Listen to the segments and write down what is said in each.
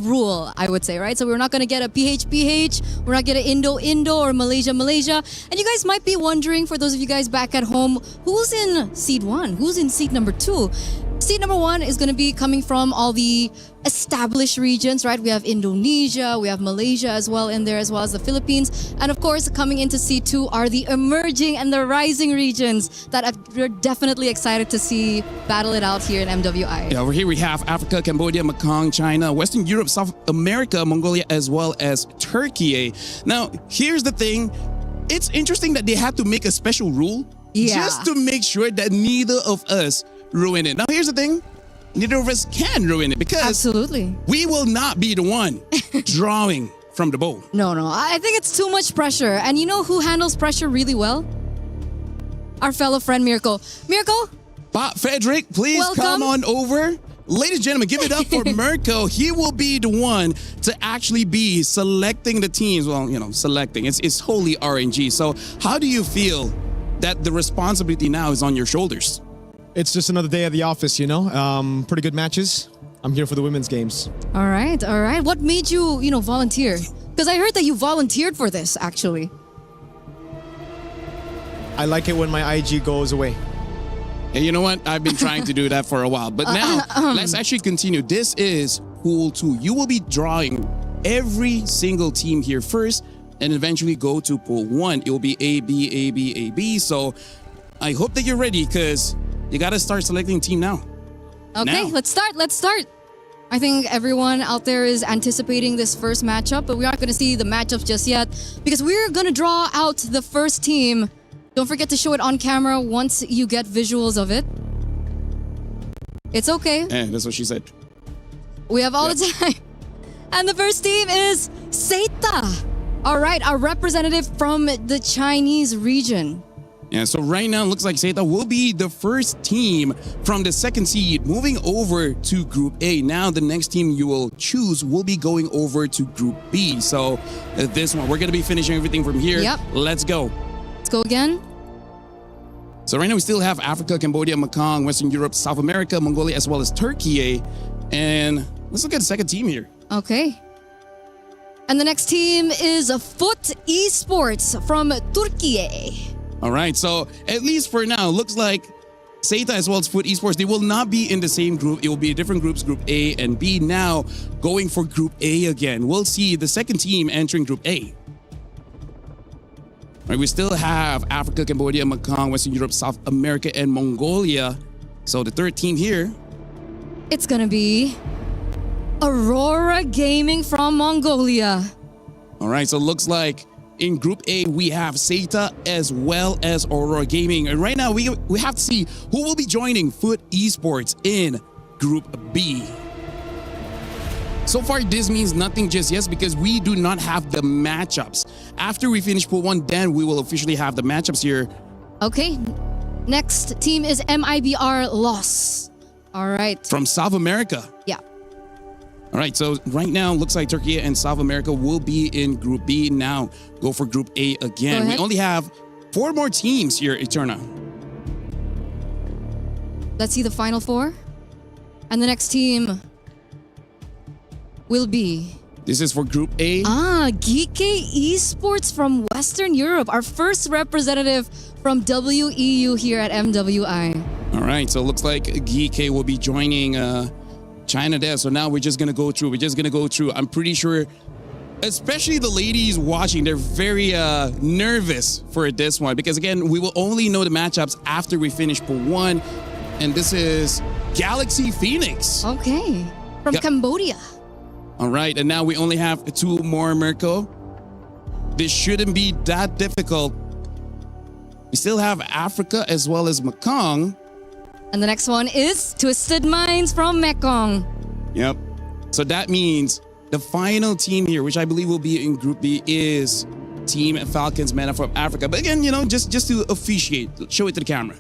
rule, I would say, right? So we're not going to get a PH, we're not going to Indo, or Malaysia. And you guys might be wondering, for those of you guys back at home, who's in seed 1? Who's in seed number 2? Seed number 1 is going to be coming from all the established regions, right? We have Indonesia, we have Malaysia as well in there, as well as the Philippines. And of course, coming into seed 2 are the emerging and the rising regions that we're definitely excited to see battle it out here in MWI. Yeah, over here we have Africa, Cambodia, Mekong, China, Western Europe, South America, Mongolia, as well as Turkey. Now, here's the thing. It's interesting that they had to make a special rule just to make sure that neither of us ruin it. Now, here's the thing. Neither of us can ruin it because absolutely, we will not be the one drawing from the bowl. No. I think it's too much pressure. And you know who handles pressure really well? Our fellow friend, Mirko. Mirko? Bob Frederick, please come on over. Ladies and gentlemen, give it up for Mirko. He will be the one to actually be selecting the teams. Well, you know, selecting. It's wholly RNG. So how do you feel that the responsibility now is on your shoulders? It's just another day at the office, you know. Pretty good matches. I'm here for the women's games. All right. What made you, volunteer? Because I heard that you volunteered for this, actually. I like it when my IG goes away. Yeah, you know what? I've been trying to do that for a while. But now, let's actually continue. This is Pool 2. You will be drawing every single team here first and eventually go to Pool 1. It will be A, B, A, B, A, B. So I hope that you're ready because you got to start selecting team now. Okay, let's start. I think everyone out there is anticipating this first matchup, but we aren't going to see the matchups just yet because we're going to draw out the first team. Don't forget to show it on camera once you get visuals of it. It's okay. That's what she said. We have all the time. And the first team is Seita. All right, our representative from the Chinese region. Yeah, so right now it looks like Seita will be the first team from the second seed moving over to Group A. Now the next team you will choose will be going over to Group B. So this one, we're going to be finishing everything from here. Yep. Let's go. Let's go again. So right now we still have Africa, Cambodia, Mekong, Western Europe, South America, Mongolia, as well as Turkey. And let's look at the second team here. Okay. And the next team is Foot Esports from Turkey. All right, so at least for now, looks like Seita as well as Foot Esports, they will not be in the same group. It will be different groups, Group A and B. Now going for Group A again. We'll see the second team entering Group A. All right, we still have Africa, Cambodia, Mekong, Western Europe, South America, and Mongolia. So the third team here. It's going to be Aurora Gaming from Mongolia. All right, so it looks like in Group A, we have Seita as well as Aurora Gaming. And right now, we have to see who will be joining Foot Esports in Group B. So far, this means nothing just yet because we do not have the matchups. After we finish Pool 1, then we will officially have the matchups here. Okay. Next team is MIBR Loss. All right. From South America. Yeah. All right, so right now, looks like Turkey and South America will be in Group B. Now, go for Group A again. We only have 4 more teams here, Eterna. Let's see the final 4. And the next team will be... This is for Group A. Geeke Esports from Western Europe. Our first representative from WEU here at MWI. All right, so it looks like Geeke will be joining... China there. So now we're just going to go through. I'm pretty sure, especially the ladies watching, they're very nervous for this one because, again, we will only know the matchups after we finish Pool 1. And this is Galaxy Phoenix. Okay. From Cambodia. All right. And now we only have 2 more, Mirko. This shouldn't be that difficult. We still have Africa as well as Mekong. And the next one is Twisted Minds from Mekong. Yep. So that means the final team here, which I believe will be in Group B, is Team Falcons Mena from Africa. But again, just to officiate, show it to the camera.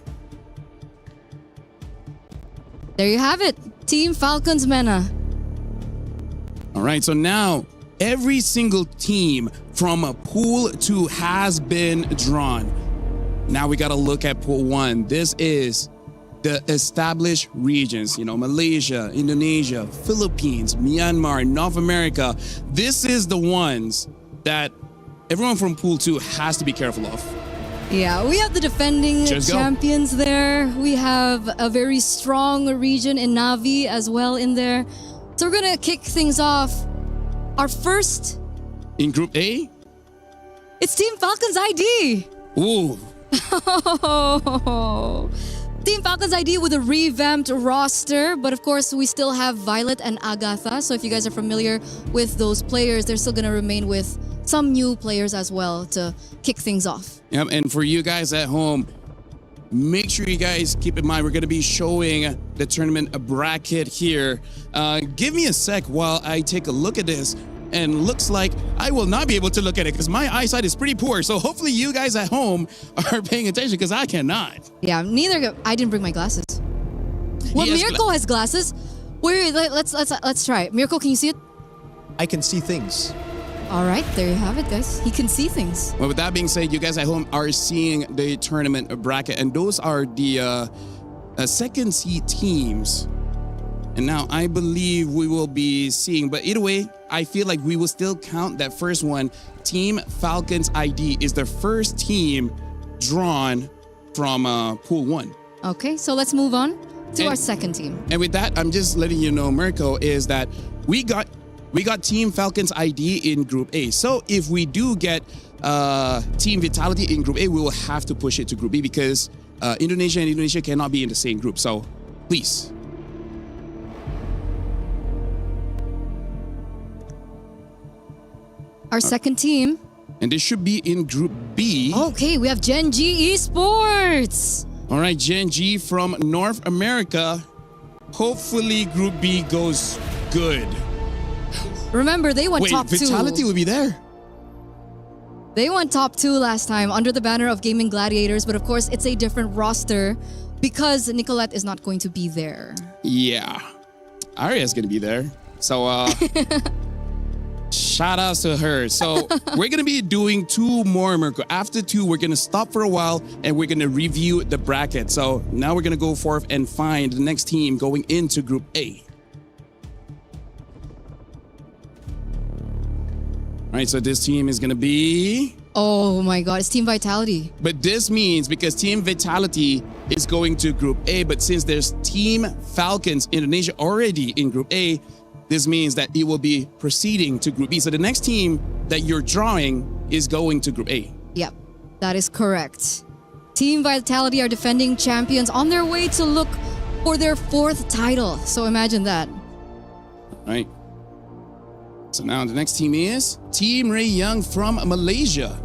There you have it. Team Falcons Mena. All right. So now every single team from Pool 2 has been drawn. Now we got to look at Pool 1. This is the established regions, Malaysia, Indonesia, Philippines, Myanmar, North America. This is the ones that everyone from Pool 2 has to be careful of. Yeah, we have the defending Just go. champions there. We have a very strong region in Navi as well in there. So we're gonna kick things off. Our first, In Group A, it's Team Falcons ID. ooh, Team Falcons ID with a revamped roster, but of course we still have Violet and Agatha. So if you guys are familiar with those players, they're still gonna remain with some new players as well to kick things off. yep. And for you guys at home, make sure you guys keep in mind we're going to be showing the tournament bracket here. Give me a sec while I take a look at this. And looks like I will not be able to look at it because my eyesight is pretty poor. So hopefully you guys at home are paying attention because I cannot. Yeah, I didn't bring my glasses. Well, Yes, Mirko has glasses. Wait, let's try it. Mirko, can you see it? I can see things. All right, there you have it, guys. He can see things. Well, with that being said, you guys at home are seeing the tournament bracket, and those are the second seed teams. And now I believe we will be seeing, but either way, I feel like we will still count that first one. Team Falcons ID is the first team drawn from Pool 1. Okay, so let's move on to And- our second team. And with that, I'm just letting you know, Mirko, is that we got Team Falcons ID in Group A. So if we do get Team Vitality in Group A, we will have to push it to Group B because Indonesia and Indonesia cannot be in the same group. So please. Our second team. And this should be in Group B. Okay, we have Gen G Esports. All right, Gen G from North America. Hopefully Group B goes good. Remember, they went Wait, top Vitality 2. will be there? They went top 2 last time under the banner of Gaming Gladiators, but of course, it's a different roster because Nicolette is not going to be there. Yeah. Aria's going to be there. So, shout outs to her. So we're going to be doing 2 more, Mirko. After 2, we're going to stop for a while and we're going to review the bracket. So now we're going to go forth and find the next team going into Group A. All right, so this team is going to be... Oh my god, it's Team Vitality. But this means because Team Vitality is going to Group A, but since there's Team Falcons Indonesia already in Group A, this means that it will be proceeding to Group B. So the next team that you're drawing is going to Group A. Yep, that is correct. Team Vitality are defending champions on their way to look for their 4th title. So imagine that. All right. So now the next team is Team Ray Young from Malaysia.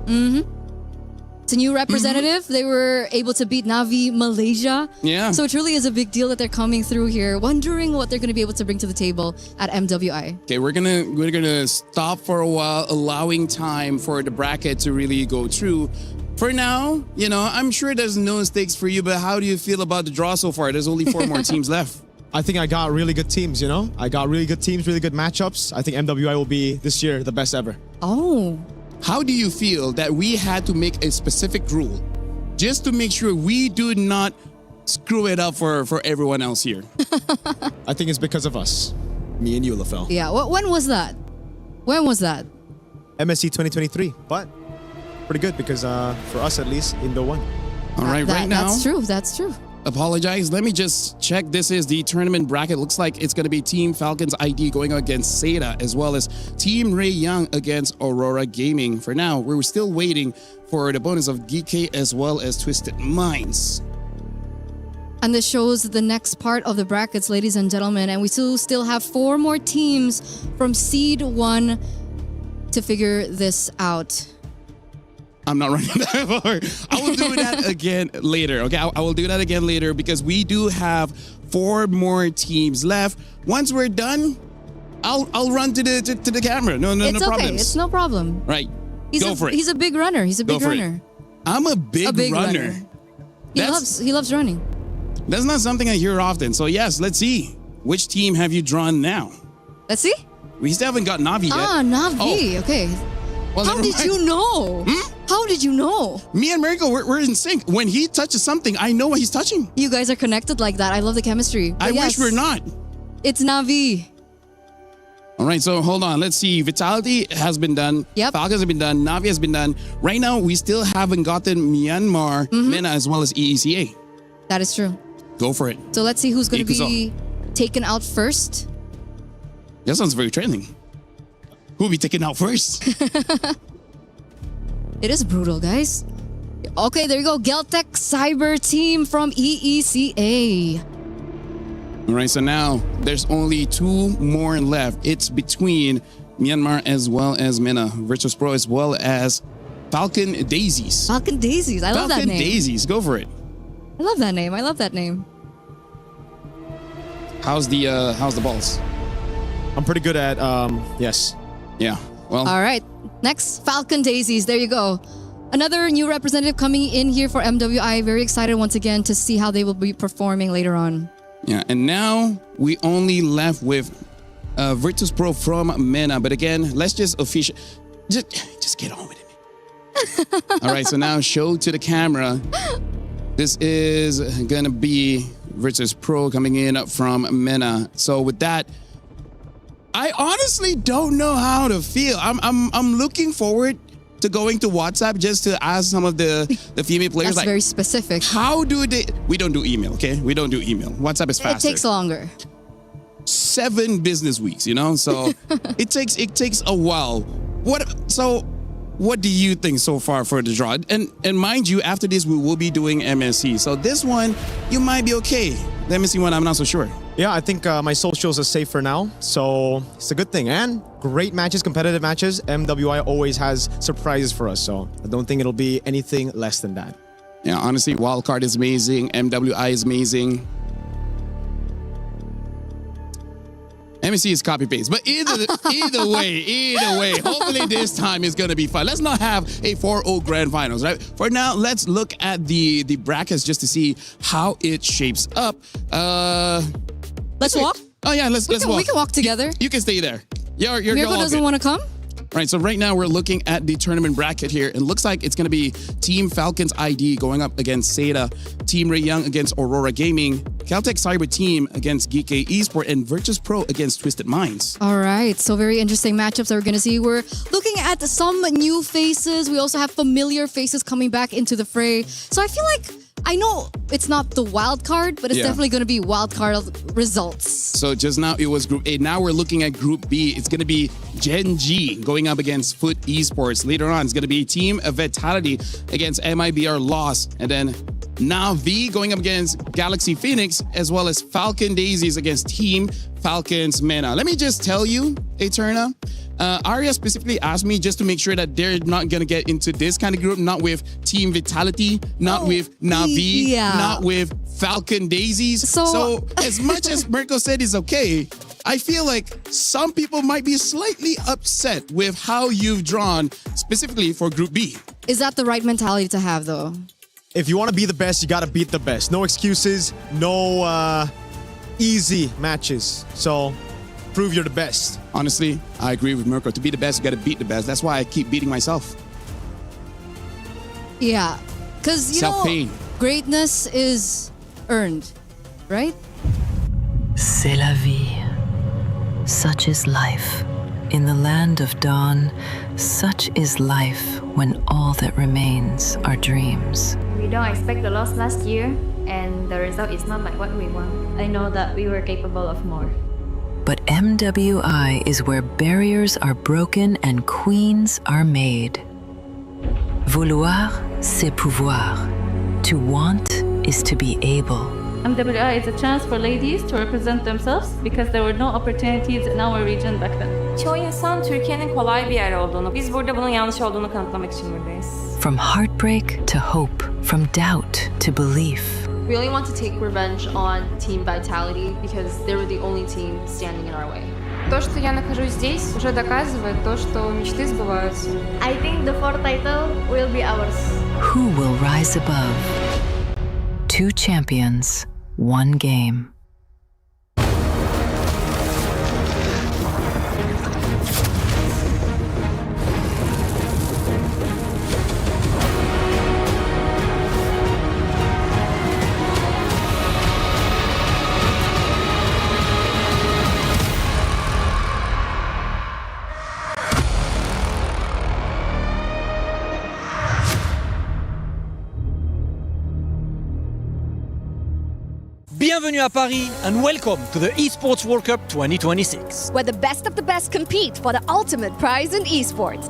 It's a new representative. They were able to beat Navi Malaysia. Yeah. So it truly is a big deal that they're coming through here, wondering what they're going to be able to bring to the table at MWI. Okay, we're gonna stop for a while, allowing time for the bracket to really go through. For now, I'm sure there's no stakes for you, but how do you feel about the draw so far? There's only 4 more teams left. I think I got really good teams, I got really good teams, really good matchups. I think MWI will be, this year, the best ever. Oh. How do you feel that we had to make a specific rule just to make sure we do not screw it up for everyone else here? I think it's because of us. Me and you, LaFell. Yeah, when was that? When was that? MSC 2023, but pretty good because for us at least, Indo won. All right, right now. That's true. Apologize. Let me just check. This is the tournament bracket. Looks like it's going to be Team Falcons ID going against Seda, as well as Team Ray Young against Aurora Gaming. For now, we're still waiting for the bonus of GK as well as Twisted Minds. And this shows the next part of the brackets, ladies and gentlemen. And we still have 4 more teams from Seed 1 to figure this out. I'm not running that far. I will do that again later. Okay, I will do that again later because we do have 4 more teams left. Once we're done, I'll run to the camera. No It's okay. problems. It's no problem. Right. He's Go for it. He's a big runner. He's a big Go for it. runner. I'm a big runner. He loves running. That's not something I hear often. So yes, let's see. Which team have you drawn now? Let's see. We still haven't got Navi yet. Ah, Navi. Oh. Okay. Well, How never did mind. you know? How did you know? Me and Miracle, we're in sync. When he touches something, I know what he's touching. You guys are connected like that. I love the chemistry. But I yes, wish we're not. It's Navi. All right, so hold on. Let's see. Vitality has been done. Yep. Falcons have been done. Navi has been done. Right now, we still haven't gotten Myanmar, MENA, as well as EECA. That is true. Go for it. So let's see who's going to Ikuzo. be taken out first. That sounds very trending. Who will be taken out first? It is brutal, guys. Okay, there you go. Geltec Cyber Team from EECA. All right, so now there's only two more left. It's between Myanmar as well as MENA, Virtus Pro as well as Falcon Daisies. Falcon Daisies. I love that Falcon name. Daisies, go for it. I love that name. I love that name. How's the balls? I'm pretty good at, yes. Yeah, well, All right. Next, Falcon Daisies. There you go. Another new representative coming in here for MWI. Very excited once again to see how they will be performing later on. yeah, and now we only left with Virtus Pro from MENA. But again, let's just just get on with it. All right, so now show to the camera. This is gonna be Virtus Pro coming in from MENA. So with that, I honestly don't know how to feel. I'm looking forward to going to WhatsApp just to ask some of the female players, That's like, very specific. how do they? We don't do email, okay? We don't do email. WhatsApp is It faster. takes longer. 7 business weeks, you know. So it takes a while. What do you think so far for the draw? And mind you, after this we will be doing MSC. So this one you might be okay. The MSC one I'm not so sure. Yeah, I think my socials are safe for now, so it's a good thing. And great matches, competitive matches. MWI always has surprises for us, so I don't think it'll be anything less than that. Yeah, honestly, Wildcard is amazing. MWI is amazing. MSC is copy paste, but either way, hopefully this time is gonna be fun. Let's not have a 4-0 grand finals, right? For now, let's look at the brackets just to see how it shapes up. Let's walk. Oh yeah, let's walk. We can walk together. You can stay there. You're Miracle all doesn't good. want to come? Right, so right now we're looking at the tournament bracket here. It looks like it's going to be Team Falcons ID going up against Seda, Team Ray Young against Aurora Gaming, Caltech Cyber Team against Geek Esports, and Virtus Pro against Twisted Minds. All right, so very interesting matchups that we're going to see. We're looking at some new faces. We also have familiar faces coming back into the fray. So I feel like, I know it's not the wild card, but it's Yeah. definitely going to be wild card results. So just now it was Group A. Now we're looking at Group B. It's going to be Gen G going up against Foot Esports. Later on, it's going to be Team Vitality against MIBR Lost. And then Navi going up against Galaxy Phoenix, as well as Falcon Daisies against Team Falcons MENA. Let me just tell you, Eterna, Arya specifically asked me just to make sure that they're not going to get into this kind of group, not with Team Vitality, not with Navi, yeah. not with Falcon Daisies. So as much as Mirko said is okay, I feel like some people might be slightly upset with how you've drawn specifically for Group B. Is that the right mentality to have, though? If you want to be the best, you got to beat the best. No excuses, no easy matches. So prove you're the best. Honestly, I agree with Mirko. To be the best, you got to beat the best. That's why I keep beating myself. Yeah, because, you know, Self-pain. greatness is earned, right? C'est la vie. Such is life. In the land of dawn, such is life when all that remains are dreams. We don't expect the loss last year, and the result is not like what we want. I know that we were capable of more. But MWI is where barriers are broken and queens are made. Vouloir, c'est pouvoir. To want is to be able. MWI is a chance for ladies to represent themselves because there were no opportunities in our region back then. Çoğu insan Türkiye'nin kolay bir yer olduğunu, biz burada bunun yanlış olduğunu kanıtlamak için buradayız. From heartbreak to hope, from doubt to belief. We only want to take revenge on Team Vitality because they were the only team standing in our way. То, что я нахожусь здесь, уже доказывает то, что мечты сбываются. I think the fourth title will be ours. Who will rise above? 2 champions, 1 game. Bienvenue à Paris and welcome to the Esports World Cup 2026. Where the best of the best compete for the ultimate prize in esports.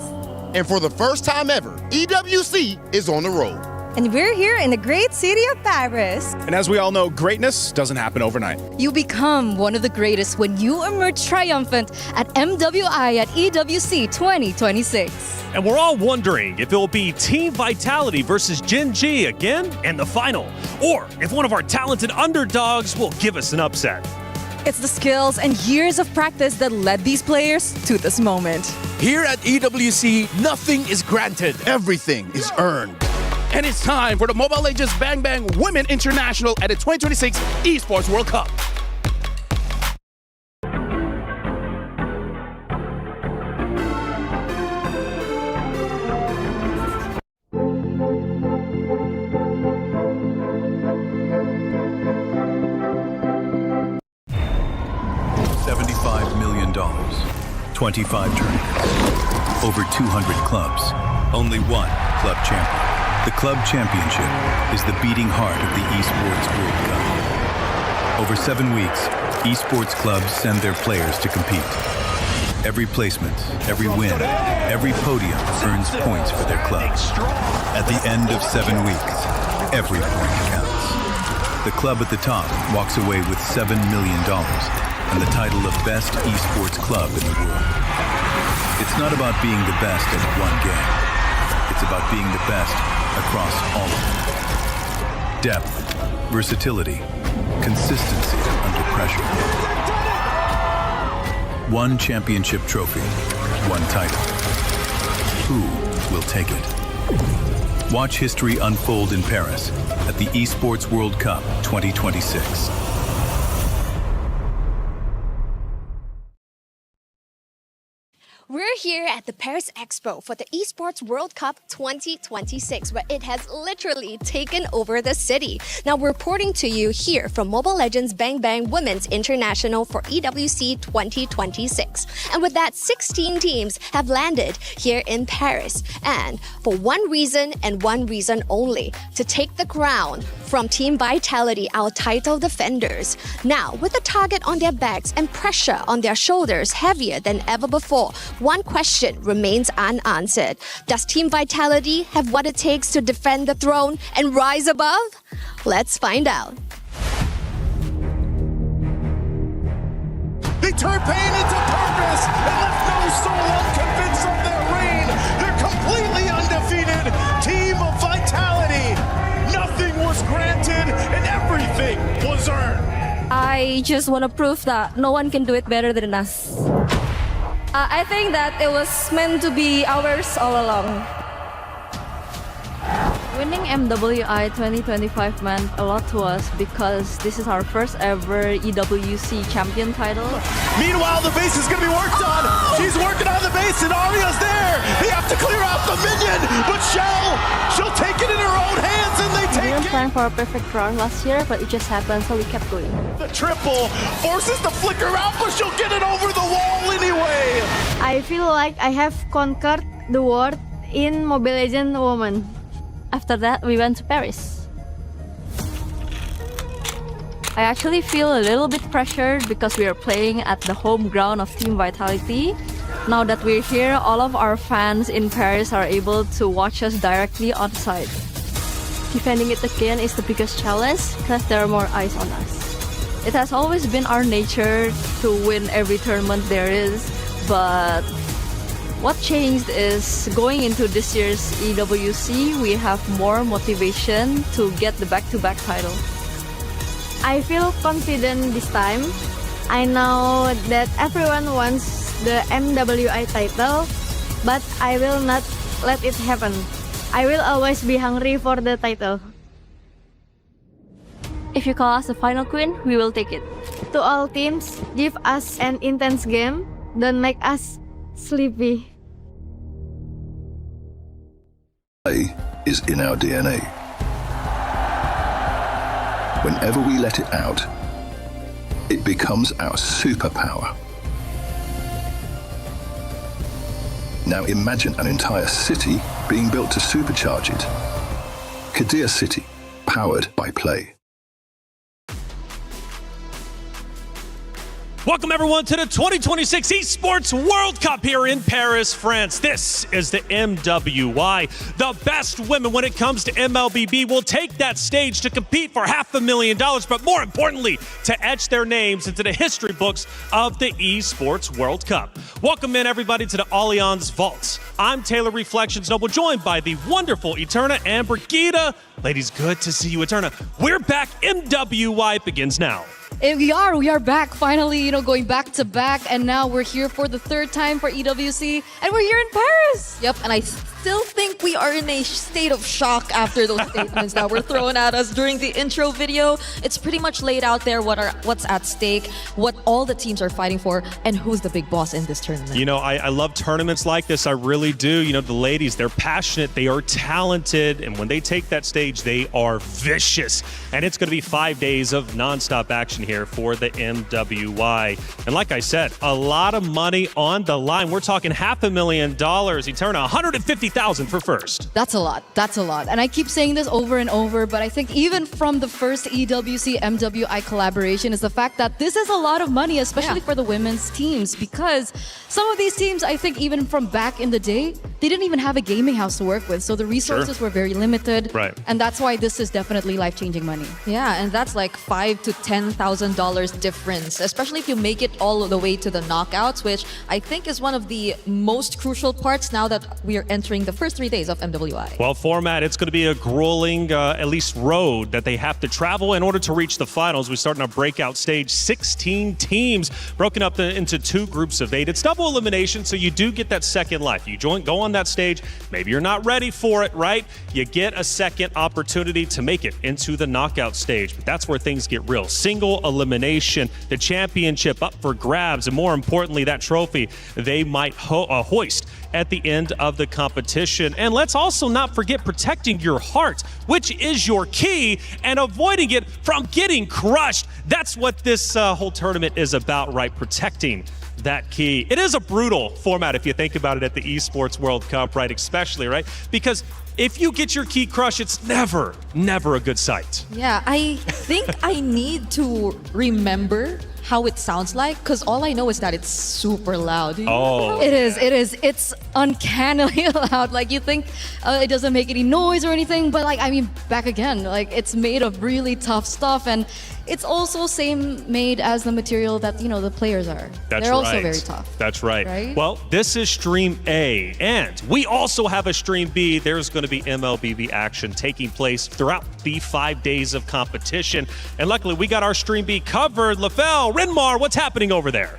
And for the first time ever, EWC is on the road. And we're here in the great city of Paris. And as we all know, greatness doesn't happen overnight. You become one of the greatest when you emerge triumphant at MWI at EWC 2026. And we're all wondering if it will be Team Vitality versus Gen G again in the final, or if one of our talented underdogs will give us an upset. It's the skills and years of practice that led these players to this moment. Here at EWC, nothing is granted. Everything is earned. And it's time for the Mobile Legends Bang Bang Women International at the 2026 Esports World Cup. $75 million, 25 tournaments, over 200 clubs, only one club champion. The club championship is the beating heart of the Esports World Cup. Over 7 weeks, esports clubs send their players to compete. Every placement, every win, every podium earns points for their club. At the end of 7 weeks, every point counts. The club at the top walks away with $7 million and the title of Best Esports Club in the world. It's not about being the best at one game. It's about being the best across all of them. Depth, versatility, consistency under pressure. One championship trophy, one title. Who will take it? Watch history unfold in Paris at the Esports World Cup 2026. We're here at the Paris Expo for the Esports World Cup 2026, where it has literally taken over the city. Now, we're reporting to you here from Mobile Legends Bang Bang Women's International for EWC 2026. And with that, 16 teams have landed here in Paris. And for one reason and one reason only, to take the crown from Team Vitality, our title defenders. Now, with the target on their backs and pressure on their shoulders heavier than ever before, one question remains unanswered. Does Team Vitality have what it takes to defend the throne and rise above? Let's find out. They turned pain into purpose and left no soul unconvinced of their reign. They're completely undefeated. Team of Vitality. Nothing was granted and everything was earned. I just want to prove that no one can do it better than us. I think that it was meant to be ours all along. Winning MWI 2025 meant a lot to us because this is our first ever EWC champion title. Meanwhile, the base is going to be worked on. She's working on the base and Arya's there. They have to clear out the minion, but she'll take it in her own hands and they take it. We didn't plan for a perfect run last year, but it just happened, so we kept going. The triple forces the flicker out, but she'll get it over the wall anyway. I feel like I have conquered the world in Mobile Legends Women. After that, we went to Paris. I actually feel a little bit pressured because we are playing at the home ground of Team Vitality. Now that we're here, all of our fans in Paris are able to watch us directly on site. Defending it again is the biggest challenge because there are more eyes on us. It has always been our nature to win every tournament there is, but what changed is going into this year's EWC, we have more motivation to get the back-to-back title. I feel confident this time. I know that everyone wants the MWI title, but I will not let it happen. I will always be hungry for the title. If you call us the final queen, we will take it. To all teams, give us an intense game. Don't make us sleepy. Play is in our DNA. Whenever we let it out, it becomes our superpower. Now imagine an entire city being built to supercharge it. Kadir City, powered by play. Welcome, everyone, to the 2026 Esports World Cup here in Paris, France. This is the MWI. The best women when it comes to MLBB will take that stage to compete for $500,000, but more importantly, to etch their names into the history books of the Esports World Cup. Welcome in, everybody, to the Allianz Vaults. I'm Taylor Reflections Noble, joined by the wonderful Eterna and Brigida. Ladies, good to see you, Eterna. We're back. MWI begins now. And we are back finally, going back to back, and now we're here for the third time for EWC, and we're here in Paris. Yep, and I still think we are in a state of shock after those statements that were thrown at us during the intro video. It's pretty much laid out there what's at stake, what all the teams are fighting for, and who's the big boss in this tournament. I love tournaments like this. I really do. The ladies, they're passionate, they are talented, and when they take that stage, they are vicious. And it's going to be 5 days of nonstop action here for the MWI. And like I said, a lot of money on the line. We're talking $500,000. Eterna, $150,000 for first. That's a lot. And I keep saying this over and over, but I think even from the first EWC MWI collaboration is the fact that this is a lot of money, especially for the women's teams, because some of these teams, I think even from back in the day, they didn't even have a gaming house to work with. So the resources were very limited. Right. And that's why this is definitely life-changing money. Yeah, and that's like $5,000 to $10,000 difference, especially if you make it all the way to the knockouts, which I think is one of the most crucial parts now that we are entering the first 3 days of MWI. Well, format, it's going to be a grueling, at least road that they have to travel in order to reach the finals. We start in a breakout stage, 16 teams broken up into 2 groups of 8. It's double elimination, so you do get that second life. You go on that stage, maybe you're not ready for it, right? You get a second opportunity to make it into the knockout stage, but that's where things get real. Single elimination, the championship up for grabs, and more importantly, that trophy they might hoist at the end of the competition. And let's also not forget protecting your heart, which is your key, and avoiding it from getting crushed. That's what this whole tournament is about, right? Protecting that key. It is a brutal format if you think about it at the Esports World Cup, right? Especially, right? Because if you get your key crushed, it's never a good sight. Yeah, I think I need to remember how it sounds like, because all I know is that it's super loud. Oh. It is. It's uncannily loud. Like, you think it doesn't make any noise or anything, but back again, it's made of really tough stuff, and it's also same made as the material that, the players are. They're also very tough. That's right. Right? Well, this is Stream A, and we also have a Stream B. There's going to be MLBB action taking place throughout the 5 days of competition. And luckily, we got our Stream B covered. Lafell, Renmar, what's happening over there?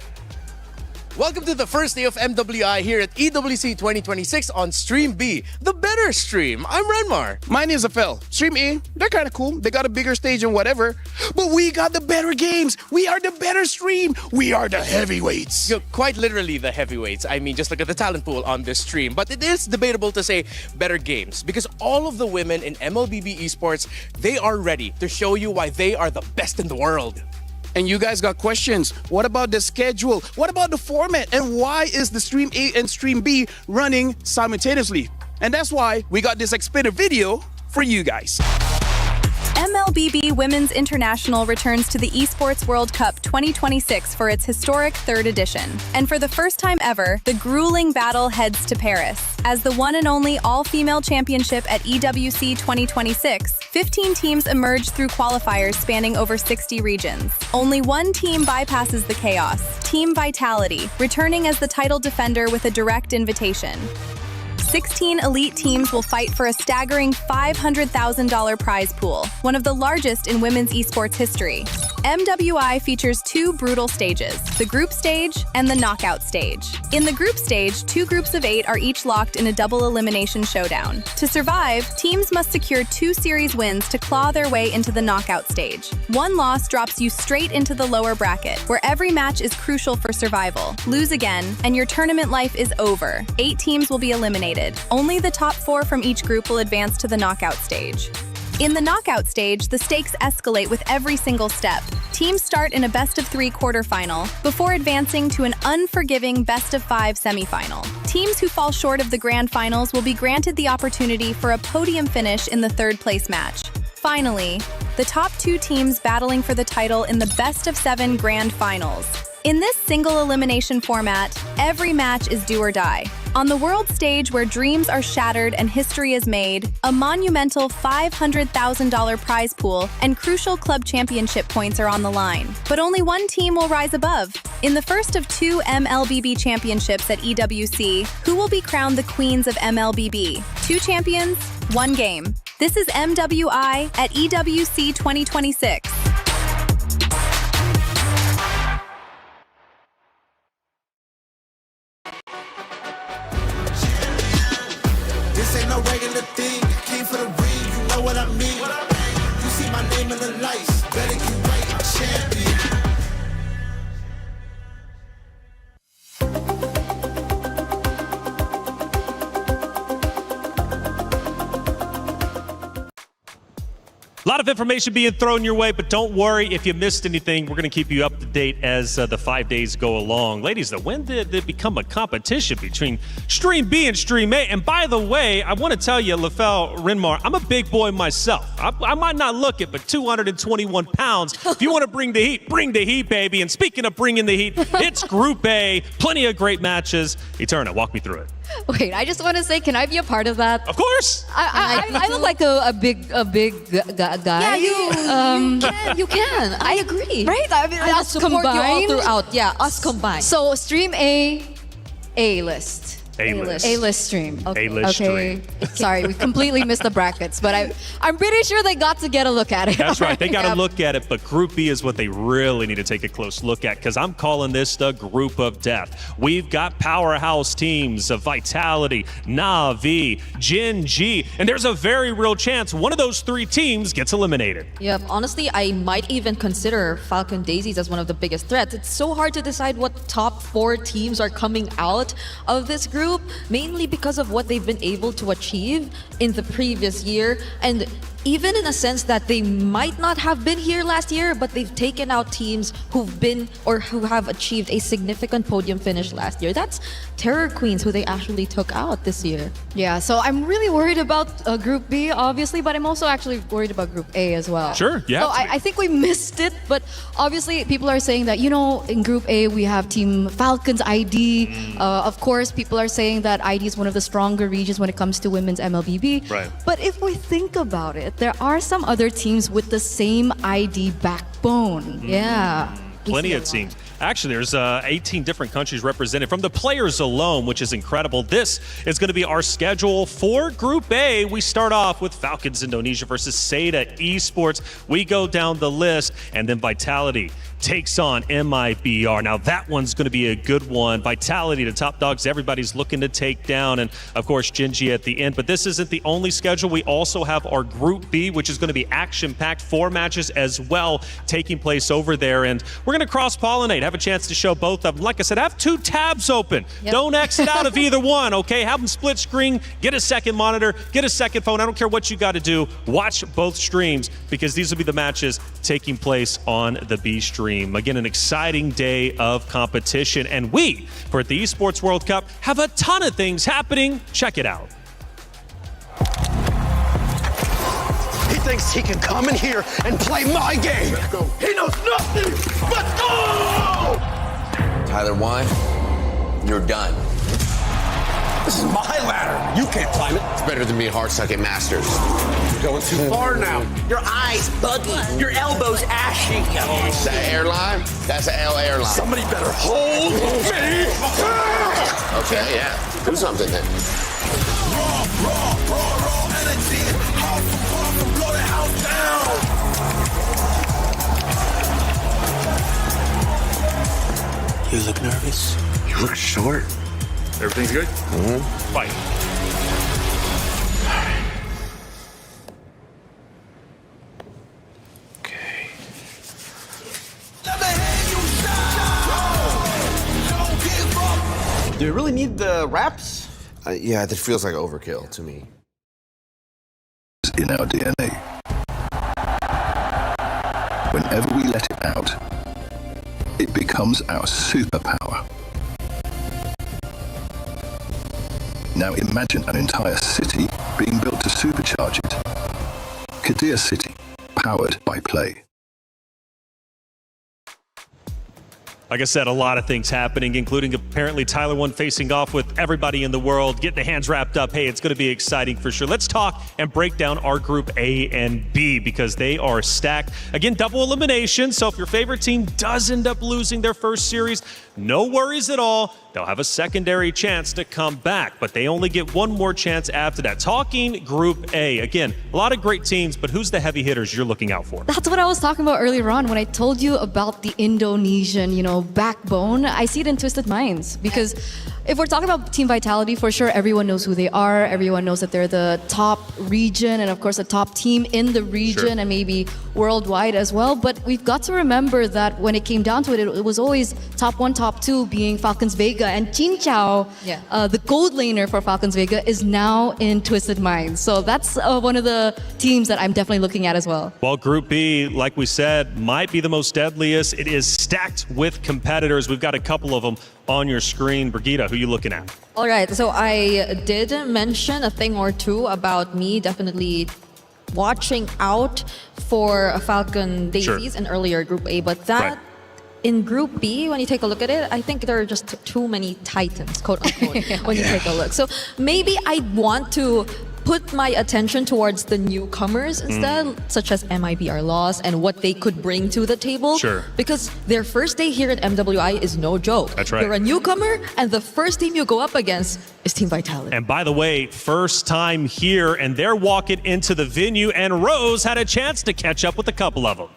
Welcome to the first day of MWI here at EWC26 on Stream B, the better stream. I'm Renmar. My name is Afel. Stream A, they're kind of cool. They got a bigger stage and whatever. But we got the better games. We are the better stream. We are the heavyweights. Quite literally the heavyweights. Just look at the talent pool on this stream. But it is debatable to say better games, because all of the women in MLBB Esports, they are ready to show you why they are the best in the world. And you guys got questions. What about the schedule? What about the format? And why is the Stream A and Stream B running simultaneously? And that's why we got this explainer video for you guys. MLBB Women's International returns to the Esports World Cup 2026 for its historic 3rd edition. And for the first time ever, the grueling battle heads to Paris. As the one and only all-female championship at EWC 2026, 15 teams emerge through qualifiers spanning over 60 regions. Only one team bypasses the chaos, Team Vitality, returning as the title defender with a direct invitation. 16 elite teams will fight for a staggering $500,000 prize pool, one of the largest in women's esports history. MWI features 2 brutal stages, the group stage and the knockout stage. In the group stage, 2 groups of 8 are each locked in a double elimination showdown. To survive, teams must secure 2 series wins to claw their way into the knockout stage. One loss drops you straight into the lower bracket, where every match is crucial for survival. Lose again, and your tournament life is over. 8 teams will be eliminated. Only the top 4 from each group will advance to the knockout stage. In the knockout stage, the stakes escalate with every single step. Teams start in a best-of-3 quarterfinal before advancing to an unforgiving best-of-5 semifinal. Teams who fall short of the grand finals will be granted the opportunity for a podium finish in the 3rd-place match. Finally, the top 2 teams battling for the title in the best-of-7 grand finals. In this single elimination format, every match is do or die. On the world stage where dreams are shattered and history is made, a monumental $500,000 prize pool and crucial club championship points are on the line. But only one team will rise above. In the first of 2 MLBB championships at EWC, who will be crowned the queens of MLBB? 2 champions, 1 game. This is MWI at EWC26. This ain't no regular thing. I came for the ring, you know what I mean. You see my name in the lights, better get right, champion. A lot of information being thrown your way, but don't worry if you missed anything. We're going to keep you up to date as the 5 days go along. Ladies, when did it become a competition between Stream B and Stream A? And by the way, I want to tell you, Lefel Renmar, I'm a big boy myself. I might not look it, but 221 pounds. If you want to bring the heat, baby. And speaking of bringing the heat, it's Group A. Plenty of great matches. Eterna, walk me through it. Wait, I just want to say, can I be a part of that? Of course. I look like a big guy. Yeah, you can. I agree. Right? I mean, I'll us support combined. you all throughout. Yeah, us combined. So Stream A-list. A-list stream. Okay. A-list stream. Sorry, we completely missed the brackets, but I'm pretty sure they got to get a look at it. That's right. They got to look at it, but Group B is what they really need to take a close look at, because I'm calling this the group of death. We've got powerhouse teams of Vitality, Na'Vi, Gen G, and there's a very real chance one of those 3 teams gets eliminated. Yep, honestly, I might even consider Falcon Daisies as one of the biggest threats. It's so hard to decide what top 4 teams are coming out of this group, mainly because of what they've been able to achieve in the previous year, and even in a sense that they might not have been here last year, but they've taken out teams who've been or who have achieved a significant podium finish last year. That's Terror Queens, who they actually took out this year. Yeah, so I'm really worried about Group B, obviously, but I'm also actually worried about Group A as well. Sure, yeah. So I think we missed it, but obviously people are saying that, in Group A we have Team Falcons ID. Of course, people are saying that ID is one of the stronger regions when it comes to women's MLBB. Right. But if we think about it, there are some other teams with the same ID backbone. Yeah. Plenty of teams. Actually, there's 18 different countries represented from the players alone, which is incredible. This is going to be our schedule for Group A. We start off with Falcons Indonesia versus Seda Esports. We go down the list, and then Vitality takes on MIBR. Now that one's going to be a good one. Vitality, the top dogs everybody's looking to take down, and of course Genji at the end. But this isn't the only schedule. We also have our Group B, which is going to be action-packed, 4 matches as well taking place over there, and we're going to cross-pollinate, have a chance to show both of them. Like I said, have 2 tabs open. Yep. Don't exit out of either one, okay? Have them split screen, get a second monitor, get a second phone. I don't care what you got to do. Watch both streams, because these will be the matches taking place on the B stream. Again, an exciting day of competition, and we, for the Esports World Cup, have a ton of things happening. Check it out. He thinks he can come in here and play my game. Let's go. He knows nothing. Let's go! Tyler Wine, you're done. This is my ladder. You can't climb it. It's better than being hard-suck at Masters. You're going too far now. Your eyes buggy. Your elbows ashy. Is that airline? That's an L airline. Somebody better hold me. Okay, yeah. Do something then. Raw energy. House from blow the house down. You look nervous. You look short. Everything's good? Mm-hmm. Fight. Okay. Do you really need the wraps? Yeah, that feels like overkill to me. In our DNA. Whenever we let it out, it becomes our superpower. Now imagine an entire city being built to supercharge it. Kadir City, powered by play. Like I said, a lot of things happening, including apparently Tyler 1 facing off with everybody in the world, getting the hands wrapped up. Hey, it's going to be exciting for sure. Let's talk and break down our Group A and B because they are stacked. Again, double elimination. So if your favorite team does end up losing their first series, no worries at all. They'll have a secondary chance to come back, but they only get one more chance after that. Talking Group A, again, a lot of great teams, but who's the heavy hitters you're looking out for? That's what I was talking about earlier on when I told you about the Indonesian, backbone. I see it in Twisted Minds because if we're talking about Team Vitality, for sure, everyone knows who they are. Everyone knows that they're the top region and, of course, the top team in the region and maybe worldwide as well. But we've got to remember that when it came down to it, it was always top 1, top 2 being Falcons Vega. And Chin Chao, the gold laner for Falcons Vega, is now in Twisted Minds. So that's one of the teams that I'm definitely looking at as well. Well, Group B, like we said, might be the most deadliest. It is stacked with competitors. We've got a couple of them on your screen. Brigitte, who are you looking at? All right, so I did mention a thing or two about me definitely watching out for Falcon Daisies in earlier Group A, but that in Group B, when you take a look at it, I think there are just too many titans, quote unquote, when you take a look. So maybe I want to put my attention towards the newcomers instead, such as MIBR Loss and what they could bring to the table. Sure. Because their first day here at MWI is no joke. That's right. You're a newcomer, and the first team you go up against is Team Vitality. And by the way, first time here, and they're walking into the venue, and Rose had a chance to catch up with a couple of them.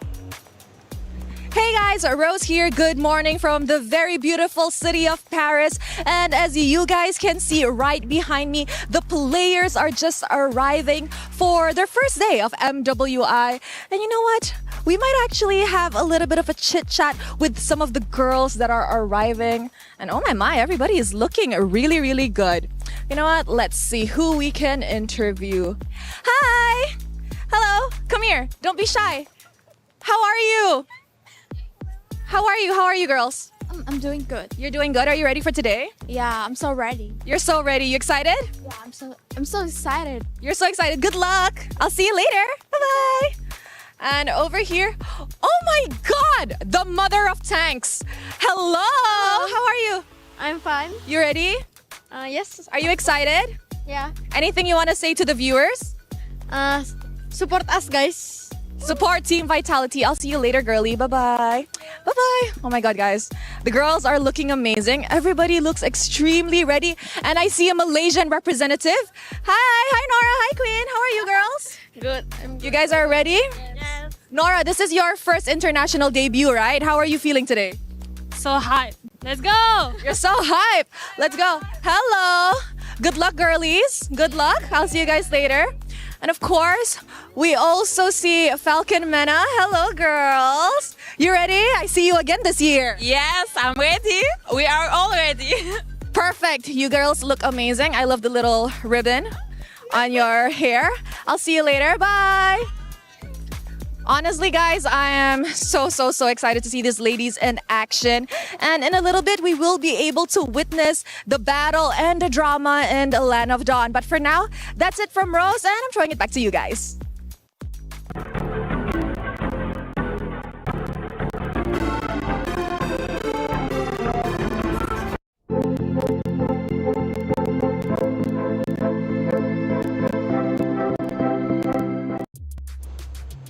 Hey guys, Rose here. Good morning from the very beautiful city of Paris. And as you guys can see right behind me, the players are just arriving for their first day of MWI. And you know what? We might actually have a little bit of a chit chat with some of the girls that are arriving. And oh my, everybody is looking really, really good. You know what? Let's see who we can interview. Hi! Hello, come here. Don't be shy. How are you? How are you? How are you, girls? I'm doing good. You're doing good? Are you ready for today? Yeah, I'm so ready. You're so ready. You excited? Yeah, I'm so excited. You're so excited. Good luck. I'll see you later. Bye-bye. And over here, oh my God, the mother of tanks. Hello. How are you? I'm fine. You ready? Yes. Are you excited? Yeah. Anything you want to say to the viewers? Support us, guys. Support Team Vitality. I'll see you later, girly. Bye-bye. Bye-bye. Oh my God, guys. The girls are looking amazing. Everybody looks extremely ready. And I see a Malaysian representative. Hi, Nora. Hi, Queen. How are you, girls? Good. You guys are ready? Yes. Nora, this is your first international debut, right? How are you feeling today? So hype. Let's go. You're so hype. Let's go. Hello. Good luck, girlies. Good luck. I'll see you guys later. And of course, we also see Falcon Mena. Hello, girls. You ready? I see you again this year. Yes, I'm ready. We are all ready. Perfect. You girls look amazing. I love the little ribbon on your hair. I'll see you later. Bye. Honestly, guys, I am so excited to see these ladies in action. And in a little bit, we will be able to witness the battle and the drama in the Land of Dawn. But for now, that's it from Rose, and I'm throwing it back to you guys.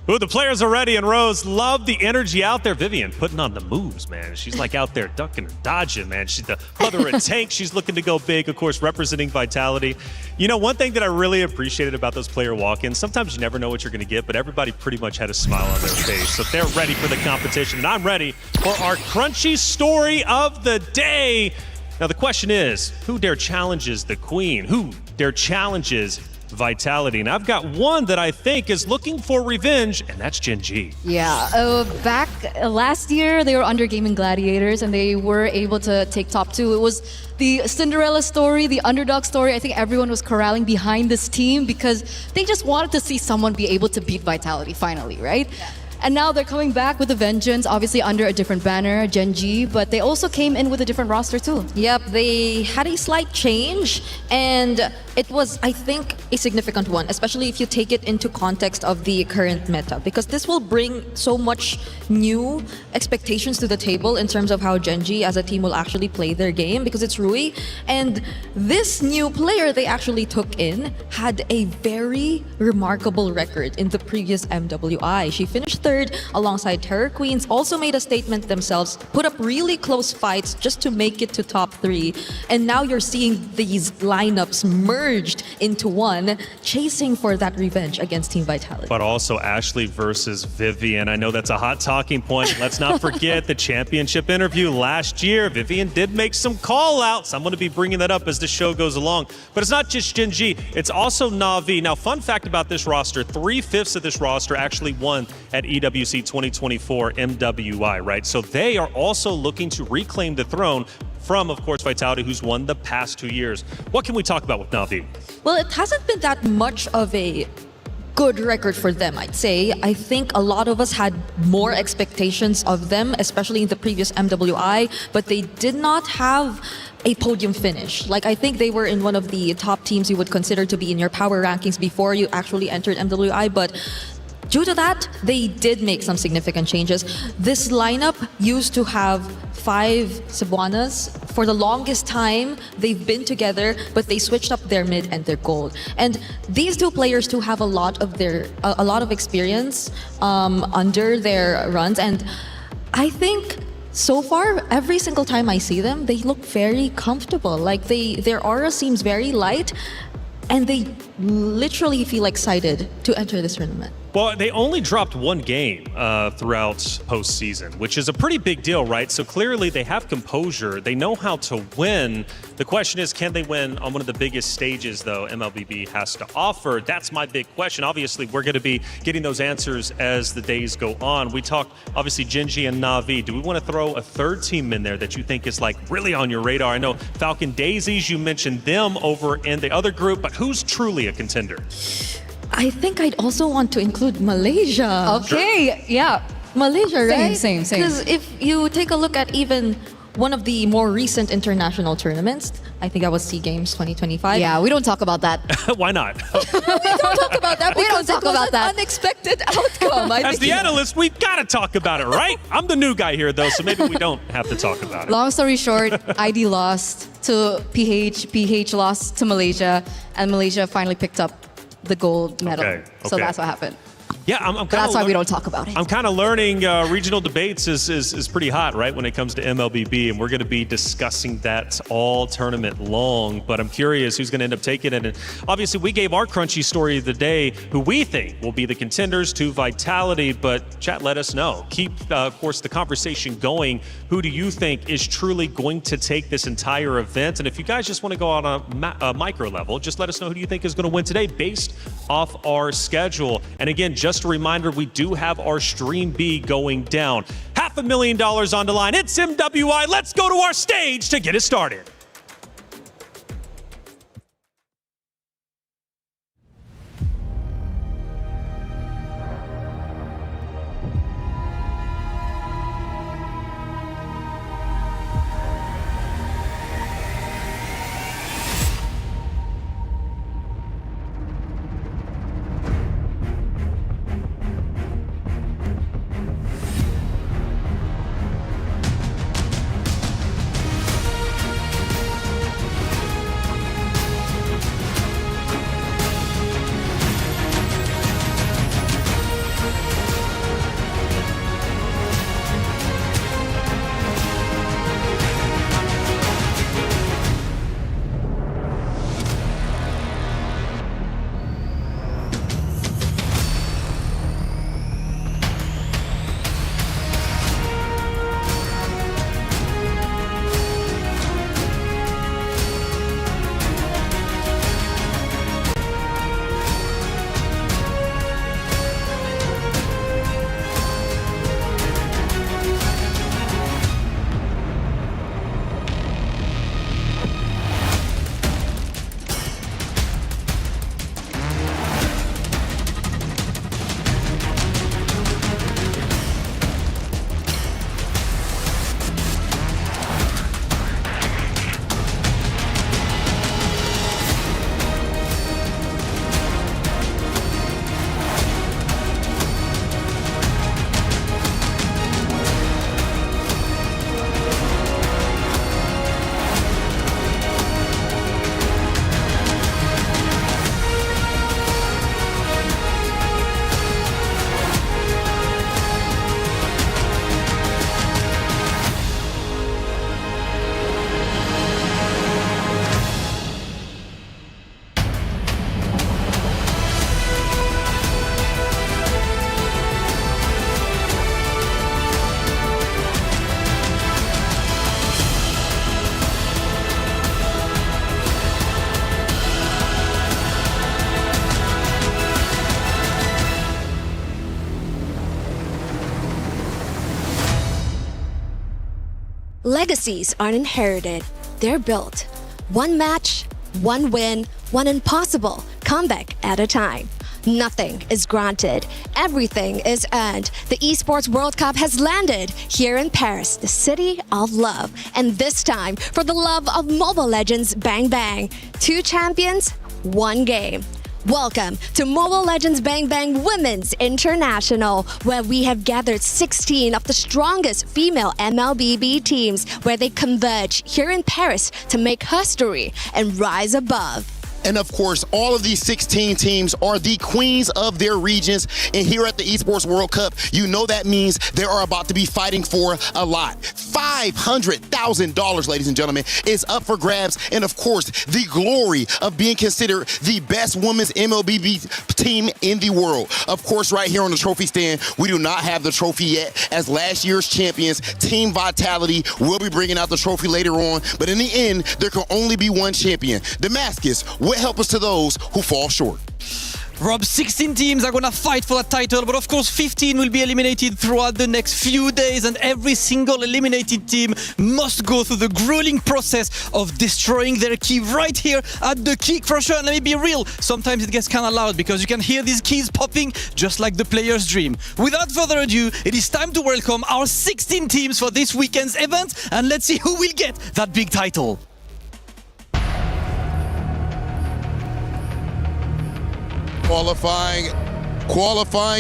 Ooh, the players are ready, and Rose, love the energy out there. Vivian putting on the moves, man. She's like out there ducking and dodging, man. She's the mother of tank. She's looking to go big, of course, representing Vitality. You know, one thing that I really appreciated about those player walk-ins, sometimes you never know what you're going to get, but everybody pretty much had a smile on their face. So they're ready for the competition, and I'm ready for our crunchy story of the day. Now, the question is, who dare challenges the queen? Who dare challenges Vitality? And I've got one that I think is looking for revenge, and that's Gen G. Yeah, back last year, they were under Gaming Gladiators, and they were able to take top 2. It was the Cinderella story, the underdog story. I think everyone was corralling behind this team because they just wanted to see someone be able to beat Vitality finally, right? Yeah. And now they're coming back with a vengeance, obviously under a different banner, Gen G, but they also came in with a different roster too. Yep, they had a slight change, and it was, I think, a significant one, especially if you take it into context of the current meta, because this will bring so much new expectations to the table in terms of how Gen G as a team will actually play their game, because it's Rui, and this new player they actually took in had a very remarkable record in the previous MWI. She finished third alongside Terror Queens, also made a statement themselves, put up really close fights just to make it to top 3, and now you're seeing these lineups merged into one, chasing for that revenge against Team Vitality. But also Ashley versus Vivian. I know that's a hot talking point. Let's not forget the championship interview last year. Vivian did make some call outs. I'm going to be bringing that up as the show goes along. But it's not just Gen G, it's also Na'Vi. Now, fun fact about this roster, 3/5 of this roster actually won at EWC 2024 MWI, right? So they are also looking to reclaim the throne from, of course, Vitality, who's won the past 2 years. What can we talk about with Na'Vi? Well, it hasn't been that much of a good record for them, I'd say. I think a lot of us had more expectations of them, especially in the previous MWI, but they did not have a podium finish. Like, I think they were in one of the top teams you would consider to be in your power rankings before you actually entered MWI, but due to that, they did make some significant changes. This lineup used to have 5 Cebuanas. For the longest time, they've been together, but they switched up their mid and their gold. And these two players too have a lot of experience under their runs. And I think so far, every single time I see them, they look very comfortable. Like their aura seems very light, and they literally feel excited to enter this tournament. Well, they only dropped 1 game throughout postseason, which is a pretty big deal, right? So clearly they have composure. They know how to win. The question is, can they win on one of the biggest stages, though, MLBB has to offer? That's my big question. Obviously, we're going to be getting those answers as the days go on. We talked, obviously, Gen G and Na'Vi. Do we want to throw a third team in there that you think is, like, really on your radar? I know Falcon Daisies, you mentioned them over in the other group, but who's truly a contender? I think I'd also want to include Malaysia. Okay, yeah. Malaysia, right? Same. Because if you take a look at even one of the more recent international tournaments, I think that was SEA Games 2025. Yeah, we don't we don't talk about that. Why not? We don't talk about that because it was an unexpected outcome. As the analyst, we've got to talk about it, right? I'm the new guy here, though, so maybe we don't have to talk about it. Long story short, ID lost to PH, PH lost to Malaysia, and Malaysia finally picked up the gold medal. So that's what happened. Yeah, I'm that's why we don't talk about it. I'm kind of learning regional debates is pretty hot, right, when it comes to MLBB, and we're going to be discussing that all tournament long. But I'm curious who's going to end up taking it. And obviously, we gave our crunchy story of the day, who we think will be the contenders to Vitality. But chat, let us know. Keep, of course, the conversation going. Who do you think is truly going to take this entire event? And if you guys just want to go on a micro level, just let us know who do you think is going to win today based off our schedule. And again, just a reminder, we do have our Stream B going down. $500,000 on the line. It's MWI. Let's go to our stage to get it started. Legacies aren't inherited, they're built. One match, one win, one impossible comeback at a time. Nothing is granted. Everything is earned. The Esports World Cup has landed here in Paris, the city of love. And this time, for the love of Mobile Legends Bang Bang. 2 champions, 1 game. Welcome to Mobile Legends Bang Bang Women's International, where we have gathered 16 of the strongest female MLBB teams, where they converge here in Paris to make history and rise above. And of course, all of these 16 teams are the queens of their regions. And here at the Esports World Cup, you know that means they are about to be fighting for a lot. $500,000, ladies and gentlemen, is up for grabs. And of course, the glory of being considered the best women's MLBB team in the world. Of course, right here on the trophy stand, we do not have the trophy yet, as last year's champions, Team Vitality, will be bringing out the trophy later on. But in the end, there can only be one champion. Damascus, what help us to those who fall short? Rob, 16 teams are going to fight for that title, but of course 15 will be eliminated throughout the next few days, and every single eliminated team must go through the grueling process of destroying their key right here at the kick. For sure, and let me be real, sometimes it gets kind of loud because you can hear these keys popping just like the player's dream. Without further ado, it is time to welcome our 16 teams for this weekend's event, and let's see who will get that big title. Qualifying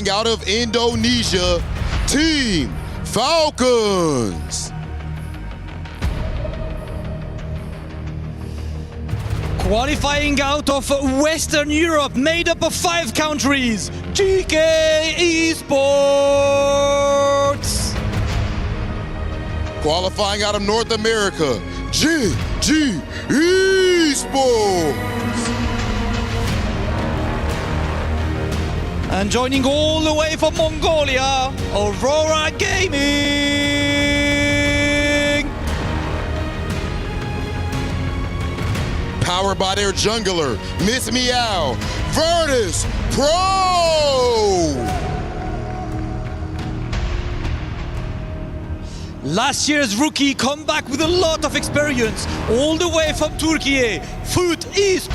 out of Indonesia, Team Falcons. Qualifying out of Western Europe, made up of 5 countries, GK Esports. Qualifying out of North America, GG Esports. And joining all the way from Mongolia, Aurora Gaming. Powered by their jungler, Miss Meow, Virtus Pro. Last year's rookie come back with a lot of experience, all the way from Turkey, Foot Esports.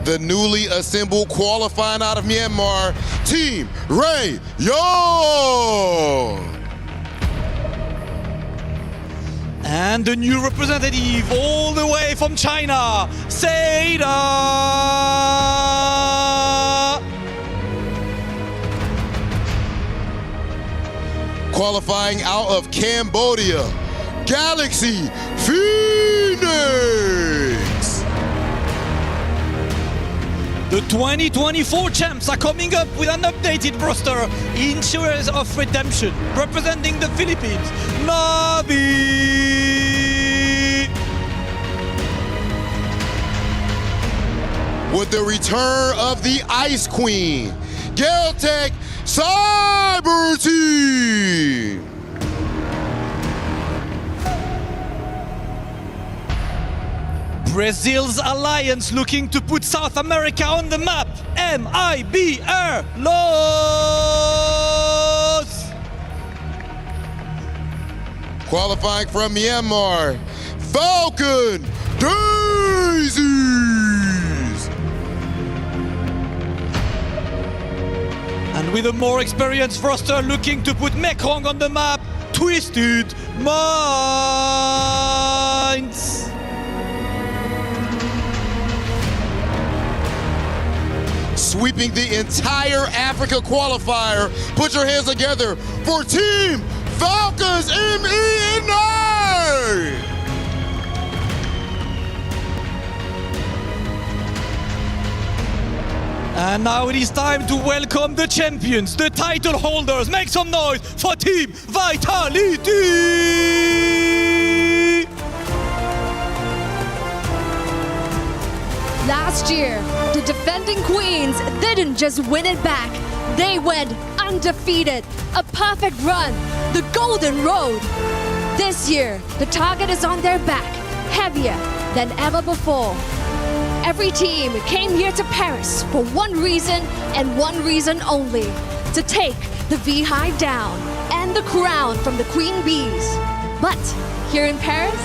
The newly assembled qualifying out of Myanmar, Team Ray Young. And the new representative all the way from China, Seda. Qualifying out of Cambodia, Galaxy Phoenix. The 2024 champs are coming up with an updated roster, Insurance of Redemption, representing the Philippines, Navi. With the return of the Ice Queen, Galtech Cyber Team. Brazil's alliance looking to put South America on the map, MIBR Los. Qualifying from Myanmar, Falcon Daisies. And with a more experienced roster looking to put Mekong on the map, Twisted Minds. Sweeping the entire Africa qualifier. Put your hands together for Team Falcons MENA! And now it is time to welcome the champions, the title holders. Make some noise for Team Vitality! Last year, the defending queens didn't just win it back. They went undefeated. A perfect run. The golden road. This year, the target is on their back, heavier than ever before. Every team came here to Paris for one reason and one reason only, to take the V-Hive down, and the crown from the Queen Bees. But here in Paris,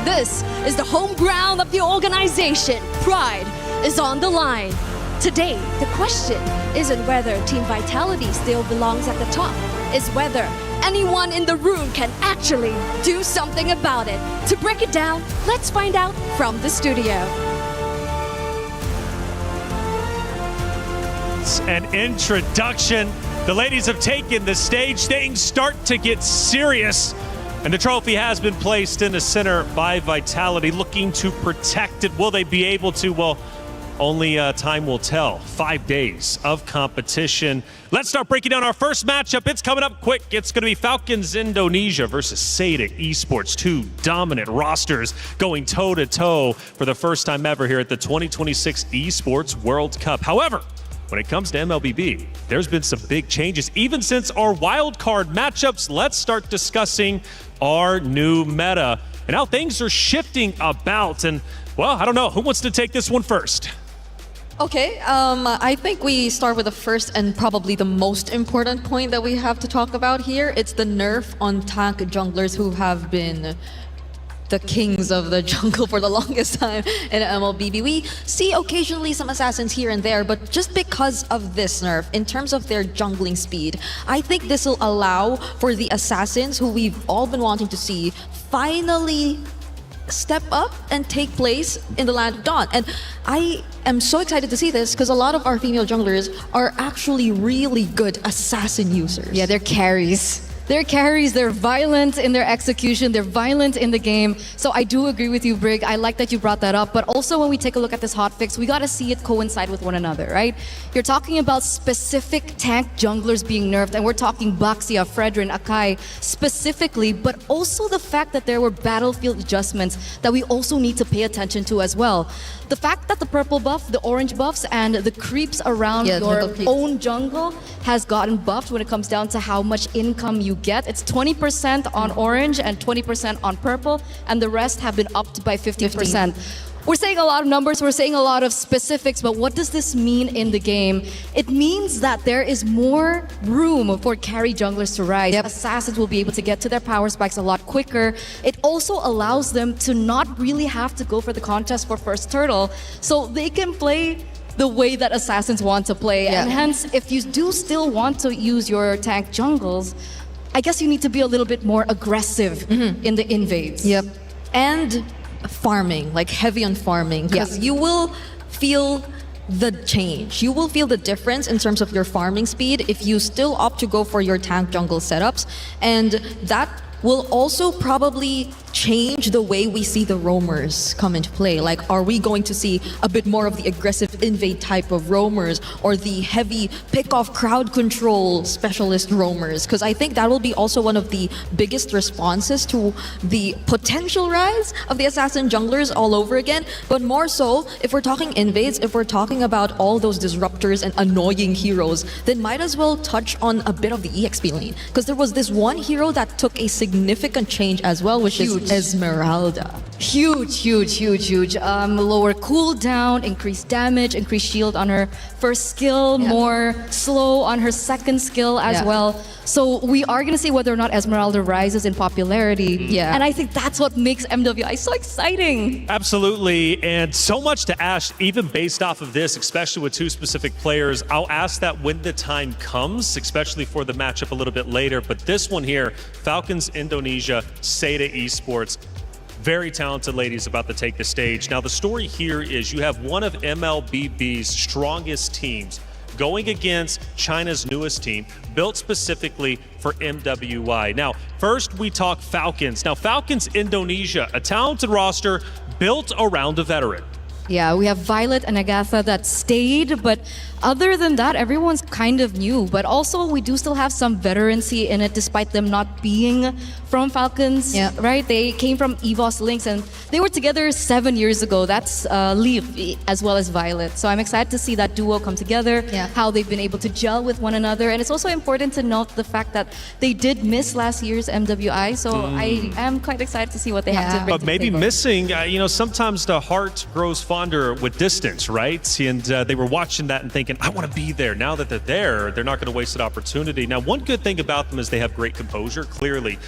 this is the home ground of the organization. Pride is on the line. Today, the question isn't whether Team Vitality still belongs at the top, it's whether anyone in the room can actually do something about it. To break it down, let's find out from the studio. An introduction. The ladies have taken the stage. Things start to get serious. And the trophy has been placed in the center by Vitality, looking to protect it. Will they be able to? Well, only time will tell. 5 days of competition. Let's start breaking down our first matchup. It's coming up quick. It's going to be Falcons Indonesia versus Seda Esports. Two dominant rosters going toe-to-toe for the first time ever here at the 2026 Esports World Cup. However, when it comes to MLBB, there's been some big changes. Even since our wild card matchups, let's start discussing our new meta and how things are shifting about. And, well, I don't know. Who wants to take this one first? Okay, I think we start with the first and probably the most important point that we have to talk about here. It's the nerf on tank junglers who have been the kings of the jungle for the longest time in MLBB. We see occasionally some assassins here and there, but just because of this nerf, in terms of their jungling speed, I think this will allow for the assassins who we've all been wanting to see finally step up and take place in the Land of Dawn. And I am so excited to see this because a lot of our female junglers are actually really good assassin users. Yeah, they're carries. They're carries, they're violent in their execution, they're violent in the game. So I do agree with you, Brig. I like that you brought that up. But also when we take a look at this hotfix, we gotta see it coincide with one another, right? You're talking about specific tank junglers being nerfed, and we're talking Baxia, Fredrin, Akai specifically, but also the fact that there were battlefield adjustments that we also need to pay attention to as well. The fact that the purple buff, the orange buffs, and the creeps around your own jungle has gotten buffed when it comes down to how much income you get. It's 20% on orange and 20% on purple, and the rest have been upped by 50%. We're saying a lot of numbers, we're saying a lot of specifics, but what does this mean in the game? It means that there is more room for carry junglers to rise. Assassins will be able to get to their power spikes a lot quicker. It also allows them to not really have to go for the contest for first turtle, so they can play the way that assassins want to play. And hence, if you do still want to use your tank jungles, I guess you need to be a little bit more aggressive in the invades. And farming, like heavy on farming, because you will feel the change. You will feel the difference in terms of your farming speed if you still opt to go for your tank jungle setups, and that will also probably change the way we see the roamers come into play. Like, are we going to see a bit more of the aggressive invade type of roamers or the heavy pick-off crowd control specialist roamers? Because I think that will be also one of the biggest responses to the potential rise of the assassin junglers all over again. But more so, if we're talking invades, if we're talking about all those disruptors and annoying heroes, then might as well touch on a bit of the EXP lane. Because there was this one hero that took a significant change as well, which is Esmeralda. Huge. Lower cooldown, increased damage, increased shield on her first skill, more slow on her second skill as well. So we are going to see whether or not Esmeralda rises in popularity. And I think that's what makes MWI so exciting. Absolutely, and so much to ask, even based off of this, especially with two specific players. I'll ask that when the time comes, especially for the matchup a little bit later. But this one here, Falcons Indonesia, Seda Esports. Very talented ladies about to take the stage. Now, the story here is you have one of MLBB's strongest teams going against China's newest team, built specifically for MWI. Now, first we talk Falcons. Now, Falcons Indonesia, a talented roster built around a veteran. Yeah, we have Violet and Agatha that stayed, but other than that, everyone's kind of new. But also, we do still have some veterancy in it, despite them not being from Falcons, right? They came from EVOS Lynx, and they were together 7 years ago. That's Leaf as well as Violet. So I'm excited to see that duo come together, how they've been able to gel with one another. And it's also important to note the fact that they did miss last year's MWI, so I am quite excited to see what they have to bring But maybe missing, you know, sometimes the heart grows fonder with distance, right? And they were watching that and thinking, thinking, I want to be there. Now that they're not going to waste an opportunity. Now, one good thing about them is they have great composure, clearly,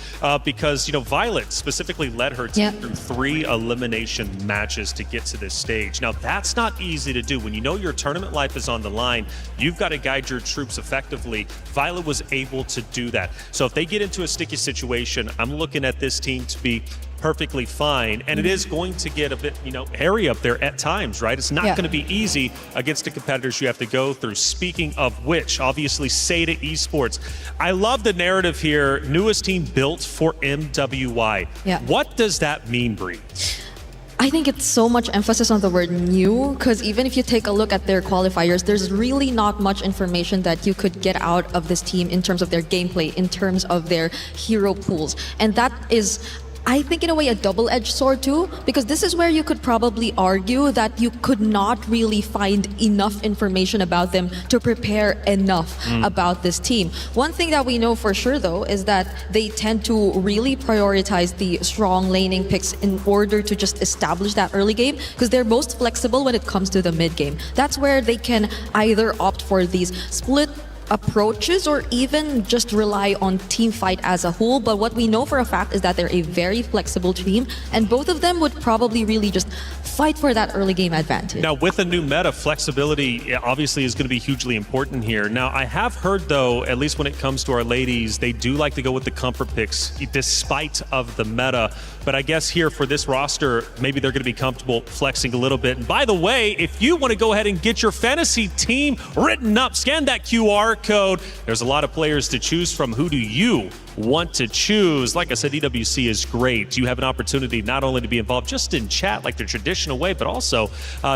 because, Violet specifically led her team through 3 elimination matches to get to this stage. Now, that's not easy to do. When you know your tournament life is on the line, you've got to guide your troops effectively. Violet was able to do that. So if they get into a sticky situation, I'm looking at this team to be perfectly fine, and it is going to get a bit, hairy up there at times, right? It's not going to be easy against the competitors you have to go through. Speaking of which, obviously, Seda Esports. I love the narrative here. Newest team built for MWI. Yeah. What does that mean, Bree? I think it's so much emphasis on the word new, because even if you take a look at their qualifiers, there's really not much information that you could get out of this team in terms of their gameplay, in terms of their hero pools. And that is, I think, in a way, a double-edged sword too, because this is where you could probably argue that you could not really find enough information about them to prepare enough about this team. One thing that we know for sure, though, is that they tend to really prioritize the strong laning picks in order to just establish that early game, because they're most flexible when it comes to the mid game. That's where they can either opt for these split approaches or even just rely on team fight as a whole. But what we know for a fact is that they're a very flexible team, and both of them would probably really just fight for that early game advantage. Now, with a new meta, flexibility obviously is going to be hugely important here. Now, I have heard, though, at least when it comes to our ladies, they do like to go with the comfort picks despite of the meta. But I guess here for this roster, maybe they're going to be comfortable flexing a little bit. And by the way, if you want to go ahead and get your fantasy team written up, scan that QR code. There's a lot of players to choose from. Who do you want to choose? Like I said, EWC is great. You have an opportunity not only to be involved just in chat like the traditional way, but also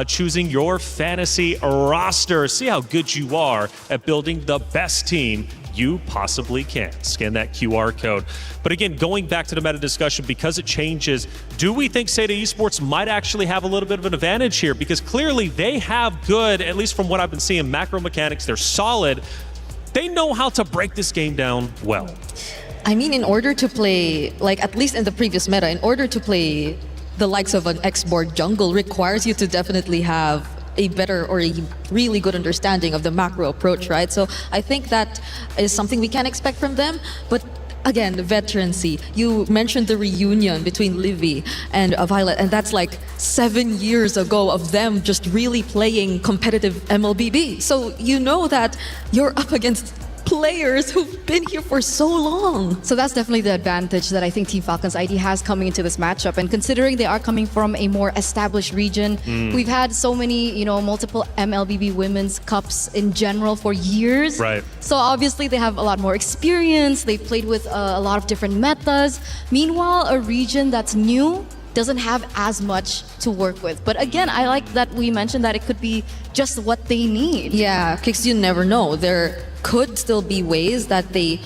choosing your fantasy roster. See how good you are at building the best team you possibly can. Scan that QR code. But again, going back to the meta discussion, because it changes, do we think Seda Esports might actually have a little bit of an advantage here? Because clearly they have good, at least from what I've been seeing, macro mechanics. They're solid. They know how to break this game down well. I mean, in order to play, like at least in the previous meta, in order to play the likes of an X-board jungle requires you to definitely have a better or a really good understanding of the macro approach, right? So I think that is something we can expect from them. But again, the veterancy. You mentioned the reunion between Livy and Violet, and that's like 7 years ago of them just really playing competitive MLBB. So you know that you're up against players who've been here for so long. So that's definitely the advantage that I think Team Falcons ID has coming into this matchup. And considering they are coming from a more established region, we've had so many, multiple MLBB Women's Cups in general for years. Right. So obviously they have a lot more experience. They've played with a lot of different metas. Meanwhile, a region that's new doesn't have as much to work with. But again, I like that we mentioned that it could be just what they need. Yeah, because you never know. There could still be ways that they,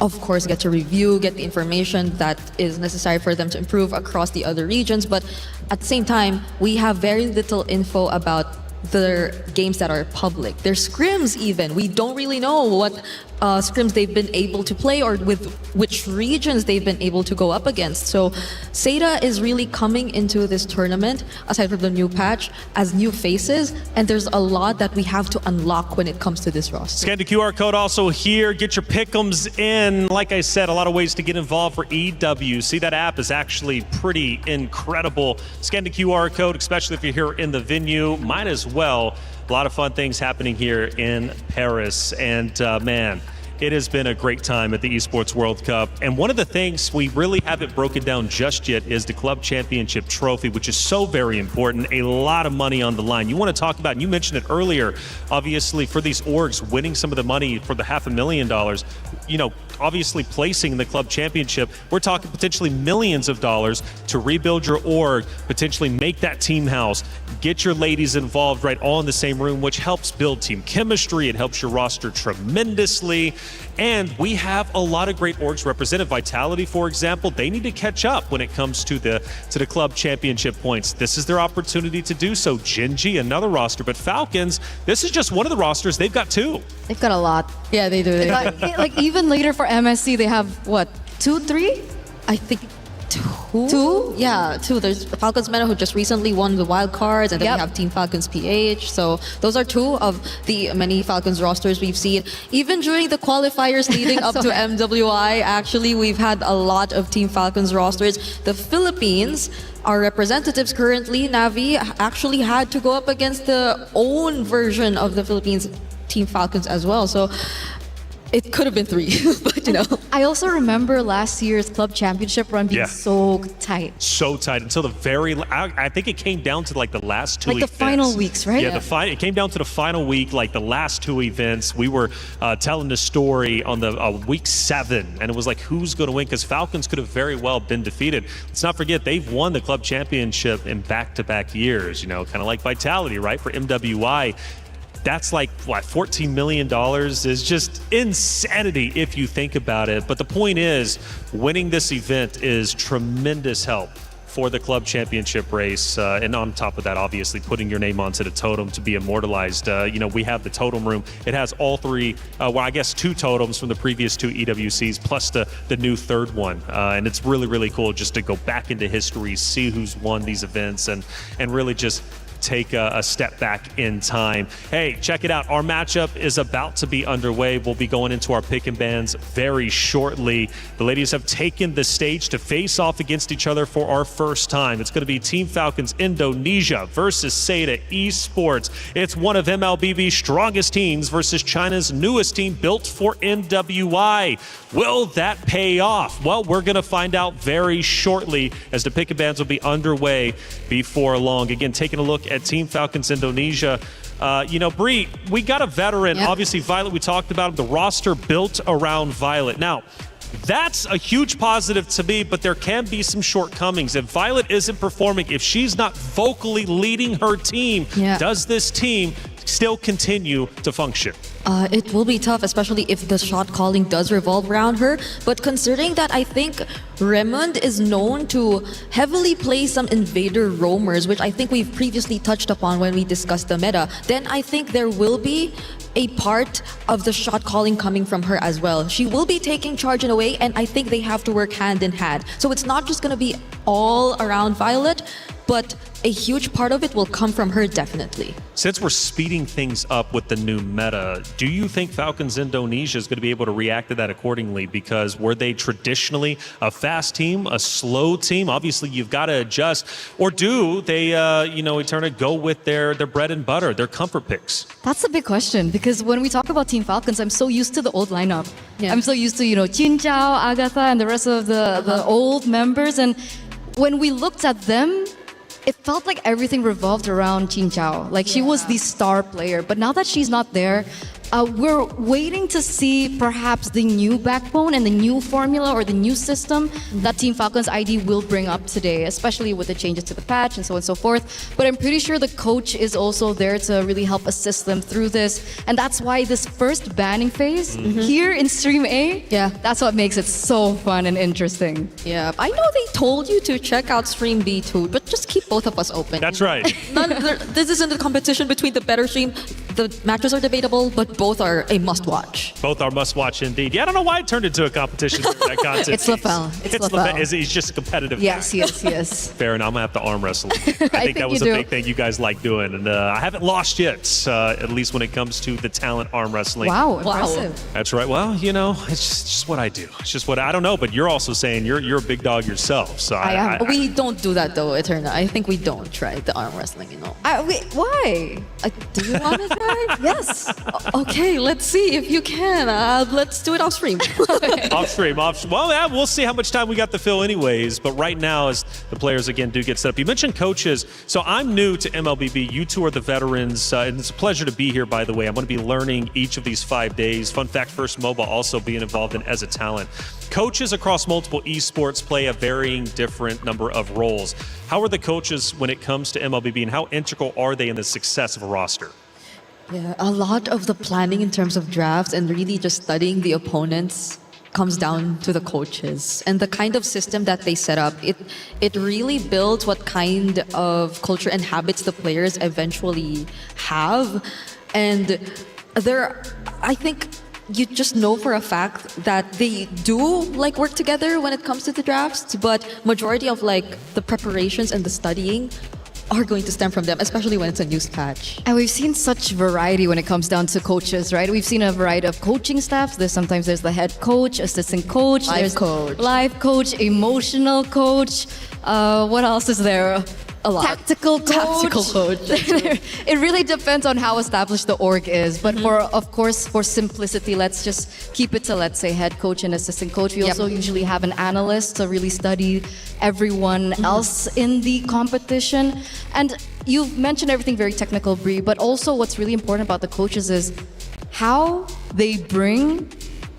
of course, get to review, get the information that is necessary for them to improve across the other regions. But at the same time, we have very little info about their games that are public. Their scrims even. We don't really know what scrims they've been able to play or with which regions they've been able to go up against. So Seda is really coming into this tournament, aside from the new patch, as new faces, and there's a lot that we have to unlock when it comes to this roster. Scan the QR code also here. Get your pick'ems in. Like I said, a lot of ways to get involved for EWC. That app is actually pretty incredible. Scan the QR code, especially if you're here in the venue. Might as well. A lot of fun things happening here in Paris. And man, it has been a great time at the Esports World Cup. And one of the things we really haven't broken down just yet is the Club Championship Trophy, which is so very important. A lot of money on the line. You want to talk about, and you mentioned it earlier, obviously for these orgs winning some of the money for the $500,000, obviously placing in the Club Championship, we're talking potentially millions of dollars to rebuild your org, potentially make that team house, get your ladies involved right all in the same room, which helps build team chemistry. It helps your roster tremendously. And we have a lot of great orgs represented. Vitality, for example, they need to catch up when it comes to the Club Championship points. This is their opportunity to do so. Gen.G, another roster, but Falcons, this is just one of the rosters. They've got two. They've got a lot. Yeah, they do. Like even later for MSC, they have what, 2, 3? I think Two? Yeah, two. There's Falcons Meta, who just recently won the wild cards, and then we have Team Falcons PH. So those are two of the many Falcons rosters we've seen. Even during the qualifiers leading up to MWI, actually, we've had a lot of Team Falcons rosters. The Philippines, our representatives currently, Navi, actually had to go up against the own version of the Philippines Team Falcons as well. So it could have been three, but you know. I also remember last year's club championship run being so tight. So tight until the very. I think it came down to like the last two. Like the events. final weeks, right? Yeah, it came down to the final week, like the last two events. We were telling the story on the week 7, and it was like, who's going to win? Because Falcons could have very well been defeated. Let's not forget they've won the club championship in back-to-back years. You know, kind of like Vitality, right? For MWI. That's like, what, $14 million is just insanity if you think about it. But the point is, winning this event is tremendous help for the club championship race. And on top of that, obviously, putting your name onto the totem to be immortalized. You know, we have the totem room. It has all three, well, I guess 2 totems from the previous 2 EWCs, plus the new third one. And it's really, really cool just to go back into history, see who's won these events, and really just take a step back in time. Hey, check it out. Our matchup is about to be underway. We'll be going into our pick and bans very shortly. The ladies have taken the stage to face off against each other for our first time. It's going to be Team Falcons Indonesia versus Seda Esports. It's one of MLBB's strongest teams versus China's newest team built for MWI. Will that pay off? Well, we're going to find out very shortly as the pick and bans will be underway before long. Again, taking a look at Team Falcons Indonesia. You know, Bree, we got a veteran. Obviously, Violet, we talked about the roster built around Violet. Now, that's a huge positive to me, but there can be some shortcomings. If Violet isn't performing, if she's not vocally leading her team, does this team still continue to function? It will be tough, especially if the shot calling does revolve around her. But considering that I think Raymond is known to heavily play some invader roamers, which I think we've previously touched upon when we discussed the meta, then I think there will be a part of the shot calling coming from her as well. She will be taking charge in a way, and I think they have to work hand in hand. So it's not just going to be all around Violet, but a huge part of it will come from her, definitely. Since we're speeding things up with the new meta, do you think Falcons Indonesia is going to be able to react to that accordingly? Because were they traditionally a fast team, a slow team? Obviously, you've got to adjust. Or do they, you know, Eterna go with their bread and butter, their comfort picks? That's a big question, because when we talk about Team Falcons, I'm so used to the old lineup. I'm so used to, you know, Chin Chao, Agatha, and the rest of the old members. And when we looked at them, it felt like everything revolved around Chin Chao. Like she was the star player. But now that she's not there, we're waiting to see perhaps the new backbone and the new formula or the new system that Team Falcons ID will bring up today, especially with the changes to the patch and so on and so forth. But I'm pretty sure the coach is also there to really help assist them through this. And that's why this first banning phase here in Stream A, that's what makes it so fun and interesting. Yeah, I know they told you to check out Stream B too, but just keep both of us open. That's right. This isn't a competition between the better stream. The matches are debatable, but both are a must-watch. Both are must-watch indeed. Yeah, I don't know why it turned into a competition during that content. It's LaFell. It's LaFell. He's just a competitive Yes, guy. yes. Fair enough. I'm going to have to arm wrestle. I think that was a big thing you guys like doing. And I haven't lost yet, at least when it comes to the talent arm wrestling. Wow, impressive. That's right. Well, you know, it's just what I do. It's just what I don't know, but you're also saying you're a big dog yourself. So I am. We don't do that though, Eterna. I think we don't try the arm wrestling, you know. Wait, why? Do you want to try? Yes. Okay, let's see if you can. Let's do it off stream. Off stream. Well, yeah, we'll see how much time we got to fill anyways. But right now, as the players again do get set up, you mentioned coaches. So I'm new to MLBB. You two are the veterans. And it's a pleasure to be here, by the way. I'm going to be learning each of these 5 days. Fun fact, First Mobile also being involved in as a talent. Coaches across multiple esports play a varying different number of roles. How are the coaches when it comes to MLBB, and how integral are they in the success of a roster? Yeah, a lot of the planning in terms of drafts and really just studying the opponents comes down to the coaches and the kind of system that they set up. It really builds what kind of culture and habits the players eventually have. And I think you just know for a fact that they do like work together when it comes to the drafts, but majority of like the preparations and the studying are going to stem from them, especially when it's a news patch. And we've seen such variety when it comes down to coaches, right? We've seen a variety of coaching staffs. Sometimes there's the head coach, assistant coach, Life coach. life coach, emotional coach. What else is there? A lot. Tactical coach. It really depends on how established the org is. But for simplicity, let's just keep it to, let's say, head coach and assistant coach. We also usually have an analyst to really study everyone else in the competition. And you've mentioned everything very technical, Brie, but also what's really important about the coaches is how they bring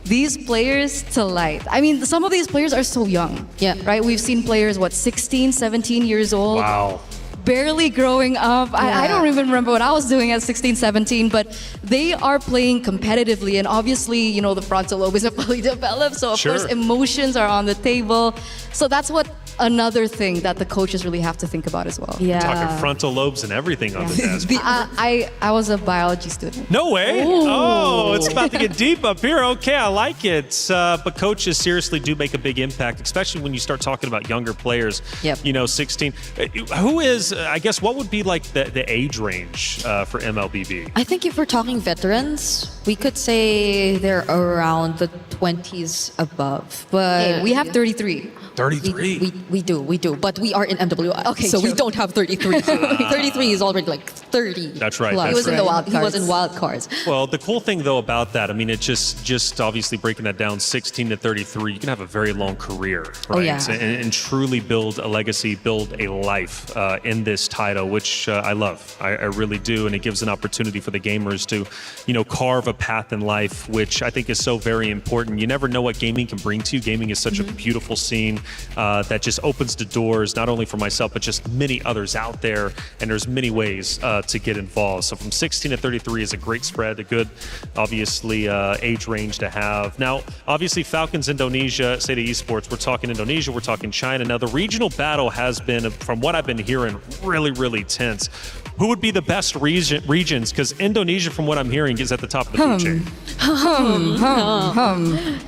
these players to light. I mean, some of these players are so young. Yeah. Right? We've seen players, 16, 17 years old. Wow. Barely growing up. I don't even remember what I was doing at 16, 17, but they are playing competitively. And obviously, you know, the frontal lobe isn't fully developed. So, of course, emotions are on the table. So that's what another thing that the coaches really have to think about as well. Yeah. Talking frontal lobes and everything on the desk. I was a biology student. No way. Ooh. Oh, it's about to get deep up here. Okay, I like it. But coaches seriously do make a big impact, especially when you start talking about younger players. Yep. You know, 16. Who is, I guess, what would be like the age range for MLBB? I think if we're talking veterans, we could say they're around the 20s above. But Hey, we have 33. 33. We do, but we are in MWI. Okay, so we true. don't have 33. 33 is already like 30. That's right. plus. That's He was in the wild He was cards. in wild cards. Well, the cool thing though about that, I mean, it just obviously breaking that down, 16 to 33, you can have a very long career, right? Oh, yeah. And truly build a legacy, build a life in this title, which I love. I really do, and it gives an opportunity for the gamers to, you know, carve a path in life, which I think is so very important. You never know what gaming can bring to you. Gaming is such a beautiful scene that just opens the doors, not only for myself, but just many others out there. And there's many ways to get involved. So from 16 to 33 is a great spread, a good, obviously, age range to have. Now, obviously, Falcons Indonesia, State Esports, we're talking Indonesia, we're talking China. Now, the regional battle has been, from what I've been hearing, really, really tense. Who would be the best regions? Because Indonesia, from what I'm hearing, is at the top of the food chain.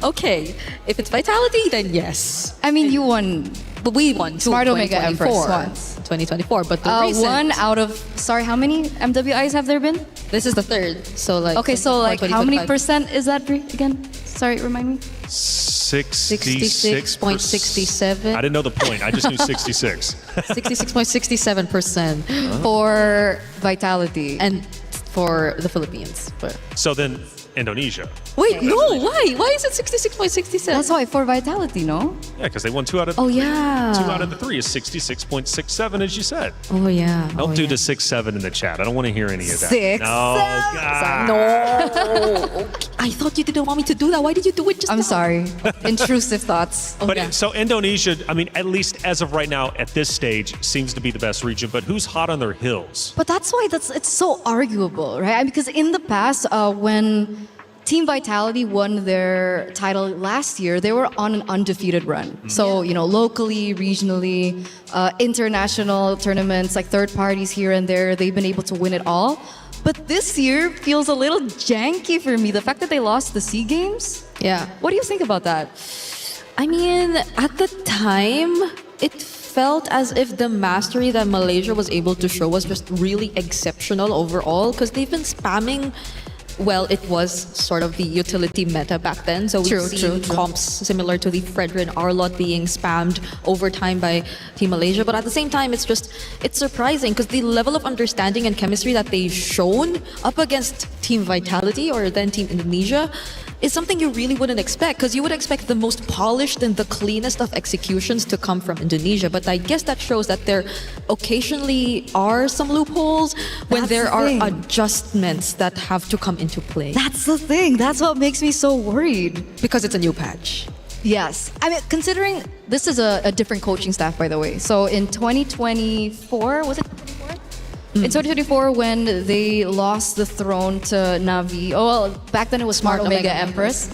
Okay, if it's Vitality, then yes. I mean, you won. But we won Smart Omega Empress 2024. once. 2024, but the recent, One out of, sorry, how many MWIs have there been? this is the third. So like Okay, so like 20, how many 25. percent is that again? Sorry, remind me. 66.67. I didn't know the point. I just knew 66. 66.67% For Vitality. and for the Philippines. But So then Indonesia. wait, no, why? Why is it 66.67? That's why for Vitality, no? Yeah, because they won 2 out of Oh yeah. 2 out of the 3 is 66.67, as you said. Oh yeah. Don't do the 6-7 in the chat. I don't want to hear any of that. 6, No, 7. God. No. I thought you didn't want me to do that. Why did you do it just I'm now? sorry. Intrusive thoughts. But yeah. so Indonesia, I mean, at least as of right now, at this stage, seems to be the best region. But who's hot on their heels? But that's why it's so arguable, right? I mean, because in the past, when Team Vitality won their title last year, they were on an undefeated run. So, you know, locally, regionally, international tournaments, like third parties here and there, they've been able to win it all. But this year feels a little janky for me. The fact that they lost the SEA Games. Yeah. What do you think about that? I mean, at the time, it felt as if the mastery that Malaysia was able to show was just really exceptional overall, because they've been spamming. Well, it was sort of the utility meta back then. So we've seen comps similar to the Fredrin Arlot being spammed over time by Team Malaysia. But at the same time, it's surprising because the level of understanding and chemistry that they've shown up against Team Vitality or then Team Indonesia is something you really wouldn't expect, because you would expect the most polished and the cleanest of executions to come from Indonesia. But I guess that shows that there occasionally are some loopholes when there are adjustments that have to come into play. That's the thing. That's what makes me so worried. Because it's a new patch. Yes. I mean, considering this is a different coaching staff, by the way. So in 2024, was it 2024? In 2024, when they lost the throne to Navi, well, back then it was Smart Omega Empress.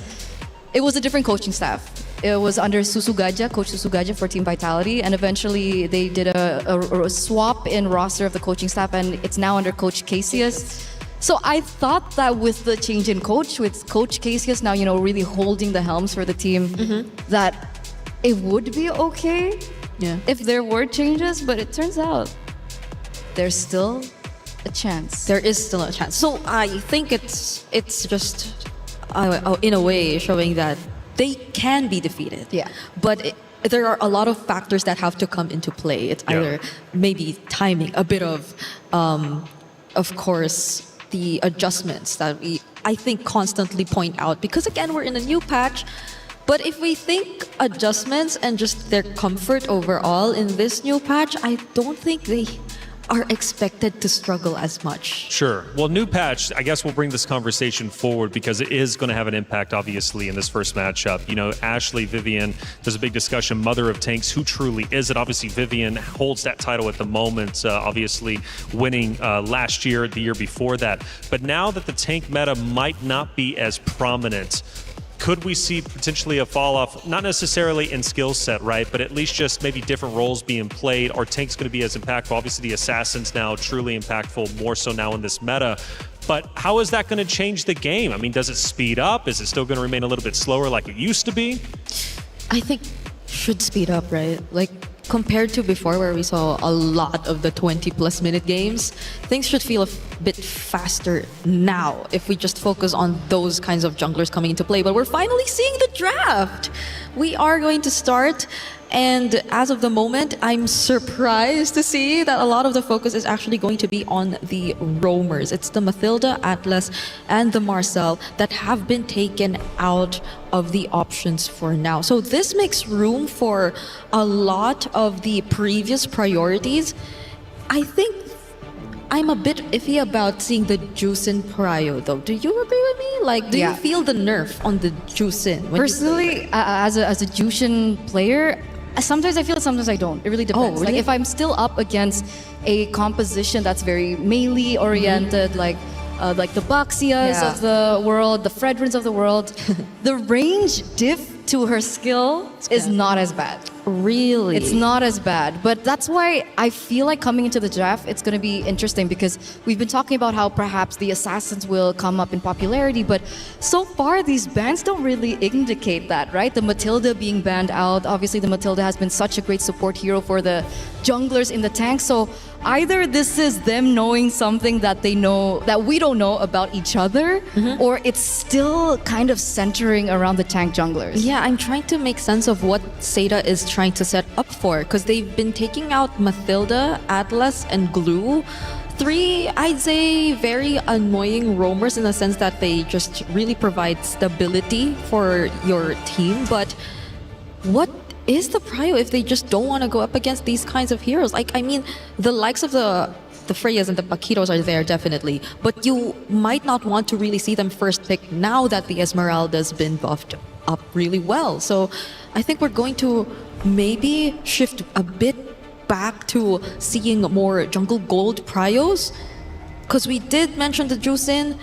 It was a different coaching staff. It was under Susu Gajah, Coach Susu Gajah for Team Vitality, and eventually they did a swap in roster of the coaching staff, and it's now under Coach Casius. So I thought that with the change in coach, with Coach Casius now, really holding the helms for the team, that it would be okay if there were changes, but it turns out there's still a chance. There is still a chance. So I think it's just in a way showing that they can be defeated. Yeah. But there are a lot of factors that have to come into play. It's either maybe timing, a bit of course, the adjustments that I think constantly point out, because again, we're in a new patch. But if we think adjustments and just their comfort overall in this new patch, I don't think they are expected to struggle as much. Sure. Well, new patch, I guess we'll bring this conversation forward because it is going to have an impact, obviously, in this first matchup. Ashley, Vivian, there's a big discussion, Mother of Tanks, who truly is it? Obviously, Vivian holds that title at the moment, obviously winning last year, the year before that. But now that the tank meta might not be as prominent, could we see potentially a fall off, not necessarily in skill set, right? But at least just maybe different roles being played. Are tanks going to be as impactful? Obviously, the assassins now truly impactful, more so now in this meta. But how is that going to change the game? I mean, does it speed up? Is it still going to remain a little bit slower like it used to be? I think should speed up, right? Like compared to before where we saw a lot of the 20+ minute games, things should feel a bit faster now if we just focus on those kinds of junglers coming into play. But we're finally seeing the draft. We are going to start. And as of the moment, I'm surprised to see that a lot of the focus is actually going to be on the roamers. It's the Mathilda, Atlas, and the Marcel that have been taken out of the options for now. So this makes room for a lot of the previous priorities. I think I'm a bit iffy about seeing the Juicin Prio though. Do you agree with me? Like, do you feel the nerf on the Juicin? Personally, as a Juicin player, sometimes I feel it, sometimes I don't. It really depends. really? Like if I'm still up against a composition that's very melee oriented, like the Baxias of the world, the Fredrins of the world, the range diff to her skill is not as bad. Really? It's not as bad. But that's why I feel like coming into the draft, it's going to be interesting because we've been talking about how perhaps the assassins will come up in popularity, but so far these bans don't really indicate that, right? The Matilda being banned out. Obviously, the Matilda has been such a great support hero for the junglers in the tank. So either this is them knowing something that they know that we don't know about each other, or it's still kind of centering around the tank junglers. Yeah, I'm trying to make sense of what Seda is trying to set up for, because they've been taking out Mathilda, Atlas, and Glue. 3, I'd say, very annoying roamers in the sense that they just really provide stability for your team. But what is the prio if they just don't want to go up against these kinds of heroes? Like, I mean, the likes of the Freyas and the Paquitos are there definitely, but you might not want to really see them first pick now that the Esmeralda's been buffed up really well. So I think we're going to maybe shift a bit back to seeing more jungle gold prios, because we did mention the Juicin.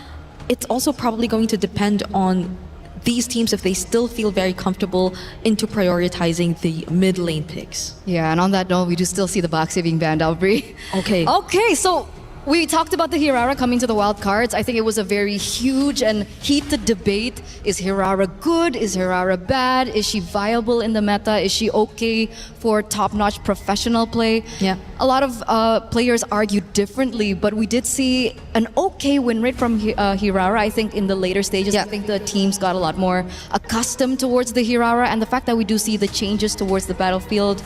It's also probably going to depend on these teams if they still feel very comfortable into prioritizing the mid lane picks. Yeah, and on that note, we do still see the Baxi being banned out, Bri. Okay, so we talked about the Hirara coming to the wild cards. I think it was a very huge and heated debate. Is Hirara good? Is Hirara bad? Is she viable in the meta? Is she okay for top-notch professional play? Yeah. A lot of players argued differently, but we did see an okay win rate from Hirara. I think in the later stages, I think the teams got a lot more accustomed towards the Hirara, and the fact that we do see the changes towards the battlefield,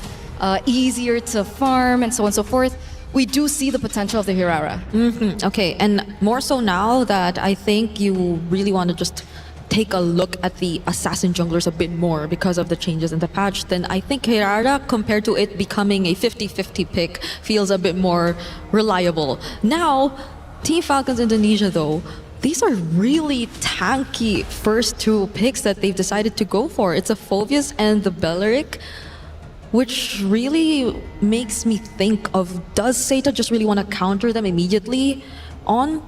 easier to farm and so on and so forth, we do see the potential of the Hirara. Okay, and more so now that I think you really want to just take a look at the assassin junglers a bit more because of the changes in the patch, then I think Hirara, compared to it becoming a 50-50 pick, feels a bit more reliable. Now, Team Falcons Indonesia though, these are really tanky first 2 picks that they've decided to go for. It's a Phoveus and the Belleric, which really makes me think of, does Seta just really want to counter them immediately on,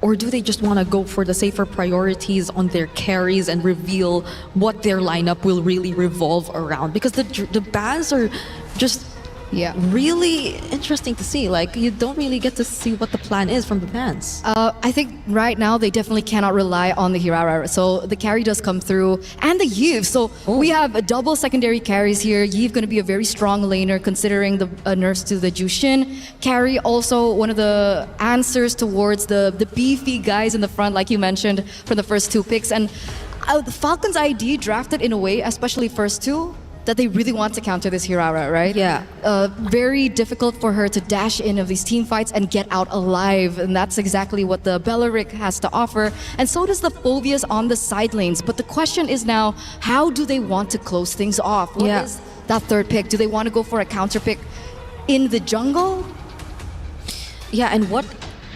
or do they just want to go for the safer priorities on their carries and reveal what their lineup will really revolve around? Because the bans are just Yeah. Really interesting to see. Like, you don't really get to see what the plan is from the fans. I think right now they definitely cannot rely on the Hirara. So the carry does come through, and the Yves. So we have a double secondary carries here. Yves going to be a very strong laner considering the nerfs to the Jushin. Carry also one of the answers towards the beefy guys in the front, like you mentioned, for the first two picks. And the Falcons ID drafted in a way, especially first two, that they really want to counter this Hirara, right? Yeah. Very difficult for her to dash in of these team fights and get out alive. And that's exactly what the Beleric has to offer. And so does the Phobias on the side lanes. But the question is now, how do they want to close things off? What is that third pick? Do they want to go for a counter pick in the jungle? Yeah, and what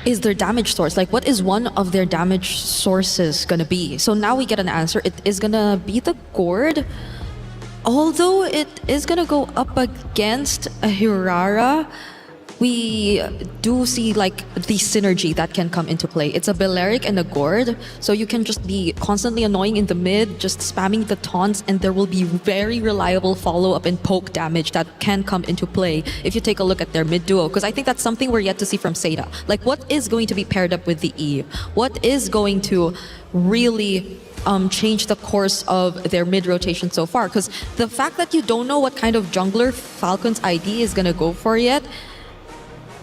is their damage source? Like, what is one of their damage sources gonna be? So now we get an answer. It is gonna be the Gourd. Although it is gonna go up against a Hirara, we do see like the synergy that can come into play. It's a Beleric and a Gourd, so you can just be constantly annoying in the mid, just spamming the taunts, and there will be very reliable follow-up and poke damage that can come into play if you take a look at their mid duo, because I think that's something we're yet to see from Seda. Like, what is going to be paired up with the Eve? What is going to really change the course of their mid rotation so far? Because the fact that you don't know what kind of jungler Falcons ID is gonna go for yet,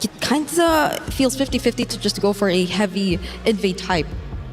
it kind of feels 50-50 to just go for a heavy invade type.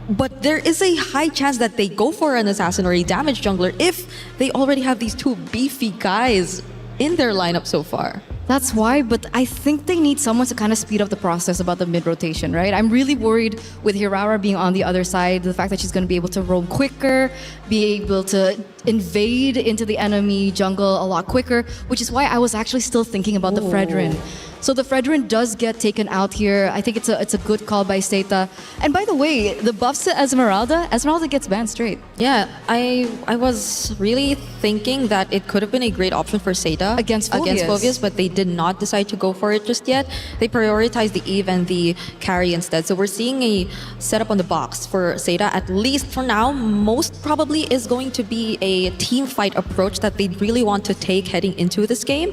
But there is a high chance that they go for an assassin or a damage jungler if they already have these two beefy guys in their lineup so far. That's why, but I think they need someone to kind of speed up the process about the mid-rotation, right? I'm really worried with Hirara being on the other side, the fact that she's going to be able to roam quicker, be able to invade into the enemy jungle a lot quicker, which is why I was actually still thinking about the Fredrin. So the Fredrin does get taken out here. I think it's a good call by Seta. And by the way, the buffs to Esmeralda gets banned straight. Yeah, I was really thinking that it could have been a great option for Seta against Phobias, but they did not decide to go for it just yet. They prioritized the Eve and the carry instead. So we're seeing a setup on the box for Seta, at least for now. Most probably is going to be a team fight approach that they really want to take heading into this game.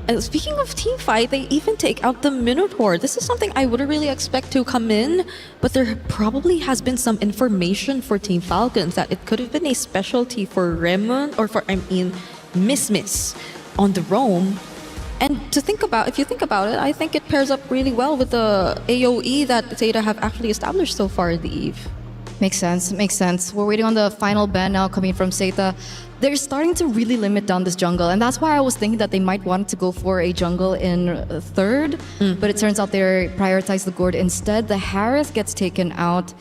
And speaking of team fight, they even take out the Minotaur. This is something I wouldn't really expect to come in, but there probably has been some information for Team Falcons that it could have been a specialty for Remon, or for, Miss on the roam. And if you think about it, I think it pairs up really well with the AoE that Zeta have actually established so far in the Eve. Makes sense. We're waiting on the final ban now coming from Zeta. They're starting to really limit down this jungle, and that's why I was thinking that they might want to go for a jungle in third, but it turns out they prioritize the Gourd instead. The Harith gets taken out,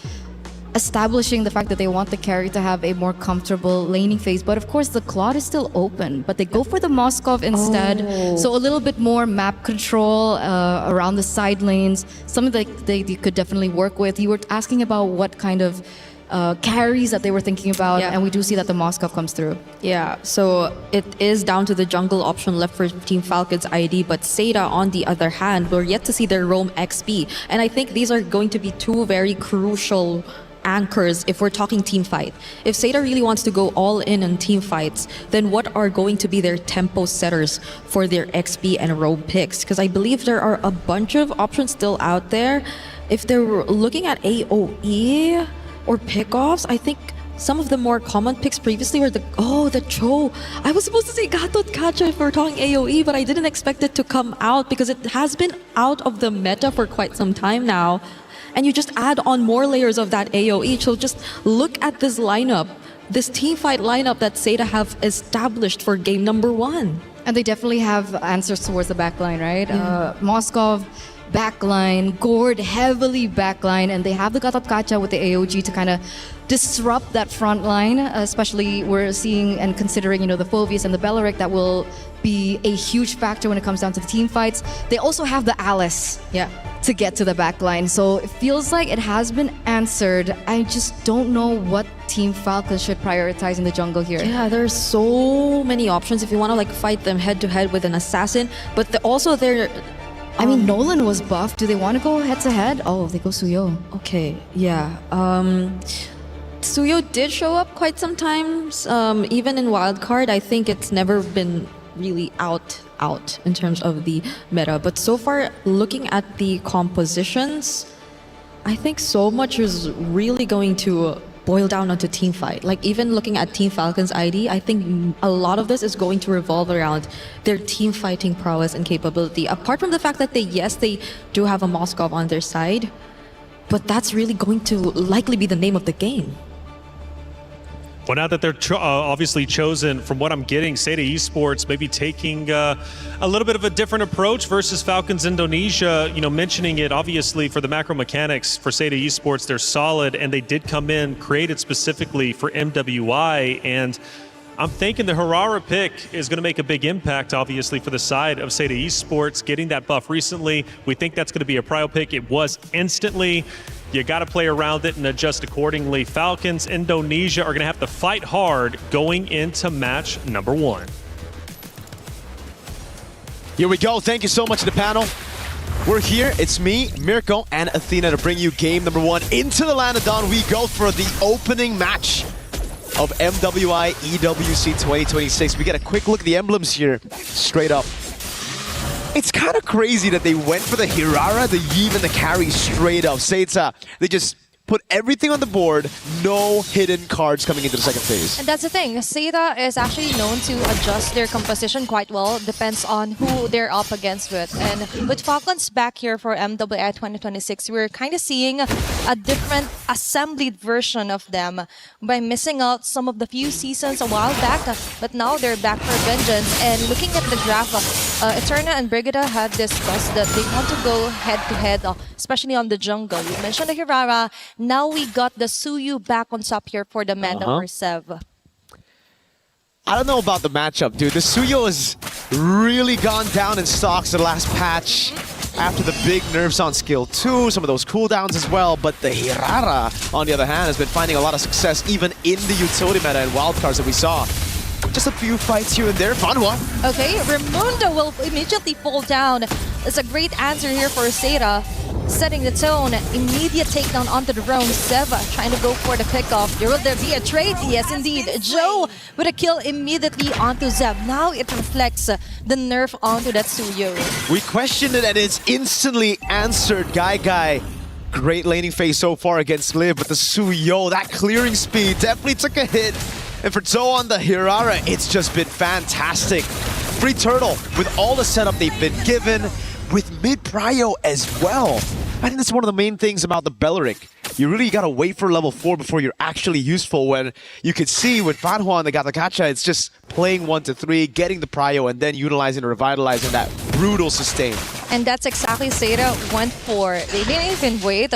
establishing the fact that they want the carry to have a more comfortable laning phase. But of course, the Claude is still open, but they go for the Moskov instead. So a little bit more map control around the side lanes, something that they could definitely work with. You were asking about what kind of carries that they were thinking about, and we do see that the Moskov comes through. Yeah, so it is down to the jungle option left for Team Falcons ID, but Seda, on the other hand, we're yet to see their roam XP. And I think these are going to be two very crucial anchors if we're talking team fight. If Seda really wants to go all in on team fights, then what are going to be their tempo setters for their XP and roam picks? Because I believe there are a bunch of options still out there. If they're looking at AoE or pickoffs, I think some of the more common picks previously were the Cho. I was supposed to say Gatot Kacha if we're talking AoE, but I didn't expect it to come out because it has been out of the meta for quite some time now. And you just add on more layers of that AoE. So just look at this lineup, this team fight lineup that Seda have established for game number 1. And they definitely have answers towards the backline, right? Moskov, backline, Gourd, heavily backline, and they have the Gatot Kacha with the AOG to kind of disrupt that front line, especially we're seeing and considering, the Phobias and the Beleric that will be a huge factor when it comes down to the team fights. They also have the Alice to get to the backline. So it feels like it has been answered. I just don't know what Team Falcons should prioritize in the jungle here. Yeah, there's so many options if you want to fight them head to head with an assassin, but Nolan was buffed. Do they want to go head to head? Oh, they go Suyo. Okay, yeah. Suyo did show up quite sometimes. Even in Wildcard, I think it's never been really out out in terms of the meta. But so far, looking at the compositions, I think so much is really going to boil down onto team fight. Like even looking at Team Falcon's ID, I think a lot of this is going to revolve around their team fighting prowess and capability. Apart from the fact that they do have a Moskov on their side, but that's really going to likely be the name of the game. Well, now that they're obviously chosen, from what I'm getting, Seda Esports maybe taking a little bit of a different approach versus Falcons Indonesia. You know, mentioning it obviously for the macro mechanics for Seda Esports, they're solid, and they did come in created specifically for MWI. And I'm thinking the Hirara pick is going to make a big impact, obviously, for the side of Seda Esports. Getting that buff recently, we think that's going to be a prio pick. It was instantly. You got to play around it and adjust accordingly. Falcons Indonesia are going to have to fight hard going into match number 1. Here we go. Thank you so much to the panel. We're here. It's me, Mirko, and Athena to bring you game number 1 into the land of Dawn. We go for the opening match of MWI EWC 2026. We get a quick look at the emblems here, straight up. It's kind of crazy that they went for the Hirara, the Yeeve, and the carry straight up. Seita, they just put everything on the board, no hidden cards coming into the second phase. And that's the thing, Seda is actually known to adjust their composition quite well. Depends on who they're up against with. And with Falcons back here for MWI 2026, we're kind of seeing a different assembled version of them by missing out some of the few seasons a while back. But now they're back for vengeance. And looking at the graph, Eterna and Brigida had discussed that they want to go head-to-head, especially on the jungle. You mentioned the Hirara. Now we got the Suyu back on top here for the Manda or Sev. I don't know about the matchup, dude. The Suyo has really gone down in stocks the last patch after the big nerfs on skill 2, some of those cooldowns as well. But the Hirara, on the other hand, has been finding a lot of success even in the utility meta and wildcards that we saw. Just a few fights here and there. Fun one. Okay, Raimundo will immediately fall down. It's a great answer here for Seda. Setting the tone, immediate takedown onto the roam. Seva trying to go for the pickoff. Will there be a trade? Yes, indeed. Joe with a kill immediately onto Zeb. Now it reflects the nerf onto that Suyo. We questioned it and it's instantly answered. Guy. Great laning phase so far against Liv, but the Suyo, that clearing speed definitely took a hit. And for Zoe on the Hirara, it's just been fantastic. Free turtle with all the setup they've been given, with mid-prio as well. I think that's one of the main things about the Belleric. You really gotta wait for level 4 before you're actually useful, when you could see with Fanhuan, they got the gacha, it's just playing 1 to 3, getting the prio, and then utilizing and revitalizing that brutal sustain. And that's exactly Seda went for. They didn't even wait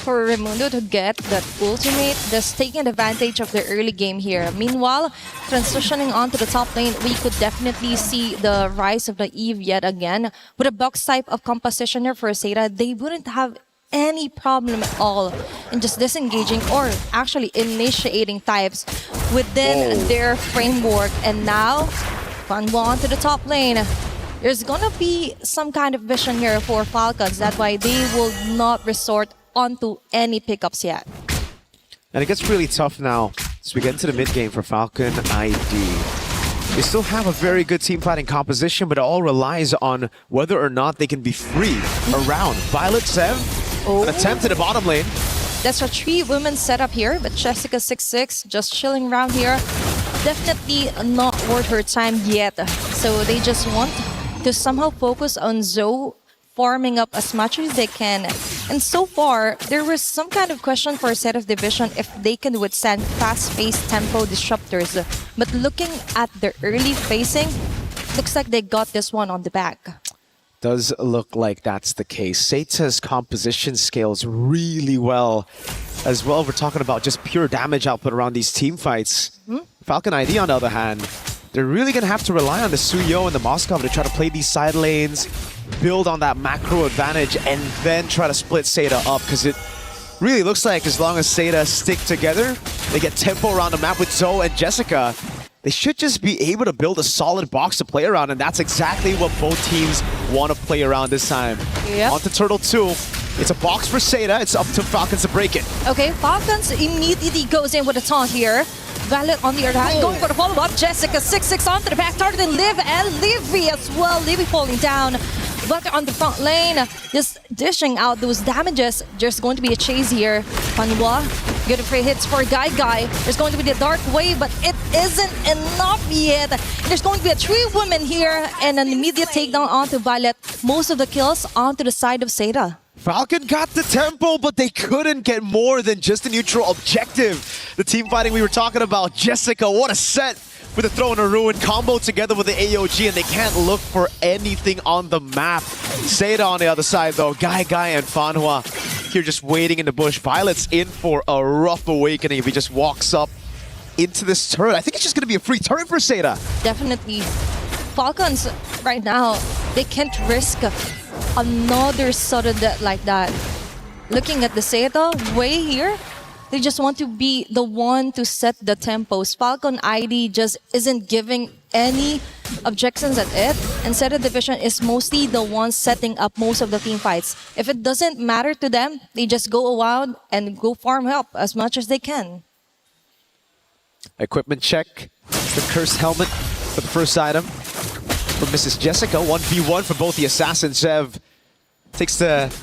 for Raimundo to get that ultimate, just taking advantage of the early game here. Meanwhile, transitioning onto the top lane, we could definitely see the rise of the Eve yet again. With a box type of composition here for Seda, they wouldn't have any problem at all in just disengaging or actually initiating types within their framework. And now, Fanwa onto the top lane. There's gonna be some kind of vision here for Falcons. That's why they will not resort onto any pickups yet. And it gets really tough now as we get into the mid game for Falcon ID. They still have a very good team fighting composition, but it all relies on whether or not they can be free around Violet Sev. An attempt at the bottom lane. That's a 3-women setup here, but Jessica26 just chilling around here. Definitely not worth her time yet. So they just want to somehow focus on Zoe farming up as much as they can. And so far, there was some kind of question for a set of division if they can withstand fast-paced tempo disruptors. But looking at the early facing, looks like they got this one on the back. Does look like that's the case. Seita's composition scales really well as well. We're talking about just pure damage output around these team fights. Falcon ID, on the other hand, they're really going to have to rely on the Suyo and the Moskov to try to play these side lanes, build on that macro advantage, and then try to split Seda up, because it really looks like as long as Seda stick together, they get tempo around the map with Zoe and Jessica, they should just be able to build a solid box to play around, and that's exactly what both teams want to play around this time. Yep. On to Turtle 2. It's a box for Seda. It's up to Falcons to break it. Okay, Falcons immediately goes in with a taunt here. Violet on the other hand, going for the follow-up. Jessica 6-6 onto the back, targeting Liv and Livy as well. Livy falling down. But on the front lane, just dishing out those damages. There's going to be a chase here. Fanwa, good free hits for Guy. There's going to be the dark wave, but it isn't enough yet. There's going to be a 3 women here and an immediate takedown onto Violet. Most of the kills onto the side of Seda. Falcon got the tempo, but they couldn't get more than just a neutral objective. The team fighting we were talking about, Jessica, what a set with a throw and a ruin combo together with the AOG, and they can't look for anything on the map. Seda on the other side though, Guy and Fanhua here just waiting in the bush. Violet's in for a rough awakening if he just walks up into this turret. I think it's just going to be a free turret for Seda. Definitely. Falcons right now, they can't risk another sudden death like that. Looking at the Seda way here, they just want to be the one to set the tempos. Falcon ID just isn't giving any objections at it, and Seda Division is mostly the one setting up most of the team fights. If it doesn't matter to them, they just go around and go farm help as much as they can. Equipment check. The cursed helmet for the first item from Mrs. Jessica. 1v1 for both the assassins. Zev takes the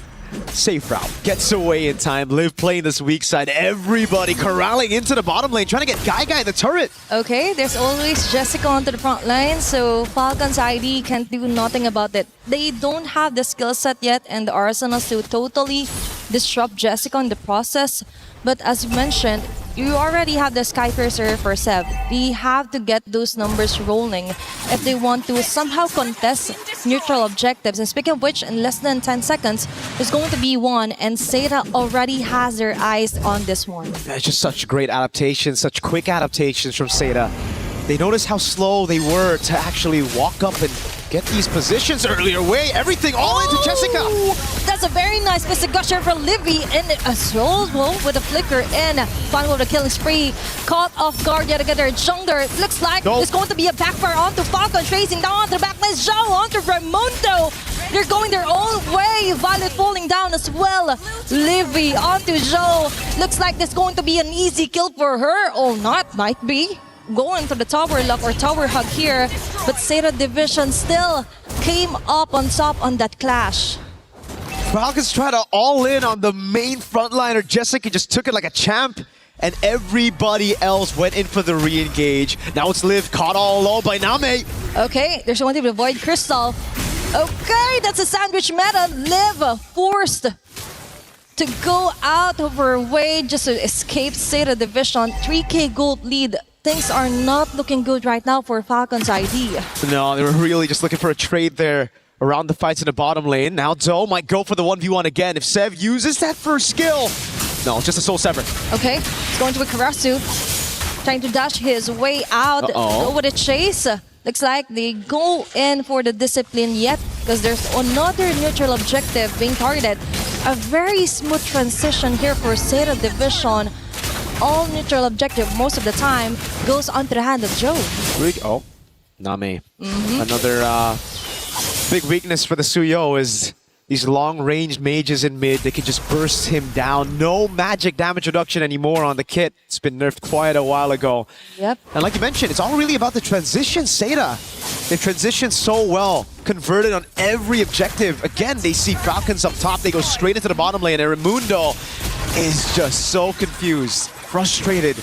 safe route, gets away in time. Liv playing this weak side. Everybody corralling into the bottom lane, trying to get Guy the turret. Okay, there's always Jessica onto the front line, so Falcon's ID can't do nothing about it. They don't have the skill set yet and the arsenals to totally disrupt Jessica in the process. But as you mentioned, you already have the Skypiercer for Sev. They have to get those numbers rolling if they want to somehow contest neutral objectives. And speaking of which, in less than 10 seconds, there's going to be one, and Seda already has their eyes on this one. It's just such great adaptations, such quick adaptations from Seda. They noticed how slow they were to actually walk up and get these positions earlier. Everything all into Jessica. That's a very nice Mystic Gusher for Livy in a slow with a flicker in. Final with a killing spree. Caught off guard yet again. Jungler. Looks like there's going to be a backfire onto Falcon. Tracing down onto the backlane. Zhao onto Raimundo. They're going their own way. Violet falling down as well. Livy onto Zhao. Looks like there's going to be an easy kill for her. Or not. Might be. Going for the tower lock or tower hug here, but Seda Division still came up on top on that clash. Falcons try to all in on the main frontliner. Jessica just took it like a champ, and everybody else went in for the re-engage. Now it's Liv caught all alone by Name. Okay, there's one to avoid Crystal. Okay, that's a sandwich meta. Liv forced to go out of her way just to escape Seda Division. 3K gold lead. Things are not looking good right now for Falcon's ID. No, they were really just looking for a trade there around the fights in the bottom lane. Now Zoe might go for the 1v1 again. If Sev uses that first skill. No, just a Soul Sever. Okay, it's going to be Karasu. Trying to dash his way out. Go with a chase. Looks like they go in for the discipline yet because there's another neutral objective being targeted. A very smooth transition here for Seda Division. All neutral objective most of the time goes onto the hand of Joe. Oh, Name. Another big weakness for the Suyo is these long-range mages in mid. They can just burst him down. No magic damage reduction anymore on the kit. It's been nerfed quite a while ago. Yep. And like you mentioned, it's all really about the transition. Seda, they've transitioned so well. Converted on every objective. Again, they see Falcons up top. They go straight into the bottom lane. And Raimundo is just so confused, frustrated.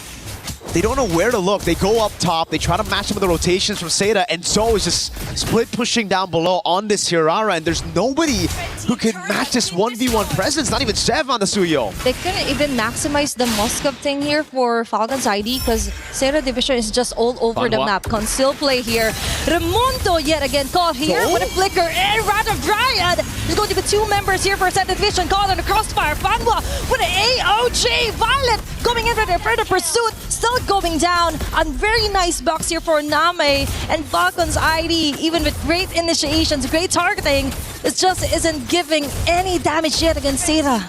They don't know where to look. They go up top. They try to match some of the rotations from Seda, and Zoe is just split pushing down below on this Hirara, and there's nobody who can match this 1v1 presence, not even Zev on the Suyo. They couldn't even maximize the Moskov thing here for Falcon's ID because Seda Division is just all over the map. Conceal play here. Raimundo yet again caught here with a flicker and Wrath of Dryad. There's going to be 2 members here for Seda Division caught on the crossfire. Fanwa with an AOG. Violet going in for the further pursuit. Still going down. A very nice box here for Name and Falcon's ID. Even with great initiations, great targeting, it just isn't giving any damage yet against Seda.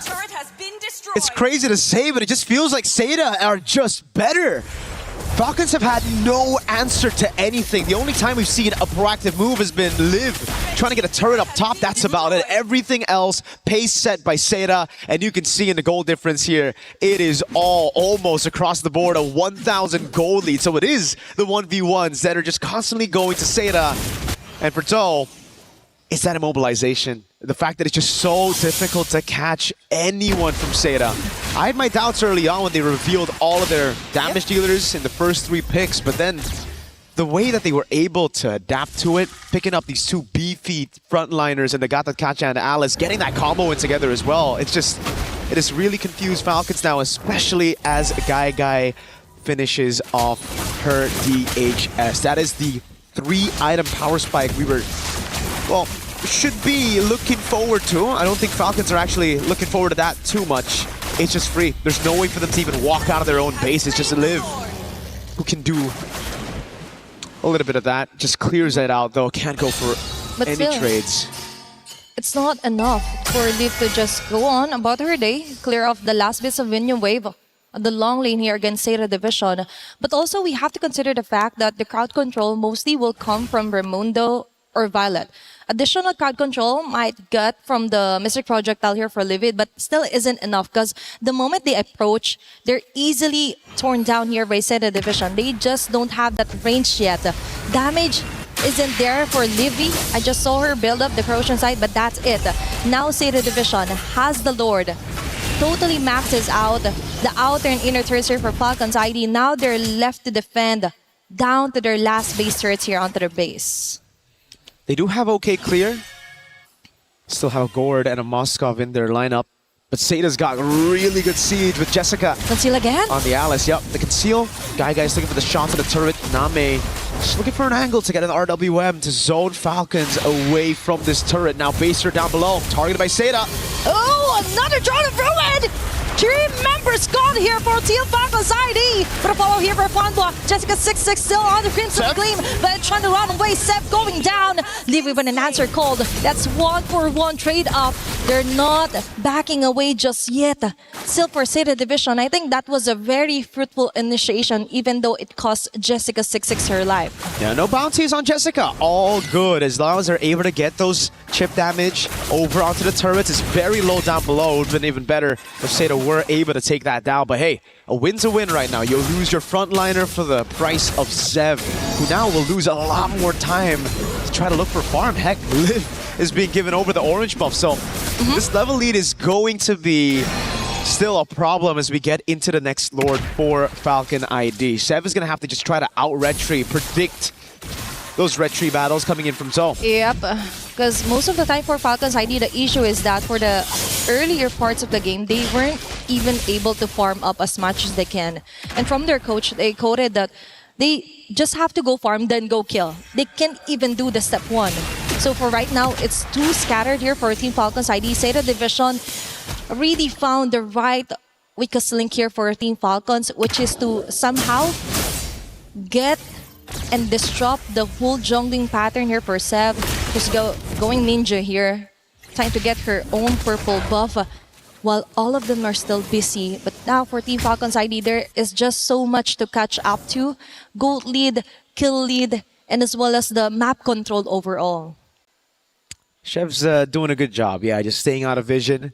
It's crazy to say, but it just feels like Seda are just better. Falcons have had no answer to anything. The only time we've seen a proactive move has been Liv trying to get a turret up top. That's about it. Everything else, pace set by Seda. And you can see in the goal difference here, it is all almost across the board, a 1,000 goal lead. So it is the 1v1s that are just constantly going to Seda. And for Zoe, it's that immobilization. The fact that it's just so difficult to catch anyone from Seda. I had my doubts early on when they revealed all of their damage dealers in the first 3 picks, but then the way that they were able to adapt to it, picking up these 2 beefy frontliners and the Gata Kacha and Alice, getting that combo in together as well. It has really confused Falcons now, especially as Guy finishes off her DHS. That is the 3-item power spike we were, well, should be looking forward to. I don't think Falcons are actually looking forward to that too much. It's just free. There's no way for them to even walk out of their own base. It's just Liv who can do a little bit of that. Just clears it out though. Can't go for But any still, trades. It's not enough for Liv to just go on about her day, clear off the last bits of minion wave, the long lane here against Seda Division. But also we have to consider the fact that the crowd control mostly will come from Raimundo or Violet. Additional crowd control might get from the Mystic Projectile here for Livid, but still isn't enough because the moment they approach, they're easily torn down here by Seda Division. They just don't have that range yet. Damage isn't there for Livy. I just saw her build up the corrosion side, but that's it. Now Seda Division has the Lord. Totally maxes out the outer and inner turrets here for Falcons ID. Now they're left to defend down to their last base turrets here onto their base. They do have okay clear. Still have a Gord and a Moskov in their lineup. But Seda's got really good siege with Jessica. Conceal again? On the Alice, yep. The conceal. Guy's looking for the shot to the turret. Name just looking for an angle to get an RWM to zone Falcons away from this turret. Now Baser down below. Targeted by Seda. Oh, another drone of ruin! Team member Scott here for Team Falcons ID. But a follow here for Fanboy. Jessica26 still on the Crimson Gleam, but trying to run away. Seth going down. Leave with an answer called. That's 1-for-1 trade up. They're not backing away just yet. Still for Seda Division, I think that was a very fruitful initiation, even though it cost Jessica26 her life. Yeah, no bounties on Jessica. All good as long as they're able to get those chip damage over onto the turrets. It's very low down below. It would have been even better if Seda were able to take that down. But hey, a win's a win right now. You'll lose your frontliner for the price of Zev, who now will lose a lot more time to try to look for farm. Heck, Liv is being given over the orange buff. So this level lead is going to be still a problem as we get into the next Lord for Falcon ID. Sev is going to have to just try to out-red tree, predict those red tree battles coming in from Zoe. Yep, because most of the time for Falcons ID, the issue is that for the earlier parts of the game, they weren't even able to farm up as much as they can. And from their coach, they quoted that they just have to go farm, then go kill. They can't even do the step 1. So for right now, it's too scattered here for Team Falcons ID. Seda Division really found the right weakest link here for Team Falcons, which is to somehow get and disrupt the whole jungling pattern here for Sev, who's going ninja here, trying to get her own purple buff, while all of them are still busy. But now for Team Falcons ID, there is just so much to catch up to. Gold lead, kill lead, and as well as the map control overall. Chev's doing a good job, yeah, just staying out of vision,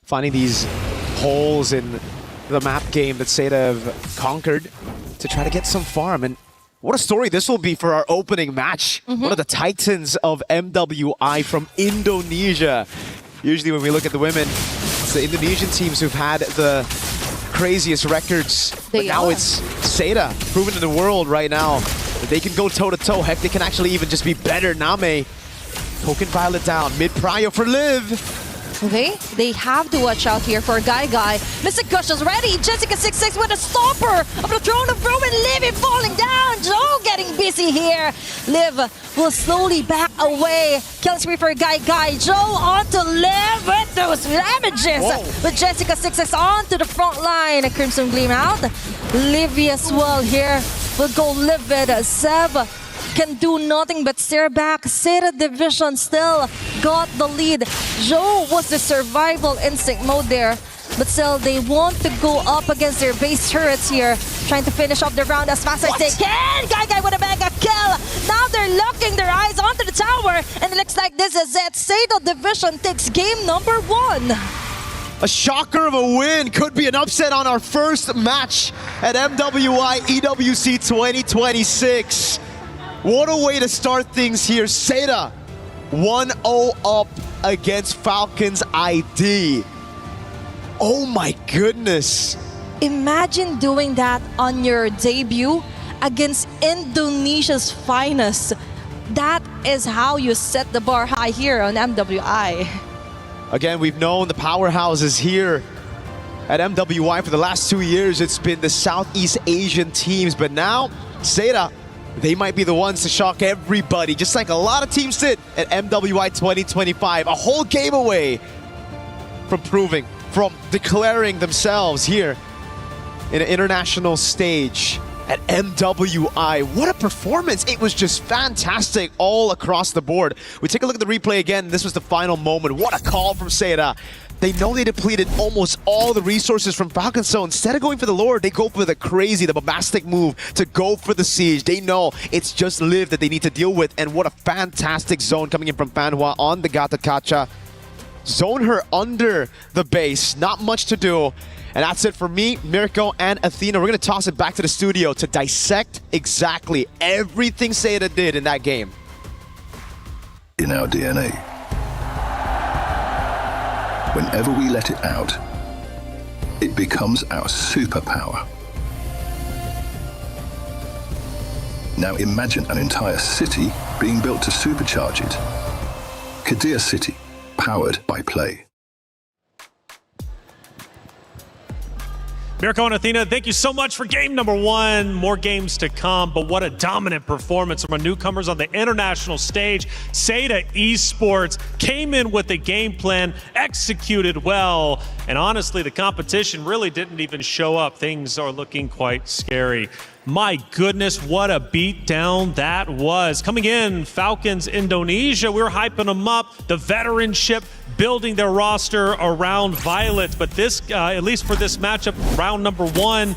finding these holes in the map game that Seda have conquered to try to get some farm. And what a story this will be for our opening match. One of the titans of MWI from Indonesia. Usually when we look at the women, it's the Indonesian teams who've had the craziest records. But now it's Seda, proven to the world right now that they can go toe-to-toe. Heck, they can actually even just be better. Name, poking Violet down. Mid-prio for Liv. Okay, they have to watch out here for Guy. Mr. Gush is ready. Jessica26 with a stopper of the Throne of Ruin. Liv falling down. Joe getting busy here. Liv will slowly back away. Kill spree for Guy. Joe onto Liv with those damages. With Jessica26 onto the front line. A Crimson Gleam out. Livy as well here will go livid. Zev can do nothing but stare back. Seda Division still got the lead. Joe was the survival instinct mode there, but still they want to go up against their base turrets here. trying to finish off the round as fast as they can. Guy with a mega kill. Now they're locking their eyes onto the tower, and it looks like this is it. Sado Division takes game number 1. A shocker of a win. Could be an upset on our first match at MWI EWC 2026. What a way to start things here. Seda 1-0 up against Falcons ID. Oh my goodness. Imagine doing that on your debut against Indonesia's finest. That is how you set the bar high here on MWI. Again, we've known the powerhouses here at MWI for the last 2 years. It's been the Southeast Asian teams, but now Seda, they might be the ones to shock everybody, just like a lot of teams did at MWI 2025. A whole game away from declaring themselves here in an international stage at MWI. What a performance. It was just fantastic all across the board. We take a look at the replay again. This was the final moment. What a call from Seda. They know they depleted almost all the resources from Falcons, so instead of going for the Lord, they go for the bombastic move to go for the siege. They know it's just Liv that they need to deal with, and what a fantastic zone coming in from Fanhua on the Gata Kacha. Zone her under the base, not much to do. And that's it for me, Mirko, and Athena. We're going to toss it back to the studio to dissect exactly everything Seda did in that game. In our DNA. Whenever we let it out, it becomes our superpower. Now imagine an entire city being built to supercharge it. Kadir City, powered by play. Mirko and Athena, thank you so much for game number 1. More games to come, but what a dominant performance from our newcomers on the international stage. Seda Esports came in with a game plan, executed well, and honestly, the competition really didn't even show up. Things are looking quite scary. My goodness, what a beatdown that was. Coming in, Falcons Indonesia, we were hyping them up. The veteranship, building their roster around Violet. But this, at least for this matchup, round number 1,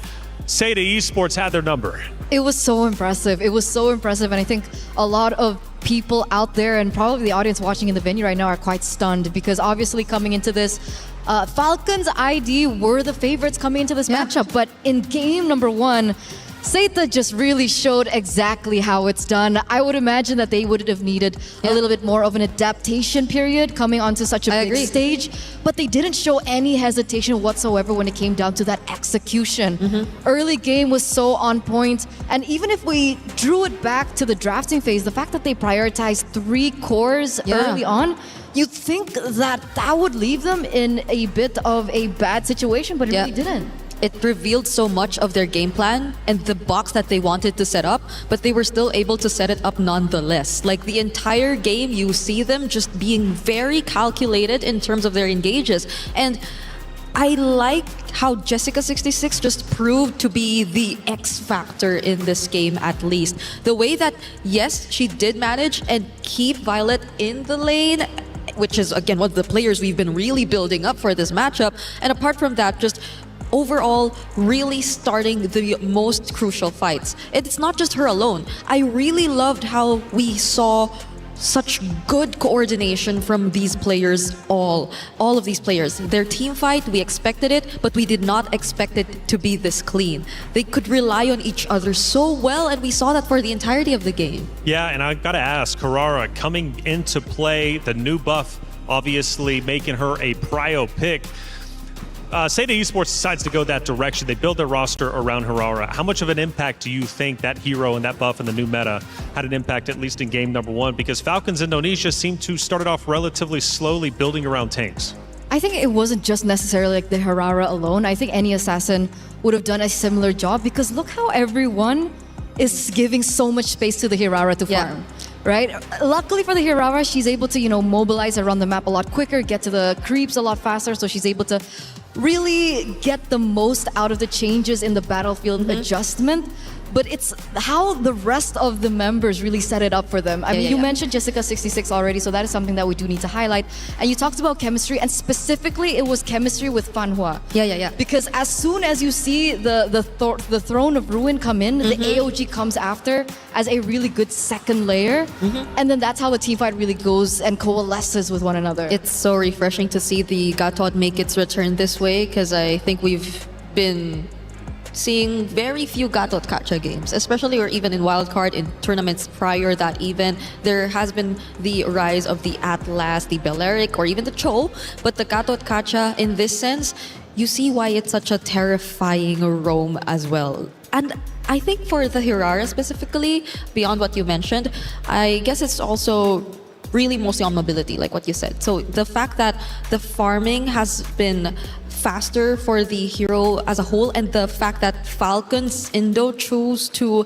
Seda Esports had their number. It was so impressive. It was so impressive. And I think a lot of people out there and probably the audience watching in the venue right now are quite stunned because obviously coming into this, Falcons ID were the favorites coming into this matchup. But in game number 1, Seda just really showed exactly how it's done. I would imagine that they would have needed a little bit more of an adaptation period coming onto such a big stage, but they didn't show any hesitation whatsoever when it came down to that execution. Early game was so on point, and even if we drew it back to the drafting phase, the fact that they prioritized 3 cores early on, you'd think that that would leave them in a bit of a bad situation, but it really didn't. It revealed so much of their game plan and the box that they wanted to set up, but they were still able to set it up nonetheless. Like the entire game, you see them just being very calculated in terms of their engages. And I like how Jessica26 just proved to be the X factor in this game, at least. The way that, yes, she did manage and keep Violet in the lane, which is, again, one of the players we've been really building up for this matchup. And apart from that, just overall really starting the most crucial fights. It's not just her alone. I really loved how we saw such good coordination from these players, all of these players. Their team fight, we expected it, but we did not expect it to be this clean. They could rely on each other so well, and we saw that for the entirety of the game. Yeah, and I gotta ask, Carrara coming into play, the new buff obviously making her a prio pick. Seda Esports decides to go that direction. They build their roster around Harara. How much of an impact do you think that hero and that buff and the new meta had an impact, at least in game number 1? Because Falcons Indonesia seemed to start it off relatively slowly, building around tanks. I think it wasn't just necessarily like the Harara alone. I think any assassin would have done a similar job because look how everyone is giving so much space to the Harara to farm. Right? Luckily for the Harara, she's able to, mobilize around the map a lot quicker, get to the creeps a lot faster, so she's able to really get the most out of the changes in the battlefield adjustment. but it's how the rest of the members really set it up for them. I mean, you mentioned Jessica26 already, so that is something that we do need to highlight. And you talked about chemistry, and specifically it was chemistry with Fanhua. Yeah. Because as soon as you see the Throne of Ruin come in, the AOG comes after as a really good second layer, and then that's how the team fight really goes and coalesces with one another. It's so refreshing to see the Gatot make its return this way, because I think we've been seeing very few Gatot Kacha games, especially or even in wildcard in tournaments prior that even. There has been the rise of the Atlas, the Balearic, or even the Cho, but the Gatot Kacha in this sense, you see why it's such a terrifying roam as well. And I think for the Hirara specifically, beyond what you mentioned, I guess it's also really mostly on mobility, like what you said. So the fact that the farming has been faster for the hero as a whole, and the fact that Falcon's Indo chose to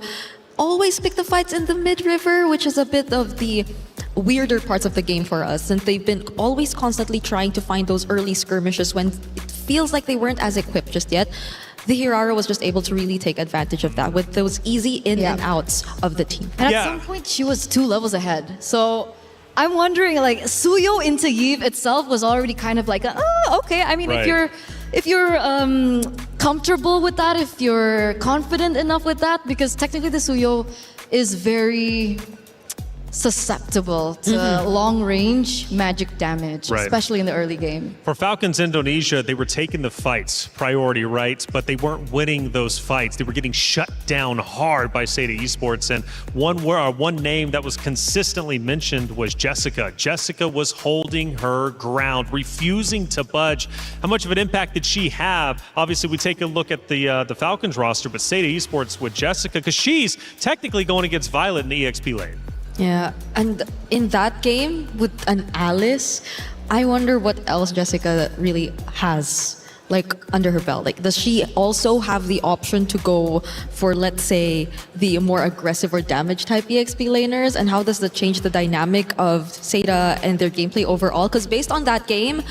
always pick the fights in the mid-river, which is a bit of the weirder parts of the game for us, and they've been always constantly trying to find those early skirmishes when it feels like they weren't as equipped just yet. The Hirara was just able to really take advantage of that with those easy in and outs of the team. And at some point, she was 2 levels ahead. So I'm wondering, like, Suyo into Yves itself was already kind of like, okay. I mean, if you're comfortable with that, if you're confident enough with that, because technically the Suyo is very susceptible to long-range magic damage, especially in the early game. For Falcons Indonesia, they were taking the fights, priority rights, but they weren't winning those fights. They were getting shut down hard by Seda Esports, and one name that was consistently mentioned was Jessica. Jessica was holding her ground, refusing to budge. How much of an impact did she have? Obviously, we take a look at the Falcons roster, but Seda Esports with Jessica, because she's technically going against Violet in the EXP lane. Yeah, and in that game with an Alice, I wonder what else Jessica really has like under her belt. Like, does she also have the option to go for, let's say, the more aggressive or damage type EXP laners? And how does that change the dynamic of Seda and their gameplay overall? Because based on that game,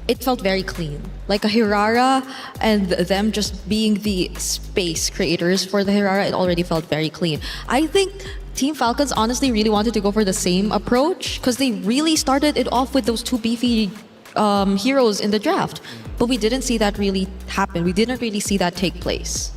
it felt very clean. Like a Hirara and them just being the space creators for the Hirara, it already felt very clean. I think Team Falcons honestly really wanted to go for the same approach, because they really started it off with those 2 beefy heroes in the draft. But we didn't see that really happen. We didn't really see that take place.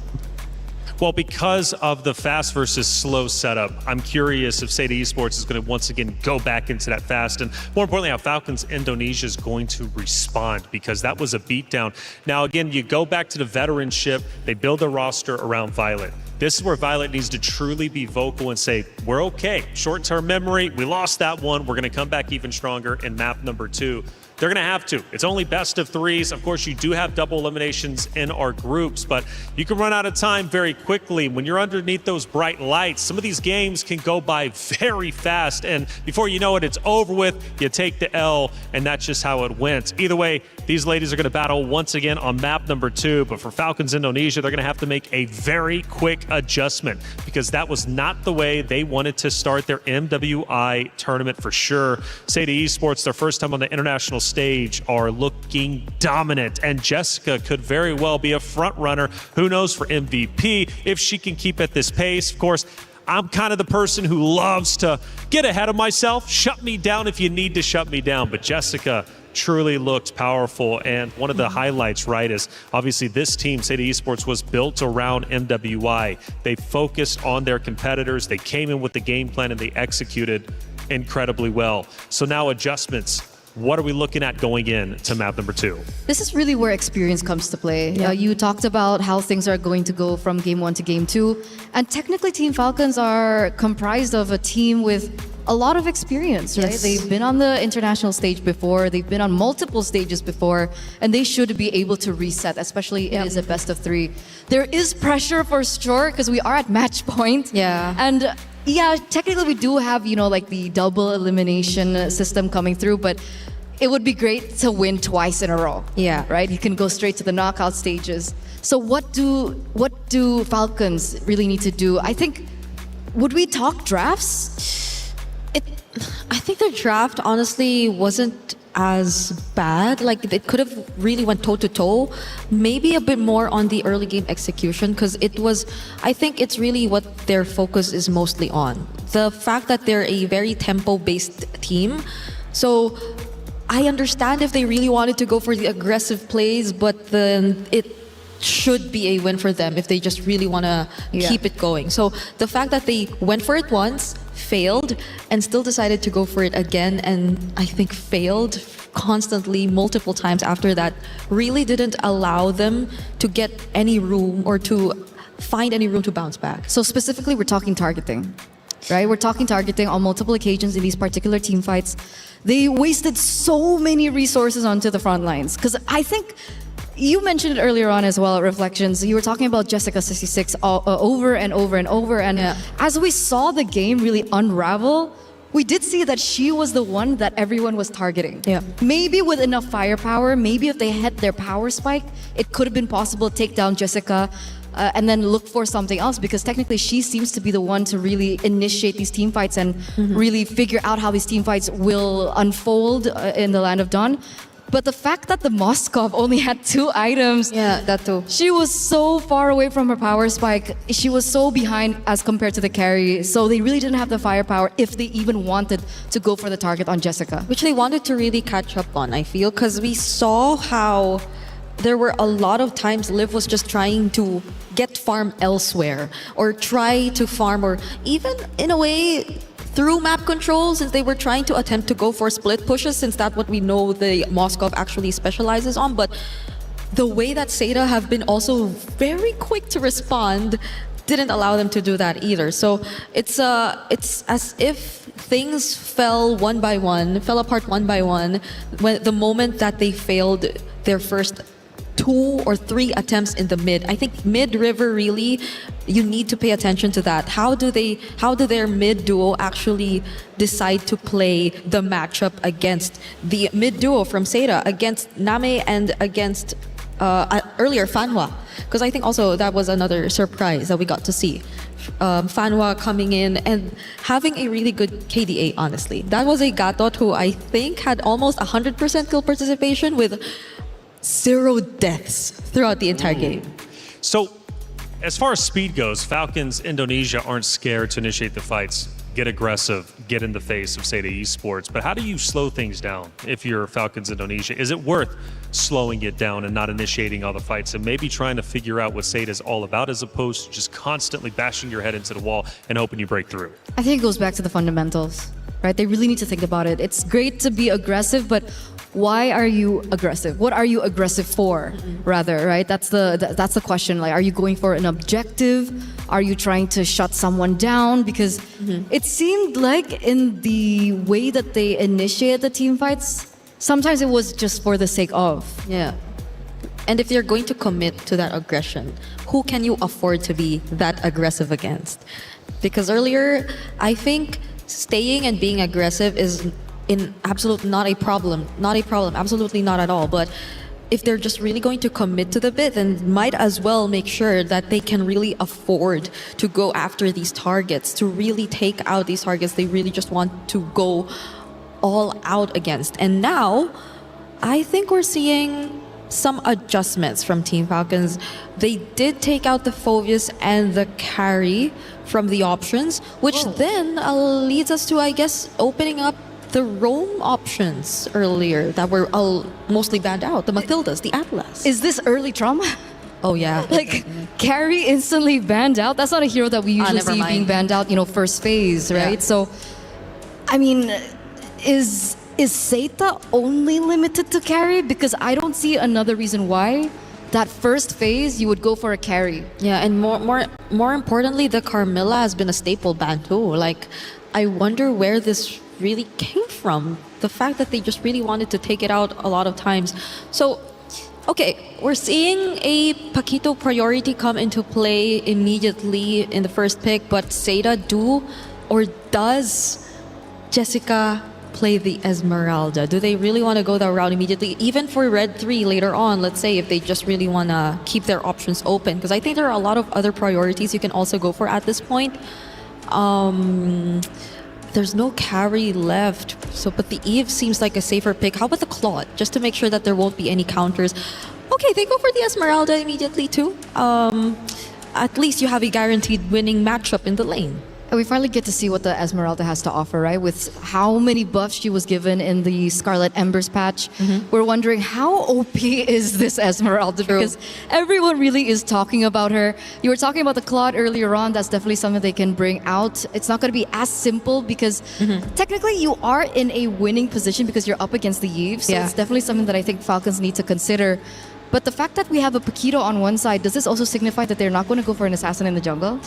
Well, because of the fast versus slow setup, I'm curious if Seda Esports is going to once again go back into that fast, and more importantly, how Falcons Indonesia is going to respond, because that was a beatdown. Now, again, you go back to the veteranship, they build a roster around Violet. This is where Violet needs to truly be vocal and say, we're okay. Short-term memory, we lost that one. We're going to come back even stronger in map number 2. They're going to have to. It's only best of 3s. Of course, you do have double eliminations in our groups, but you can run out of time very quickly. When you're underneath those bright lights, some of these games can go by very fast, and before you know it, it's over with. You take the L, and that's just how it went. Either way, these ladies are going to battle once again on map number 2, but for Falcons Indonesia, they're going to have to make a very quick adjustment, because that was not the way they wanted to start their MWI tournament for sure. Seda Esports, their first time on the international stage, are looking dominant, and Jessica could very well be a front runner. Who knows for MVP if she can keep at this pace. Of course, I'm kind of the person who loves to get ahead of myself. Shut me down if you need to shut me down, but Jessica truly looked powerful. And one of the highlights, right, is obviously this team, Seda Esports, was built around MWI. They focused on their competitors. They came in with the game plan and they executed incredibly well. So now adjustments. What are we looking at going in to map number 2? This is really where experience comes to play. You talked about how things are going to go from game 1 to game 2. And technically, Team Falcons are comprised of a team with a lot of experience, right? Yes. They've been on the international stage before. They've been on multiple stages before. And they should be able to reset, especially it is a best of 3. There is pressure for sure, because we are at match point. Yeah. And yeah, technically we do have, you know, like the double elimination system coming through, but it would be great to win twice in a row. Yeah. Right? You can go straight to the knockout stages. So what do Falcons really need to do? I think, would we talk drafts? I think their draft honestly wasn't as bad. Like it could have really went toe to toe. Maybe a bit more on the early game execution, because it was, I think it's really what their focus is mostly on. The fact that they're a very tempo-based team. So I understand if they really wanted to go for the aggressive plays, but then it should be a win for them if they just really want to keep it going. So the fact that they went for it once, failed, and still decided to go for it again, and I think failed constantly multiple times after that, really didn't allow them to get any room or to find any room to bounce back. So specifically, we're talking targeting, right? We're talking targeting on multiple occasions in these particular team fights. They wasted so many resources onto the front lines, because I think you mentioned it earlier on as well at Reflections. You were talking about Jessica26 over and over and over. And as we saw the game really unravel, we did see that she was the one that everyone was targeting. Yeah. Maybe with enough firepower, maybe if they had their power spike, it could have been possible to take down Jessica and then look for something else, because technically she seems to be the one to really initiate these team fights and really figure out how these team fights will unfold in the Land of Dawn. But the fact that the Moskov only had 2 items, that too. She was so far away from her power spike. She was so behind as compared to the carry. So they really didn't have the firepower if they even wanted to go for the target on Jessica. Which they wanted to really catch up on, I feel, because we saw how there were a lot of times Liv was just trying to get farm elsewhere or try to farm, or even in a way through map control, since they were trying to attempt to go for split pushes, since that's what we know the Moskov actually specializes on. But the way that Seda have been also very quick to respond didn't allow them to do that either. So it's as if things fell apart one by one, when the moment that they failed their first 2 or 3 attempts in the mid. I think mid-river, really, you need to pay attention to that. How do their mid duo actually decide to play the matchup against the mid duo from Seda, against Name and against earlier Fanhua? Because I think also that was another surprise that we got to see. Fanhua coming in and having a really good KDA, honestly. That was a Gatot who I think had almost 100% kill participation with 0 deaths throughout the entire game. So, as far as speed goes, Falcons Indonesia aren't scared to initiate the fights, get aggressive, get in the face of Seda Esports. But how do you slow things down if you're Falcons Indonesia? Is it worth slowing it down and not initiating all the fights and maybe trying to figure out what Seda is all about, as opposed to just constantly bashing your head into the wall and hoping you break through? I think it goes back to the fundamentals, right? They really need to think about it. It's great to be aggressive, but why are you aggressive? What are you aggressive for, rather, right? That's the question. Like, are you going for an objective? Are you trying to shut someone down? Because it seemed like in the way that they initiated the team fights, sometimes it was just for the sake of. Yeah. And if you're going to commit to that aggression, who can you afford to be that aggressive against? Because earlier, I think staying and being aggressive is absolutely not a problem, absolutely not at all. But if they're just really going to commit to the bit, then might as well make sure that they can really afford to go after these targets, to really take out these targets they really just want to go all out against. And now, I think we're seeing some adjustments from Team Falcons. They did take out the Phoveus and the carry from the options, which then leads us to, I guess, opening up the roam options earlier that were mostly banned out. The Mathildas, the Atlas. Is this early trauma? Oh yeah. Like, carry instantly banned out? That's not a hero that we usually see being banned out, first phase, right? Yeah. So, I mean, is Seita only limited to carry? Because I don't see another reason why that first phase you would go for a carry. Yeah, and more importantly, the Carmilla has been a staple ban too. Like, I wonder where this really came from. The fact that they just really wanted to take it out a lot of times. So, okay, we're seeing a Paquito priority come into play immediately in the first pick, but Seda does Jessica play the Esmeralda? Do they really want to go that route immediately? Even for Red 3 later on, let's say, if they just really want to keep their options open. Because I think there are a lot of other priorities you can also go for at this point. there's no carry left. So, but the Eve seems like a safer pick. How about the Claude? Just to make sure that there won't be any counters. Okay, they go for the Esmeralda immediately too. At least you have a guaranteed winning matchup in the lane. And we finally get to see what the Esmeralda has to offer, right? With how many buffs she was given in the Scarlet Embers patch. We're wondering how OP is this Esmeralda, because everyone really is talking about her. You were talking about the Claude earlier on. That's definitely something they can bring out. It's not going to be as simple because technically you are in a winning position because you're up against the Eve. So it's definitely something that I think Falcons need to consider. But the fact that we have a Paquito on one side, does this also signify that they're not going to go for an assassin in the jungle?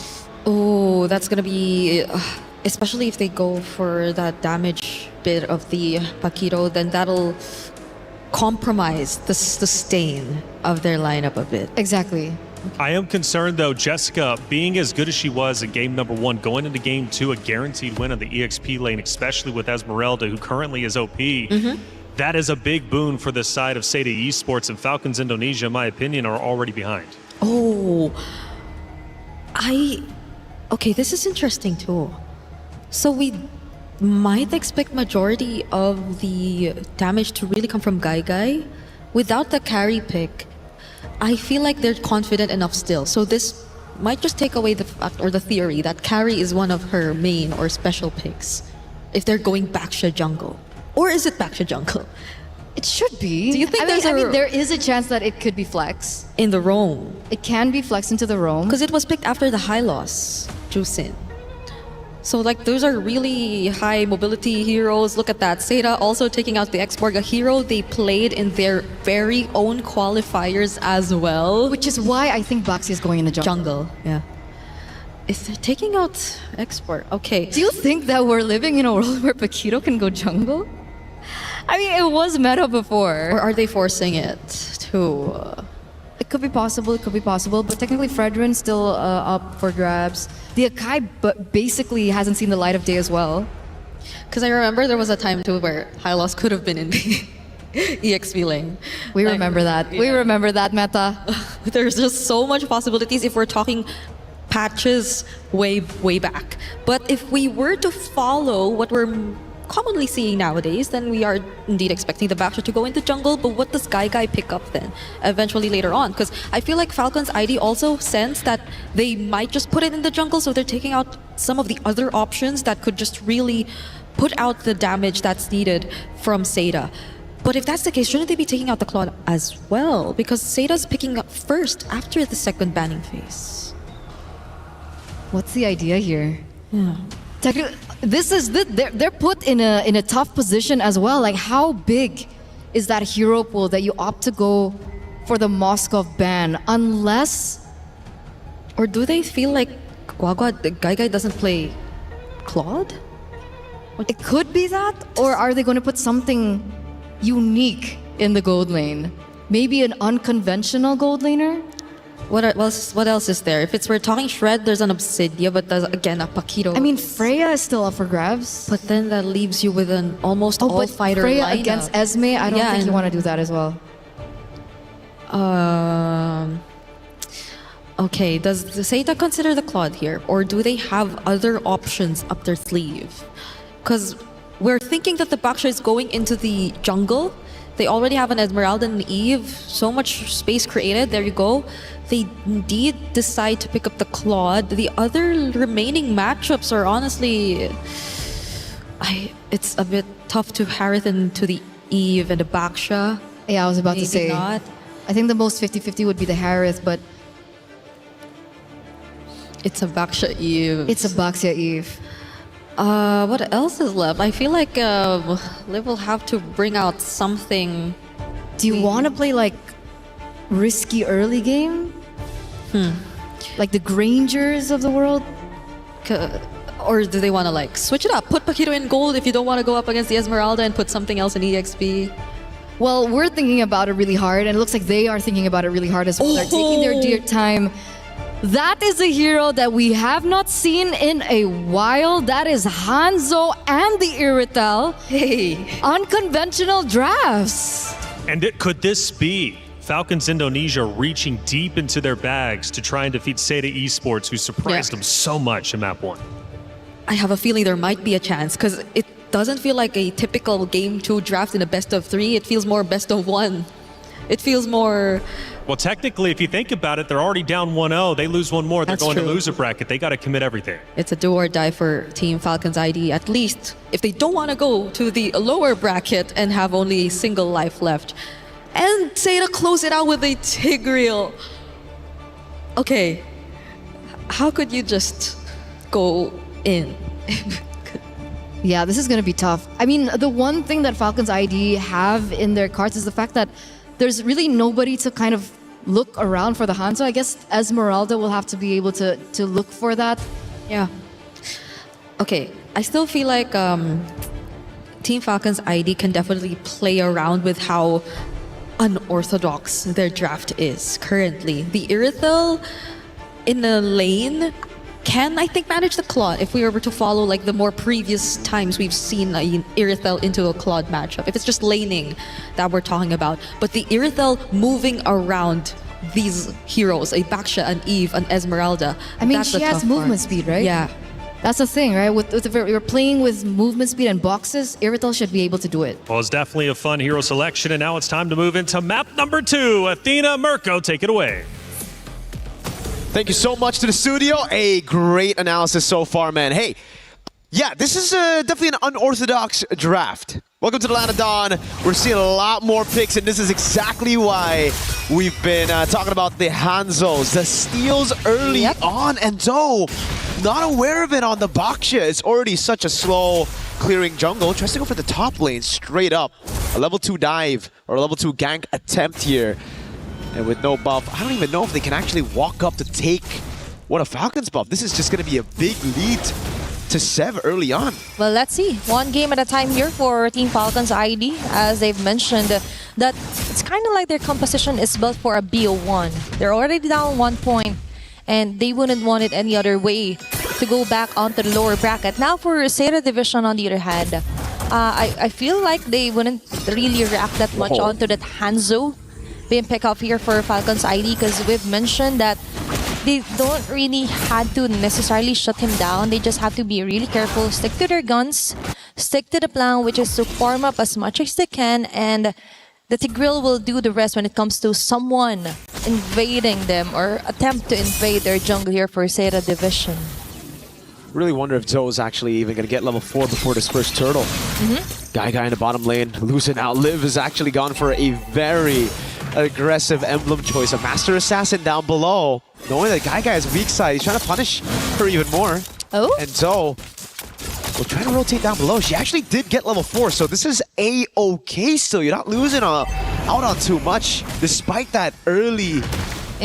Oh, that's going to be... especially if they go for that damage bit of the Paquito, then that'll compromise the sustain of their lineup a bit. Exactly. I am concerned, though, Jessica, being as good as she was in game number 1, going into game 2, a guaranteed win on the EXP lane, especially with Esmeralda, who currently is OP. That is a big boon for this side of Seda Esports, and Falcons Indonesia, in my opinion, are already behind. Oh, okay, this is interesting too. So we might expect majority of the damage to really come from Guy without the carry pick. I feel like they're confident enough still. So this might just take away the fact or the theory that carry is one of her main or special picks if they're going Baksha jungle. Or is it Baksha jungle? It should be. Do you think there is a chance that it could be flex in the roam? It can be flex into the roam because it was picked after the high loss, Jusin. So like those are really high mobility heroes. Look at that. Seda also taking out the Expo, a hero they played in their very own qualifiers as well. Which is why I think Baxi is going in the jungle. Yeah. If they're taking out Export, okay. Do you think that we're living in a world where Paquito can go jungle? I mean, it was meta before. Or are they forcing it to... It could be possible, but technically Fredrin's still up for grabs. The Akai basically hasn't seen the light of day as well. Because I remember there was a time too where high loss could have been in the EXP lane. We remember that. Yeah. We remember that meta. There's just so much possibilities if we're talking patches way back. But if we were to follow what we're commonly seeing nowadays, then we are indeed expecting the Baksha to go into jungle. But what does Guy pick up then eventually later on? Because I feel like Falcons ID also sense that they might just put it in the jungle, so they're taking out some of the other options that could just really put out the damage that's needed from Seda. But if that's the case, shouldn't they be taking out the Claude as well? Because Seda's picking up first after the second banning phase. What's the idea here? Yeah. They're put in a tough position as well. Like, how big is that hero pool that you opt to go for the Moskov ban? Unless, or do they feel like Guy doesn't play Claude? It could be that, or are they going to put something unique in the gold lane? Maybe an unconventional gold laner? What else is there? If we're talking Shred, there's an Obsidia, but there's again a Paquito. I mean, Freya is still up for grabs. But then that leaves you with an almost all-fighter Freya lineup. Against Esme, I don't think you want to do that as well. Okay, does Seita consider the Claude here? Or do they have other options up their sleeve? Because we're thinking that the Baksha is going into the jungle. They already have an Esmeralda and Eve. So much space created. There you go. They indeed decide to pick up the Claude. The other remaining matchups are honestly... it's a bit tough to Harith into the Eve and the Baksha. Yeah, I was about to say. Not. I think the most 50-50 would be the Harith, but... It's a Baksha Eve. It's a Baksha Eve. What else is left? I feel like Liv will have to bring out something. Do you want to play like risky early game? Like the Grangers of the world? Or do they want to like switch it up? Put Paquito in gold if you don't want to go up against the Esmeralda and put something else in EXP? Well, we're thinking about it really hard, and it looks like they are thinking about it really hard as well. They're taking their dear time. That is a hero that we have not seen in a while. That is Hanzo and the Iritel. Hey. Unconventional drafts. And could this be Falcons Indonesia reaching deep into their bags to try and defeat Seda Esports, who surprised them so much in map 1? I have a feeling there might be a chance because it doesn't feel like a typical Game 2 draft in a best of 3. It feels more best of 1. It feels more... Well, technically, if you think about it, they're already down 1-0. They lose one more, they're That's going true. to lose a bracket. They got to commit everything. It's a do or die for Team Falcons ID, at least if they don't want to go to the lower bracket and have only a single life left. And say to close it out with a Tigreal. Okay, how could you just go in? Yeah, this is going to be tough. I mean, the one thing that Falcons ID have in their cards is the fact that there's really nobody to kind of look around for the Hanzo. I guess Esmeralda will have to be able to look for that. Yeah. Okay, I still feel like Team Falcons ID can definitely play around with how unorthodox their draft is currently. The Irithel in the lane can, I think, manage the Claude if we were to follow like the more previous times we've seen Irithel into a Claude matchup. If it's just laning that we're talking about. But the Irithel moving around these heroes, a Baksha, an Eve, an Esmeralda. I mean, that's she the has tough movement part. speed, right? Yeah. That's the thing, right? If you're playing with movement speed and boxes, Irithel should be able to do it. Well, it's definitely a fun hero selection, and now it's time to move into map number 2. Athena, Mirko, take it away. Thank you so much to the studio. A great analysis so far, man. Hey, yeah, this is definitely an unorthodox draft. Welcome to the Land of Dawn. We're seeing a lot more picks, and this is exactly why we've been talking about the Hanzos, the steals early on, and Zoe, not aware of it on the Baksha. It's already such a slow clearing jungle. Tries to go for the top lane straight up. A level 2 dive or a level 2 gank attempt here. And with no buff, I don't even know if they can actually walk up to take what a Falcons buff. This is just going to be a big lead to Sev early on. Well, let's see. One game at a time here for Team Falcons ID. As they've mentioned, that it's kind of like their composition is built for a BO1. They're already down 1 point, and they wouldn't want it any other way to go back onto the lower bracket. Now for Sera Division, on the other hand, I feel like they wouldn't really react that much onto that Hanzo being picked up here for Falcons ID, because we've mentioned that they don't really have to necessarily shut him down. They just have to be really careful, stick to their guns, stick to the plan, which is to farm up as much as they can, and the Tigreal will do the rest when it comes to someone invading them or attempt to invade their jungle here for Sera Division. Really wonder if Zoe is actually even going to get level 4 before this first turtle. Guy in the bottom lane, losing out. Liv has actually gone for a very aggressive emblem choice. A Master Assassin down below. Knowing that Guy is weak side, he's trying to punish her even more. Oh. And Zoe will try to rotate down below. She actually did get level 4, so this is A-okay still. You're not losing out on too much, despite that early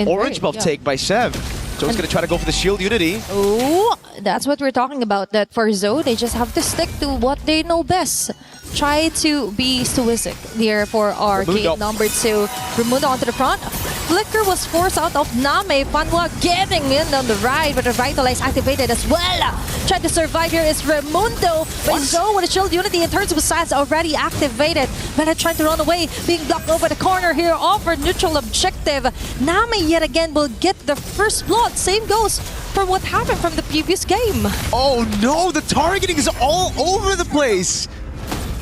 orange buff take by Sev. Zoe's going to try to go for the shield unity. Oh, that's what we're talking about. That for Zoe, they just have to stick to what they know best. Try to be stoic here for our game number 2. Raimundo onto the front. Flicker was forced out of Name. Fanwa getting in on the right, but the Vitalize activated as well. Trying to survive here is Raimundo. But Zoe with a shield unity in terms of size already activated. Meta trying to run away, being blocked over the corner here, offered neutral objective. Name yet again will get the first blood. Same goes for what happened from the previous game. Oh no, the targeting is all over the place.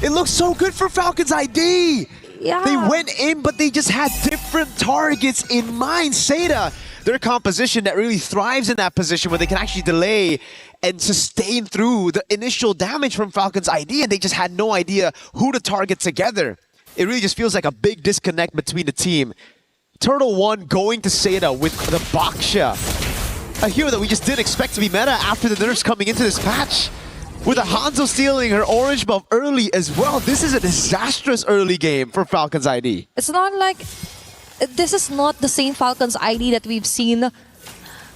It looks so good for Falcons ID. Yeah. They went in, but they just had different targets in mind. Seda, their composition that really thrives in that position where they can actually delay and sustain through the initial damage from Falcons ID, and they just had no idea who to target together. It really just feels like a big disconnect between the team. Turtle 1 going to Seda with the Baksha. A hero that we just didn't expect to be meta after the nerfs coming into this patch. With a Hanzo stealing her orange buff early as well. This is a disastrous early game for Falcons ID. It's not like... This is not the same Falcons ID that we've seen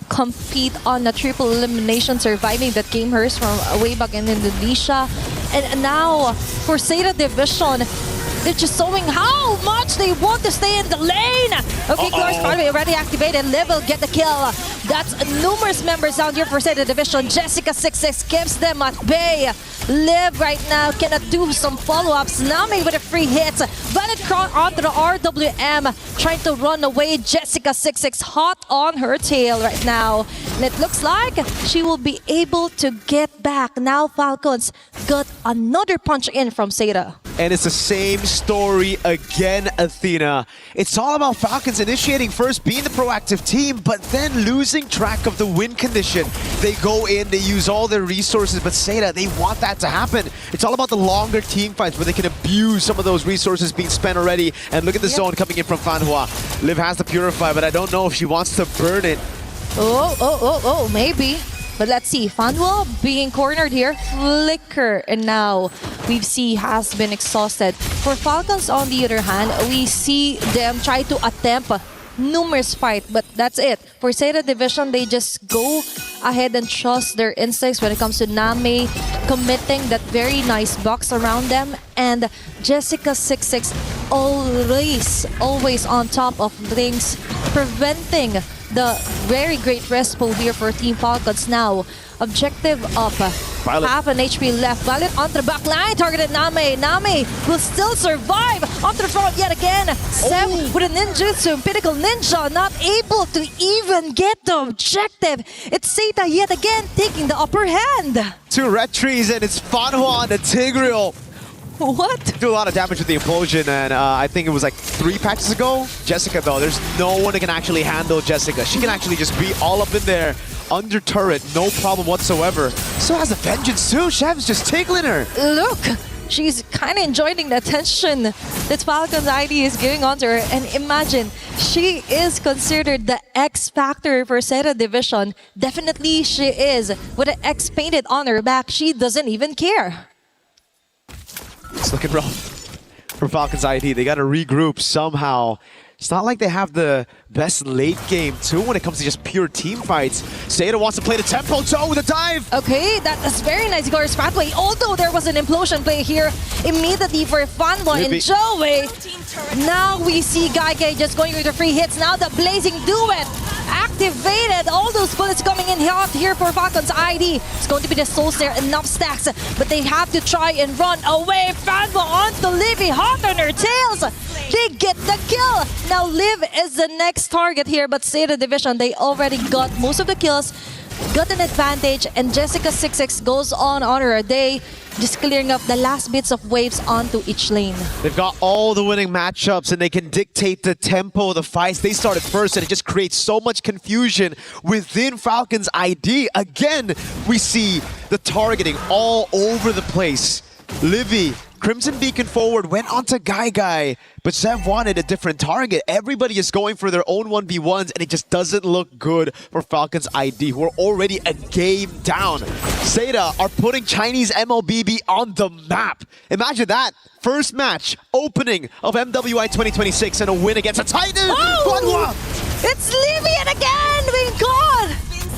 compete on a triple elimination, surviving that game hers from way back in Indonesia. And now, for Sera Division, they're just showing how much they want to stay in the lane. Okay, Clark's Party already activated. Liv will get the kill. That's numerous members down here for Sera Division. Jessica 66 keeps them at bay. Liv right now cannot do some follow-ups. Nami with a free hit. Valid crawl onto the RWM, trying to run away. Jessica26 hot on her tail right now. And it looks like she will be able to get back. Now Falcons got another punch in from Seda. And it's the same story again, Athena. It's all about Falcons initiating first, being the proactive team, but then losing track of the win condition. They go in, they use all their resources, but Seda, they want that to happen. It's all about the longer team fights where they can abuse some of those resources being spent already. And look at the zone coming in from Fanhua. Liv has the Purify, but I don't know if she wants to burn it. Oh, maybe. But let's see, Fanhua being cornered here, Flicker, and now we see has been exhausted. For Falcons, on the other hand, we see them try to attempt numerous fight, but that's it. For Seda Division, they just go ahead and trust their instincts when it comes to Nami committing that very nice box around them, and Jessica26 always on top of things, preventing the very great respo here for Team Falcons now. Objective up. Violet. Half an HP left. Violet onto the back line. Targeted Nami. Nami will still survive. Onto the front yet again. Seb with a ninjutsu. Pinnacle Ninja not able to even get the objective. It's Seita yet again taking the upper hand. 2 red trees, and it's Fanhua on the Tigreal. What? Do a lot of damage with the implosion, and I think it was like 3 patches ago. Jessica, though, there's no one that can actually handle Jessica. She can actually just be all up in there, under turret, no problem whatsoever. So has the Vengeance too. Chef's just tickling her. Look, she's kind of enjoying the attention that Falcon's ID is giving onto her. And imagine, she is considered the X factor for Seda Division. Definitely she is. With an X painted on her back, she doesn't even care. It's looking rough for Falcons ID. They got to regroup somehow. It's not like they have the best late game too when it comes to just pure team fights. Seda wants to play the tempo toe with a dive. Okay, that's very nice Glorious pathway. Although there was an implosion play here immediately for Fanhua and Joey. Now we see Gaige just going with the free hits. Now the Blazing Duet activated. All those bullets coming in hot here for Falcons ID. It's going to be the Soul Snare, enough stacks, but they have to try and run away. Fanhua onto Livy, hot on her tails. They get the kill. Now Liv is the next target here, but Seda Division, they already got most of the kills, got an advantage, and Jessica26 goes on her day, just clearing up the last bits of waves onto each lane. They've got all the winning matchups, and they can dictate the tempo of the fights. They started first, and it just creates so much confusion within Falcons ID. Again, we see the targeting all over the place. Livy, Crimson Beacon forward, went onto Guy, but Sev wanted a different target. Everybody is going for their own 1v1s, and it just doesn't look good for Falcons ID, who are already a game down. Seda are putting Chinese MLBB on the map. Imagine that. First match, opening of MWI 2026, and a win against a Titan. Oh! It's Livian again being caught.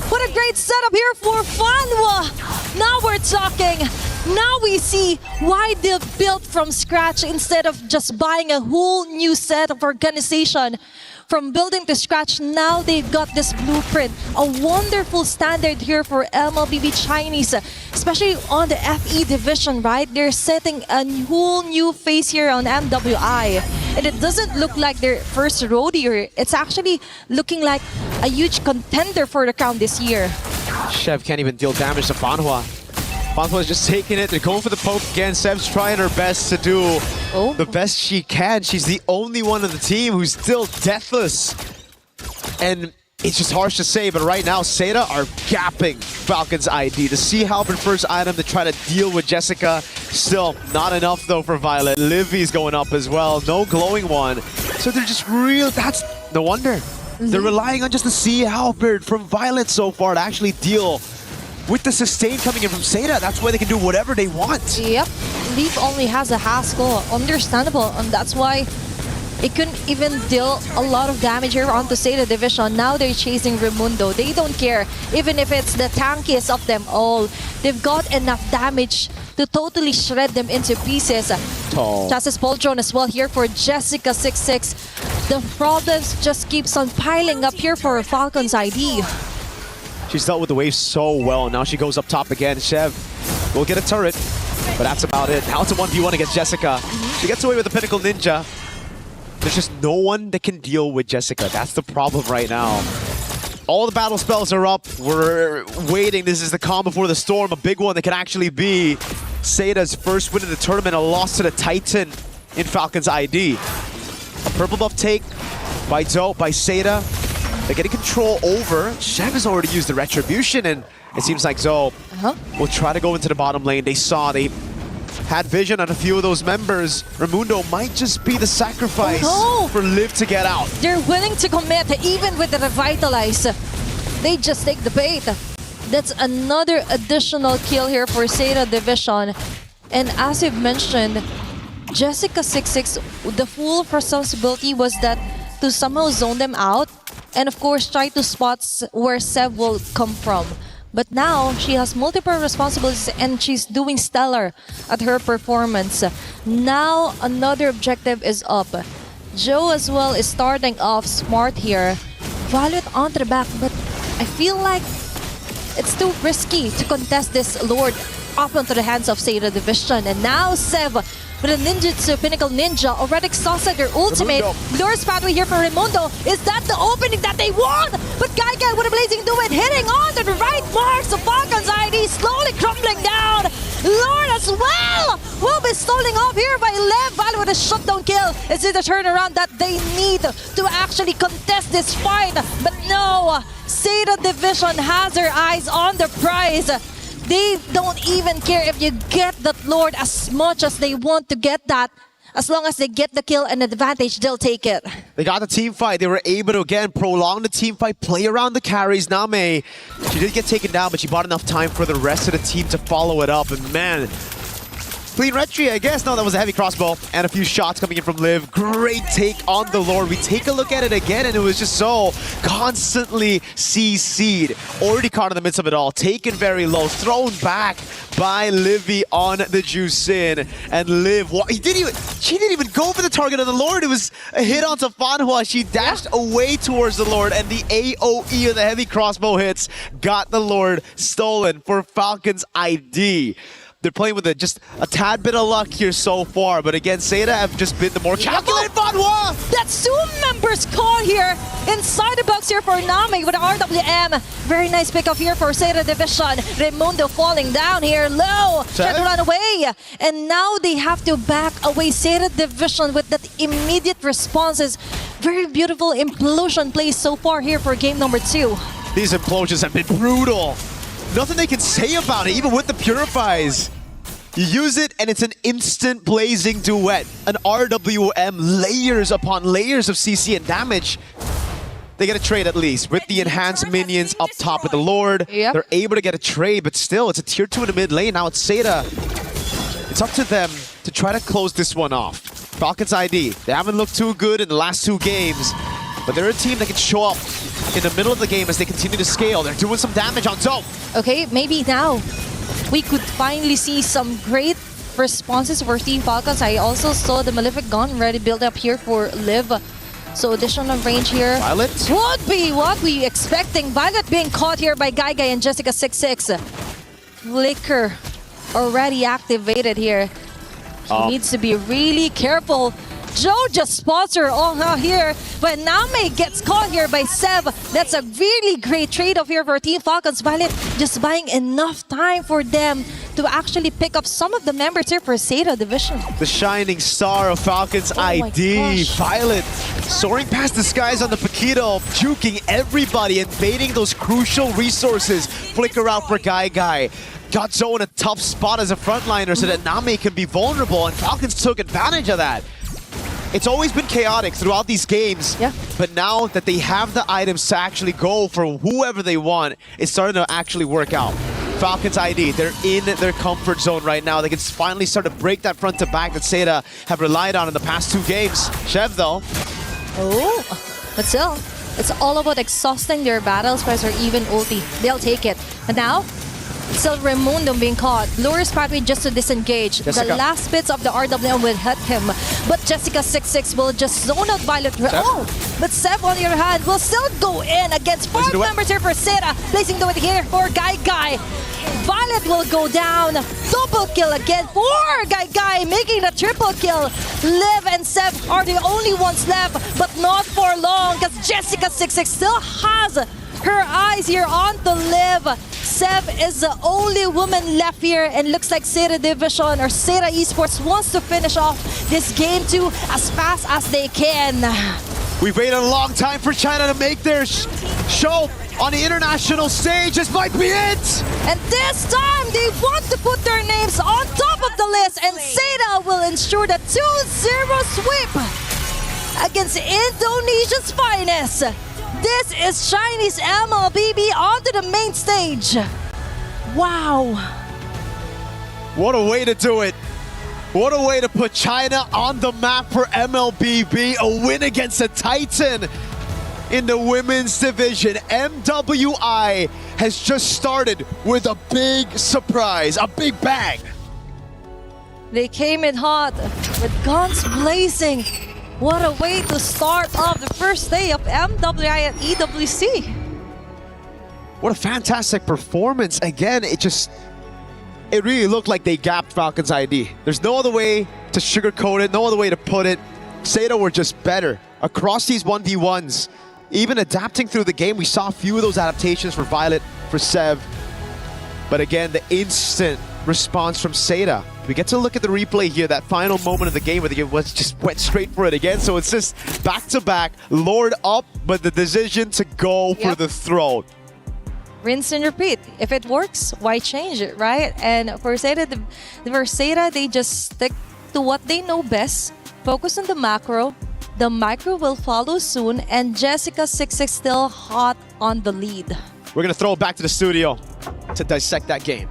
What a great setup here for Fanhua. Now we're talking. Now we see why they've built from scratch instead of just buying a whole new set of organization. From building to scratch, now they've got this blueprint. A wonderful standard here for MLBB Chinese, especially on the FE division, right? They're setting a whole new face here on MWI. And it doesn't look like their first rodeo. It's actually looking like a huge contender for the crown this year. Chev can't even deal damage to Fanhua. Fanhua is just taking it. They're going for the poke again. Sev's trying her best to do the best she can. She's the only one on the team who's still deathless. And it's just harsh to say, but right now, Seda are gapping Falcons ID. The Sea Halberd first item to try to deal with Jessica. Still not enough though for Violet. Livy's going up as well. No glowing one. So they're just real. That's no wonder. They're relying on just the Sea Halberd from Violet so far to actually deal with the sustain coming in from Seda. That's why they can do whatever they want. Yep. Leaf only has a Haskell. Understandable. And that's why it couldn't even deal a lot of damage here onto Seda Division. Now they're chasing Raimundo. They don't care. Even if it's the tankiest of them all. They've got enough damage to totally shred them into pieces. Chassis Poldron as well here for Jessica26. The problems just keeps on piling up here for Falcons ID. She's dealt with the wave so well. Now she goes up top again. Chev will get a turret. But that's about it. Now it's a 1v1 against Jessica. She gets away with the Pinnacle Ninja. There's just no one that can deal with Jessica. That's the problem right now. All the battle spells are up. We're waiting. This is the calm before the storm. A big one that could actually be Seida's first win in the tournament. A loss to the Titan in Falcon's ID. A purple buff take by Zoe, by Seida. They're getting control over. Shev has already used the Retribution, and it seems like Zoe will try to go into the bottom lane. They had vision on a few of those members. Raimundo might just be the sacrifice for Liv to get out. They're willing to commit even with the Revitalize. They just take the bait. That's another additional kill here for Seida Division. And as you've mentioned, Jessica26, the full responsibility was that to somehow zone them out and of course try to spot where Sev will come from. But now she has multiple responsibilities and she's doing stellar at her performance. Now another objective is up. Joe as well is starting off smart here. Violet onto the back, but I feel like it's too risky to contest this Lord up onto the hands of Seida Division. And now Sev with a ninjutsu, Pinnacle Ninja, already exhausted their ultimate. Lure's pathway here for Raimundo. Is that the opening that they want? But Gaigai with a blazing do it, hitting on to the right marks of Falcon's ID, slowly crumbling down. Lord as well will be stalling off here by Lev. Violet with a shutdown kill. Is it a turnaround that they need to actually contest this fight? But no, Seida Division has her eyes on the prize. They don't even care if you get that Lord as much as they want to get that. As long as they get the kill and advantage, they'll take it. They got the team fight. They were able to, again, prolong the team fight, play around the carries. Name, she did get taken down, but she bought enough time for the rest of the team to follow it up. And man, clean retry, I guess. No, that was a heavy crossbow and a few shots coming in from Liv. Great take on the Lord. We take a look at it again, and it was just so constantly CC'd. Already caught in the midst of it all. Taken very low. Thrown back by Livy on the Juicin. And Liv, she didn't even go for the target of the Lord. It was a hit onto Fanhua. She dashed away towards the Lord, and the AoE of the heavy crossbow hits got the Lord stolen for Falcon's ID. They're playing with just a tad bit of luck here so far, but again, Seida have just been the more calculated Fanhua! That's two members caught here inside the box here for Nami with the RWM. Very nice pickup here for Seida Division. Raimundo falling down here low. Trying to run away. And now they have to back away. Seida Division with that immediate responses. Very beautiful implosion plays so far here for game number 2. These implosions have been brutal. Nothing they can say about it, even with the Purifies. You use it and it's an instant blazing duet. An RWM, layers upon layers of CC and damage. They get a trade at least. With the enhanced minions up top with the Lord, they're able to get a trade, but still, it's a tier 2 in the mid lane. Now it's Seida. It's up to them to try to close this one off. Falcon's ID, they haven't looked too good in the last 2 games, but they're a team that can show up in the middle of the game as they continue to scale. They're doing some damage on Zoe. Okay, maybe now we could finally see some great responses for Team Falcons. I also saw the Malefic Gun ready build up here for Liv. So additional range here. Violet would be what we expecting. Violet being caught here by Gaigai and Jessica26. Flicker already activated here. He needs to be really careful. Joe just spots her here, but Name gets caught here by Sev. That's a really great trade-off here for Team Falcons. Violet just buying enough time for them to actually pick up some of the members here for Seida Division. The shining star of Falcon's ID, Violet, soaring past the skies on the Paquito, juking everybody and baiting those crucial resources. Flicker out for Gaigai. Got Zoe in a tough spot as a frontliner so that Name can be vulnerable, and Falcons took advantage of that. It's always been chaotic throughout these games, but now that they have the items to actually go for whoever they want, it's starting to actually work out. Falcons ID, they're in their comfort zone right now. They can finally start to break that front to back that Seida have relied on in the past 2 games. Shev though. But still, it's all about exhausting their battle spreads or even ulti. They'll take it. But now, still Raimundo being caught. Lure's pathway just to disengage. Jessica. The last bits of the RWM will hit him. But Jessica26 will just zone out Violet. But Sev on the other hand will still go in against 4 members here for Seida. Placing the way here for Gaigai. Violet will go down. Double kill again for Guy making the triple kill. Liv and Seb are the only ones left, but not for long because Jessica26 still has her eyes here on the Liv. Seb is the only woman left here, and looks like Seda Division or Seda Esports wants to finish off this game 2 as fast as they can. We've waited a long time for China to make their show on the international stage. This might be it! And this time, they want to put their names on top of the list, and Seda will ensure the 2-0 sweep against Indonesia's finest. This is Chinese MLBB onto the main stage. Wow. What a way to do it. What a way to put China on the map for MLBB. A win against a Titan in the women's division. MWI has just started with a big surprise, a big bang. They came in hot with guns blazing. What a way to start off the first day of MWI at EWC. What a fantastic performance. Again, it really looked like they gapped Falcon's ID. There's no other way to sugarcoat it, no other way to put it. Seda were just better across these 1v1s. Even adapting through the game, we saw a few of those adaptations for Violet, for Sev. But again, the instant response from Seda. We get to look at the replay here, that final moment of the game where the game just went straight for it again. So it's just back-to-back, Lord up, but the decision to go for the throat. Rinse and repeat. If it works, why change it, right? And for Seda, they just stick to what they know best, focus on the macro. The micro will follow soon, and Jessica26 still hot on the lead. We're going to throw it back to the studio to dissect that game.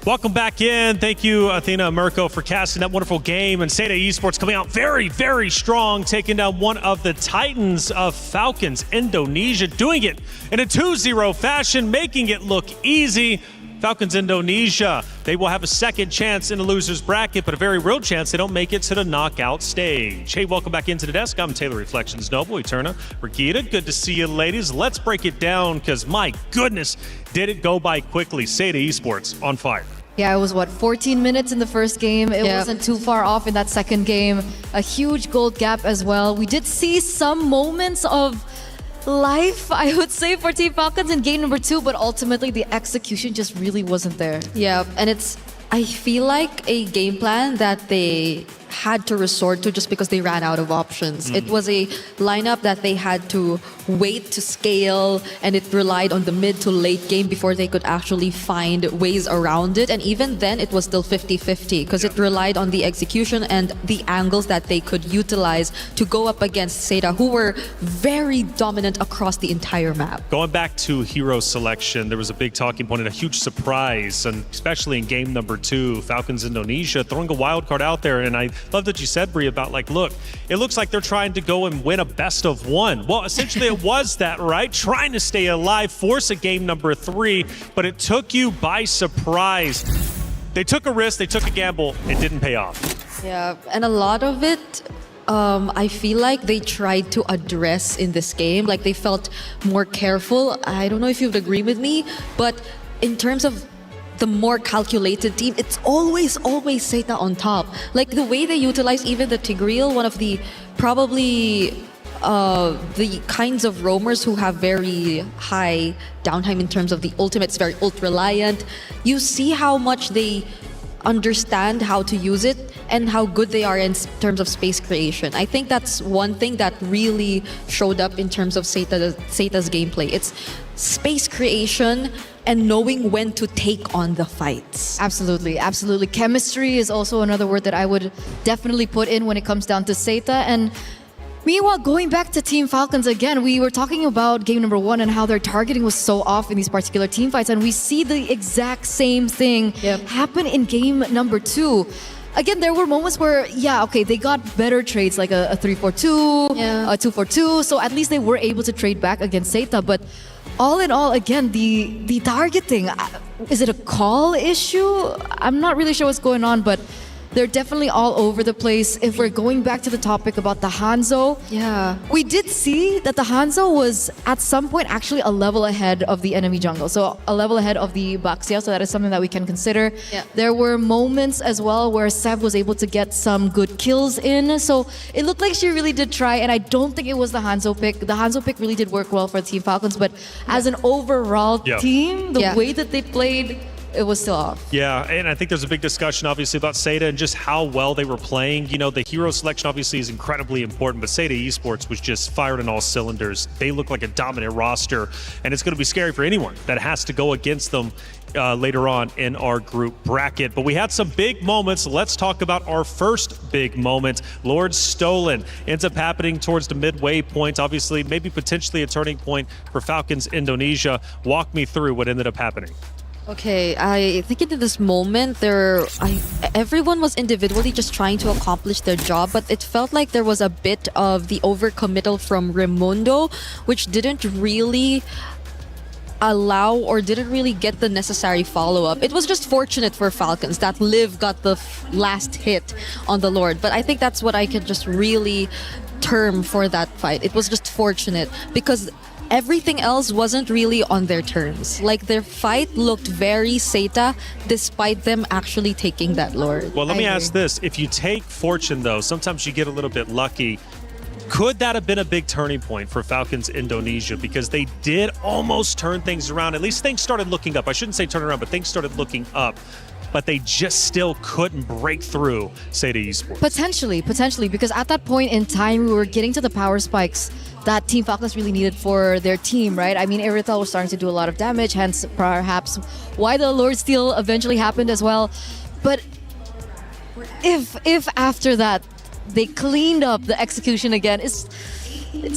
Welcome back in. Thank you, Athena and Mirko, for casting that wonderful game. And Seda Esports coming out very, very strong, taking down one of the titans of Falcons, Indonesia, doing it in a 2-0 fashion, making it look easy. Falcons Indonesia, they will have a second chance in the loser's bracket, but a very real chance they don't make it to the knockout stage. Hey, welcome back into the desk. I'm Taylor Reflections Noble, Eterna, Regina. Good to see you, ladies. Let's break it down, because my goodness, did it go by quickly. Seda Esports on fire. Yeah, it was 14 minutes in the first game. It wasn't too far off in that second game. A huge gold gap as well. We did see some moments of life, I would say, for Team Falcons in game number 2, but ultimately the execution just really wasn't there. Yeah, and I feel like a game plan that they had to resort to just because they ran out of options. It was a lineup that they had to wait to scale, and it relied on the mid to late game before they could actually find ways around it. And even then, it was still 50-50 because it relied on the execution and the angles that they could utilize to go up against Seda, who were very dominant across the entire map. Going back to hero selection, there was a big talking point and a huge surprise, and especially in game number 2, Falcons Indonesia throwing a wild card out there. And I love that you said, Bri, about like, look, it looks like they're trying to go and win a best of 1. Well, essentially it was that, right? Trying to stay alive, force a game number 3, but it took you by surprise. They took a risk, they took a gamble, it didn't pay off. Yeah, and a lot of it, I feel like they tried to address in this game. Like they felt more careful. I don't know if you would agree with me, but in terms of the more calculated team, it's always Seda on top. Like the way they utilize even the Tigreal, one of the probably the kinds of roamers who have very high downtime in terms of the ultimates, very ult reliant. You see how much they understand how to use it and how good they are in terms of space creation. I think that's one thing that really showed up in terms of Seta's gameplay. It's space creation and knowing when to take on the fights. Absolutely, absolutely. Chemistry is also another word that I would definitely put in when it comes down to Seta. And Meanwhile, going back to Team Falcons again, we were talking about game number 1 and how their targeting was so off in these particular team fights, and we see the exact same thing happen in game number 2. Again, there were moments where, they got better trades, like a 3-4-2, a 2-4-2, so at least they were able to trade back against Zeta, but all in all, again, the targeting, is it a call issue? I'm not really sure what's going on, but they're definitely all over the place. If we're going back to the topic about the Hanzo, we did see that the Hanzo was at some point actually a level ahead of the enemy jungle. So a level ahead of the Baxia, so that is something that we can consider. There were moments as well where Sev was able to get some good kills in. So it looked like she really did try, and I don't think it was the Hanzo pick. The Hanzo pick really did work well for Team Falcons, but as an overall team, the way that they played, it was still off. Yeah, and I think there's a big discussion obviously about Zeta and just how well they were playing. You know, the hero selection obviously is incredibly important, but Zeta Esports was just fired on all cylinders. They look like a dominant roster, and it's going to be scary for anyone that has to go against them later on in our group bracket. But we had some big moments. Let's talk about our first big moment. Lord Stolen ends up happening towards the midway point. Obviously, maybe potentially a turning point for Falcons Indonesia. Walk me through what ended up happening. Okay, I think in this moment, everyone was individually just trying to accomplish their job, but it felt like there was a bit of the overcommittal from Raimundo, which didn't really allow or didn't really get the necessary follow-up. It was just fortunate for Falcons that Liv got the last hit on the Lord, but I think that's what I could just really term for that fight. It was just fortunate because everything else wasn't really on their terms. Like, their fight looked very Zeta despite them actually taking that Lord. Well, let me ask this. If you take fortune, though, sometimes you get a little bit lucky. Could that have been a big turning point for Falcons Indonesia? Because they did almost turn things around. At least things started looking up. I shouldn't say turn around, but things started looking up. But they just still couldn't break through Zeta Esports. Potentially, because at that point in time, we were getting to the power spikes that Team Falcons really needed for their team, right? I mean, Irithel was starting to do a lot of damage, hence perhaps why the Lord Steal eventually happened as well. But if after that they cleaned up the execution again, it's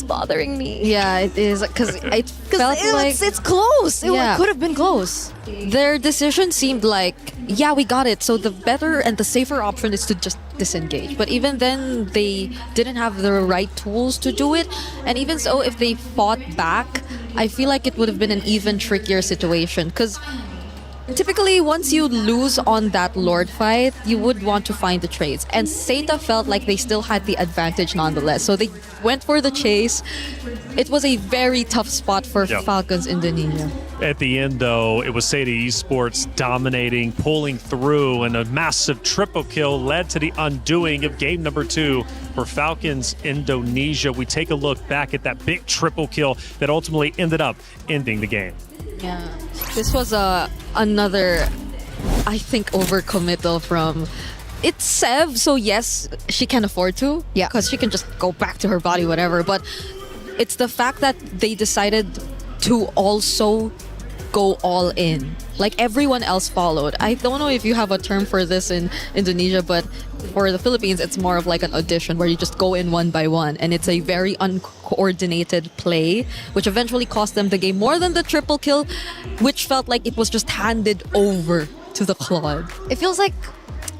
bothering me. Yeah, it is, because it felt like it's close. It could have been close. Their decision seemed like, we got it, so the better and the safer option is to just disengage. But even then, they didn't have the right tools to do it. And even so, if they fought back, I feel like it would have been an even trickier situation, because typically, once you lose on that Lord fight, you would want to find the trades. And Zeta felt like they still had the advantage nonetheless. So they went for the chase. It was a very tough spot for Falcons Indonesia. At the end, though, it was Zeta Esports dominating, pulling through, and a massive triple kill led to the undoing of game number 2 for Falcons Indonesia. We take a look back at that big triple kill that ultimately ended up ending the game. Yeah, this was another, I think, overcommittal from... It's Sev, so yes, she can afford to. Yeah. Because she can just go back to her body, whatever. But it's the fact that they decided to also go all in. Like, everyone else followed. I don't know if you have a term for this in Indonesia, but for the Philippines, it's more of like an audition where you just go in one by one. And it's a very uncoordinated play, which eventually cost them the game more than the triple kill, which felt like it was just handed over to the Claude. It feels like,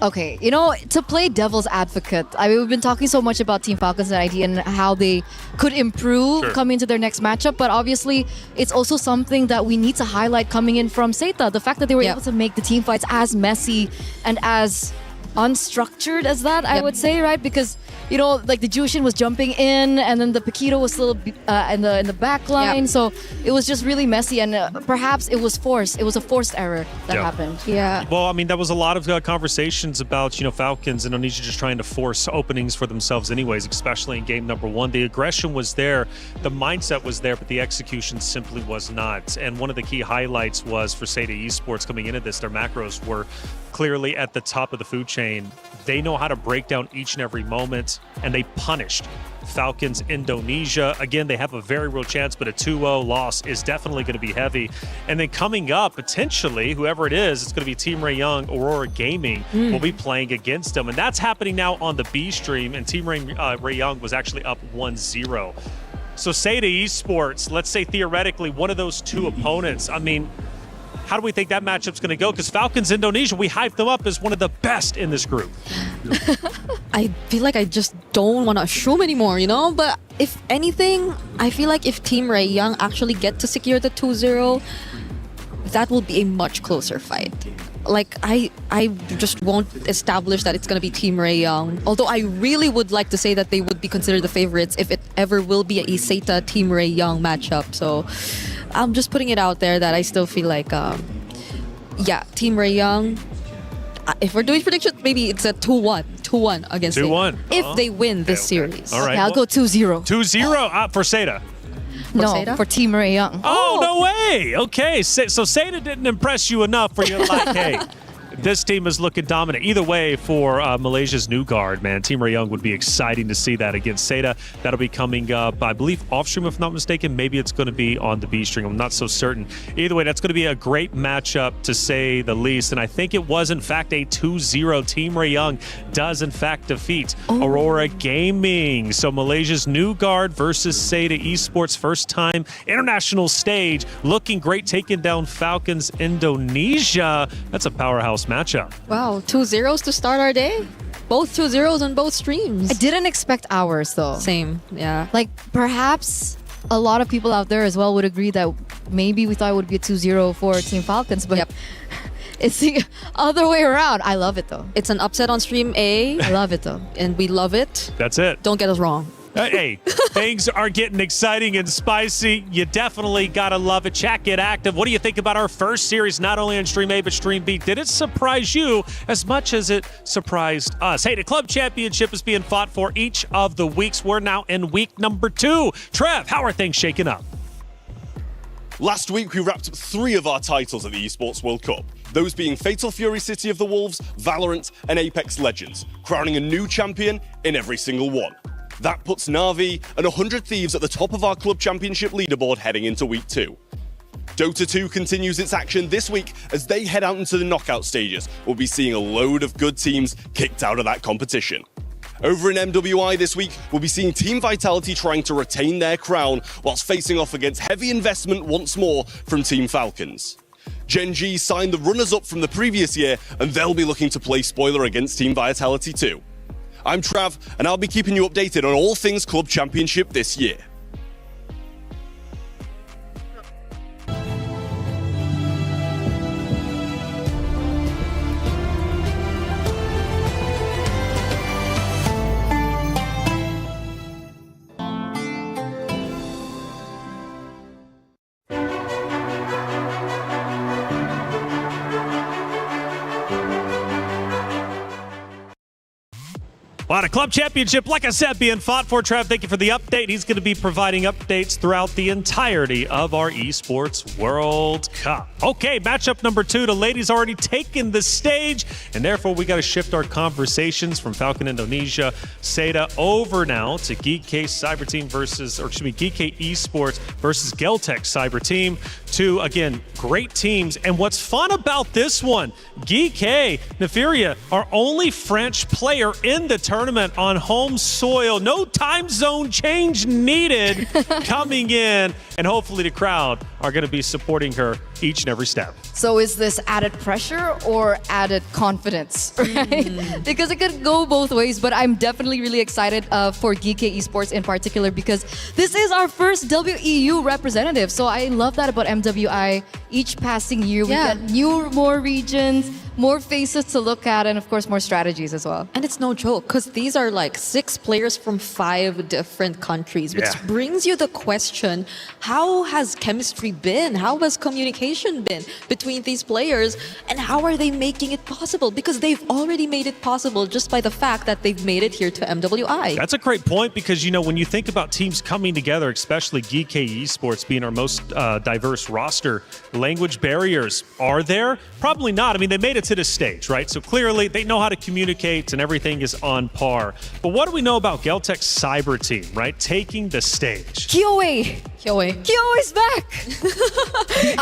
okay, you know, to play devil's advocate, I mean, we've been talking so much about Team Falcons and ID and how they could improve coming into their next matchup, but obviously it's also something that we need to highlight coming in from Zeta. The fact that they were able to make the team fights as messy and as unstructured as that, I would say, right? Because, you know, like the Jushin was jumping in, and then the Paquito was still in the back line, so it was just really messy, and perhaps it was forced. It was a forced error that happened. Yeah. Well, I mean, that was a lot of conversations about, you know, Falcons and Indonesia just trying to force openings for themselves anyways, especially in game number 1. The aggression was there, the mindset was there, but the execution simply was not. And one of the key highlights was for Seda Esports coming into this, their macros were clearly at the top of the food chain. They know how to break down each and every moment, and they punished Falcons Indonesia. Again, they have a very real chance, but a 2-0 loss is definitely going to be heavy. And then coming up, potentially, whoever it is, it's going to be Team Ray Young, Aurora Gaming will be playing against them. And that's happening now on the B stream, and Team Ray Young was actually up 1-0. So Seda Esports, let's say theoretically one of those two opponents, I mean, how do we think that matchup's going to go? Because Falcons Indonesia, we hyped them up as one of the best in this group. I feel like I just don't want to assume anymore, you know? But if anything, I feel like if Team Ray Young actually get to secure the 2-0, that will be a much closer fight. Like, I just won't establish that it's going to be Team Ray Young. Although I really would like to say that they would be considered the favorites if it ever will be a Iseta Team Ray Young matchup. So I'm just putting it out there that I still feel like, yeah, Team Ray Young. If we're doing predictions, maybe it's a 2-1 against 2-1. if they win this series. All right. Okay, I'll go 2-0. 2-0 for Seda. No, for Team Ray Young. Oh, no way. Okay, so Seda didn't impress you enough for you to like, hey, this team is looking dominant. Either way, for Malaysia's new guard, man, Team Ray Young would be exciting to see that against Seda. That'll be coming up, I believe, off stream, if not mistaken. Maybe it's going to be on the B string. I'm not so certain. Either way, that's going to be a great matchup, to say the least. And I think it was, in fact, a 2-0. Team Ray Young does, in fact, defeat Aurora Gaming. So Malaysia's new guard versus Seda Esports, first time international stage. Looking great, taking down Falcons Indonesia. That's a powerhouse matchup. Wow, 2-0s to start our day. Both 2-0s on both streams. I didn't expect ours, though. Same, yeah. Like, perhaps a lot of people out there as well would agree that maybe we thought it would be a 2-0 for Team Falcons, but it's the other way around. I love it, though. It's an upset on stream A. I love it, though. And we love it. That's it. Don't get us wrong. Hey, things are getting exciting and spicy. You definitely got to love it. Chat, get active. What do you think about our first series, not only on Stream A, but Stream B? Did it surprise you as much as it surprised us? Hey, the club championship is being fought for each of the weeks. We're now in week number 2. Trev, how are things shaking up? Last week, we wrapped up 3 of our titles at the Esports World Cup. Those being Fatal Fury City of the Wolves, Valorant, and Apex Legends, crowning a new champion in every single one. That puts Na'Vi and 100 Thieves at the top of our club championship leaderboard heading into week 2. Dota 2 continues its action this week as they head out into the knockout stages. We'll be seeing a load of good teams kicked out of that competition. Over in MWI this week, we'll be seeing Team Vitality trying to retain their crown whilst facing off against heavy investment once more from Team Falcons. Gen G signed the runners-up from the previous year, and they'll be looking to play spoiler against Team Vitality too. I'm Trav, and I'll be keeping you updated on all things Club Championship this year. Well, the club championship, like I said, being fought for. Trav, thank you for the update. He's going to be providing updates throughout the entirety of our Esports World Cup. Okay, matchup number 2. The ladies already taken the stage, and therefore we got to shift our conversations from Falcon Indonesia, Seda, over now to Geek Cyber Team Geek Esports versus Geltech Cyber Team. 2, again, great teams. And what's fun about this one, Geek Neferia, our only French player in the tournament on home soil. No time zone change needed coming in. And hopefully the crowd are going to be supporting her each and every step. So is this added pressure or added confidence, right? Because it could go both ways, but I'm definitely really excited for Geek Esports in particular because this is our first WEU representative. So I love that about MWI. Each passing year, we get more regions, more faces to look at, and of course, more strategies as well. And it's no joke, because these are like 6 players from 5 different countries, which brings you the question, how has chemistry been? How has communication been between these players? And how are they making it possible? Because they've already made it possible just by the fact that they've made it here to MWI. That's a great point, because, you know, when you think about teams coming together, especially GK Esports being our most diverse roster, language barriers, are there? Probably not. I mean, they made it to this stage, right? So clearly they know how to communicate and everything is on par. But what do we know about Geltec's cyber team, right? Taking the stage. Kyoe is back.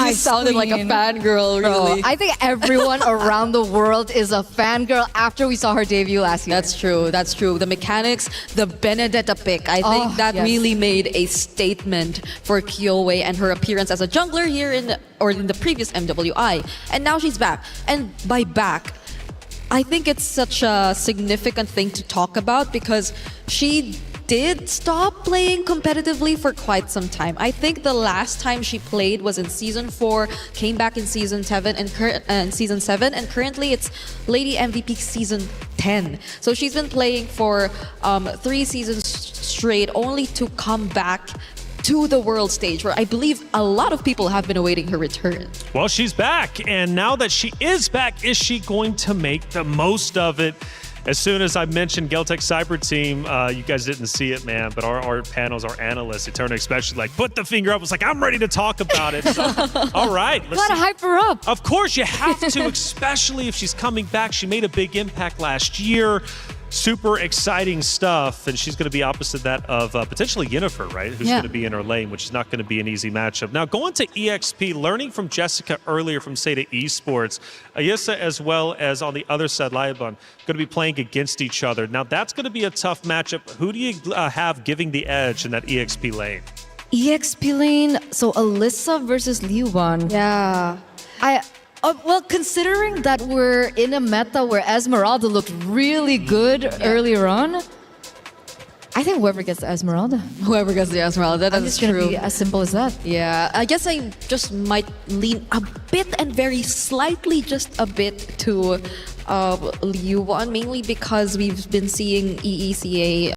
You sounded like a fangirl, really. I think everyone around the world is a fangirl after we saw her debut last year. That's true. That's true. The mechanics, the Benedetta pick, I think that really made a statement for Kyoe and her appearance as a jungler here in the previous MWI. And now she's back. And by back, I think it's such a significant thing to talk about because she did stop playing competitively for quite some time. I think the last time she played was in Season 4, came back in Season 7, and Season 7, and currently it's Lady MVP Season 10. So she's been playing for 3 seasons straight, only to come back to the world stage, where I believe a lot of people have been awaiting her return. Well, she's back, and now that she is back, is she going to make the most of it? As soon as I mentioned Geltec Cyber Team, you guys didn't see it, man, but our panels, our analysts, Eterna especially, like, put the finger up. I was like, I'm ready to talk about it. So, all right. Gotta hype her up. Of course, you have to, especially if she's coming back. She made a big impact last year. Super exciting stuff, and she's going to be opposite that of potentially Yennefer, right? Who's going to be in her lane, which is not going to be an easy matchup. Now, going to EXP, learning from Jessica earlier from Seda Esports, Ayissa as well as on the other side, Laibon, going to be playing against each other. Now, that's going to be a tough matchup. Who do you have giving the edge in that EXP lane? EXP lane, so Alyssa versus Liuban. Yeah. Well, considering that we're in a meta where Esmeralda looked really good earlier on, I think whoever gets the Esmeralda. Whoever gets the Esmeralda, that is gonna true. be as simple as that. Yeah, I guess I just might lean a bit and very slightly just a bit to Liuban, mainly because we've been seeing EECA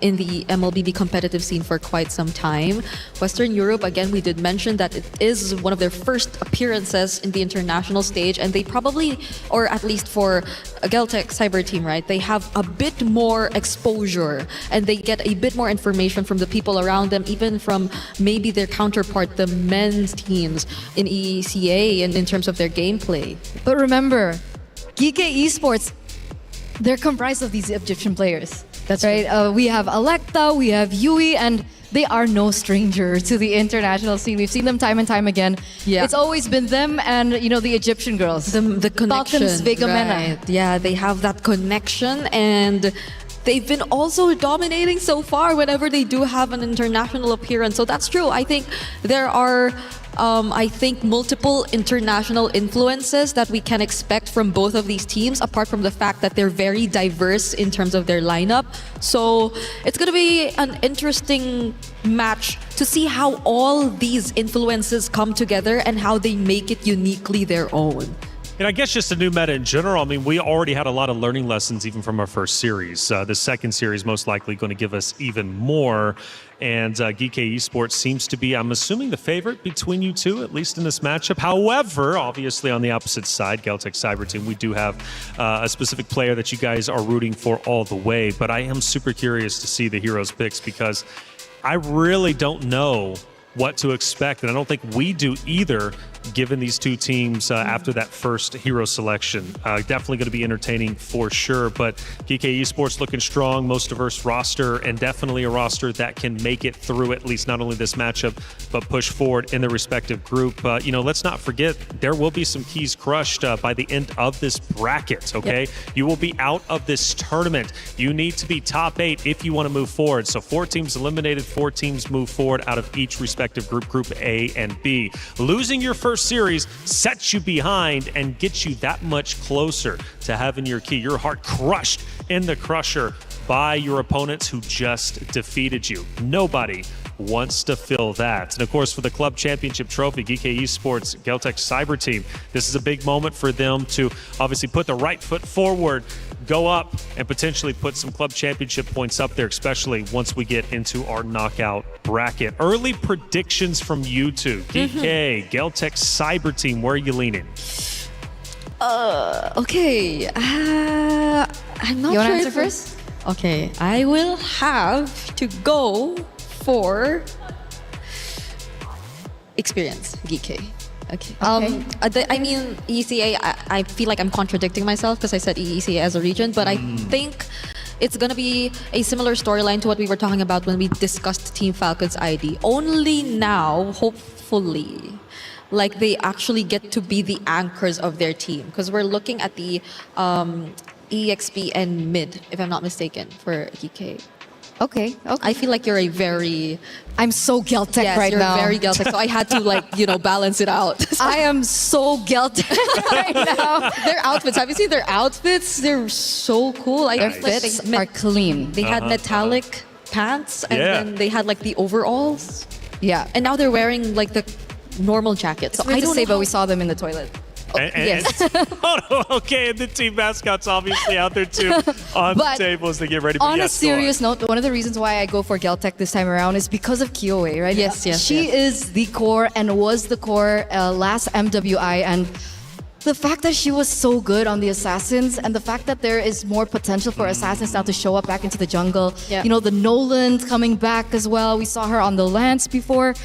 in the MLBB competitive scene for quite some time. Western Europe, again, we did mention that it is one of their first appearances in the international stage, and they probably, or at least for a Geltec Cyber Team, right, they have a bit more exposure and they get a bit more information from the people around them, even from maybe their counterpart, the men's teams in EECA, and in terms of their gameplay. But remember, GK Esports, they're comprised of these Egyptian players. That's right. We have Electa, we have Yui, and they are no stranger to the international scene. We've seen them time and time again. Yeah. It's always been them and, you know, the Egyptian girls. The connection. Falcons, Vega Mena. Right. Yeah, they have that connection, and they've been also dominating so far whenever they do have an international appearance. So that's true. I think there are multiple international influences that we can expect from both of these teams, apart from the fact that they're very diverse in terms of their lineup. So it's going to be an interesting match to see how all these influences come together and how they make it uniquely their own. And I guess just a new meta in general. I mean, we already had a lot of learning lessons even from our first series. The second series most likely going to give us even more. And GK Esports seems to be, I'm assuming, the favorite between you two, at least in this matchup. However, obviously on the opposite side, Geltec Cyber Team, we do have a specific player that you guys are rooting for all the way. But I am super curious to see the heroes picks because I really don't know what to expect. And I don't think we do either, given these two teams after that first hero selection. Definitely going to be entertaining for sure, but GK Esports looking strong, most diverse roster, and definitely a roster that can make it through at least not only this matchup, but push forward in the respective group. You know, let's not forget, there will be some keys crushed by the end of this bracket, okay? Yep. You will be out of this tournament. You need to be top 8 if you want to move forward. So 4 teams eliminated, 4 teams move forward out of each respective group, Group A and B. Losing your first series sets you behind and gets you that much closer to having your key, your heart crushed in the crusher by your opponents who just defeated you. Nobody wants to fill that. And of course, for the club championship trophy, GK Esports Geltec Cyber Team, this is a big moment for them to obviously put the right foot forward, go up, and potentially put some club championship points up there, especially once we get into our knockout bracket. Early predictions from you two. GK, Geltec Cyber Team, where are you leaning? Okay. I'm not You want sure. to answer first? Okay, I will have to go for experience, GK. Okay. I mean, ECA, I feel like I'm contradicting myself because I said ECA as a region, but I think it's going to be a similar storyline to what we were talking about when we discussed Team Falcon's ID. Only now, hopefully, like they actually get to be the anchors of their team, because we're looking at the EXP and mid, if I'm not mistaken, for GK. Okay. I feel like you're a very... I'm so Geltec right you're now. very Geltec, so I had to balance it out. I am so Geltec right now. Their outfits, have you seen their outfits? They're so cool. Their fits are clean. They had metallic pants, and Yeah. then they had like the overalls. Yeah. And now they're wearing like the normal jackets. It's weird to say, but we saw them in the toilet. Yes. Okay, and the team mascot's obviously out there too on the table as they get ready. On a serious note, one of the reasons why I go for Geltec this time around is because of Kyoe, right? Yes. She is the core and was the core last MWI, and the fact that she was so good on the Assassins, and the fact that there is more potential for Assassins now to show up back into the jungle. Yeah. You know, the Nolan's coming back as well. We saw her on the Lance before.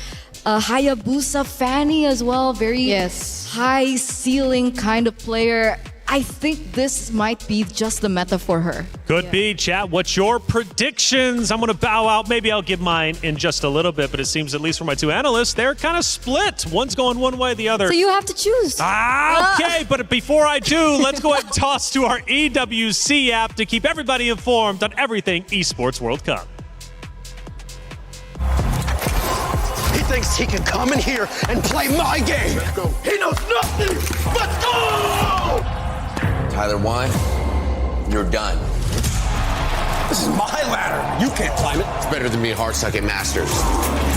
Hayabusa Fanny as well, very high ceiling kind of player. I think this might be just the meta for her. Could be. Chat, what's your predictions? I'm going to bow out. Maybe I'll give mine in just a little bit, but it seems, at least for my two analysts, they're kind of split. One's going one way, the other. So you have to choose. Okay, but before I do, let's go ahead and toss to our EWC app to keep everybody informed on everything Esports World Cup. He thinks he can come in here and play my game. Let's go. He knows nothing. Let's go! Tyler 1, you're done. This is my ladder. You can't climb it. It's better than me hard sucking masters.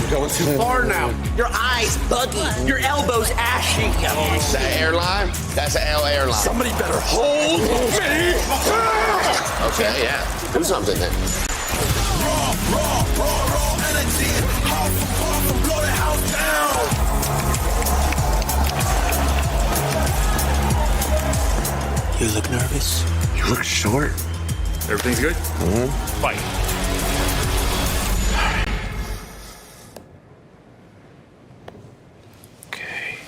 You're going too far now. Your eyes buggy. Your elbows ashy. Is that airline? That's an L airline. Somebody better hold me. Okay, yeah. Do something then. Raw energy. Half blow the house down. You look nervous. You look short. Everything's good? Fight. Okay.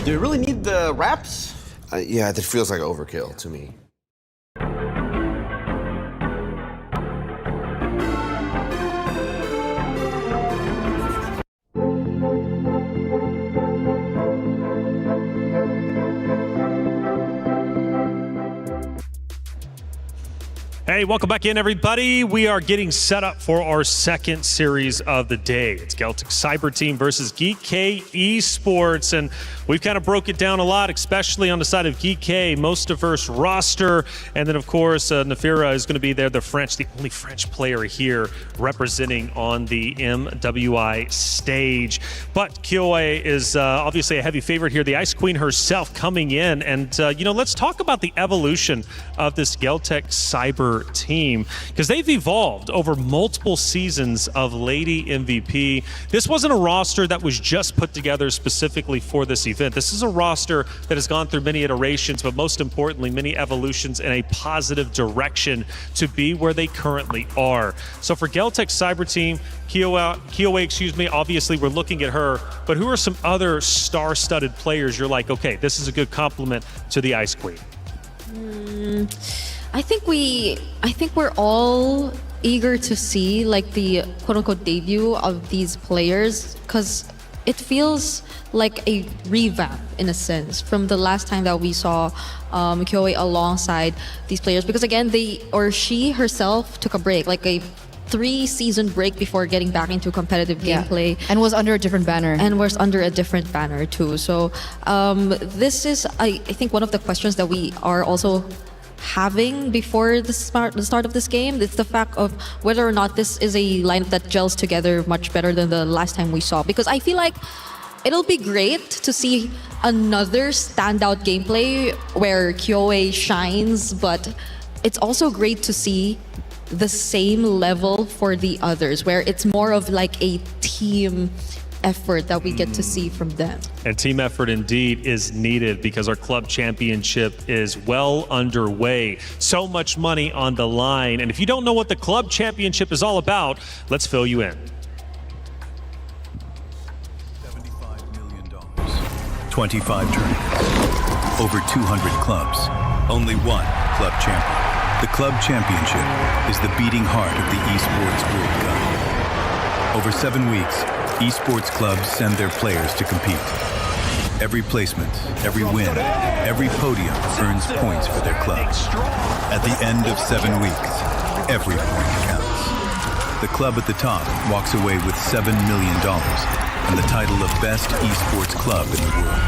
Do you really need the wraps? Yeah, that feels like overkill to me. Hey, welcome back in, everybody. We are getting set up for our second series of the day. It's Geltec Cyber Team versus GK Esports, and we've kind of broke it down a lot, especially on the side of GK, most diverse roster, and then of course Nafira is going to be there, the only French player here representing on the MWI stage. But Kyoe is obviously a heavy favorite here, the Ice Queen herself coming in, and let's talk about the evolution of this Geltec Cyber team, because they've evolved over multiple seasons of Lady MVP. This wasn't a roster that was just put together specifically for this event. This is a roster that has gone through many iterations, but most importantly, many evolutions in a positive direction to be where they currently are. So for Geltec Cyber Team, Kyoe, obviously we're looking at her, but who are some other star-studded players you're like, okay, this is a good compliment to the Ice Queen? I think we're all eager to see like the quote-unquote debut of these players, because it feels like a revamp in a sense from the last time that we saw Kyoe alongside these players, because again she herself took a break, like a 3-season break before getting back into competitive gameplay, and was under a different banner too. So this is I think one of the questions that we are also having before the start of this game. It's the fact of whether or not this is a lineup that gels together much better than the last time we saw. Because I feel like it'll be great to see another standout gameplay where Kyoe shines, but it's also great to see the same level for the others, where it's more of like a team effort that we get to see from them. And team effort indeed is needed because our club championship is well underway. So much money on the line. And if you don't know what the club championship is all about, let's fill you in. 25 tournaments, over 200 clubs, only one club champion. The club championship is the beating heart of the Esports World Cup. Over 7 weeks, Esports clubs send their players to compete. Every placement, every win, every podium earns points for their club. At the end of 7 weeks, every point counts. The club at the top walks away with $7 million and the title of Best Esports Club in the world.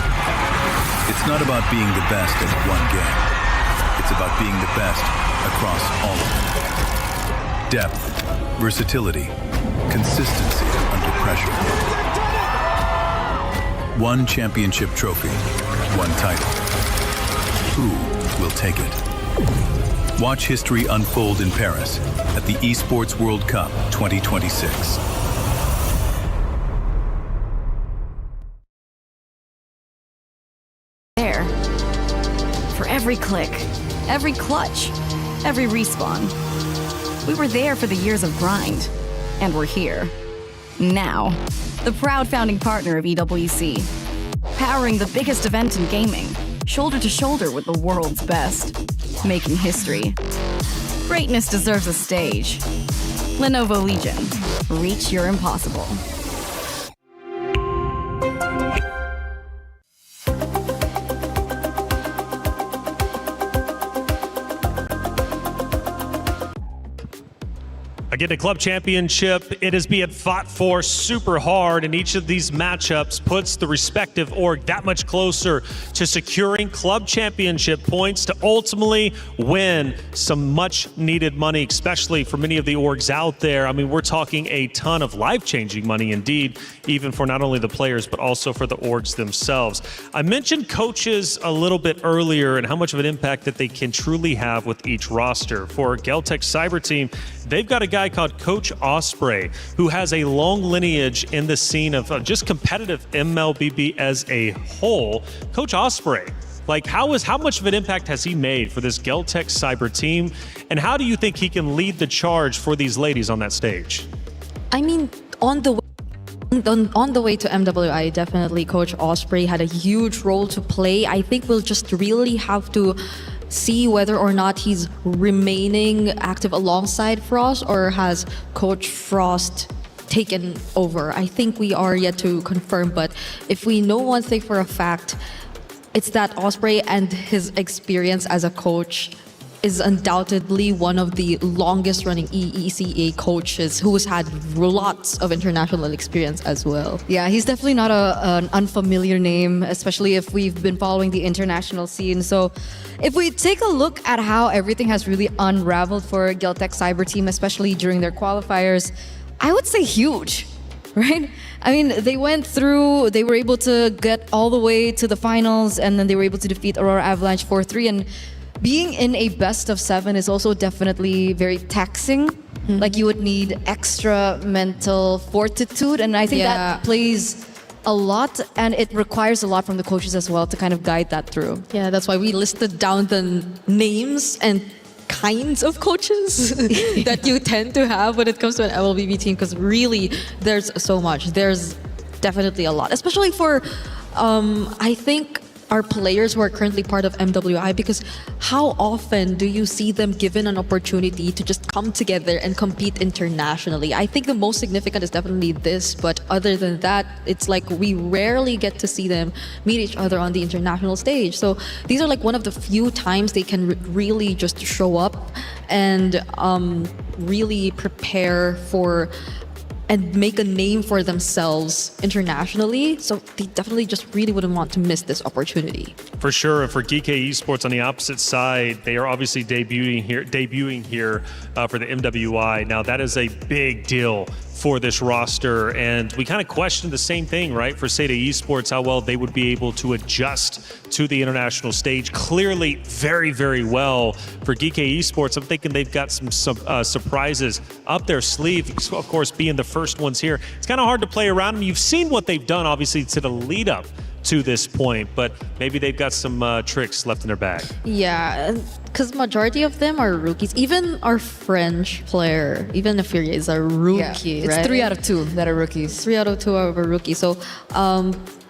It's not about being the best at one game. It's about being the best across all of them. Depth, versatility, consistency under pressure. One championship trophy, one title. Who will take it? Watch history unfold in Paris at the Esports World Cup 2026. There. For every click, every clutch, every respawn. We were there for the years of grind, and we're here. Now, the proud founding partner of EWC, powering the biggest event in gaming, shoulder to shoulder with the world's best, making history. Greatness deserves a stage. Lenovo Legion, reach your impossible. Again, the club championship, it is being fought for super hard, and each of these matchups puts the respective org that much closer to securing club championship points to ultimately win some much needed money, especially for many of the orgs out there. I mean, we're talking a ton of life-changing money indeed, even for not only the players, but also for the orgs themselves. I mentioned coaches a little bit earlier and how much of an impact that they can truly have with each roster. For Geltech Cyber Team, they've got a guy called Coach Osprey, who has a long lineage in the scene of just competitive MLBB as a whole. Coach Osprey, like how much of an impact has he made for this Geltech Cyber Team, and how do you think he can lead the charge for these ladies on that stage? I mean, on the way to MWI, definitely Coach Osprey had a huge role to play. I think we'll just really have to see whether or not he's remaining active alongside Frost, or has Coach Frost taken over. I think we are yet to confirm, but if we know one thing for a fact, it's that Osprey and his experience as a coach is undoubtedly one of the longest running EECA coaches who's had lots of international experience as well. Yeah, he's definitely not an unfamiliar name, especially if we've been following the international scene. So if we take a look at how everything has really unraveled for Geltech Cyber Team, especially during their qualifiers, I would say huge, right? I mean, they were able to get all the way to the finals, and then they were able to defeat Aurora Avalanche 4-3, and being in a best of 7 is also definitely very taxing. Like, you would need extra mental fortitude, and I think that plays a lot, and it requires a lot from the coaches as well to kind of guide that through. Yeah, that's why we listed down the names and kinds of coaches that you tend to have when it comes to an MLBB team, because really there's so much. There's definitely a lot, especially for I think our players who are currently part of MWI, because how often do you see them given an opportunity to just come together and compete internationally? I think the most significant is definitely this, but other than that, it's like we rarely get to see them meet each other on the international stage. So these are like one of the few times they can really just show up and really prepare for and make a name for themselves internationally. So they definitely just really wouldn't want to miss this opportunity. For sure. And for GK Esports on the opposite side, they are obviously debuting here for the MWI. Now, that is a big deal for this roster. And we kind of questioned the same thing, right? For Seda Esports, how well they would be able to adjust to the international stage. Clearly, very, very well. For GK Esports, I'm thinking they've got some surprises up their sleeve. Of course, being the first ones here, it's kind of hard to play around them. You've seen what they've done, obviously, to the lead up to this point, but maybe they've got some tricks left in their bag. Yeah, because majority of them are rookies. Even our French player, even Fury is a rookie, it's right? 3 out of 2 that are rookies. 3 out of 2 are a rookie. So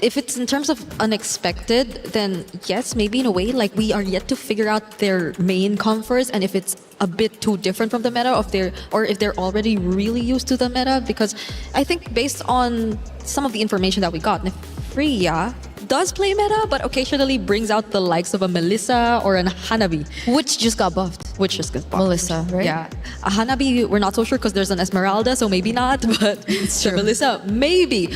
if it's in terms of unexpected, then yes, maybe in a way, like we are yet to figure out their main comforts and if it's a bit too different from the meta, or if they're already really used to the meta. Because I think based on some of the information that we got, Freya does play meta, but occasionally brings out the likes of a Melissa or an Hanabi. Which just got buffed. Melissa, right? Yeah. A Hanabi, we're not so sure because there's an Esmeralda, so maybe not, but the Melissa, maybe,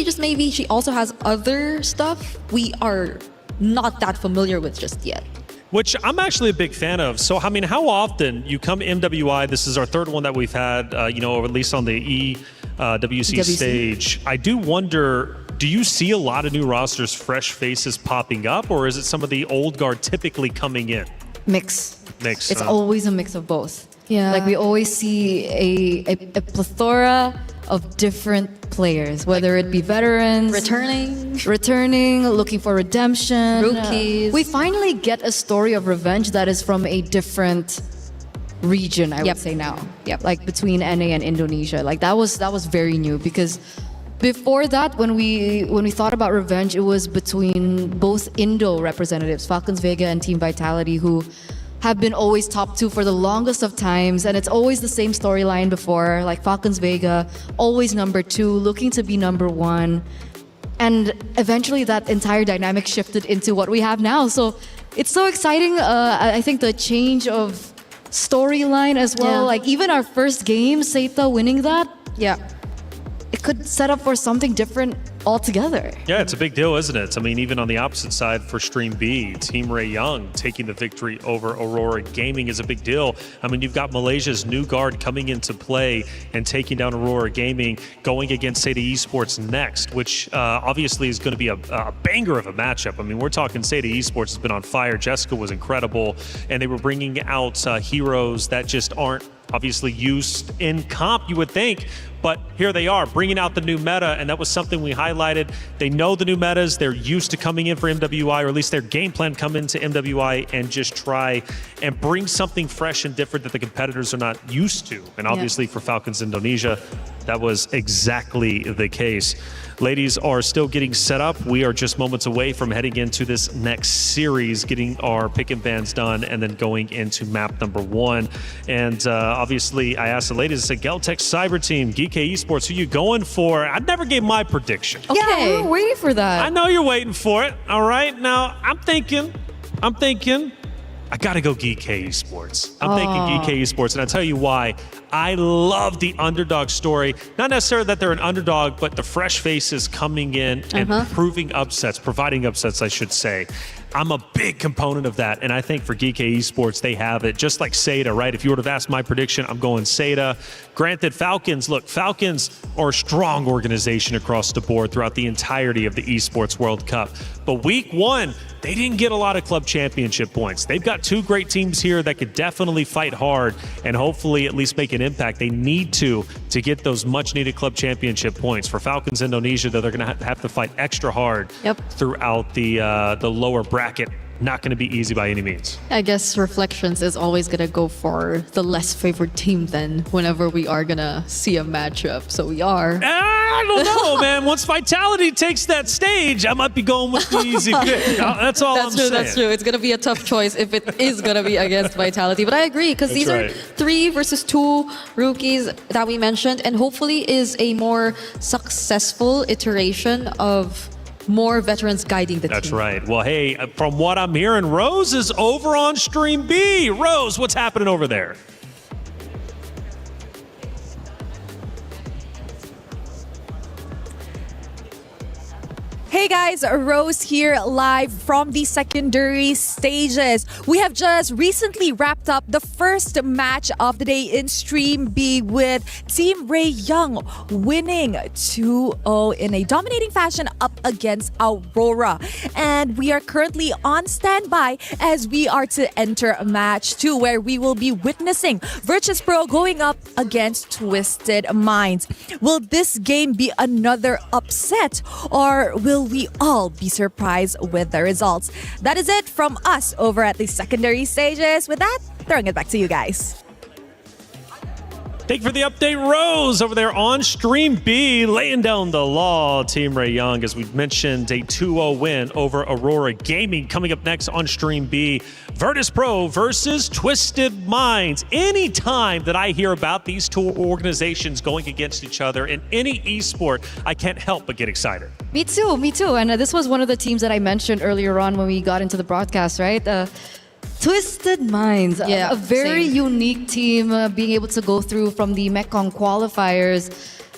just maybe she also has other stuff we are not that familiar with just yet. Which I'm actually a big fan of. So, I mean, how often you come MWI, this is our third one that we've had, or at least on the EWC stage. I do wonder, do you see a lot of new rosters, fresh faces popping up, or is it some of the old guard typically coming in? Mix. It's huh? always a mix of both. Yeah. Like we always see a plethora of different players, whether it be veterans, returning, looking for redemption, rookies. We finally get a story of revenge that is from a different region, I would say now. Yep. Like between NA and Indonesia. Like that was very new, because before that, when we thought about revenge, it was between both Indo representatives, Falcons Vega and Team Vitality, who have been always top 2 for the longest of times, and it's always the same storyline before, like Falcons Vega, always number 2, looking to be number 1. And eventually that entire dynamic shifted into what we have now. So it's so exciting. I think the change of storyline as well, like even our first game, Seita winning that, it could set up for something different altogether. Yeah, it's a big deal, isn't it? I mean, even on the opposite side for Stream B, Team Ray Young taking the victory over Aurora Gaming is a big deal. I mean, you've got Malaysia's new guard coming into play and taking down Aurora Gaming, going against Seda Esports next, which obviously is going to be a banger of a matchup. I mean, we're talking Seda Esports has been on fire. Jessica was incredible, and they were bringing out heroes that just aren't obviously used in comp, you would think. But here they are, bringing out the new meta, and that was something we highlighted. They know the new metas. They're used to coming in for MWI, or at least their game plan come into MWI and just try and bring something fresh and different that the competitors are not used to. And obviously for Falcons Indonesia, that was exactly the case. Ladies are still getting set up. We are just moments away from heading into this next series, getting our pick and bans done, and then going into map number 1. And obviously, I asked the ladies, I said, Geltech Cyber Team, GK Esports, who you going for? I never gave my prediction. Okay. Yeah, we were waiting for that. I know you're waiting for it. All right. Now, I'm thinking, I gotta go GK Esports. I'm thinking GK Esports, and I'll tell you why. I love the underdog story. Not necessarily that they're an underdog, but the fresh faces coming in and providing upsets, I should say. I'm a big component of that, and I think for GK Esports, they have it. Just like Seda, right? If you would have asked my prediction, I'm going Seda. Granted, Falcons are a strong organization across the board throughout the entirety of the Esports World Cup. But week 1, they didn't get a lot of club championship points. They've got 2 great teams here that could definitely fight hard and hopefully at least make an impact. They need to get those much-needed club championship points. For Falcons Indonesia, though, they're going to have to fight extra hard throughout the lower bracket. Not going to be easy by any means. I guess Reflections is always going to go for the less favored team then whenever we are going to see a matchup. So we are. I don't know, man. Once Vitality takes that stage, I might be going with the easy pick. That's all I'm saying. That's true. It's going to be a tough choice if it is going to be against Vitality. But I agree, because these are 3 versus 2 rookies that we mentioned, and hopefully is a more successful iteration of more veterans guiding the team. That's right. Well, hey, from what I'm hearing, Rose is over on Stream B. Rose, what's happening over there? Hey guys, Rose here live from the secondary stages. We have just recently wrapped up the first match of the day in Stream B with Team Ray Young winning 2-0 in a dominating fashion up against Aurora. And we are currently on standby as we are to enter match 2 where we will be witnessing Virtus Pro going up against Twisted Minds. Will this game be another upset or will we all be surprised with the results? That is it from us over at the secondary stages. With that, throwing it back to you guys. Thank you for the update, Rose, over there on Stream B, laying down the law. Team Ray Young, as we mentioned, a 2-0 win over Aurora Gaming. Coming up next on Stream B, Virtus Pro versus Twisted Minds. Anytime that I hear about these two organizations going against each other in any esport, I can't help but get excited. Me too. And this was one of the teams that I mentioned earlier on when we got into the broadcast, right? Twisted Minds, a very unique team, being able to go through from the Mekong qualifiers.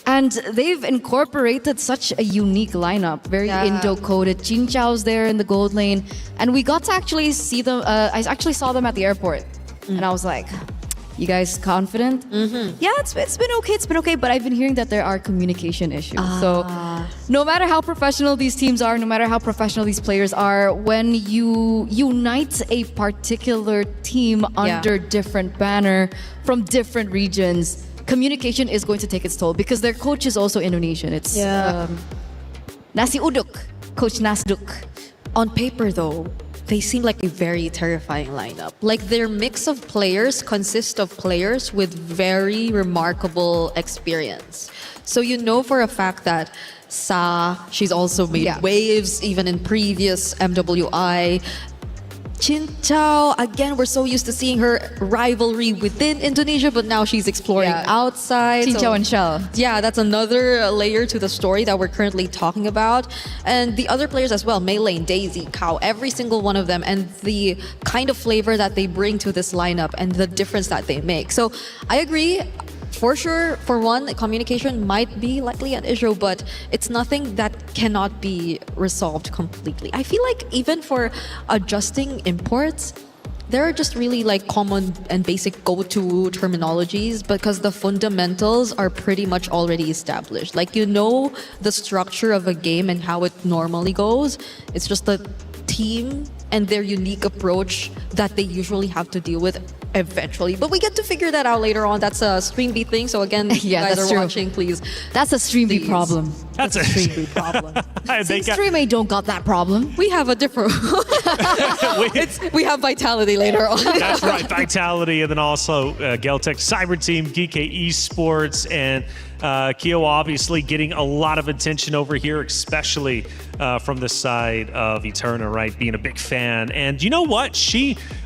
And they've incorporated such a unique lineup, very Indo-coded. Jin Chao's there in the gold lane. And we got to actually see them, I actually saw them at the airport. And I was like, you guys confident? Yeah, it's been okay, but I've been hearing that there are communication issues. So no matter how professional these teams are, no matter how professional these players are, when you unite a particular team under different banner from different regions, communication is going to take its toll because their coach is also Indonesian. It's Nasi Uduk, Coach Nasduk. On paper though, they seem like a very terrifying lineup. Like their mix of players consists of players with very remarkable experience. So you know for a fact that Sa, she's also made waves even in previous MWI. Jin Chao, again, we're so used to seeing her rivalry within Indonesia, but now she's exploring outside. Jin Chao and Shell. Yeah, that's another layer to the story that we're currently talking about. And the other players as well, Mei Lane, Daisy, Kao, every single one of them, and the kind of flavor that they bring to this lineup and the difference that they make. So I agree. For sure, for one, communication might be likely an issue, but it's nothing that cannot be resolved completely. I feel like even for adjusting imports, there are just really like common and basic go-to terminologies because the fundamentals are pretty much already established. Like you know the structure of a game and how it normally goes. It's just the team and their unique approach that they usually have to deal with eventually. But we get to figure that out later on. That's a Stream B thing. So again, you guys are watching, please. That's a Stream B problem. That's a Stream B problem. Stream A don't got that problem. We have a different... we have Vitality later on. That's right, Vitality, and then also Geltech Cyber Team, GK Esports, and Kyo obviously getting a lot of attention over here, especially from the side of Eterna, right? Being a big fan. And you know what?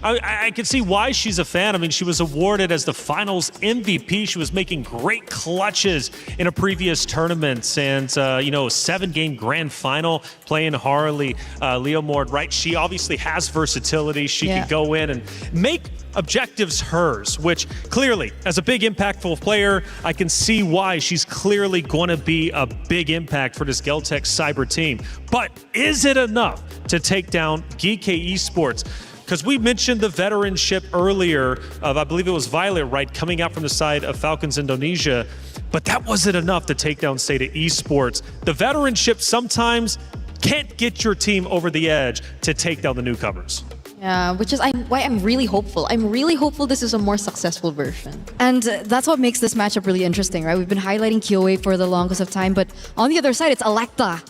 I can see why she's a fan. I mean, she was awarded as the finals MVP. She was making great clutches in a previous tournament. And, a 7-game grand final playing Harley Leomord, right? She obviously has versatility. She can go in and make objectives hers, which clearly, as a big impactful player, I can see why she's clearly going to be a big impact for this Geltech Cyber team. But is it enough to take down GK Esports? Because we mentioned the veteranship earlier of, I believe it was Violet, right, coming out from the side of Falcons Indonesia, but that wasn't enough to take down Sata Esports. The veteranship sometimes can't get your team over the edge to take down the newcomers. Yeah, which is why I'm really hopeful. I'm really hopeful this is a more successful version. And that's what makes this matchup really interesting, right? We've been highlighting Kyoe for the longest of time, but on the other side, it's Electa.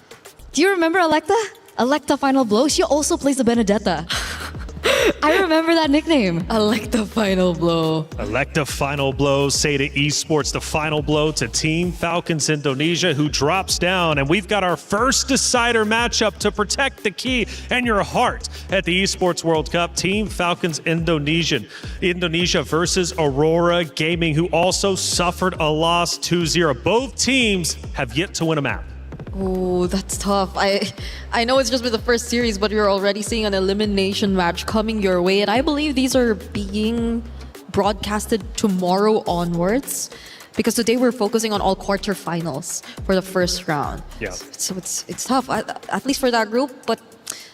Do you remember Electa? Electa Final Blow? She also plays the Benedetta. I remember that nickname. Electa Final Blow. Electa Final Blow, Sata Esports, the final blow to Team Falcons Indonesia, who drops down. And we've got our first decider matchup to protect the key and your heart at the Esports World Cup. Team Falcons Indonesia versus Aurora Gaming, who also suffered a loss 2-0. Both teams have yet to win a map. Oh, that's tough. I know it's just been the first series, but you're already seeing an elimination match coming your way. And I believe these are being broadcasted tomorrow onwards. because today we're focusing on all quarterfinals for the first round. Yeah. So it's tough, at least for that group. But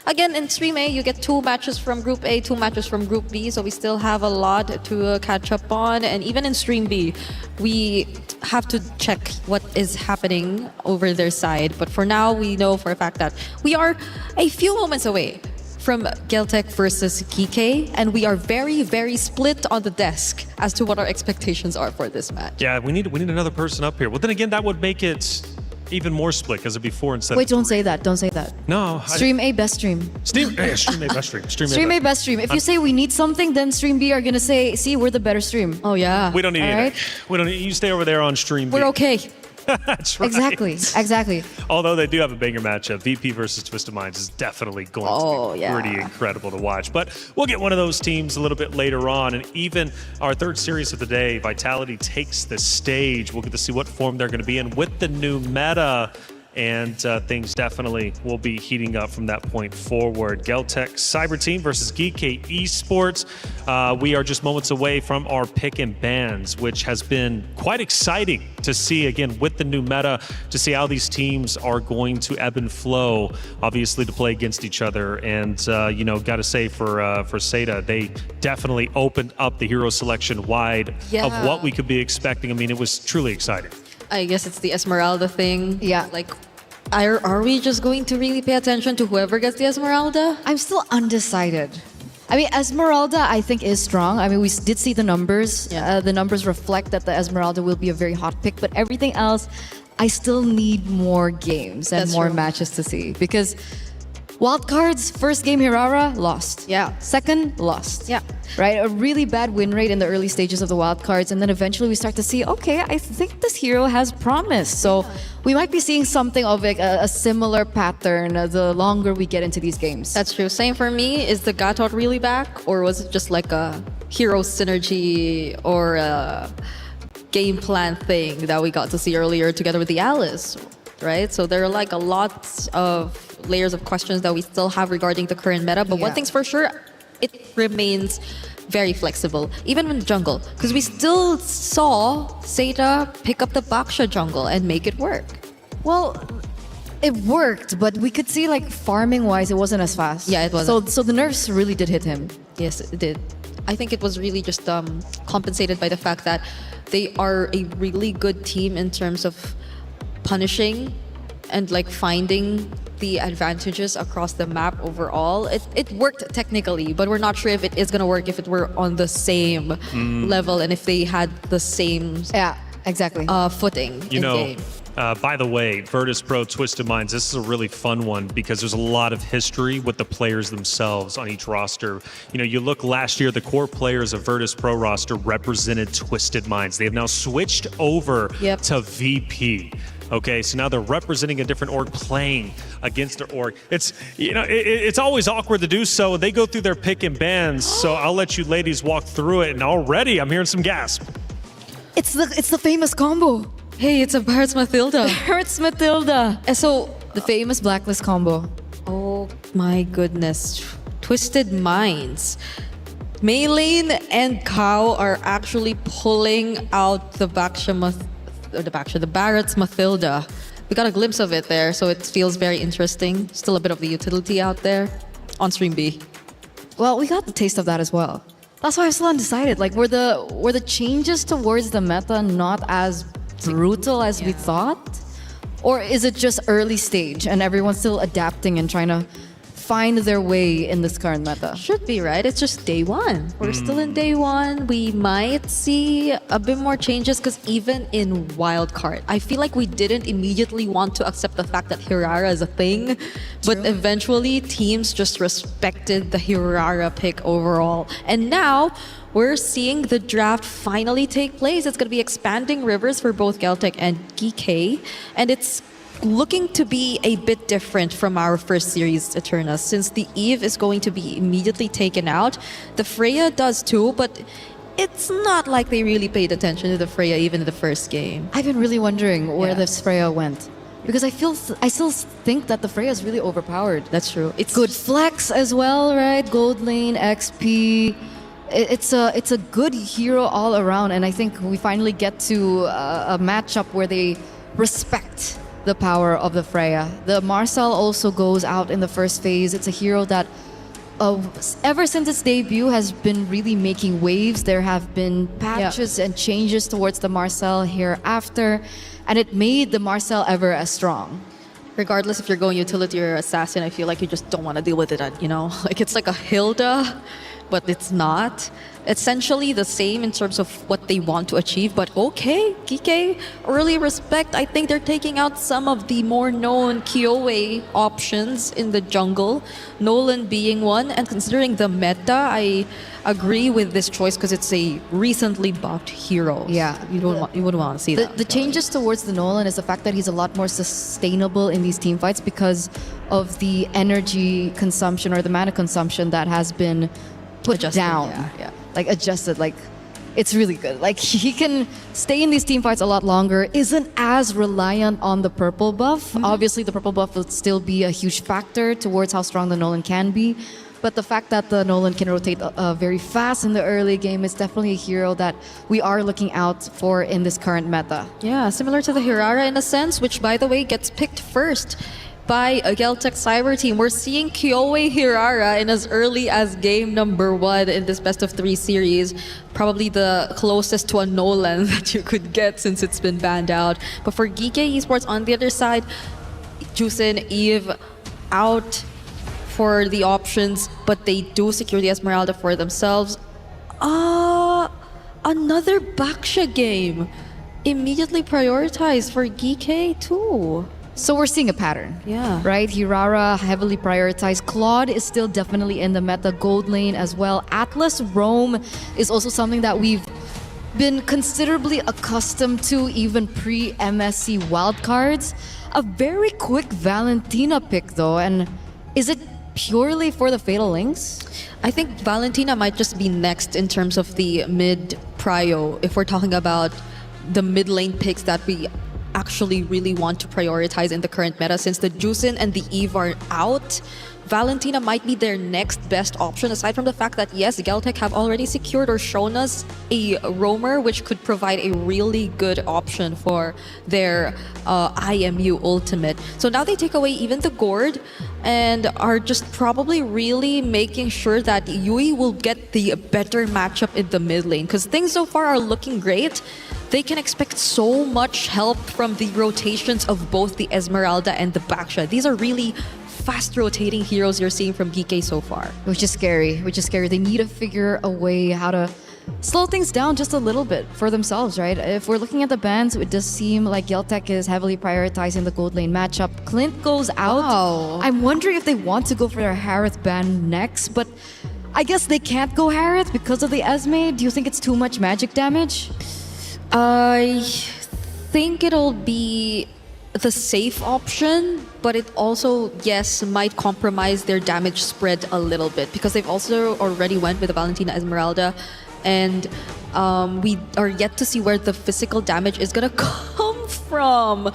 again, in Stream A, you get 2 matches from Group A, 2 matches from Group B. So we still have a lot to catch up on. And even in Stream B, we have to check what is happening over their side. But for now, we know for a fact that we are a few moments away from Geltec versus GK, and we are very, very split on the desk as to what our expectations are for this match. Yeah, we need another person up here. Well, then again, that would make it even more split because it'd be 4 instead Wait, of 3. don't say that. Don't say that. No. Stream A, best stream. Stream A, best stream. Stream A, best stream. If you say we need something, then Stream B are going to say, see, we're the better stream. Oh, yeah. We don't need All it. right? We don't need, you stay over there on Stream B. We're okay. That's right. Exactly. Although they do have a banger matchup, VP versus Twisted Minds is definitely going to be pretty incredible to watch. But we'll get one of those teams a little bit later on. And even our third series of the day, Vitality takes the stage. We'll get to see what form they're going to be in with the new meta. And things definitely will be heating up from that point forward. Geltec Cyber Team versus GK Esports. We are just moments away from our pick and bans, which has been quite exciting to see, again, with the new meta, to see how these teams are going to ebb and flow, obviously, to play against each other. And, you know, got to say for Seda, they definitely opened up the hero selection wide of what we could be expecting. I mean, it was truly exciting. I guess it's the Esmeralda thing. Yeah. Like, are we just going to really pay attention to whoever gets the Esmeralda? I'm still undecided. I mean, Esmeralda, I think, is strong. I mean, we did see the numbers. Yeah. The numbers reflect that the Esmeralda will be a very hot pick. But everything else, I still need more games and That's more true. matches to see. Because wildcards, first game Hirara, lost. Yeah. Second, lost. Yeah. Right? A really bad win rate in the early stages of the wildcards. And then eventually we start to see, okay, I think this hero has promise. So we might be seeing something of a similar pattern the longer we get into these games. That's true. Same for me. Is the Gatot really back? Or was it just like a hero synergy or a game plan thing that we got to see earlier together with the Alice? Right? So there are like a lot of layers of questions that we still have regarding the current meta. But one thing's for sure, it remains very flexible, even in the jungle. Because we still saw Seda pick up the Baksha jungle and make it work. Well, it worked, but we could see like farming-wise, it wasn't as fast. Yeah, it wasn't. So the nerfs really did hit him. Yes, it did. I think it was really just compensated by the fact that they are a really good team in terms of punishing and like finding the advantages across the map overall. It worked technically, but we're not sure if it is going to work if it were on the same level and if they had the same footing You in know, game. by the way, Virtus Pro Twisted Minds, this is a really fun one because there's a lot of history with the players themselves on each roster. You know, you look last year, the core players of Virtus Pro roster represented Twisted Minds. They have now switched over to VP. Okay, so now they're representing a different org, playing against their org. It's, you know, it's always awkward to do so. They go through their pick and bans, so I'll let you ladies walk through it. And already, I'm hearing some gasp. It's the famous combo. Hey, it's a Barret's Mathilda. Barret's Mathilda. And so the famous blacklist combo. Oh my goodness, Twisted Minds. Maylane and Kao are actually pulling out the the Barret's Mathilda. We got a glimpse of it there, so it feels very interesting. Still a bit of the utility out there on Stream B. Well, we got the taste of that as well. That's why I'm still undecided. Like, were the changes towards the meta not as brutal as we thought? Or is it just early stage and everyone's still adapting and trying to find their way in this current meta? Should be, right? It's just day one. We're still in day one. We might see a bit more changes because even in wildcard, I feel like we didn't immediately want to accept the fact that Hirara is a thing, but eventually teams just respected the Hirara pick overall. And now we're seeing the draft finally take place. It's going to be expanding rivers for both Geltec and GK, and it's looking to be a bit different from our first series, Eterna, since the Eve is going to be immediately taken out. The Freya does too, but it's not like they really paid attention to the Freya even in the first game. I've been really wondering where this Freya went. Because I still think that the Freya is really overpowered. That's true. It's good flex as well, right? Gold lane, XP. it's a good hero all around, and I think we finally get to a matchup where they respect the power of the Freya. The Marcel also goes out in the first phase. It's a hero that ever since its debut has been really making waves. There have been patches and changes towards the Marcel hereafter, and it made the Marcel ever as strong. Regardless if you're going utility or assassin, I feel like you just don't want to deal with it, you know? Like it's like a Hilda, but it's not. Essentially the same in terms of what they want to achieve, but okay, Kike, early respect. I think they're taking out some of the more known Kyoei options in the jungle, Nolan being one, and considering the meta, I agree with this choice because it's a recently buffed hero. Yeah. You wouldn't want to see that. The changes towards the Nolan is the fact that he's a lot more sustainable in these team fights because of the energy consumption or the mana consumption that has been put Adjusted, down. yeah. Like adjusted, like it's really good. Like he can stay in these team fights a lot longer, isn't as reliant on the purple buff. Obviously the purple buff will still be a huge factor towards how strong the Nolan can be. But the fact that the Nolan can rotate very fast in the early game is definitely a hero that we are looking out for in this current meta. Yeah, similar to the Hirara in a sense, which by the way gets picked first by a Geltec Cyber team. We're seeing Kyoei Hirara in as early as game number 1 in this best of 3 series. Probably the closest to a Nolan that you could get since it's been banned out. But for Geekei Esports on the other side, Jusin, Eve out for the options, but they do secure the Esmeralda for themselves. Another Baksha game. Immediately prioritized for Geekei too. So we're seeing a pattern. Yeah. Right? Hirara heavily prioritized. Claude is still definitely in the meta. Gold lane as well. Atlas Roam is also something that we've been considerably accustomed to even pre-MSC wildcards. A very quick Valentina pick though, and is it purely for the Fatal Links? I think Valentina might just be next in terms of the mid prio if we're talking about the mid lane picks that we actually really want to prioritize in the current meta. Since the Jusin and the Eve are out, Valentina might be their next best option, aside from the fact that yes, Geltec have already secured or shown us a roamer which could provide a really good option for their IMU ultimate. So now they take away even the Gourd and are just probably really making sure that Yui will get the better matchup in the mid lane, because things so far are looking great. They can expect so much help from the rotations of both the Esmeralda and the Baksha. These are really fast rotating heroes you're seeing from Geekei so far. Which is scary. They need to figure a way how to slow things down just a little bit for themselves, right? If we're looking at the bans, it does seem like Geltec is heavily prioritizing the gold lane matchup. Clint goes out. Wow. I'm wondering if they want to go for their Harith ban next, but I guess they can't go Harith because of the Esme. Do you think it's too much magic damage? I think it'll be the safe option, but it also, yes, might compromise their damage spread a little bit because they've also already went with the Valentina Esmeralda, and we are yet to see where the physical damage is gonna come from.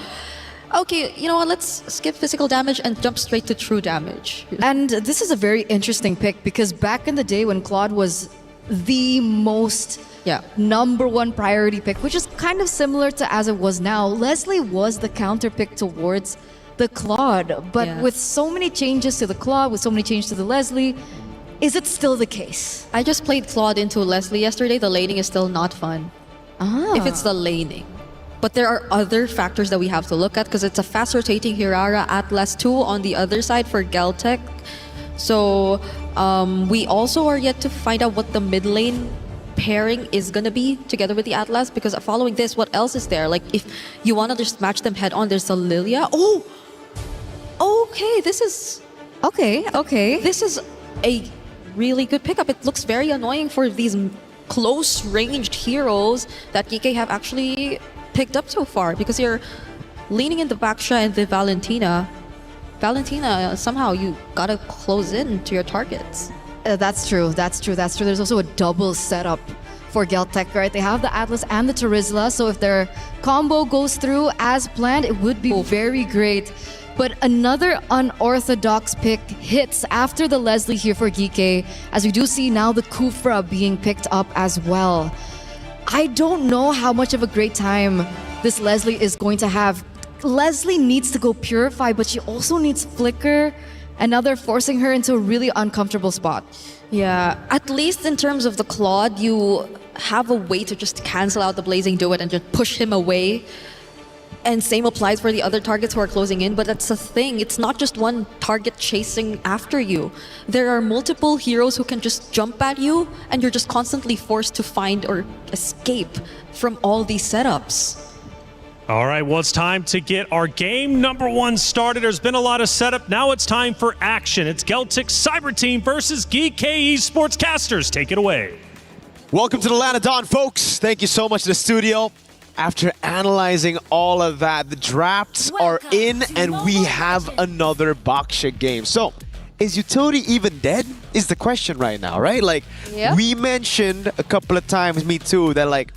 Okay, you know what, let's skip physical damage and jump straight to true damage. And this is a very interesting pick because back in the day when Claude was the most number 1 priority pick, which is kind of similar to as it was now, Leslie was the counter pick towards the Claude. But with so many changes to the Claude, with so many changes to the Leslie, is it still the case? I just played Claude into Leslie yesterday. The laning is still not fun. If it's the laning. But there are other factors that we have to look at because it's a fast rotating Hirara Atlas 2 on the other side for Geltec. So we also are yet to find out what the mid lane pairing is gonna be together with the Atlas, because following this, what else is there? Like if you want to just match them head on, there's a Lilia. Oh, okay, this is okay. This is a really good pickup. It looks very annoying for these close ranged heroes that Geekei have actually picked up so far, because you're leaning in the Baksha and the Valentina, somehow you gotta close in to your targets. That's true. There's also a double setup for Geltec, right? They have the Atlas and the Terizla, so if their combo goes through as planned, it would be very great But another unorthodox pick hits after the Leslie here for Geeke, as we do see now the Kufra being picked up as well. I don't know how much of a great time this Leslie is going to have. Leslie needs to go Purify, but she also needs Flicker, and now they're forcing her into a really uncomfortable spot. Yeah, at least in terms of the Claude, you have a way to just cancel out the Blazing Duet and just push him away. And same applies for the other targets who are closing in, but that's the thing. It's not just one target chasing after you. There are multiple heroes who can just jump at you, and you're just constantly forced to find or escape from all these setups. All right, well, it's time to get our game number 1 started. There's been a lot of setup. Now it's time for action. It's Geltic Cyber Team versus Geek Esports. Casters, take it away. Welcome to the Land of Dawn, folks. Thank you so much to the studio. After analyzing all of that, the drafts are in and we have another Baksha game. So, is utility even dead? Is the question right now, right? Like, we mentioned a couple of times, me too, that like,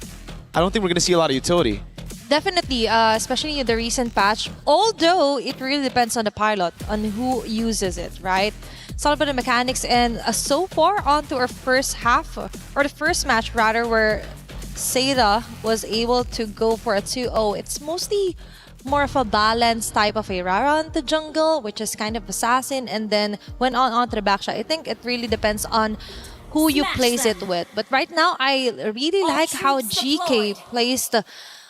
I don't think we're going to see a lot of utility. Definitely, especially in the recent patch. Although it really depends on the pilot, on who uses it, right? It's all about the mechanics, and so far on to our first half, or the first match rather, where Seda was able to go for a 2-0. It's mostly more of a balanced type of a Rara on the jungle, which is kind of assassin, and then went on to the Baksha. I think it really depends on who you place it with. But right now, I really like how GK placed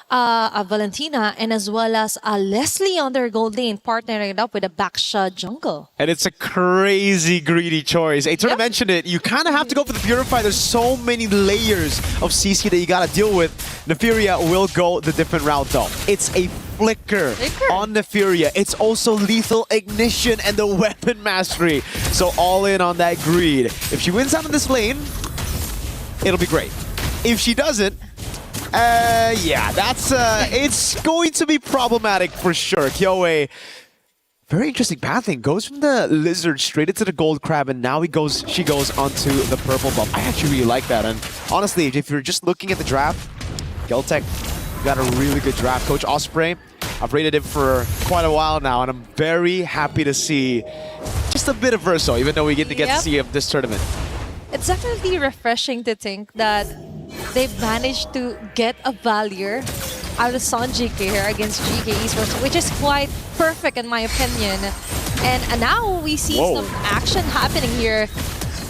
a Valentina and as well as a Leslie on their gold lane, partnering it up with a Baksha jungle. And it's a crazy greedy choice. Aitor mentioned it. You kind of have to go for the Purify. There's so many layers of CC that you got to deal with. Nefiria will go the different route though. It's a Flicker on Nefiria. It's also lethal ignition and the weapon mastery. So all in on that greed. If she wins out of this lane, it'll be great. If she doesn't, yeah, that's it's going to be problematic for sure. Kyoe, very interesting pathing. Goes from the lizard straight into the gold crab, and now she goes onto the purple buff. I actually really like that. And honestly, if you're just looking at the draft, Geltec got a really good draft. Coach Osprey, I've rated him for quite a while now, and I'm very happy to see just a bit of Verso, even though we get to see him this tournament. It's definitely refreshing to think that they've managed to get a Valier out of Sanjik here against GK Esports, which is quite perfect in my opinion. And now we see some action happening here.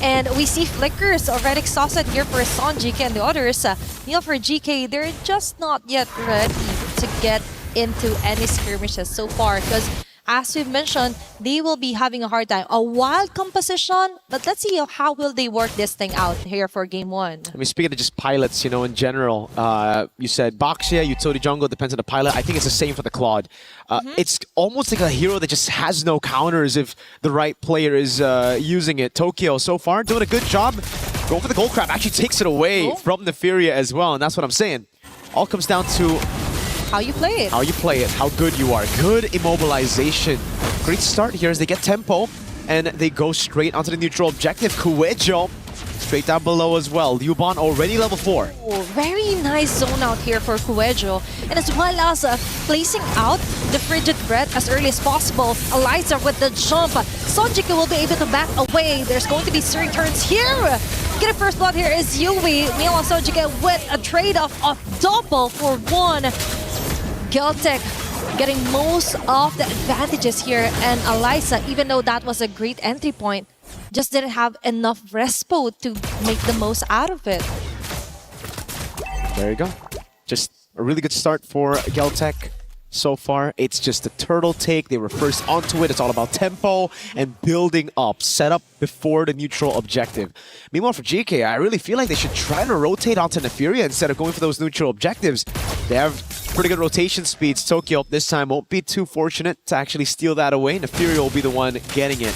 And we see Flickers already exhausted here for Sanjik and the others. Neil for GK, they're just not yet ready to get into any skirmishes so far, because as we've mentioned, they will be having a hard time. A wild composition, but let's see how will they work this thing out here for game 1. I mean, speaking of just pilots, you know, in general, you said Baksha, utility jungle, depends on the pilot. I think it's the same for the Claude. It's almost like a hero that just has no counters if the right player is using it. Tokyo, so far, doing a good job. Going for the gold crab, actually takes it away from Nefiria as well, and that's what I'm saying. All comes down to how you play it. How you play it, how good you are. Good immobilization. Great start here as they get tempo and they go straight onto the neutral objective. Kuejo straight down below as well. Liuban already level 4. Oh, very nice zone out here for Kuejo. And as well as placing out the Frigid Breath as early as possible. Eliza with the jump. Sonjika will be able to back away. There's going to be Searing Turns here. Get a first blood here is Yui. Meanwhile, Sonjika with a trade-off of double for 1. Geltic getting most of the advantages here, and Eliza, even though that was a great entry point, just didn't have enough respo to make the most out of it. There you go. Just a really good start for Geltec so far. It's just a turtle take. They were first onto it. It's all about tempo and building up. Set up before the neutral objective. Meanwhile, for GK, I really feel like they should try to rotate onto Nefiria instead of going for those neutral objectives. They have pretty good rotation speeds. Tokyo this time won't be too fortunate to actually steal that away. Nefiria will be the one getting it.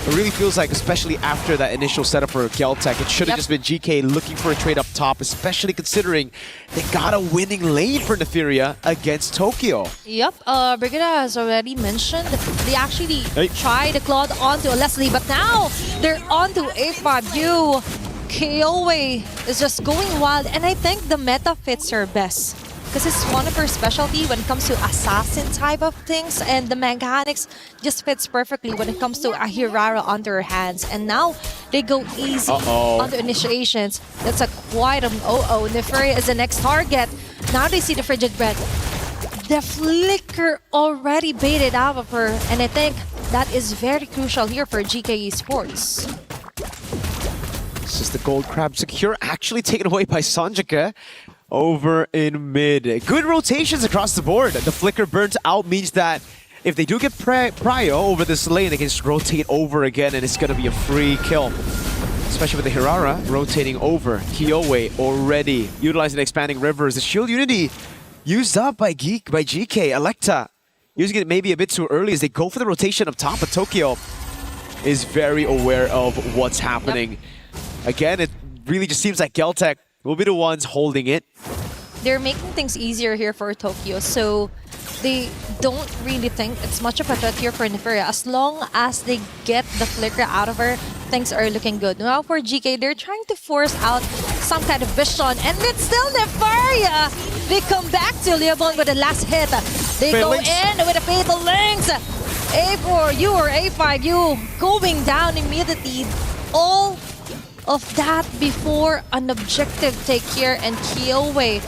It really feels like, especially after that initial setup for Geltec, it should have just been GK looking for a trade up top, especially considering they got a winning lane for Nefiria against Tokyo. Yep, Brigida has already mentioned they actually tried the Claude onto a Leslie, but now they're onto A5U. Kyoe is just going wild, and I think the meta fits her best. because it's one of her specialty when it comes to assassin type of things, and the mechanics just fits perfectly when it comes to a Hirara under her hands. And now they go easy on the initiations. That's a quite an Neferia is the next target. Now they see the frigid bread. The flicker already baited out of her, and I think that is very crucial here for GK Esports. This is the gold crab secure, actually taken away by Sanjika over in mid. Good rotations across the board. The flicker burnt out means that if they do get prio over this lane, they can just rotate over again, and it's going to be a free kill. Especially with the Hirara rotating over. Kiowe already utilizing expanding rivers. The shield unity used up by GK. Electa using it maybe a bit too early as they go for the rotation up top, but Tokyo is very aware of what's happening. Again, it really just seems like Geltec will be the ones holding it. They're making things easier here for Tokyo, so they don't really think it's much of a threat here for Neferia. As long as they get the flicker out of her, things are looking good. Now for GK, they're trying to force out some kind of vision, and it's still Neferia! They come back to Leobon with the last hit. They go in with a Fatal Links. A4, you or A5, you going down immediately. All of that before an objective take here, and Kiowe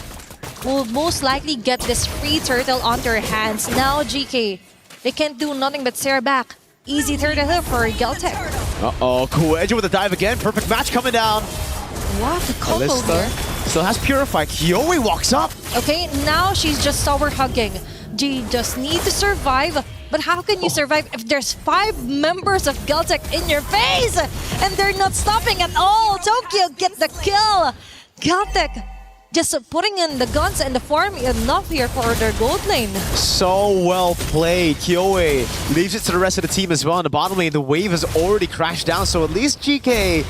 will most likely get this free turtle onto her hands. Now GK, they can't do nothing but stare back. Easy turtle here for Geltec. Kueja with a dive again. Perfect match coming down. What the combo here? Still has Purify. Kiowe walks up. Okay, now she's just tower hugging. She just need to survive. But how can you survive if there's 5 members of Geltec in your face and they're not stopping at all? Tokyo get the kill. Geltec just putting in the guns and the farm enough here for their gold lane. So well played. Kiowe leaves it to the rest of the team as well. In the bottom lane, the wave has already crashed down, so at least GK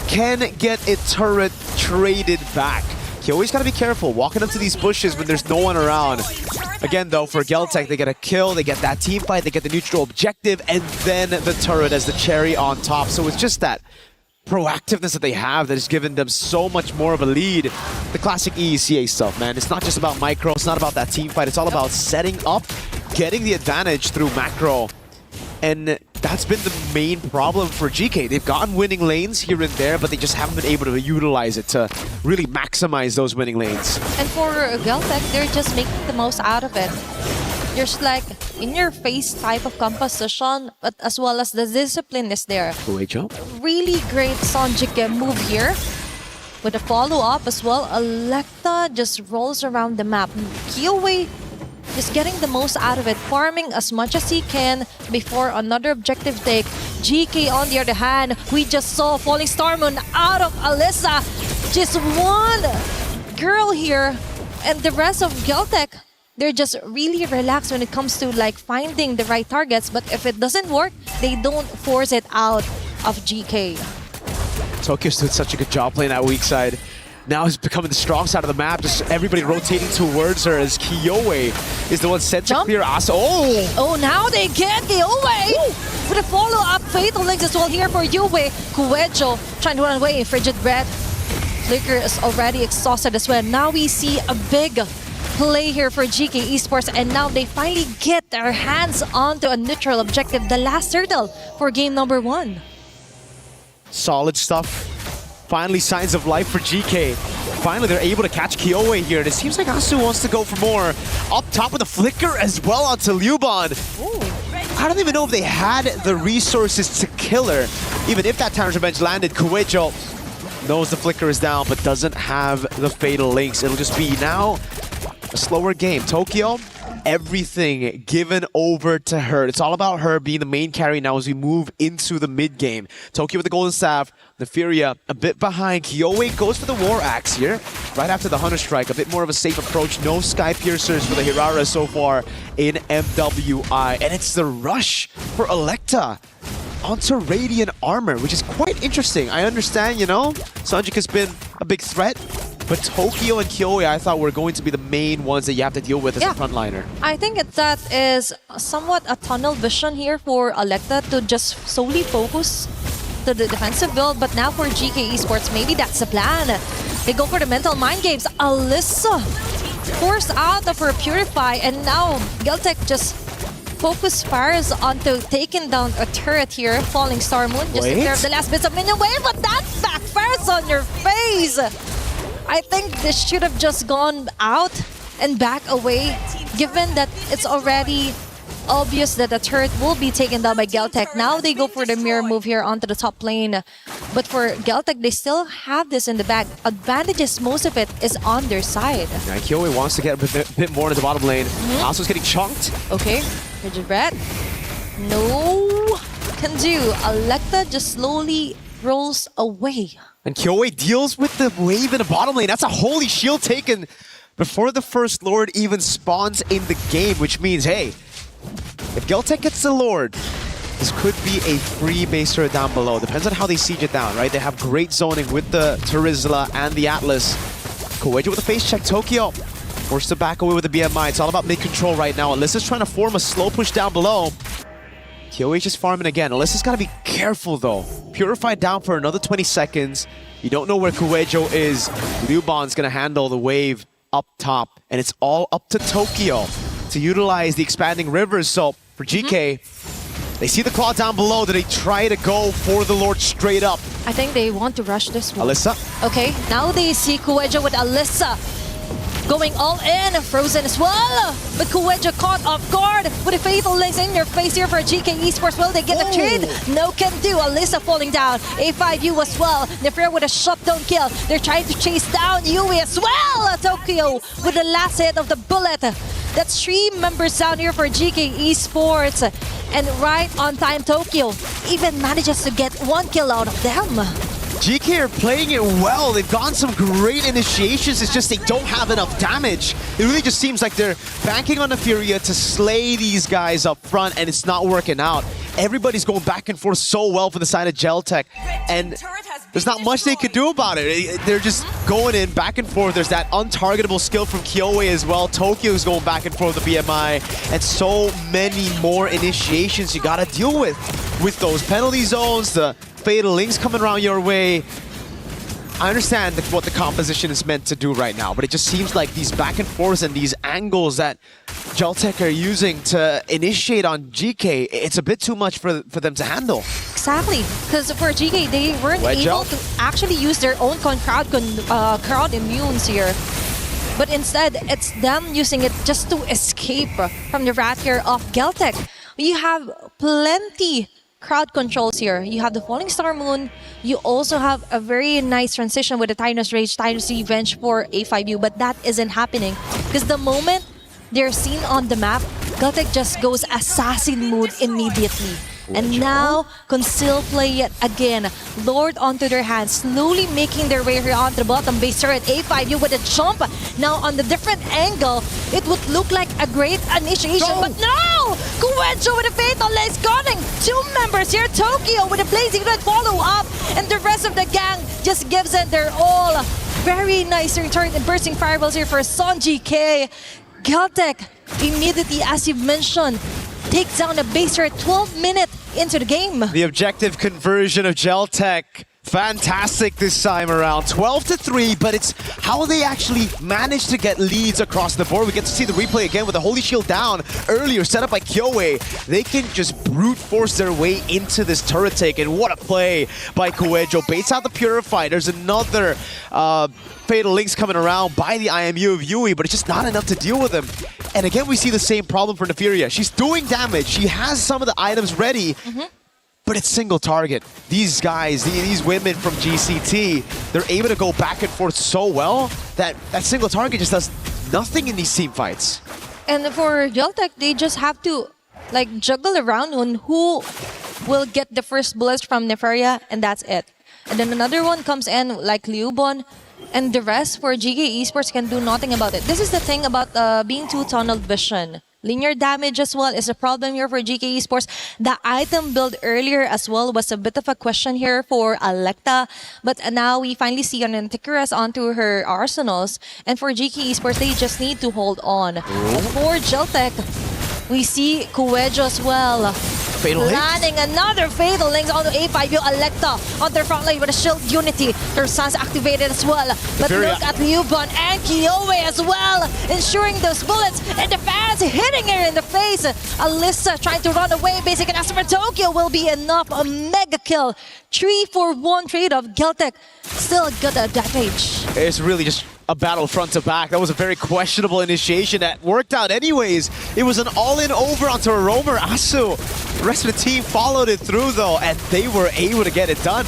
can get its turret traded back. Kiowe's got to be careful walking up to these bushes when there's no one around. Again, though, for Geltec, they get a kill, they get that team fight, they get the neutral objective, and then the turret as the cherry on top. So it's just that proactiveness that they have that has given them so much more of a lead. The classic EECA stuff, man. It's not just about micro, it's not about that team fight, it's all about setting up, getting the advantage through macro. And that's been the main problem for GK. They've gotten winning lanes here and there, but they just haven't been able to utilize it to really maximize those winning lanes. And for Geltec, they're just making the most out of it. There's like in-your-face type of composition, but as well as the discipline is there. Great jump. Really great Sanjika move here. With a follow-up as well, Electa just rolls around the map. Kiowe just getting the most out of it, farming as much as he can before another objective take. GK on the other hand, we just saw Falling Star Moon out of Alyssa. Just one girl here, and the rest of Geltec, they're just really relaxed when it comes to like finding the right targets, but if it doesn't work, they don't force it out of GK. Tokyo's doing such a good job playing that weak side. Now is becoming the strong side of the map. Just everybody rotating towards her as Kiowe is the one sent to clear Asa. Oh, now they get Kiowe with a follow-up Fatal Links as well here for Yue. Kuejo trying to run away. Frigid Bread. Flicker is already exhausted as well. Now we see a big play here for GK Esports, and now they finally get their hands onto a neutral objective, the last turtle for game number 1. Solid stuff. Finally, signs of life for GK. Finally, they're able to catch Kiowe here, and it seems like Asu wants to go for more. Up top with the flicker as well onto Liuban. I don't even know if they had the resources to kill her. Even if that Tyrant's Revenge landed, Kuejo knows the flicker is down, but doesn't have the Fatal Links. It'll just be now a slower game. Tokyo, everything given over to her. It's all about her being the main carry now as we move into the mid game. Tokyo with the Golden Staff, Neferia a bit behind. Kiowe goes for the War Axe here, right after the Hunter Strike. A bit more of a safe approach. No Sky Piercers for the Hirara so far in MWI. And it's the rush for Electa onto Radiant Armor, which is quite interesting. I understand, you know, Sanjika's been a big threat, but Tokyo and Kiowe, I thought, were going to be the main ones that you have to deal with as a frontliner. I think that is somewhat a tunnel vision here for Electa to just solely focus to the defensive build, but now for GK Esports, maybe that's the plan. They go for the mental mind games. Alyssa forced out of her Purify, and now Geltec just focus fires onto taking down a turret here. Falling Star Moon just to clear the last bits of minion wave, but that backfires on your face. I think this should have just gone out and back away, given that it's already obvious that the turret will be taken down by Geltec. Now they go for the mirror move here onto the top lane. But for Geltec, they still have this in the bag. Advantages, most of it is on their side. Yeah, Kyoe wants to get a bit more into the bottom lane. Asu's getting chunked. Okay, Rigid Red. No can do. Electa just slowly rolls away. And Kyoe deals with the wave in the bottom lane. That's a holy shield taken before the first Lord even spawns in the game, which means, hey, if Geltec gets the Lord, this could be a free base turret down below. Depends on how they siege it down, right? They have great zoning with the Terizla and the Atlas. Kowejo with a face check. Tokyo forced to back away with the BMI. It's all about mid-control right now. Alyssa's trying to form a slow push down below. Kyoe just farming again. Alyssa's got to be careful, though. Purified down for another 20 seconds. You don't know where Kowejo is. Liuban's going to handle the wave up top. And it's all up to Tokyo to utilize the expanding rivers. So for GK, they see the claw down below. Do they try to go for the Lord straight up? I think they want to rush this one. Alyssa. Okay, now they see Kowejo with Alyssa going all in, frozen as well. But Kowejo caught off guard with a fatal lace in your face here for GK Esports. Will they get the trade? No can do. Alyssa falling down. A5U as well. Nefrir with a shutdown kill. They're trying to chase down Yui as well. Tokyo with the last hit of the bullet. That's 3 members down here for GK Esports. And right on time, Tokyo even manages to get 1 kill out of them. GK are playing it well. They've gotten some great initiations. It's just they don't have enough damage. It really just seems like they're banking on the Furia to slay these guys up front, and it's not working out. Everybody's going back and forth so well for the side of Geltec, and there's not much they could do about it. They're just going in back and forth. There's that untargetable skill from Kyoe as well. Tokyo's going back and forth with the BMI, and so many more initiations you gotta deal with those penalty zones, the fatal links coming around your way. I understand what the composition is meant to do right now, but it just seems like these back and forths and these angles that Geltec are using to initiate on GK, it's a bit too much for them to handle. Exactly, because for GK, they weren't able to actually use their own crowd immunes here. But instead, it's them using it just to escape from the wrath here of Geltec. You have plenty crowd controls here. You have the Falling Star Moon. You also have a very nice transition with the Titan's Rage, Titan's Revenge for A5U, but that isn't happening because the moment they're seen on the map, Geltec just goes assassin mode immediately. And now, Conceal play yet again. Lord onto their hands, slowly making their way here onto the bottom base turret. A5U with a jump. Now on the different angle, it would look like a great initiation, but no! Kowejo with a fatal lace gunning. 2 members here, Tokyo with a blazing red follow up, and the rest of the gang just gives it their all. Very nice return and bursting fireballs here for Son GK. Geltec immediately, as you've mentioned, takes down a base turret 12 minutes into the game. The objective conversion of Geltec, fantastic this time around. 12-3, but it's how they actually managed to get leads across the board. We get to see the replay again with the Holy Shield down earlier, set up by Kyoe. They can just brute force their way into this turret take, and what a play by Kowejo. Baits out the Purify. There's another fatal links coming around by the IMU of Yui, but it's just not enough to deal with him. And again, we see the same problem for Nefiria. She's doing damage. She has some of the items ready, but it's single target. These guys, these women from GCT, they're able to go back and forth so well that that single target just does nothing in these team fights. And for Geltec, they just have to like juggle around on who will get the first bullets from Nefaria, and that's it. And then another one comes in like Liubon, and the rest for GK Esports can do nothing about it. This is the thing about being too tunnel vision. Linear damage as well is a problem here for GK Esports. The item build earlier as well was a bit of a question here for Electa. But now we finally see an Antiquaris onto her arsenals. And for GK Esports, they just need to hold on. For Geltec, we see Kowejo as well. Fatal Links. Planning another Fatal Links onto A5U. Electa on their front line with a Shield Unity. Their Suns activated as well. But look at Liuban and Kiowe as well, ensuring those bullets and the fans hitting her in the face. Alyssa trying to run away. Basic and for Tokyo will be enough. A mega kill. 3-for-1 trade of Geltec. Still good at damage. It's really just a battle front to back. That was a very questionable initiation that worked out anyways. It was an all-in over onto Romer Asu. The rest of the team followed it through though, and they were able to get it done.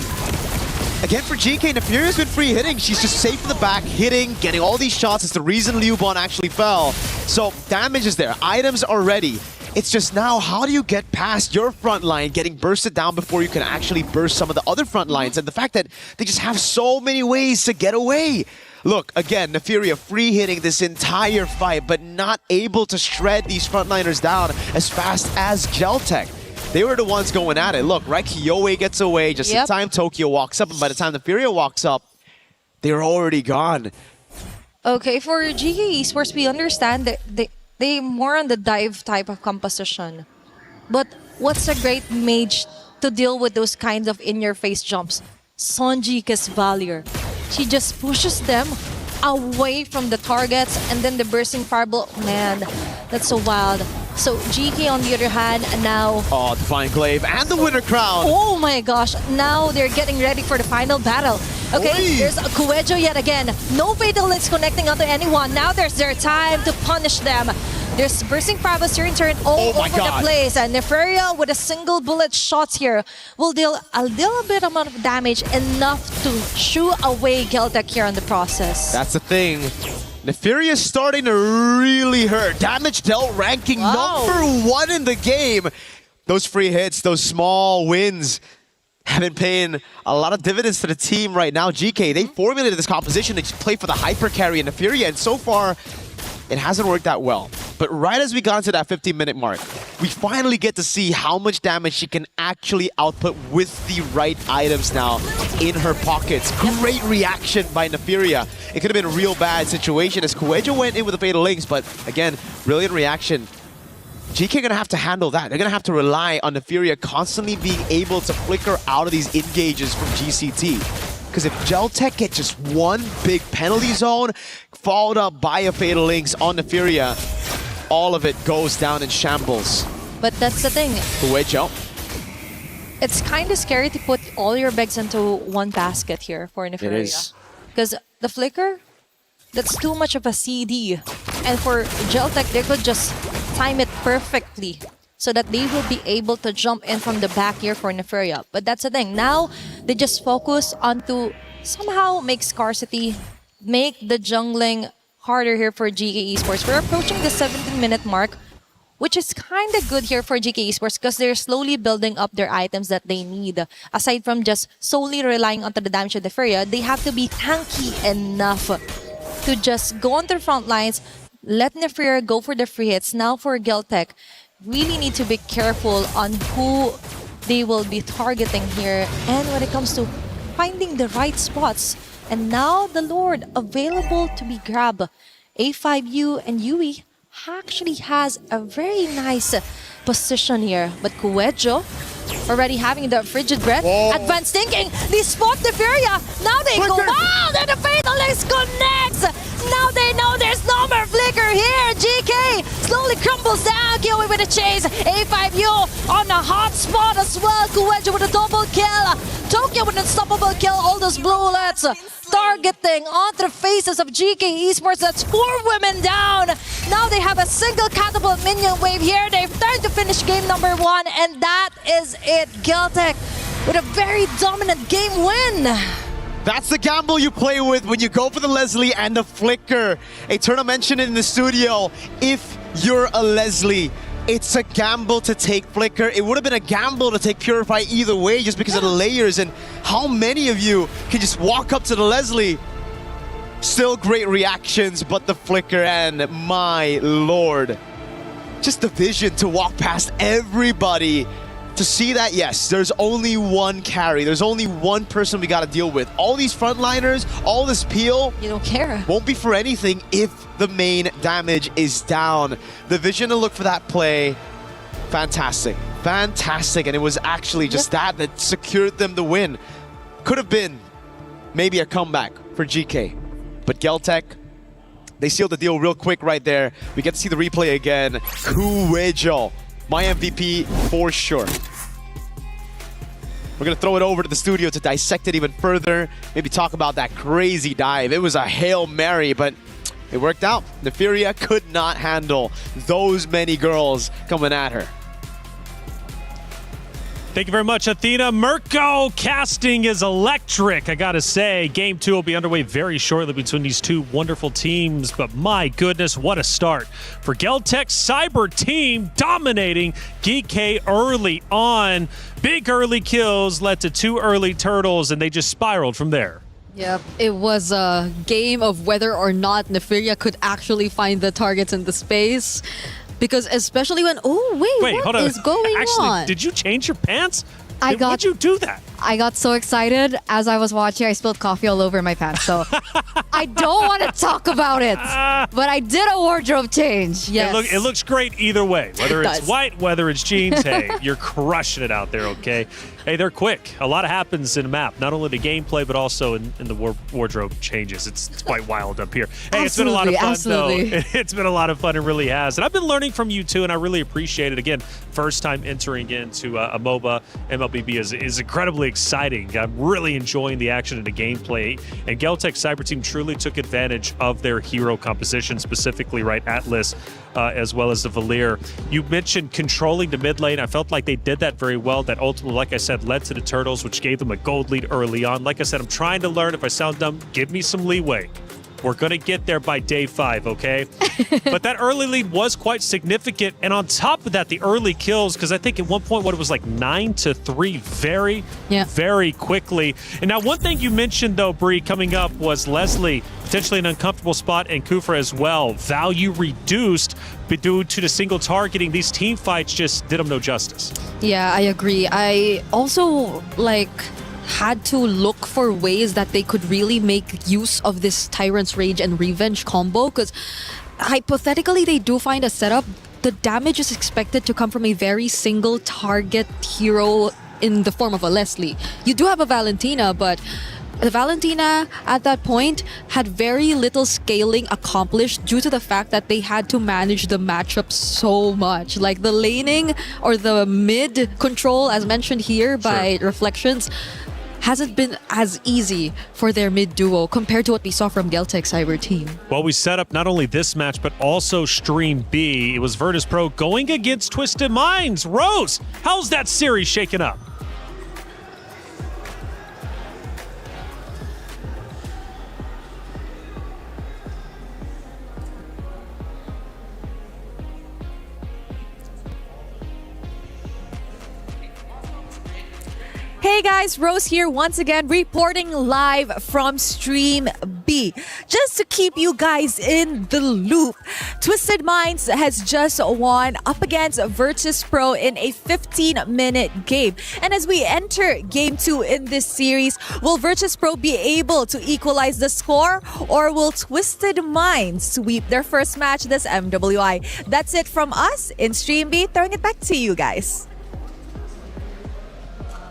Again for GK, Neferia's been free hitting. She's just safe in the back, hitting, getting all these shots. It's the reason Liuban actually fell. So damage is there. Items are ready. It's just now, how do you get past your front line, getting bursted down before you can actually burst some of the other front lines? And the fact that they just have so many ways to get away. Look, again, Neferia free hitting this entire fight, but not able to shred these frontliners down as fast as Geltec. They were the ones going at it. Look, right, Kiowe gets away just in time Tokyo walks up, and by the time Neferia walks up, they're already gone. Okay, for GK Esports, we understand that they more on the dive type of composition. But what's a great mage to deal with those kinds of in-your-face jumps? Sonjika's Valier. She just pushes them away from the targets, and then the bursting fireball. Man, that's so wild. So GK on the other hand, now... Oh, Divine Glaive and the Winter Crown! Oh my gosh, now they're getting ready for the final battle. Okay, there's a Kuejo yet again. No Fatal Links connecting onto anyone. Now there's their time to punish them. There's bursting fireballs here in turn all over the place. And Neferia with a single bullet shots here will deal a little bit amount of damage, enough to shoo away Geltec here on the process. That's the thing. Neferia is starting to really hurt. Damage dealt ranking #1 in the game. Those free hits, those small wins have been paying a lot of dividends to the team right now. GK, they formulated this composition to play for the hyper carry in Neferia, and so far, it hasn't worked out well. But right as we got into that 15-minute mark, we finally get to see how much damage she can actually output with the right items now in her pockets. Great reaction by Neferia. It could have been a real bad situation as Kuejo went in with the Fatal Links, but again, brilliant reaction. GK are going to have to handle that. They're going to have to rely on Neferia constantly being able to flicker out of these engages from GCT. Because if Geltec get just one big penalty zone, followed up by a Fatal Links on Neferia, all of it goes down in shambles. But that's the thing. Kuejo. It's kind of scary to put all your bags into one basket here for Neferia. It is. Because the flicker, that's too much of a CD. And for Geltec, they could just time it perfectly so that they will be able to jump in from the back here for Neferia. But that's the thing. Now, they just focus on to somehow make scarcity, make the jungling harder here for GK Esports. We're approaching the 17-minute mark, which is kind of good here for GK Esports because they're slowly building up their items that they need. Aside from just solely relying on the damage of Neferia, they have to be tanky enough to just go on the front lines, let Neferia go for the free hits. Now for Geltec, really need to be careful on who they will be targeting here. And when it comes to finding the right spots, and now the Lord available to be grabbed. A5U and Yui actually has a very nice position here. But Kuejo already having the frigid breath. Advanced thinking. They spot Neferia. Now they go. Wow! Then the Fatal Links connects. Now they know there's no more flicker here. GK slowly crumbles down. Kiowe with a chase. A5U on a hot spot as well. Kuejo with a double kill. Tokyo with an unstoppable kill. All those bullets targeting onto the faces of GK Esports. That's 4 women down. Now they have a single catapult minion wave here. They've tried to finish game number 1, and that is it. Geltec with a very dominant game win. That's the gamble you play with when you go for the Leslie and the flicker. Eterna mentioned it in the studio. If you're a Leslie, it's a gamble to take flicker. It would have been a gamble to take Purify either way just because of the layers and how many of you can just walk up to the Leslie. Still great reactions, but the flicker, and my lord. Just the vision to walk past everybody. To see that, yes, there's only one carry. There's only one person we got to deal with. All these frontliners, all this peel, you don't care. Won't be for anything if the main damage is down. The vision to look for that play, fantastic. fantastic, and it was actually just that secured them the win. Could have been maybe a comeback for GK, but Geltec, they sealed the deal real quick right there. We get to see the replay again. Kuwejo, my MVP for sure. We're going to throw it over to the studio to dissect it even further. Maybe talk about that crazy dive. It was a Hail Mary, but it worked out. Neferia could not handle those many girls coming at her. Thank you very much, Athena. Mirko casting is electric, I gotta say. Game 2 will be underway very shortly between these two wonderful teams, but my goodness, what a start for Geltec Cyber team, dominating GK early on. Big early kills led to 2 early turtles, and they just spiraled from there. Yep, it was a game of whether or not Neferia could actually find the targets in the space. Because especially when, Wait, hold on. Is going Actually, on? did you change your pants? Why'd you do that? I got so excited as I was watching. I spilled coffee all over my pants. So I don't want to talk about it. But I did a wardrobe change. Yes. It looks great either way. Whether It it's does. white, whether it's jeans, hey, you're crushing it out there, okay? Hey, they're quick. A lot happens in a map. Not only the gameplay, but also in the wardrobe changes. It's quite wild up here. Hey, it's been a lot of fun, though. It's been a lot of fun. It really has. And I've been learning from you, too, and I really appreciate it. Again, first time entering into a MOBA. MLBB is incredibly exciting. I'm really enjoying the action and the gameplay. And Geltec Cyber Team truly took advantage of their hero composition, specifically, right, Atlas, as well as the Valir. You mentioned controlling the mid lane. I felt like they did that very well. That ultimately, like I said, led to the Turtles, which gave them a gold lead early on. Like I said, I'm trying to learn. If I sound dumb, give me some leeway. We're going to get there by day 5, okay? But that early lead was quite significant. And on top of that, the early kills, because I think at one point, it was like 9-3 very quickly. And now one thing you mentioned, though, Bree, coming up was Leslie, potentially an uncomfortable spot, and Kufra as well. Value reduced, but due to the single targeting, these team fights just did them no justice. Yeah, I agree. I also, had to look for ways that they could really make use of this Tyrant's Rage and Revenge combo, because hypothetically they do find a setup. The damage is expected to come from a very single target hero in the form of a Leslie. You do have a Valentina, but the Valentina at that point had very little scaling accomplished due to the fact that they had to manage the matchup so much. Like the laning or the mid control, as mentioned here by Reflections, hasn't been as easy for their mid duo compared to what we saw from Geltec Cyber Team. Well, we set up not only this match, but also Stream B. It was Virtus Pro going against Twisted Minds. Rose, how's that series shaking up? Hey guys, Rose here once again, reporting live from Stream B. Just to keep you guys in the loop, Twisted Minds has just won up against Virtus Pro in a 15-minute game. And as we enter Game 2 in this series, will Virtus Pro be able to equalize the score, or will Twisted Minds sweep their first match this MWI? That's it from us in Stream B. Throwing it back to you guys.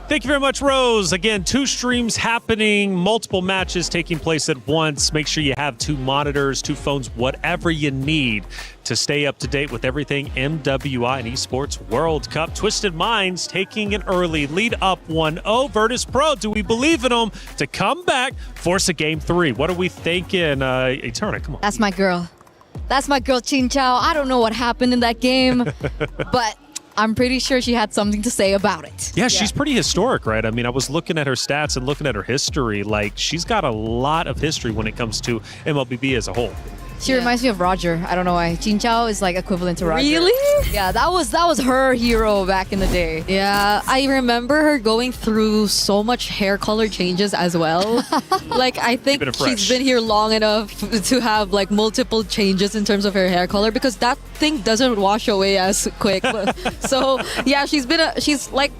Thank you very much, Rose. Again, 2 streams happening, multiple matches taking place at once. Make sure you have 2 monitors, 2 phones, whatever you need to stay up to date with everything MWI and Esports World Cup. Twisted Minds taking an early lead up 1-0. Virtus Pro, do we believe in them to come back, force a Game 3? What are we thinking? Eterna, come on. That's my girl. That's my girl, Chin Chao. I don't know what happened in that game, but I'm pretty sure she had something to say about it. Yeah, she's pretty historic, right? I mean, I was looking at her stats and looking at her history. Like, she's got a lot of history when it comes to MLBB as a whole. She reminds me of Roger. I don't know why. Jin Chao is like equivalent to Roger. Really? Yeah, that was her hero back in the day. Yeah, I remember her going through so much hair color changes as well. I think she's been here long enough to have multiple changes in terms of her hair color, because that thing doesn't wash away as quick. So yeah, she's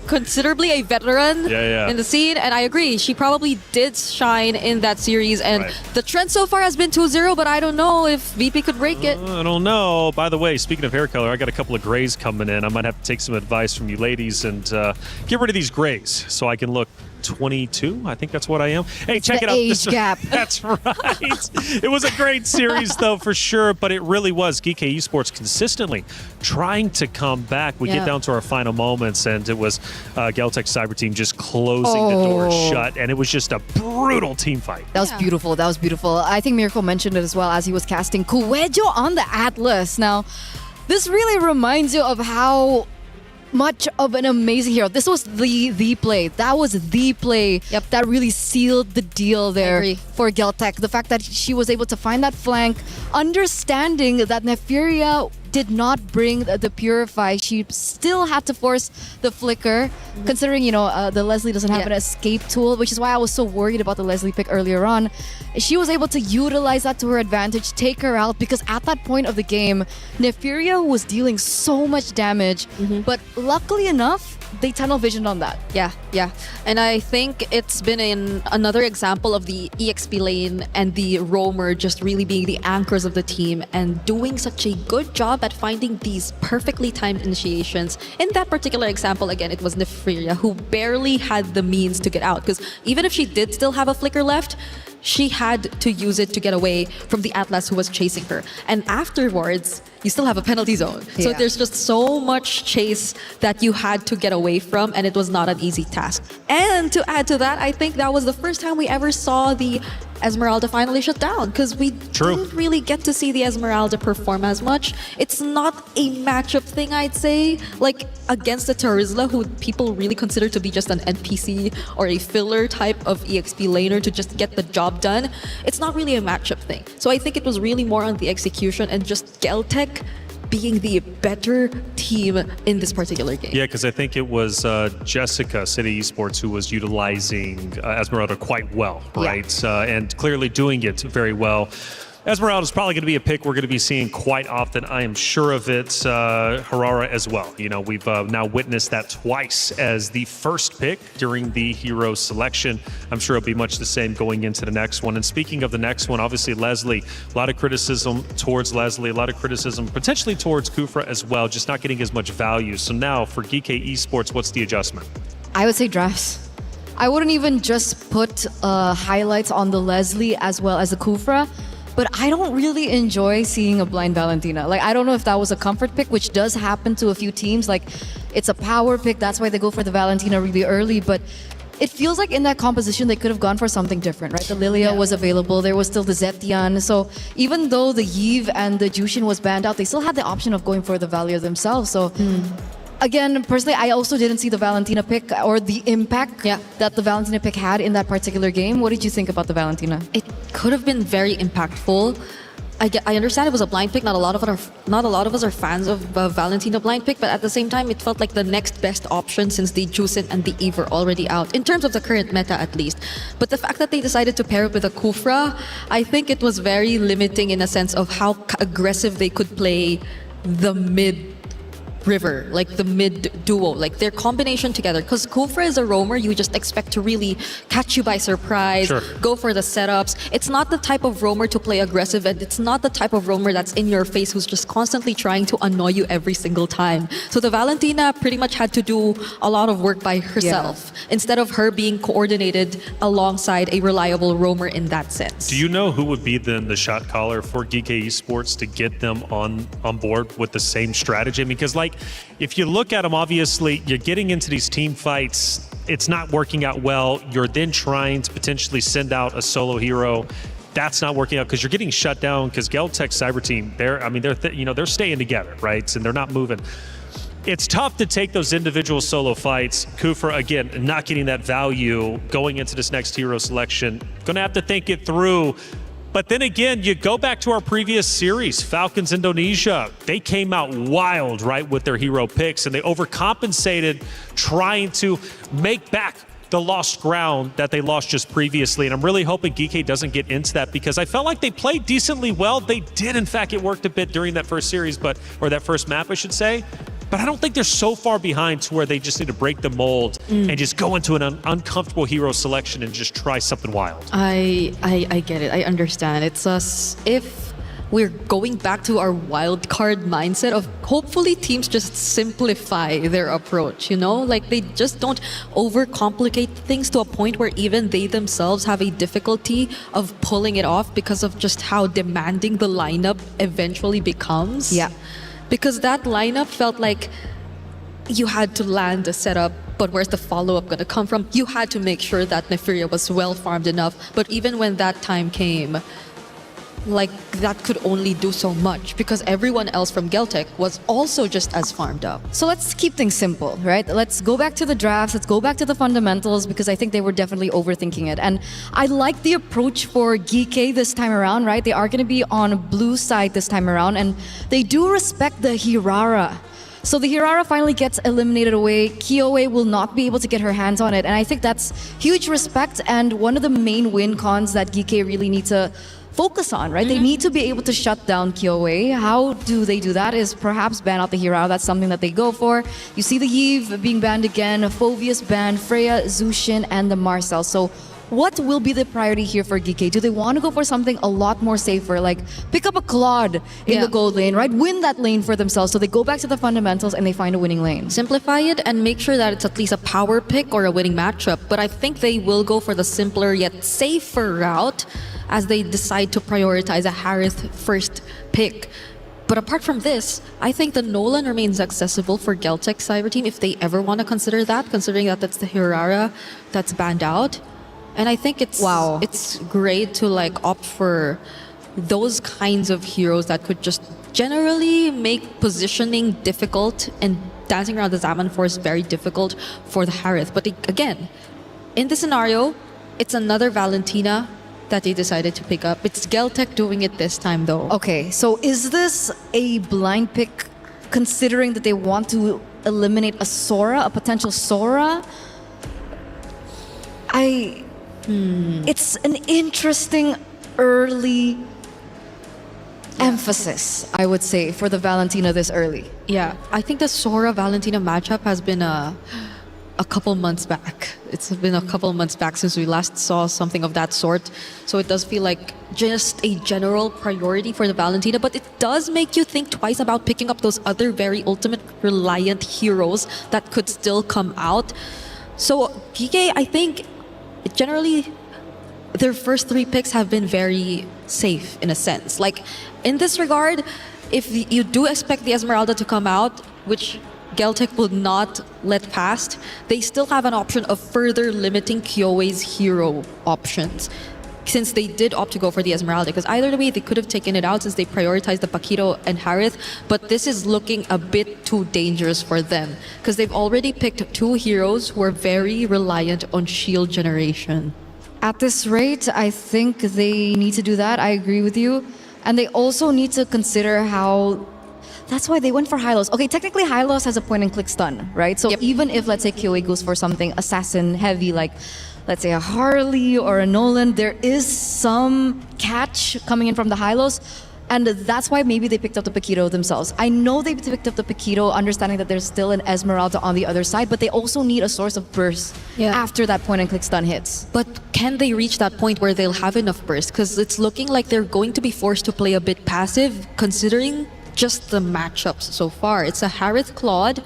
considerably a veteran in the scene, and I agree, she probably did shine in that series. And the trend so far has been 2-0, but I don't know if VP could break it. I don't know. By the way, speaking of hair color, I got a couple couple of grays coming in. I might have to take some advice from you ladies and get rid of these grays so I can look 22. I think that's what I am. Hey, check it out. Age gap. That's right. It was a great series, though, for sure. But it really was. GK Esports consistently trying to come back. We get down to our final moments, and it was Galtech Cyber Team just closing the door shut. And it was just a brutal team fight. That was beautiful. That was beautiful. I think Miracle mentioned it as well as he was casting Cuejo on the Atlas. Now, this really reminds you of how much of an amazing hero. This was the play. That was the play that really sealed the deal there for Galtech. The fact that she was able to find that flank, understanding that Nefiria did not bring the Purify. She still had to force the Flicker, considering, the Leslie doesn't have an escape tool, which is why I was so worried about the Leslie pick earlier on. She was able to utilize that to her advantage, take her out, because at that point of the game, Nefiria was dealing so much damage, but luckily enough, they tunnel visioned on that. Yeah. And I think it's been another example of the EXP lane and the roamer just really being the anchors of the team and doing such a good job at finding these perfectly timed initiations. In that particular example, again, it was Nefiria who barely had the means to get out, because even if she did still have a flicker left, she had to use it to get away from the Atlas who was chasing her. And afterwards, you still have a penalty zone. So there's just so much chase that you had to get away from, and it was not an easy task. And to add to that, I think that was the first time we ever saw the Esmeralda finally shut down, because we didn't really get to see the Esmeralda perform as much. It's not a matchup thing, I'd say, like against the Tarizla, who people really consider to be just an NPC or a filler type of EXP laner to just get the job done. It's not really a matchup thing. So I think it was really more on the execution and just Galtech being the better team in this particular game. Yeah, because I think it was Jessica, City Esports, who was utilizing Esmeralda quite well, right? And clearly doing it very well. Esmeralda is probably going to be a pick we're going to be seeing quite often. I am sure of it. Harara as well. We've now witnessed that twice as the first pick during the hero selection. I'm sure it'll be much the same going into the next one. And speaking of the next one, obviously Leslie, a lot of criticism towards Leslie, a lot of criticism potentially towards Kufra as well, just not getting as much value. So now for GK Esports, what's the adjustment? I would say drafts. I wouldn't even just put highlights on the Leslie as well as the Kufra. But I don't really enjoy seeing a blind Valentina. Like, I don't know if that was a comfort pick, which does happen to a few teams. Like, it's a power pick. That's why they go for the Valentina really early. But it feels like in that composition, they could have gone for something different, right? The Lilia was available. There was still the Zetian. So even though the Yves and the Jushin was banned out, they still had the option of going for the Valia themselves. So again, personally, I also didn't see the Valentina pick or the impact that the Valentina pick had in that particular game. What did you think about the Valentina? It could have been very impactful. I understand it was a blind pick. Not a lot of us are fans of Valentina blind pick, but at the same time, it felt like the next best option since the Jusin and the Eve were already out, in terms of the current meta at least. But the fact that they decided to pair it with a Kufra, I think it was very limiting in a sense of how aggressive they could play the mid river, like the mid duo, like their combination together. Because Kufra is a roamer, you just expect to really catch you by surprise, go for the setups. It's not the type of roamer to play aggressive, and it's not the type of roamer that's in your face who's just constantly trying to annoy you every single time. So the Valentina pretty much had to do a lot of work by herself instead of her being coordinated alongside a reliable roamer in that sense. Do you know who would be then the shot caller for GK Esports to get them on board with the same strategy? Because if you look at them, obviously you're getting into these team fights, it's not working out well. You're then trying to potentially send out a solo hero. That's not working out because you're getting shut down because Galtech Cyber Team, they're staying together, right? And they're not moving. It's tough to take those individual solo fights. Kufra, again, not getting that value going into this next hero selection. Gonna have to think it through. But then again, you go back to our previous series, Falcons Indonesia. They came out wild, right, with their hero picks, and they overcompensated trying to make back the lost ground that they lost just previously. And I'm really hoping GK doesn't get into that because I felt like they played decently well. They did, in fact, it worked a bit during that first series, or that first map, I should say. But I don't think they're so far behind to where they just need to break the mold and just go into an uncomfortable hero selection and just try something wild. I get it. I understand. It's us. If we're going back to our wild card mindset of hopefully teams just simplify their approach, you know? Like they just don't overcomplicate things to a point where even they themselves have a difficulty of pulling it off because of just how demanding the lineup eventually becomes. Yeah. Because that lineup felt like you had to land a setup, but where's the follow-up going to come from? You had to make sure that Nefiria was well farmed enough. But even when that time came, like that could only do so much because everyone else from Geltec was also just as farmed up. So let's keep things simple, right? Let's go back to the drafts. Let's go back to the fundamentals because I think they were definitely overthinking it. And I like the approach for Geekei this time around, right? They are going to be on blue side this time around, and they do respect the Hirara. So the Hirara finally gets eliminated away. Kyoe will not be able to get her hands on it. And I think that's huge respect and one of the main win cons that Geekei really need to focus on, right? They need to be able to shut down Kyoe. How do they do that is perhaps ban out the Hirara. That's something that they go for. You see the Yves being banned again, Phoveus banned, Freya, Zushin, and the Marcel. So what will be the priority here for Geekei? Do they want to go for something a lot more safer, like pick up a Claude in the gold lane, right? Win that lane for themselves. So they go back to the fundamentals and they find a winning lane. Simplify it and make sure that it's at least a power pick or a winning matchup. But I think they will go for the simpler yet safer route as they decide to prioritize a Harith first pick. But apart from this, I think the Nolan remains accessible for Geltec cyber team if they ever want to consider that, considering that that's the Hirara that's banned out. And I think it's great to like opt for those kinds of heroes that could just generally make positioning difficult and dancing around the Zaman Force very difficult for the Harith. But again, in this scenario, it's another Valentina that they decided to pick up. It's Geltec doing it this time though. Okay, so is this a blind pick considering that they want to eliminate a Sora, a potential Sora? It's an interesting early emphasis, I would say, for the Valentina this early. Yeah, I think the Sora Valentina matchup has been a couple months back. It's been a couple months back since we last saw something of that sort. So it does feel like just a general priority for the Valentina, but it does make you think twice about picking up those other very ultimate reliant heroes that could still come out. So Geekei, I think generally their first three picks have been very safe in a sense. Like in this regard, if you do expect the Esmeralda to come out, which Geltec will not let past, they still have an option of further limiting Kyoe's hero options, since they did opt to go for the Esmeralda, because either way they could have taken it out since they prioritized the Paquito and Harith, but this is looking a bit too dangerous for them because they've already picked two heroes who are very reliant on shield generation. At this rate, I think they need to do that. I agree with you. And they also need to consider how... That's why they went for Hylos. Okay, technically Hylos has a point and click stun, right? So even if, let's say, Kyoe goes for something assassin heavy, like let's say a Harley or a Nolan, there is some catch coming in from the Hylos. And that's why maybe they picked up the Paquito themselves. I know they picked up the Paquito, understanding that there's still an Esmeralda on the other side, but they also need a source of burst after that point and click stun hits. But can they reach that point where they'll have enough burst? Because it's looking like they're going to be forced to play a bit passive, considering just the matchups so far. It's a Harith Claude.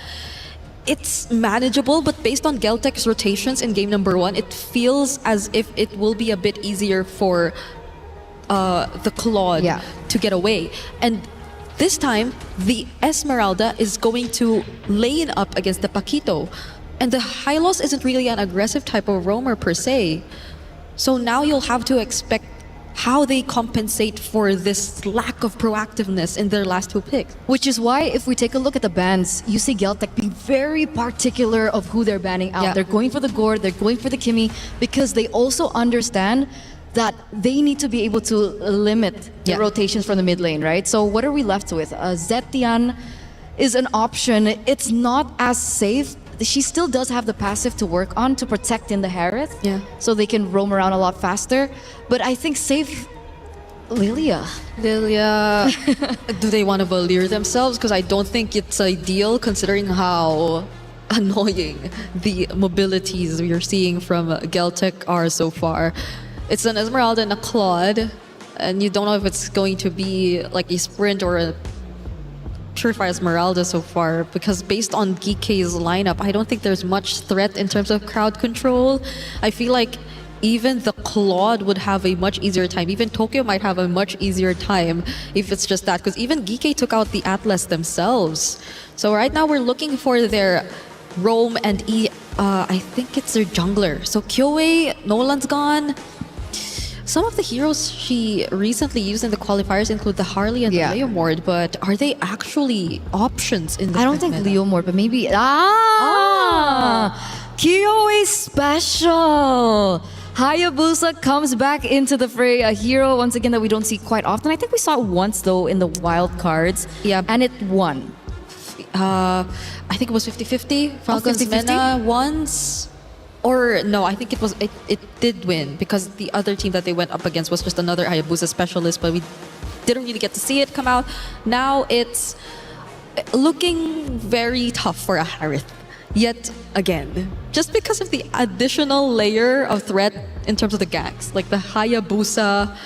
It's manageable, but based on Geltec's rotations in game number 1, it feels as if it will be a bit easier for the Claude to get away. And this time, the Esmeralda is going to lane up against the Paquito. And the Hylos isn't really an aggressive type of roamer per se. So now you'll have to expect how they compensate for this lack of proactiveness in their last two picks. Which is why, if we take a look at the bans, you see Geltec being very particular of who they're banning out. They're going for the Gord, they're going for the Kimi, because they also understand that they need to be able to limit the rotations from the mid lane, right? So what are we left with? Zetian is an option. It's not as safe. She still does have the passive to work on to protect in the Harith, so they can roam around a lot faster. But I think safe Lilia. Do they want to Valir themselves? Because I don't think it's ideal considering how annoying the mobilities we're seeing from Geltec are so far. It's an Esmeralda and a Claude. and you don't know if it's going to be like a sprint or a Purify Esmeralda so far, because based on GK's lineup, I don't think there's much threat in terms of crowd control. I feel like even the Claude would have a much easier time. Even Tokyo might have a much easier time if it's just that, because even GK took out the Atlas themselves. So right now we're looking for their Rome and I think it's their jungler. So Kyoe, Nolan's gone. Some of the heroes she recently used in the qualifiers include the Harley and the Leomord, but are they actually options in the I don't think Leomord, but maybe... Kyoe special! Hayabusa comes back into the fray, a hero once again that we don't see quite often. I think we saw it once though in the wild cards. Yeah. And it won. I think it was 50-50. Falcons 50-50? Mena once. Or no, I think it did win because the other team that they went up against was just another Hayabusa specialist, but we didn't really get to see it come out. Now it's looking very tough for a Harith. Yet again, just because of the additional layer of threat in terms of the ganks, like the Hayabusa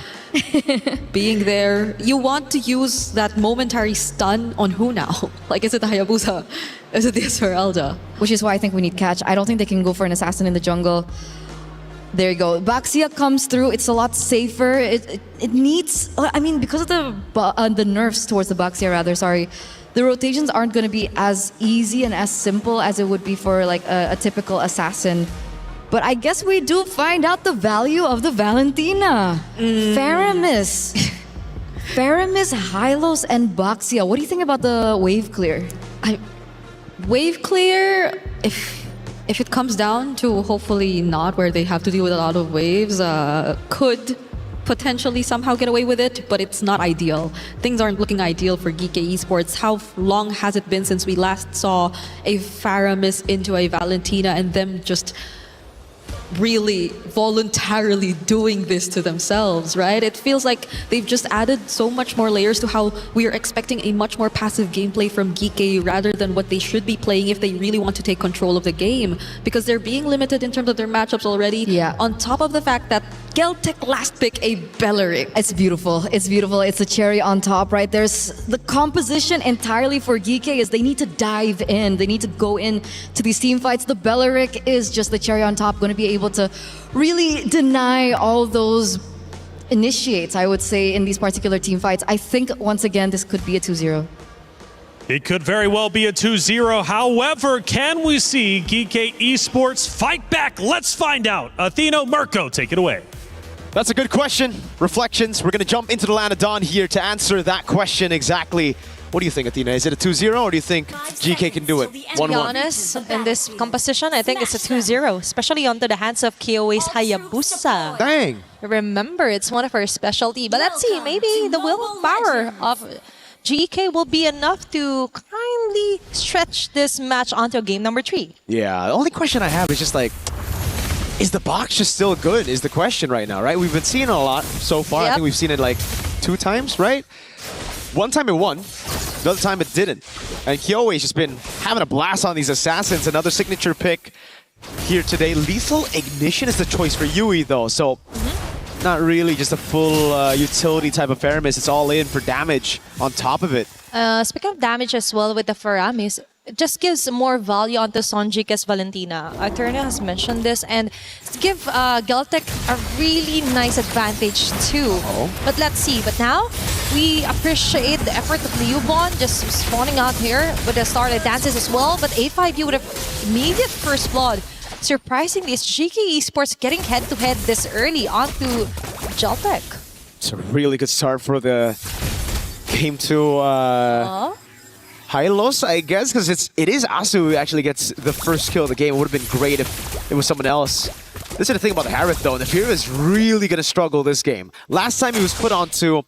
being there, you want to use that momentary stun on who now? Like, is it the Hayabusa? Is it the Esmeralda? Which is why I think we need catch. I don't think they can go for an assassin in the jungle. There you go. Baxia comes through. It's a lot safer. It needs... I mean, because of the nerfs towards the Baxia, rather, sorry, the rotations aren't going to be as easy and as simple as it would be for like a typical assassin. But I guess we do find out the value of the Valentina. Faramis. Faramis, Hylos, and Baxia. What do you think about the wave clear? Wave clear, if it comes down to hopefully not where they have to deal with a lot of waves, could potentially somehow get away with it, but it's not ideal. Things aren't looking ideal for GK Esports. How long has it been since we last saw a Faramis into a Valentina and them just really voluntarily doing this to themselves, right? It feels like they've just added so much more layers to how we are expecting a much more passive gameplay from GK rather than what they should be playing if they really want to take control of the game, because they're being limited in terms of their matchups already. Yeah. On top of the fact that Geltec last pick a Beleric. It's beautiful. It's beautiful. It's a cherry on top, right? There's the composition entirely for GK is they need to dive in. They need to go in to these team fights. The Beleric is just the cherry on top, going to be able to really deny all those initiates, I would say, in these particular team fights. I think, once again, this could be a 2-0. It could very well be a 2-0. However, can we see GK Esports fight back? Let's find out. Atheno, Mirko, take it away. That's a good question. Reflections. We're going to jump into the land of dawn here to answer that question exactly. What do you think, Athena? Is it a 2-0 or do you think GK can do it? 1-1. To be honest, in this composition, I think it's a 2-0, especially onto the hands of Kyoe's Hayabusa. Dang. Remember, it's one of her specialty. But let's see, maybe the willpower of GK will be enough to kindly stretch this match onto game number 3. Yeah, the only question I have is just like, is the box just still good is the question right now, right? We've been seeing it a lot so far. Yep. I think we've seen it like 2 times, right? One time it won, the other time it didn't. And Kyoe's just been having a blast on these assassins. Another signature pick here today. Lethal Ignition is the choice for Yui though, so not really just a full utility type of Faramis. It's all in for damage on top of it. Speaking of damage as well with the Faramis, it just gives more value onto Sonjika's Valentina. Athena has mentioned this, and give Geltec a really nice advantage too. But let's see. But now, we appreciate the effort of Liubon just spawning out here with the started dances as well. But 8-5U with an immediate first blood. Surprisingly, is GK Esports getting head-to-head this early onto Geltec. It's a really good start for the game to Hylos, I guess, because it is Asu who actually gets the first kill of the game. It would have been great if it was someone else. This is the thing about the Harith though. Nefira is really going to struggle this game. Last time she was put onto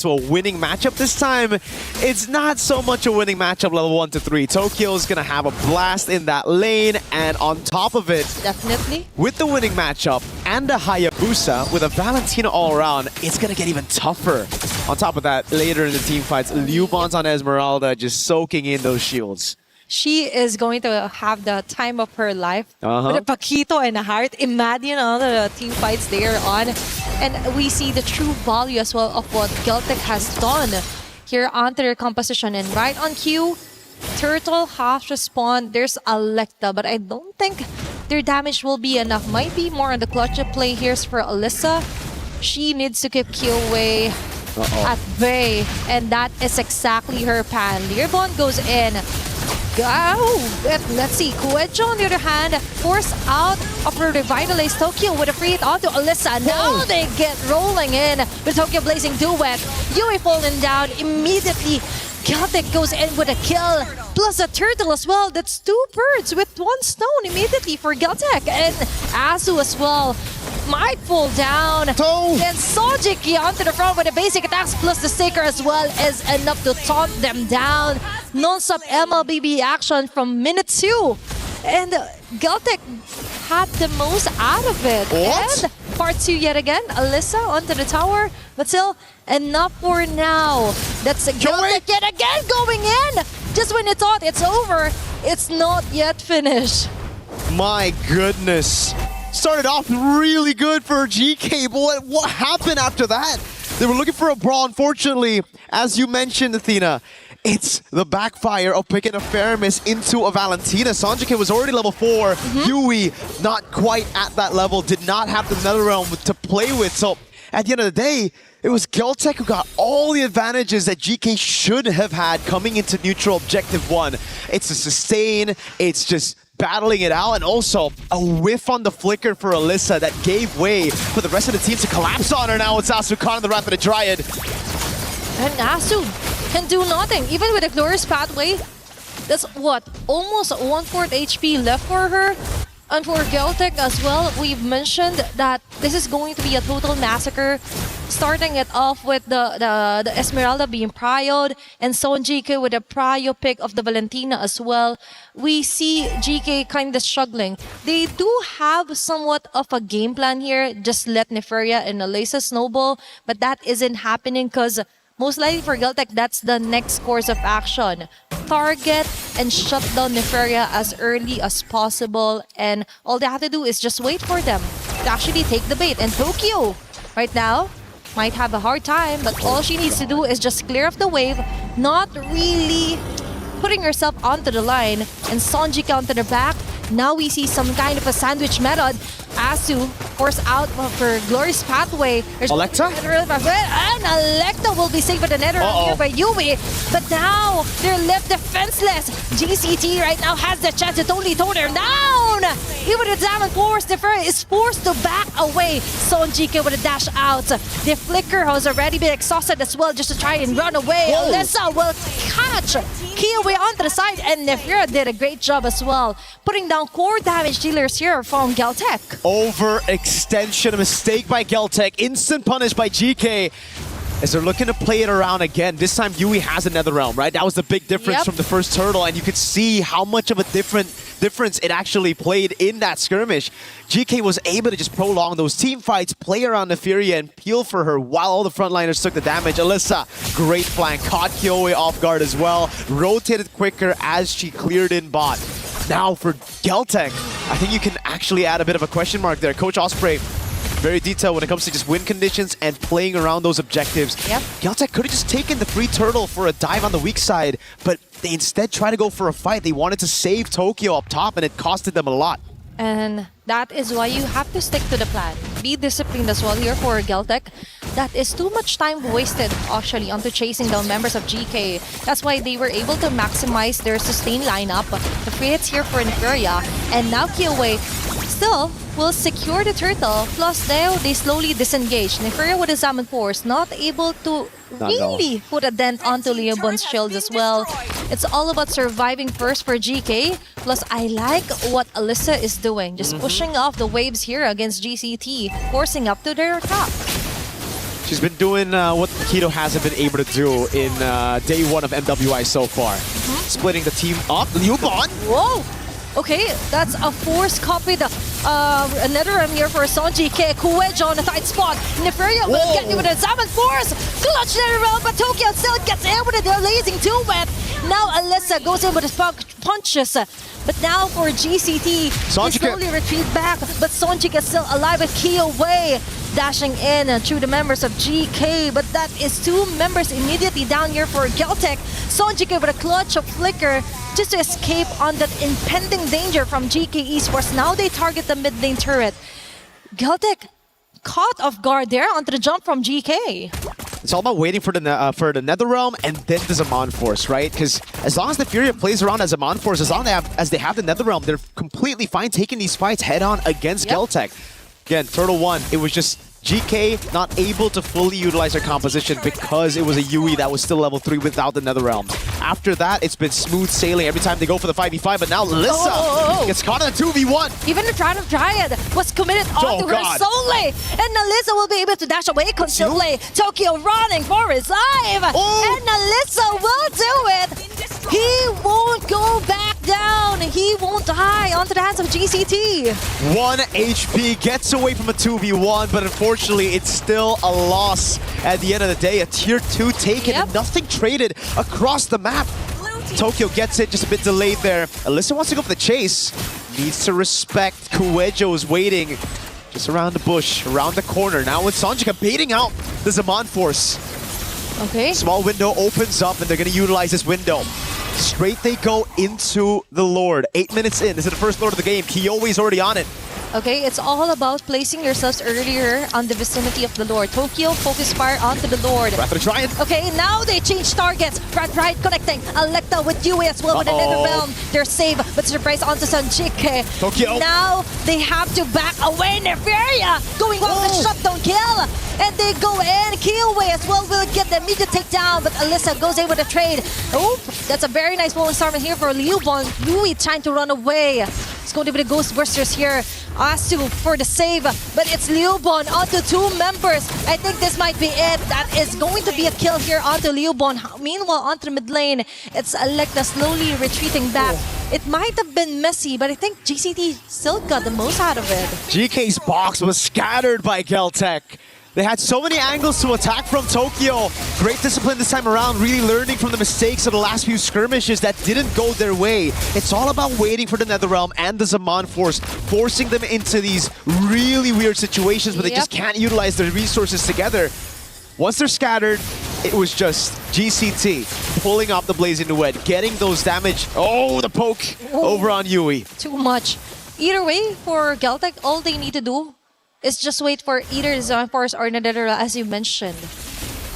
a winning matchup. This time, it's not so much a winning matchup level 1 to 3. Tokyo's gonna have a blast in that lane, and on top of it, definitely with the winning matchup and a Hayabusa with a Valentina all around, it's gonna get even tougher. On top of that, later in the team fights, Liubon's on Esmeralda just soaking in those shields. she is going to have the time of her life Uh-huh. with a Paquito and a Heart. Imagine all the team fights they are on. And we see the true value as well of what Geltec has done here onto their composition. And right on cue, Turtle has respawned. There's Alecta, but I don't think their damage will be enough. Might be more on the clutch of play here for Alyssa. She needs to keep Killway at bay, and that is exactly her plan. Learbond goes in. Let's see. Kuejo, on the other hand, forced out of her revitalized Tokyo with a free hit onto Alyssa. Now they get rolling in with Tokyo Blazing Duet. Yui falling down immediately. Geltec goes in with a kill, plus a turtle as well. That's 2 birds with 1 stone immediately for Geltec. And Asu as well might fall down. Then Sojiki onto the front with the basic attacks, plus the sticker as well is enough to taunt them down. Non-stop MLBB action from minute 2. And Geltec had the most out of it. What? And part 2 yet again. Alyssa onto the tower, but still enough for now. That's Geltec yet again going in. Just when you thought it's over, it's not yet finished. My goodness. Started off really good for GK, but what happened after that? They were looking for a brawl. Unfortunately, as you mentioned, Athena, it's the backfire of picking a Faramis into a Valentina. Sanjike was already level 4. Yui, not quite at that level, did not have the Netherrealm to play with. So at the end of the day, it was Geltec who got all the advantages that GK should have had coming into neutral objective 1. It's a sustain, it's just battling it out, and also a whiff on the flicker for Alyssa that gave way for the rest of the team to collapse on her. Now it's Asu Khan, the Rapid Dryad. And Asu can do nothing, even with a glorious pathway. That's what, almost 1/4 HP left for her. And for Geltec as well, we've mentioned that this is going to be a total massacre. Starting it off with the Esmeralda being prioed, and Son GK with a prio pick of the Valentina as well. We see GK kind of struggling. They do have somewhat of a game plan here. Just let Neferia and Alyssa snowball, but that isn't happening because most likely for Geltec, that's the next course of action. Target and shut down Neferia as early as possible, and all they have to do is just wait for them to actually take the bait. And Tokyo, right now, might have a hard time, but all she needs to do is just clear off the wave, not really putting herself onto the line, and Sonjika onto the back. Now we see some kind of a sandwich method. Asu forced out of her glorious pathway. Alecta? And Alecta will be saved with the nether here by Yui. But now they're left defenseless. GCT right now has the chance to totally tone her down. Even the Diamond Force, Neferia is forced to back away. Sonjika with a dash out. The flicker has already been exhausted as well, just to try and run away. Alyssa will catch Kiwi onto the side, and Neferia did a great job as well, putting down core damage dealers here from Geltec. Overextension, a mistake by Geltec, instant punish by GK. As they're looking to play it around again. This time Yui has a Netherrealm, right? That was the big difference from the first turtle, and you could see how much of a difference it actually played in that skirmish. GK was able to just prolong those team fights, play around Neferia and peel for her while all the frontliners took the damage. Alyssa, great flank, caught Kyoe off guard as well, rotated quicker as she cleared in bot. Now for Geltec, I think you can actually add a bit of a question mark there. Coach Osprey, very detailed when it comes to just win conditions and playing around those objectives. Geltec could have just taken the free turtle for a dive on the weak side, but they instead tried to go for a fight. They wanted to save Tokyo up top, and it costed them a lot. And that is why you have to stick to the plan. Be disciplined as well here for Geltec. That is too much time wasted actually onto chasing down members of GK. That's why they were able to maximize their sustain lineup. The free hits here for Neferia, and now Kyoe still will secure the turtle. Plus now they slowly disengage. Neferia with a Salmon Force, not able to really put a dent onto Leobon's shield as well. It's all about surviving first for GK. Plus I like what Alyssa is doing. Just pushing off the waves here against GCT, forcing up to their top. She's been doing what Keto hasn't been able to do in day 1 of MWI so far. Splitting the team up. Leobon! Whoa! Okay, that's a force copy. The Netherrealm here for Sonji K. Kuwejo on the tight spot. Neferia will get you with a Zaman Force. Clutch Netherrealm, but Tokyo still gets in with a blazing duet. Now Alyssa goes in with his punches. But now for GCT, they slowly retreat back. But Sonjik is still alive with Key away. Dashing in through the members of GK, but that is 2 members immediately down here for Geltec. Sonjik with a clutch of flicker just to escape on that impending danger from GK Esports. Now they target the mid lane turret. Geltec caught off guard there onto the jump from GK. It's all about waiting for the Netherrealm and then the Zaman Force, right? Because as long as the Furia plays around as Zaman Force, as long as they have the Netherrealm, they're completely fine taking these fights head-on against Geltec. Again, Turtle 1, it was just GK not able to fully utilize their composition because it was a Yui that was still level 3 without the Netherrealm. After that, it's been smooth sailing every time they go for the 5v5, but now Lissa gets caught in a 2v1. Even the Triad of Dryad was committed onto her solely. And Alyssa will be able to dash away constantly. Tokyo running for his life. And Alyssa will do it. He won't go back down. He won't die onto the hands of GCT. 1 HP gets away from a 2v1, but unfortunately, it's still a loss at the end of the day. A tier 2 taken and nothing traded across the map. Tokyo gets it, just a bit delayed there. Alyssa wants to go for the chase. Needs to respect. Kuwejo is waiting just around the bush, around the corner. Now with Sonjika baiting out the Zaman Force. Okay. Small window opens up and they're going to utilize this window. Straight they go into the Lord. 8 minutes in. This is the first Lord of the game. Kyowe is already on it. Okay, it's all about placing yourselves earlier on the vicinity of the Lord. Tokyo, focus fire onto the Lord. Wrath of the Giant. Okay, now they change targets. Right connecting. Electa with Yui as well with the Netherrealm. They're safe, but surprise onto Sanjike. Tokyo. Now they have to back away. Neferia going on the shutdown kill. And they go in. Kyowe as well will get the immediate takedown, but Alyssa goes in with a trade. Oh, that's a very nice rolling storm here for Liubon. Yui trying to run away. It's going to be the Ghostbusters here. Asu for the save, but it's Liubon onto 2 members. I think this might be it. That is going to be a kill here onto Liubon. Meanwhile, onto the mid lane, it's Electa slowly retreating back. It might have been messy, but I think GCT still got the most out of it. GK's box was scattered by Geltec. They had so many angles to attack from Tokyo. Great discipline this time around, really learning from the mistakes of the last few skirmishes that didn't go their way. It's all about waiting for the Netherrealm and the Zaman Force, forcing them into these really weird situations where they just can't utilize their resources together. Once they're scattered, it was just GCT pulling off the Blazing Duet, getting those damage. Oh, the poke over on Yui. Too much. Either way, for Geltec, all they need to do is just wait for either the Zaman Force or Netherrealm, as you mentioned.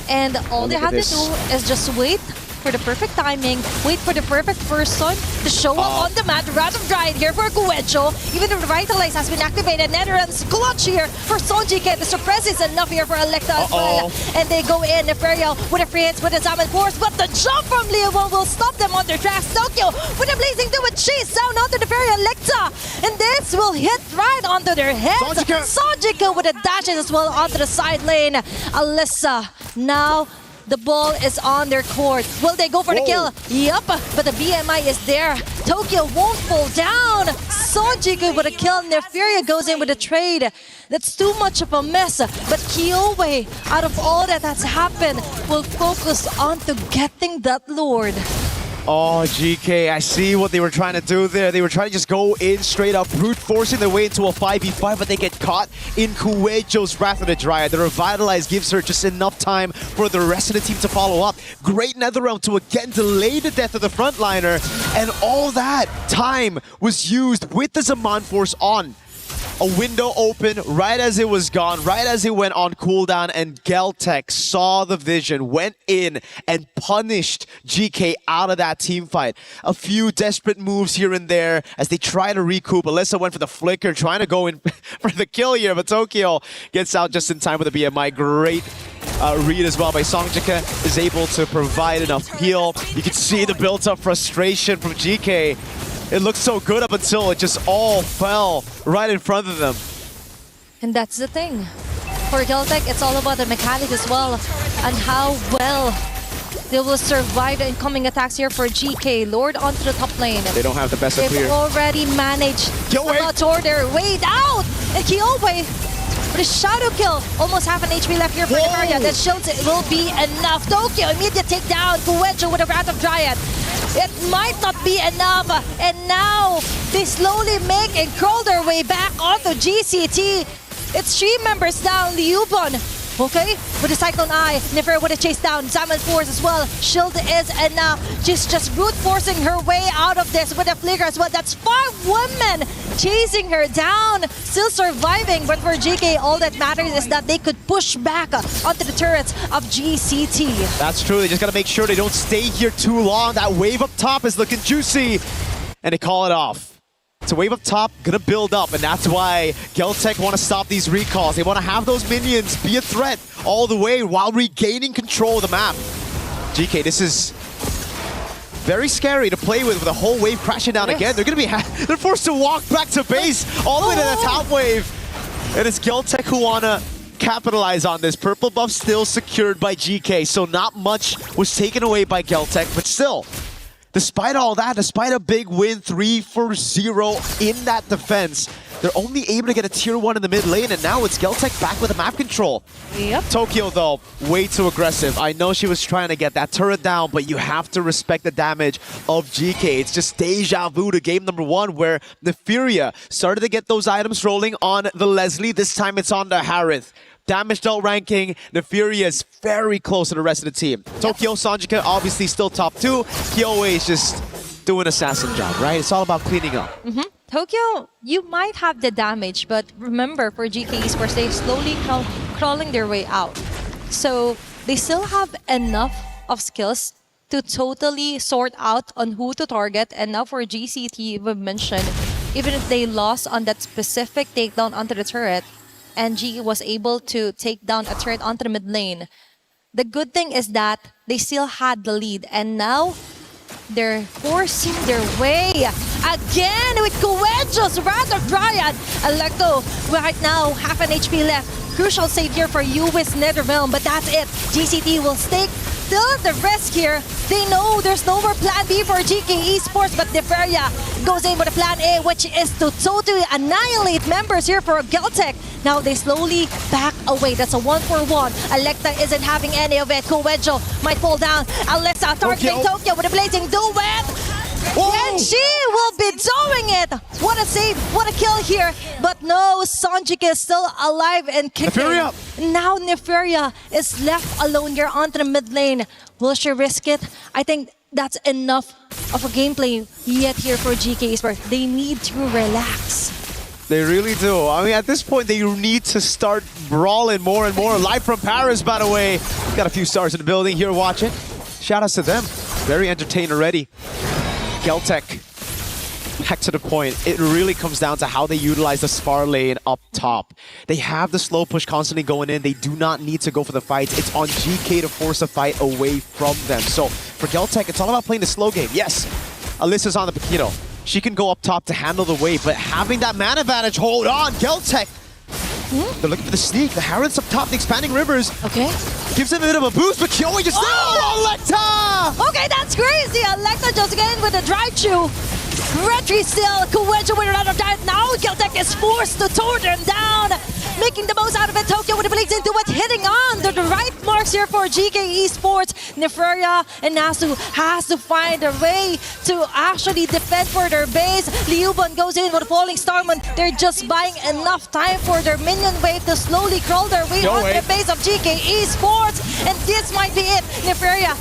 And all they have to do is just wait for the perfect timing, wait for the perfect person to show up on the mat. Wrath of Dryad here for Kuwejo. Even the Revitalize has been activated. Netherrealm's clutch here for Sonjike. The suppress is enough here for Electa as well. And they go in, Neferia with a free hits with a Zaman Force, but the jump from Liubon will stop them on their tracks. Tokyo with a blazing duet chase down onto Neferia Electa. And this will hit right onto their heads. Sonjike with the dashes as well onto the side lane. Alyssa now the ball is on their court. Will they go for the kill? Yup, but the BMI is there. Tokyo won't fall down. Sonjika with a kill. Neferia goes in with a trade. That's too much of a mess. But Kyowe, out of all that has happened, will focus on to getting that Lord. Oh, GK, I see what they were trying to do there. They were trying to just go in straight up, brute forcing their way into a 5v5, but they get caught in Kuwejo's Wrath of the Dryad. The Revitalize gives her just enough time for the rest of the team to follow up. Great Netherrealm to again delay the death of the frontliner, and all that time was used with the Zaman Force on. A window open right as it was gone, right as it went on cooldown, and Geltec saw the vision, went in and punished GK out of that team fight. A few desperate moves here and there as they try to recoup. Alyssa went for the flicker, trying to go in for the kill here, but Tokyo gets out just in time with the BMI. Great read as well by Songjika, is able to provide enough heal. You can see the built-up frustration from GK. It looked so good up until it just all fell right in front of them. And that's the thing. For Geltec, it's all about the mechanics as well, and how well They will survive the incoming attacks here for GK. Lord onto the top lane. They don't have the best of They've clear. already managed to tore their way out. And Kyobe with a shadow kill. Almost half an HP left here for Nefaria. That shield will be enough. Tokyo, immediate takedown. Kuwenjo with a Wrath of Dryad. It might not be enough. And now they slowly make and crawl their way back onto GCT. It's 3 members down. Liubon, okay, with the Cyclone Eye. Nefaria with a chase down. Salmon Force as well. Shield is enough. She's just brute forcing her way out of this with a flicker as well. That's 5 women chasing her down. Still surviving, but for GK, all that matters is that they could push back onto the turrets of GCT. That's true. They just gotta make sure they don't stay here too long. That wave up top is looking juicy. And they call it off. So wave up top, gonna build up, and that's why Geltec want to stop these recalls. They want to have those minions be a threat all the way while regaining control of the map. GK, this is very scary to play with the whole wave crashing down again. They're gonna be they're forced to walk back to base all the way to the top wave. And it's Geltec who wanna capitalize on this. Purple buff still secured by GK, so not much was taken away by Geltec, but still. Despite all that, despite a big win, 3-0 in that defense, they're only able to get a tier 1 in the mid lane, and now it's Geltec back with the map control. Yep. Tokyo, though, way too aggressive. I know she was trying to get that turret down, but you have to respect the damage of GK. It's just deja vu to game number 1, where Nefaria started to get those items rolling on the Leslie. This time it's on the Harith. Damage dealt ranking, Nefaria is very close to the rest of the team. Tokyo, Sanjika, obviously still top 2. Kyoe is just doing assassin job, right? It's all about cleaning up. Tokyo, you might have the damage, but remember for GK Esports, they're slowly crawling their way out. So they still have enough of skills to totally sort out on who to target. And now for GCT, we've mentioned, even if they lost on that specific takedown onto the turret, and GE was able to take down a turret onto the mid lane. The good thing is that they still had the lead, and now they're forcing their way again with Kuwenjo's Wrath of Dryad. Electo right now, half an HP left. Crucial save here for UWIS Netherrealm, but that's it. GCT will stake still at the risk here. They know there's no more plan B for GK Esports, but Nefaria goes in with a plan A, which is to totally annihilate members here for Geltec. Now they slowly back away. That's a 1-for-1. Electa isn't having any of it. Kuwenjo might fall down. Alexa targeting Tokyo with a blazing duet. And she will be doing it. What a save, what a kill here. But no, Sanjika is still alive and kicking. Nefaria. Now Nefaria is left alone here onto the mid lane. Will she risk it? I think that's enough of a gameplay yet here for GK Esports. They need to relax. They really do. I mean, at this point, they need to start brawling more and more. Live from Paris, by the way. Got a few stars in the building here watching. Shout outs to them. Very entertained already. Geltec, back to the point. It really comes down to how they utilize the Spar lane up top. They have the slow push constantly going in. They do not need to go for the fights. It's on GK to force a fight away from them. So for Geltec, it's all about playing the slow game. Yes, Alyssa's on the Paquito. She can go up top to handle the wave, but having that man advantage, hold on, Geltec. They're looking for the sneak. The Harrods up top, the expanding rivers. Okay. Gives them a bit of a boost, but Kyoe just Electa! Okay, that's crazy. Electa just again with a drive chew. Retry still. Kuwenjo with another dive. Now Geltec is forced to tore them down. Making the most out of it. Tokyo with a blazing into it, hitting on the right marks here for GK Esports. Nefaria and Nasu has to find a way to actually defend for their base. Liuban goes in with a falling Starman. They're just buying enough time for their minion wave to slowly crawl their way on the base of GK Esports. And this might be it. Nefaria,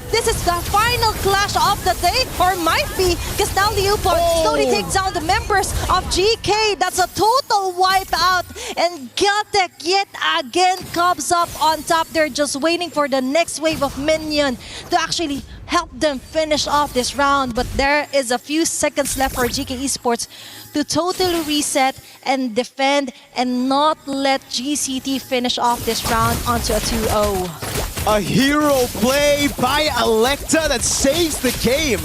this is the final clash of the day, or might be, because now Liuban slowly takes down the members of GK. That's a total wipeout. And Geltec yet again comes up on top. They're just waiting for the next wave of minion to actually help them finish off this round. But there is a few seconds left for GK Esports to totally reset and defend and not let GCT finish off this round onto a 2-0. A hero play by Electa that saves the game.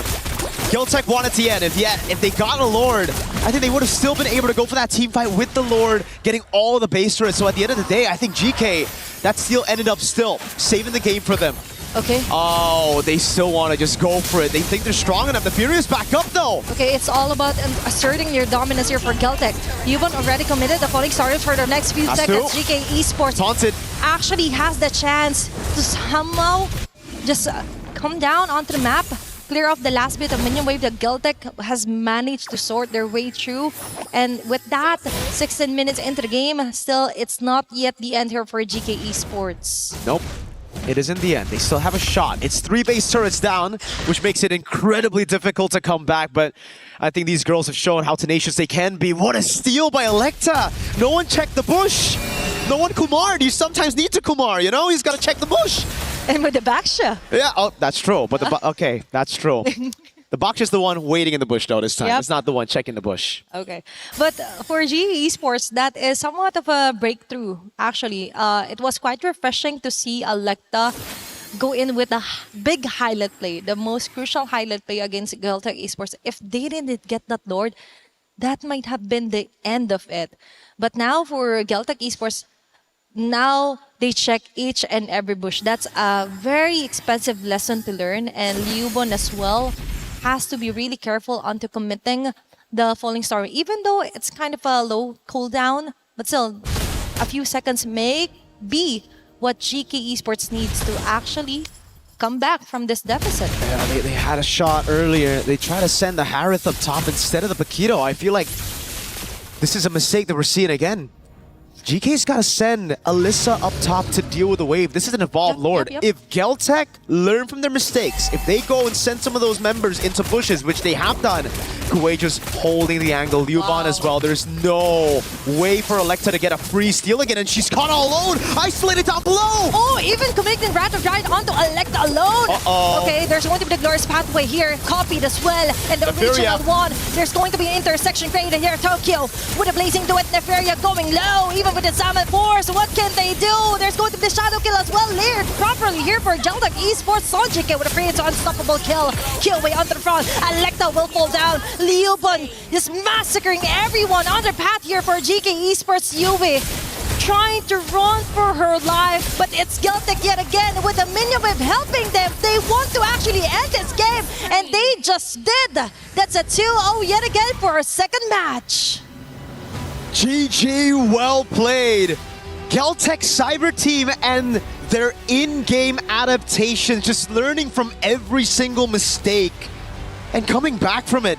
Geltec wanted to end. If they got a Lord, I think they would have still been able to go for that team fight with the Lord, getting all of the base turrets. So at the end of the day, I think GK, that steal ended up still saving the game for them. Okay. Oh, they still want to just go for it. They think they're strong enough. The Fury is back up though. Okay, it's all about asserting your dominance here for Geltec. Yubon already committed the falling stars for the next few Has seconds. to. GK Esports Taunted. actually has the chance to somehow just come down onto the map, clear off the last bit of minion wave that Geltec has managed to sort their way through. And with that, 16 minutes into the game, still it's not yet the end here for GK Esports. Nope. It isn't the end. They still have a shot. It's 3 base turrets down, which makes it incredibly difficult to come back. But I think these girls have shown how tenacious they can be. What a steal by Electa! No one checked the bush. No one Kumar. You sometimes need to Kumar, you know? He's got to check the bush. And with the Baksha. Yeah, oh, that's true. But okay, that's true. The Box is the one waiting in the bush though this time. Yep. It's not the one checking the bush. Okay. But for GE Esports, that is somewhat of a breakthrough, actually. It was quite refreshing to see Electa go in with a big highlight play, the most crucial highlight play against Geltec Esports. If they didn't get that Lord, that might have been the end of it. But now for Geltec Esports, now they check each and every bush. That's a very expensive lesson to learn, and Liubon as well has to be really careful onto committing the falling star, even though it's kind of a low cooldown, but still a few seconds may be what GK Esports needs to actually come back from this deficit. Yeah, they had a shot earlier. They tried to send the Harith up top instead of the Paquito. I feel like this is a mistake that we're seeing again. GK's got to send Alyssa up top to deal with the wave. This is an evolved Lord. yep. If Geltec learn from their mistakes, if they go and send some of those members into bushes, which they have done, Kuwait just holding the angle, Liuban as well. There's no way for Electa to get a free steal again, and she's caught all alone, isolated down below! Oh, even committing Rat of Giant onto Electa alone! Uh-oh. Okay, there's going to be the glorious pathway here, copied as well, and the regional one. There's going to be an intersection created here, Tokyo, with a blazing duet, Neferia going low, even with the Salmon Force. What can they do? There's going to be the Shadow Kill as well, layered properly here for Geltec Esports. Sonjike with a free, unstoppable kill. Kill way onto the front. Electa will fall down. Liuban is massacring everyone on their path here for GK Esports. Yui trying to run for her life, but it's Geltec yet again with a minion wave helping them. They want to actually end this game, and they just did. That's a 2-0 yet again for a second match. GG, well played. Geltec Cyber Team and their in-game adaptation, just learning from every single mistake and coming back from it.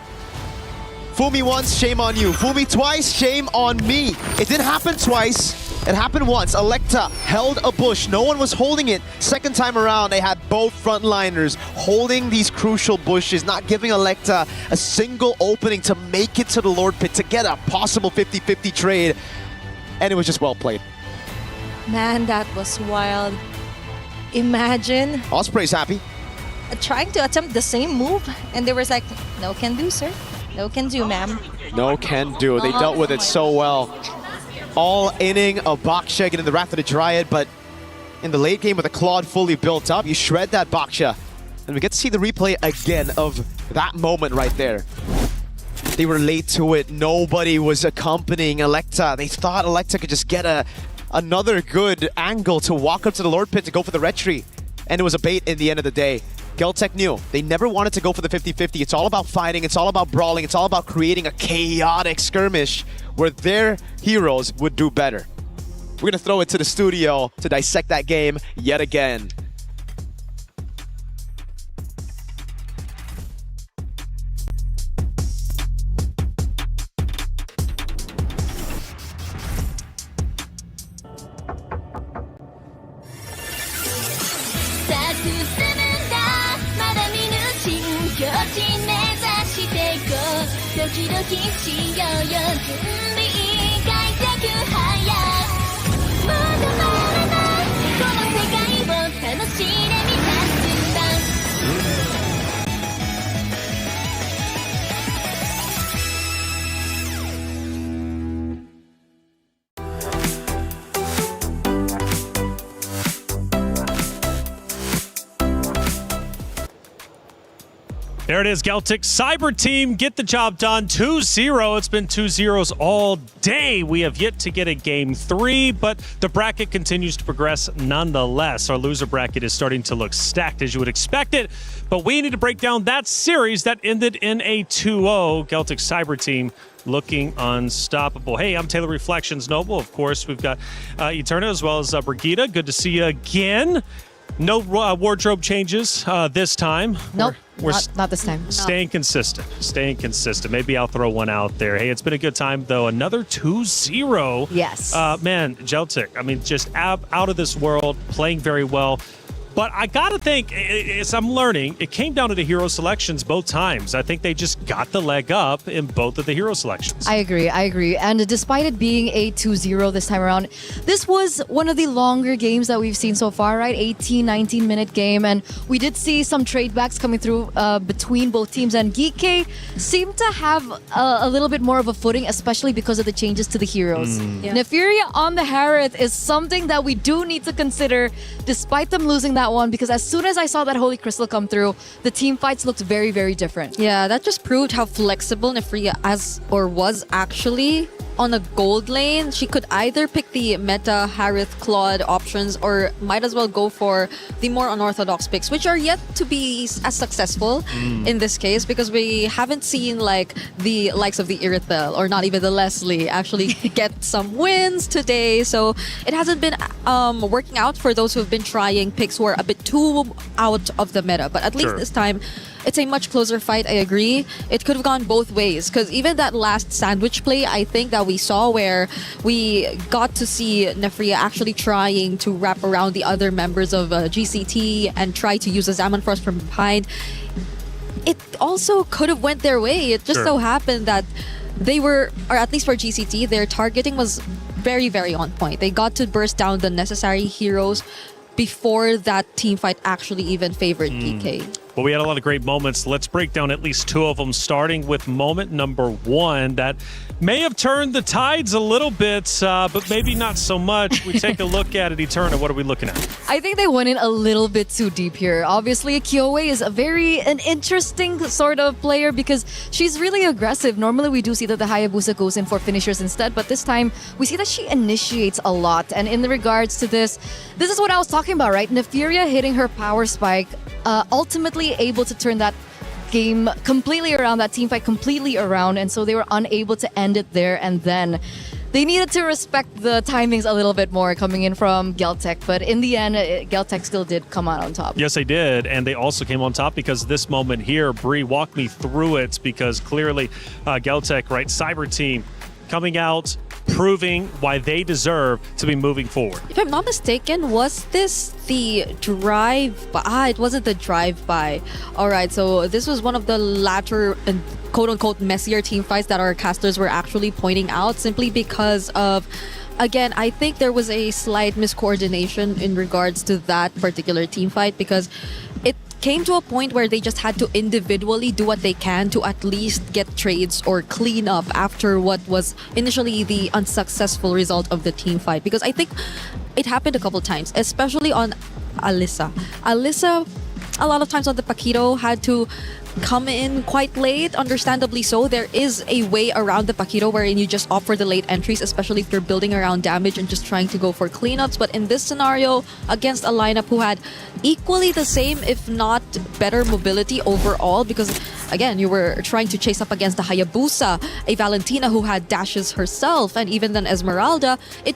Fool me once, shame on you. Fool me twice, shame on me. It didn't happen twice. It happened once. Electa held a bush. No one was holding it. Second time around, they had both frontliners holding these crucial bushes, not giving Electa a single opening to make it to the Lord Pit, to get a possible 50-50 trade. And it was just well played. Man, that was wild. Imagine Osprey's happy. trying to attempt the same move, and they were like, no can do, sir. No can do, ma'am. No can do. They dealt with it so well. All inning of Baksha getting the Wrath of the Dryad, but in the late game with the Claude fully built up, you shred that Baksha. And we get to see the replay again of that moment right there. They were late to it. Nobody was accompanying Electa. They thought Electa could just get another good angle to walk up to the Lord Pit to go for the retreat. And it was a bait in the end of the day. Geltec knew they never wanted to go for the 50-50. It's all about fighting, it's all about brawling, it's all about creating a chaotic skirmish where their heroes would do better. We're gonna throw it to the studio to dissect that game yet again. There it is, Celtic Cyber Team get the job done. 2-0. It's been 2-0s all day. We have yet to get a game 3, but the bracket continues to progress nonetheless. Our loser bracket is starting to look stacked as you would expect it, but we need to break down that series that ended in a 2-0. Celtic Cyber Team looking unstoppable. Hey, I'm Taylor Reflections Noble. Of course, we've got Eterna as well as Brigitte. Good to see you again. No wardrobe changes this time. Nope, not this time. Staying consistent. Maybe I'll throw one out there. Hey, it's been a good time, though. Another 2-0. Yes. Man, Celtic, I mean, just out of this world, playing very well. But I got to think, as I'm learning, it came down to the hero selections both times. I think they just got the leg up in both of the hero selections. I agree. And despite it being a 2-0 this time around, this was one of the longer games that we've seen so far, right? 18, 19-minute game. And we did see some trade backs coming through between both teams. And Geeky seemed to have a little bit more of a footing, especially because of the changes to the heroes. Nefiria on the Harith is something that we do need to consider, despite them losing that one, because as soon as I saw that Holy Crystal come through, the team fights looked very, very different. Yeah, that just proved how flexible Nefiria was actually on a gold lane. She could either pick the meta Harith Claude options or might as well go for the more unorthodox picks, which are yet to be as successful in this case, because we haven't seen like the likes of the Irithel or not even the Leslie actually get some wins today. So it hasn't been working out for those who have been trying picks who are a bit too out of the meta. But at least this time, it's a much closer fight, I agree. It could have gone both ways, because even that last sandwich play, I think that we saw where we got to see Nefiria actually trying to wrap around the other members of GCT and try to use a Zaman Frost from behind. It also could have went their way. It just so happened that they were, or at least for GCT, their targeting was very, very on point. They got to burst down the necessary heroes before that team fight actually even favored PK. Well, we had a lot of great moments. Let's break down at least two of them, starting with moment number 1 that may have turned the tides a little bit, but maybe not so much. We take a look at it, Eterna. What are we looking at? I think they went in a little bit too deep here. Obviously, Kyoe is an interesting sort of player because she's really aggressive. Normally, we do see that the Hayabusa goes in for finishers instead, but this time, we see that she initiates a lot. And in regards to this is what I was talking about, right? Nefiria hitting her power spike, ultimately able to turn that game completely around, that team fight completely around, and so they were unable to end it there, and then they needed to respect the timings a little bit more coming in from Celtic, but in the end, Celtic still did come out on top. Yes, they did, and they also came on top because this moment here, Bree, walk me through it, because clearly Celtic, right, Cyber Team coming out, proving why they deserve to be moving forward. If I'm not mistaken, was this the drive-by? It wasn't the drive-by. All right, so this was one of the latter and quote-unquote messier team fights that our casters were actually pointing out, simply because of, again, I think there was a slight miscoordination in regards to that particular team fight, because it came to a point where they just had to individually do what they can to at least get trades or clean up after what was initially the unsuccessful result of the team fight. Because I think it happened a couple times, especially on Alyssa. Alyssa, a lot of times on the Paquito, had to come in quite late, understandably so. There is a way around the Paquito wherein you just opt for the late entries, especially if you're building around damage and just trying to go for cleanups. But in this scenario, against a lineup who had equally the same, if not better mobility overall, because again, you were trying to chase up against the Hayabusa, a Valentina who had dashes herself, and even then Esmeralda, it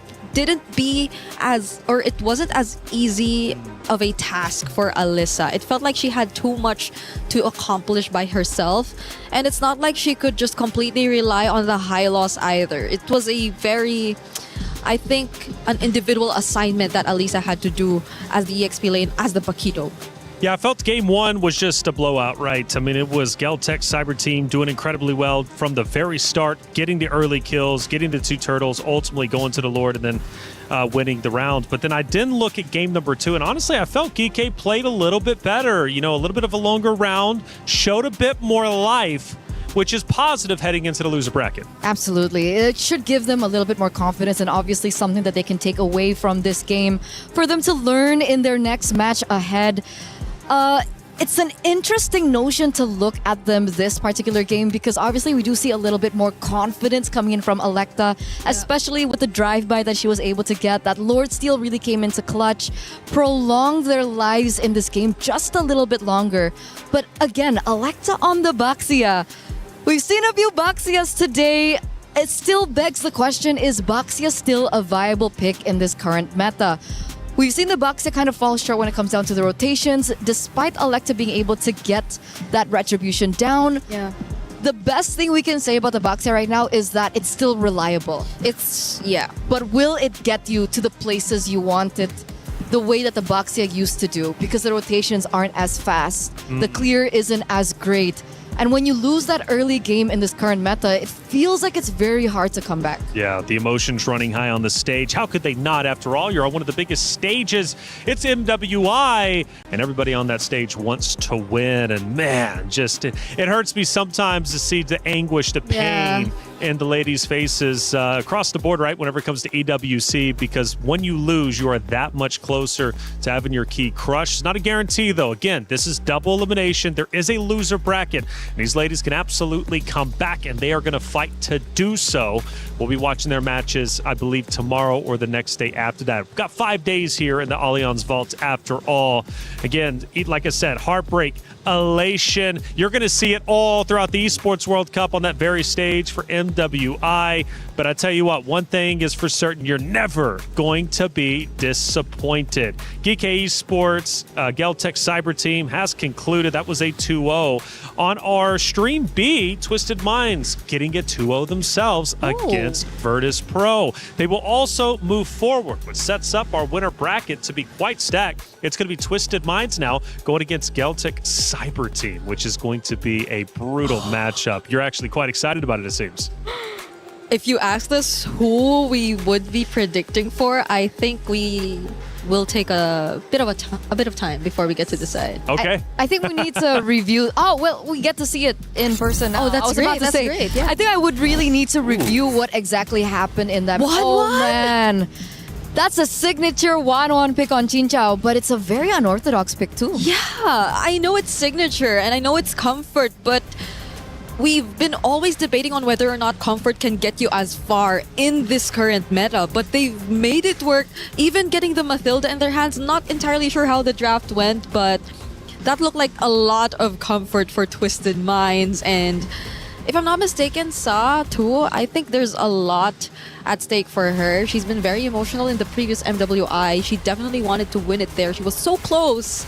wasn't as easy of a task for Alyssa. It felt like she had too much to accomplish by herself, and it's not like she could just completely rely on the high loss either. It was a very, I think, an individual assignment that Alyssa had to do as the EXP lane, as the Paquito. Yeah, I felt game 1 was just a blowout, right? I mean, it was Celtic Cyber Team doing incredibly well from the very start, getting the early kills, getting the 2 turtles, ultimately going to the Lord, and then winning the round. But then I didn't look at game number 2, and honestly, I felt Geeky played a little bit better. You know, a little bit of a longer round, showed a bit more life, which is positive heading into the loser bracket. Absolutely. It should give them a little bit more confidence, and obviously something that they can take away from this game for them to learn in their next match ahead. It's an interesting notion to look at them this particular game because obviously we do see a little bit more confidence coming in from Electa, especially with the drive-by that she was able to get. That Lord Steel really came into clutch, prolonged their lives in this game just a little bit longer. But again, Electa on the Baxia. We've seen a few Baxias today. It still begs the question, is Baxia still a viable pick in this current meta? We've seen the Baxia kind of fall short when it comes down to the rotations, despite Electa being able to get that retribution down. Yeah. The best thing we can say about the Baxia right now is that it's still reliable. Yeah. But will it get you to the places you want it the way that the Baxia used to do? Because the rotations aren't as fast. The clear isn't as great. And when you lose that early game in this current meta, it feels like it's very hard to come back. Yeah, the emotions running high on the stage. How could they not? After all, you're on one of the biggest stages. It's MWI, and everybody on that stage wants to win. And man, just it hurts me sometimes to see the anguish, the pain in the ladies' faces across the board, right, whenever it comes to EWC, because when you lose, you are that much closer to having your key crushed. It's not a guarantee, though. Again, this is double elimination. There is a loser bracket. And these ladies can absolutely come back, and they are going to fight to do so. We'll be watching their matches, I believe, tomorrow or the next day after that. We've got 5 days here in the Allianz Vault after all. Again, like I said, heartbreak, elation. You're going to see it all throughout the Esports World Cup on that very stage for MWI. But I tell you what, one thing is for certain, you're never going to be disappointed. GK Esports, Geltec Cyber Team has concluded. That was a 2-0. On our Stream B, Twisted Minds getting a 2-0 themselves against Virtus Pro. They will also move forward, which sets up our winner bracket to be quite stacked. It's going to be Twisted Minds now going against Geltec Cyber Team, which is going to be a brutal matchup. You're actually quite excited about it, it seems. If you asked us who we would be predicting for, I think we will take a bit of time before we get to decide. Okay. I think we need to review. Oh, well, we get to see it in person now. Oh, that's I was great. about to That's say, great. Yeah. I think I would really need to review what exactly happened in that. What? Oh, man. That's a signature 1-1 pick on Chinchao, but it's a very unorthodox pick too. Yeah, I know it's signature and I know it's comfort, but we've been always debating on whether or not comfort can get you as far in this current meta, but they've made it work. Even getting the Mathilda in their hands, not entirely sure how the draft went, but that looked like a lot of comfort for Twisted Minds. And if I'm not mistaken, Sa too, I think there's a lot at stake for her. She's been very emotional in the previous MWI. She definitely wanted to win it there. She was so close.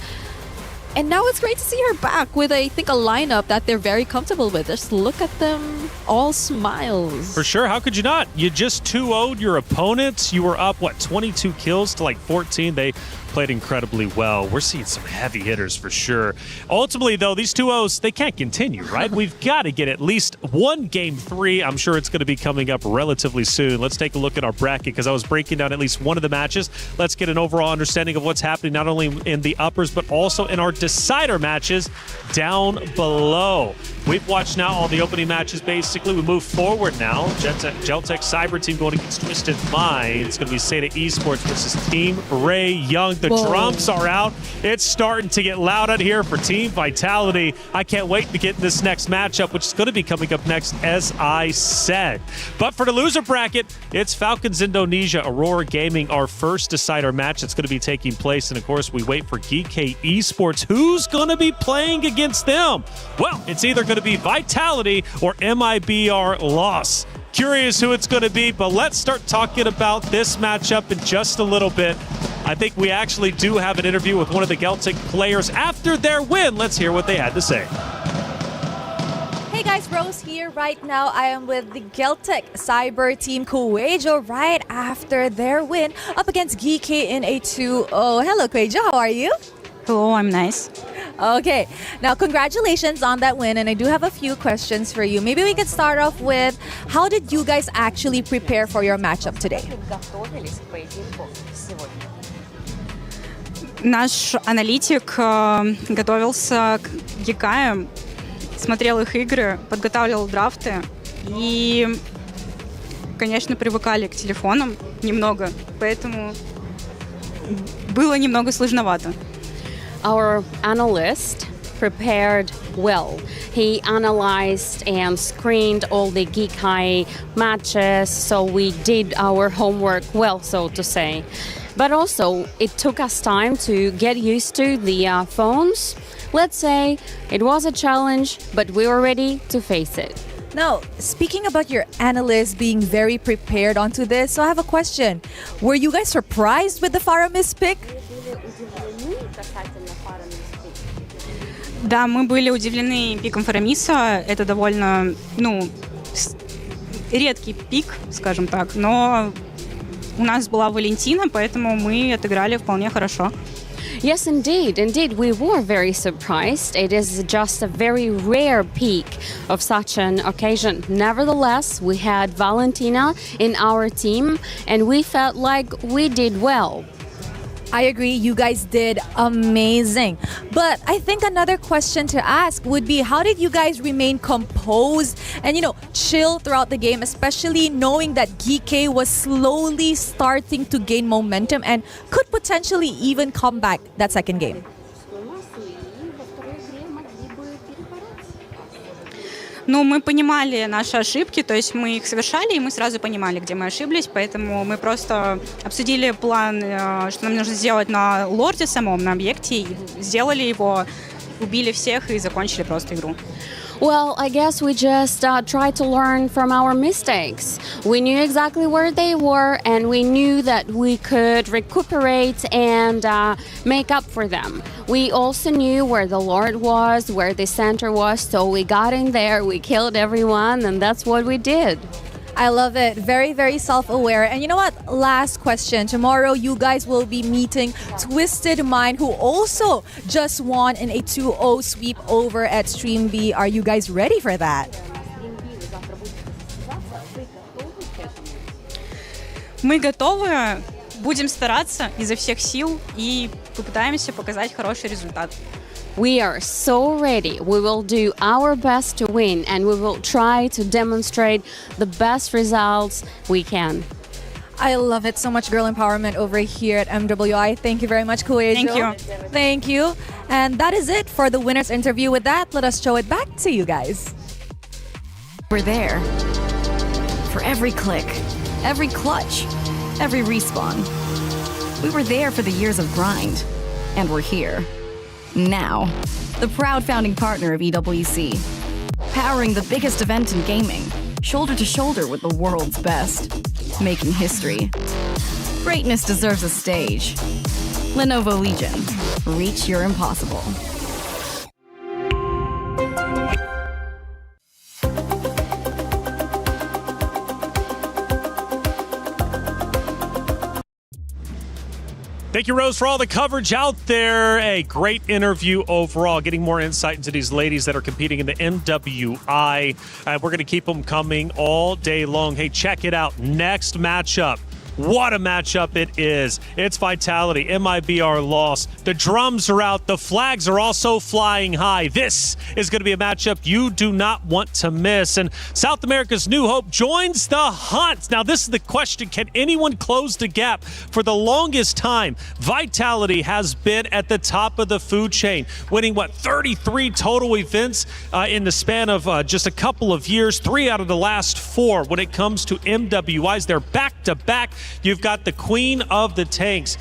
And now it's great to see her back with, I think, a lineup that they're very comfortable with. Just look at them, all smiles. For sure. How could you not? You just 2-0'd your opponents. You were up, 22 kills to 14. They played incredibly well. We're seeing some heavy hitters for sure. Ultimately, though, these 2-0s, they can't continue, right? We've got to get at least one Game 3. I'm sure it's going to be coming up relatively soon. Let's take a look at our bracket because I was breaking down at least one of the matches. Let's get an overall understanding of what's happening not only in the uppers, but also in our decider matches down below. We've watched now all the opening matches, basically. We move forward now. Geltec Cyber Team going against Twisted Minds. It's going to be Seda Esports versus Team Ray Young. The drums are out. It's starting to get loud out here for Team Vitality. I can't wait to get this next matchup, which is going to be coming up next, as I said. But for the loser bracket, it's Falcons Indonesia, Aurora Gaming, our first decider match that's going to be taking place. And of course, we wait for GK Esports. Who's going to be playing against them? Well, it's either going to be Vitality or MIBR Loss. Curious who it's going to be, but let's start talking about this matchup in just a little bit. I think we actually do have an interview with one of the Geltec players after their win. Let's hear what they had to say. Hey guys, Rose here. Right now I am with the Geltec Cyber Team Kuwejo right after their win up against GK in a 2-0. Hello Kuwejo, how are you? Hello, I'm nice. Okay, now congratulations on that win, and I do have a few questions for you. Maybe we could start off with, how did you guys actually prepare for your matchup today? Наш аналитик готовился к ЕКАям, смотрел их игры, подготавливал драфты и, конечно, привыкали к телефонам немного, поэтому было немного сложновато. Our analyst prepared well. He analyzed and screened all the Geek High matches, so we did our homework well, so to say. But also, it took us time to get used to the phones. Let's say it was a challenge, but we were ready to face it. Now, speaking about your analysts being very prepared onto this, so I have a question. Were you guys surprised with the Faramis pick? Да, мы были удивлены пиком Фарамиса. Это довольно, редкий пик, скажем так. Но у нас была Валентина, поэтому мы отыграли вполне хорошо. Yes, indeed. We were very surprised. It is just a very rare peak of such an occasion. Nevertheless, we had Valentina in our team, and we felt like we did well. I agree, you guys did amazing. But I think another question to ask would be, how did you guys remain composed and, chill throughout the game, especially knowing that Geek was slowly starting to gain momentum and could potentially even come back that second game? Мы понимали наши ошибки, то есть мы их совершали, и мы сразу понимали, где мы ошиблись, поэтому мы просто обсудили план, что нам нужно сделать на лорде самом, на объекте, и сделали его, убили всех и закончили просто игру. Well, I guess we just tried to learn from our mistakes. We knew exactly where they were, and we knew that we could recuperate and make up for them. We also knew where the Lord was, where the center was, so we got in there, we killed everyone, and that's what we did. I love it. Very, very self-aware. And you know what? Last question. Tomorrow, you guys will be meeting Twisted Mind, who also just won in a 2-0 sweep over at Stream B. Are you guys ready for that? Мы готовы, будем стараться изо всех сил и попытаемся показать хороший результат. We are so ready. We will do our best to win, and we will try to demonstrate the best results we can. I love it. So much girl empowerment over here at MWI. Thank you very much, Kuejo. Thank you. Thank you. And that is it for the winner's interview. With that, let us show it back to you guys. We're there. For every click, every clutch, every respawn. We were there for the years of grind, and we're here. Now, the proud founding partner of EWC, powering the biggest event in gaming, shoulder to shoulder with the world's best, making history. Greatness deserves a stage. Lenovo Legion, reach your impossible. Thank you, Rose, for all the coverage out there. A great interview overall, getting more insight into these ladies that are competing in the MWI. We're going to keep them coming all day long. Hey, check it out. Next matchup. What a matchup it is. It's Vitality, MIBR loss. The drums are out. The flags are also flying high. This is going to be a matchup you do not want to miss. And South America's New Hope joins the hunt. Now, this is the question. Can anyone close the gap? For the longest time, Vitality has been at the top of the food chain, winning, 33 total events in the span of just a couple of years, 3 out of the last 4. When it comes to MWIs, they're back-to-back. You've got the queen of the tanks,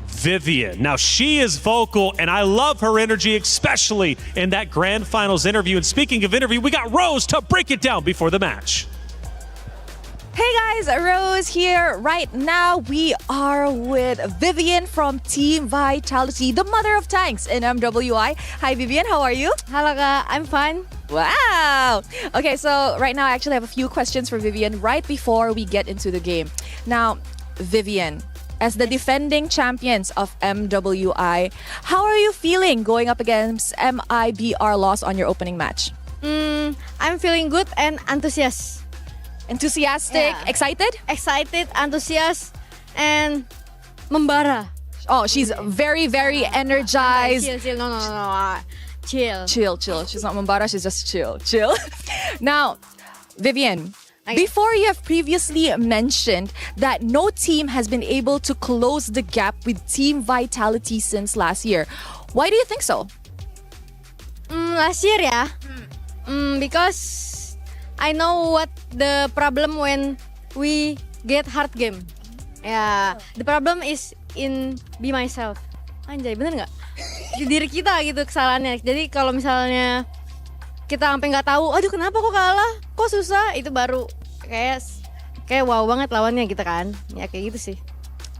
Vivian. Now, she is vocal, and I love her energy, especially in that grand finals interview. And speaking of interview, we got Rose to break it down before the match. Hey guys, Rose here. Right now, we are with Vivian from Team Vitality, the mother of tanks in MWI. Hi, Vivian. How are you? Hello, I'm fine. Wow. Okay, so right now I actually have a few questions for Vivian right before we get into the game. Now, Vivian, as the defending champions of MWI, how are you feeling going up against MIBR loss on your opening match? I'm feeling good and enthusiastic. Enthusiastic? Yeah. Excited? Excited, enthusiastic, and membara. Oh, she's very, very energized. Chill. No. Chill. Chill. She's not Mambara, she's just chill. Now, Vivian, before you have previously mentioned that no team has been able to close the gap with Team Vitality since last year. Why do you think so? Last year ya, because I know what the problem when we get hard game. Ya, the problem is in be myself. Anjay, bener nggak? Di diri kita gitu kesalahannya. Jadi kalau misalnya kita sampai nggak tahu, aduh kenapa kok kalah, kok susah, itu baru kayak wow banget lawannya gitu kan. Ya kayak gitu sih.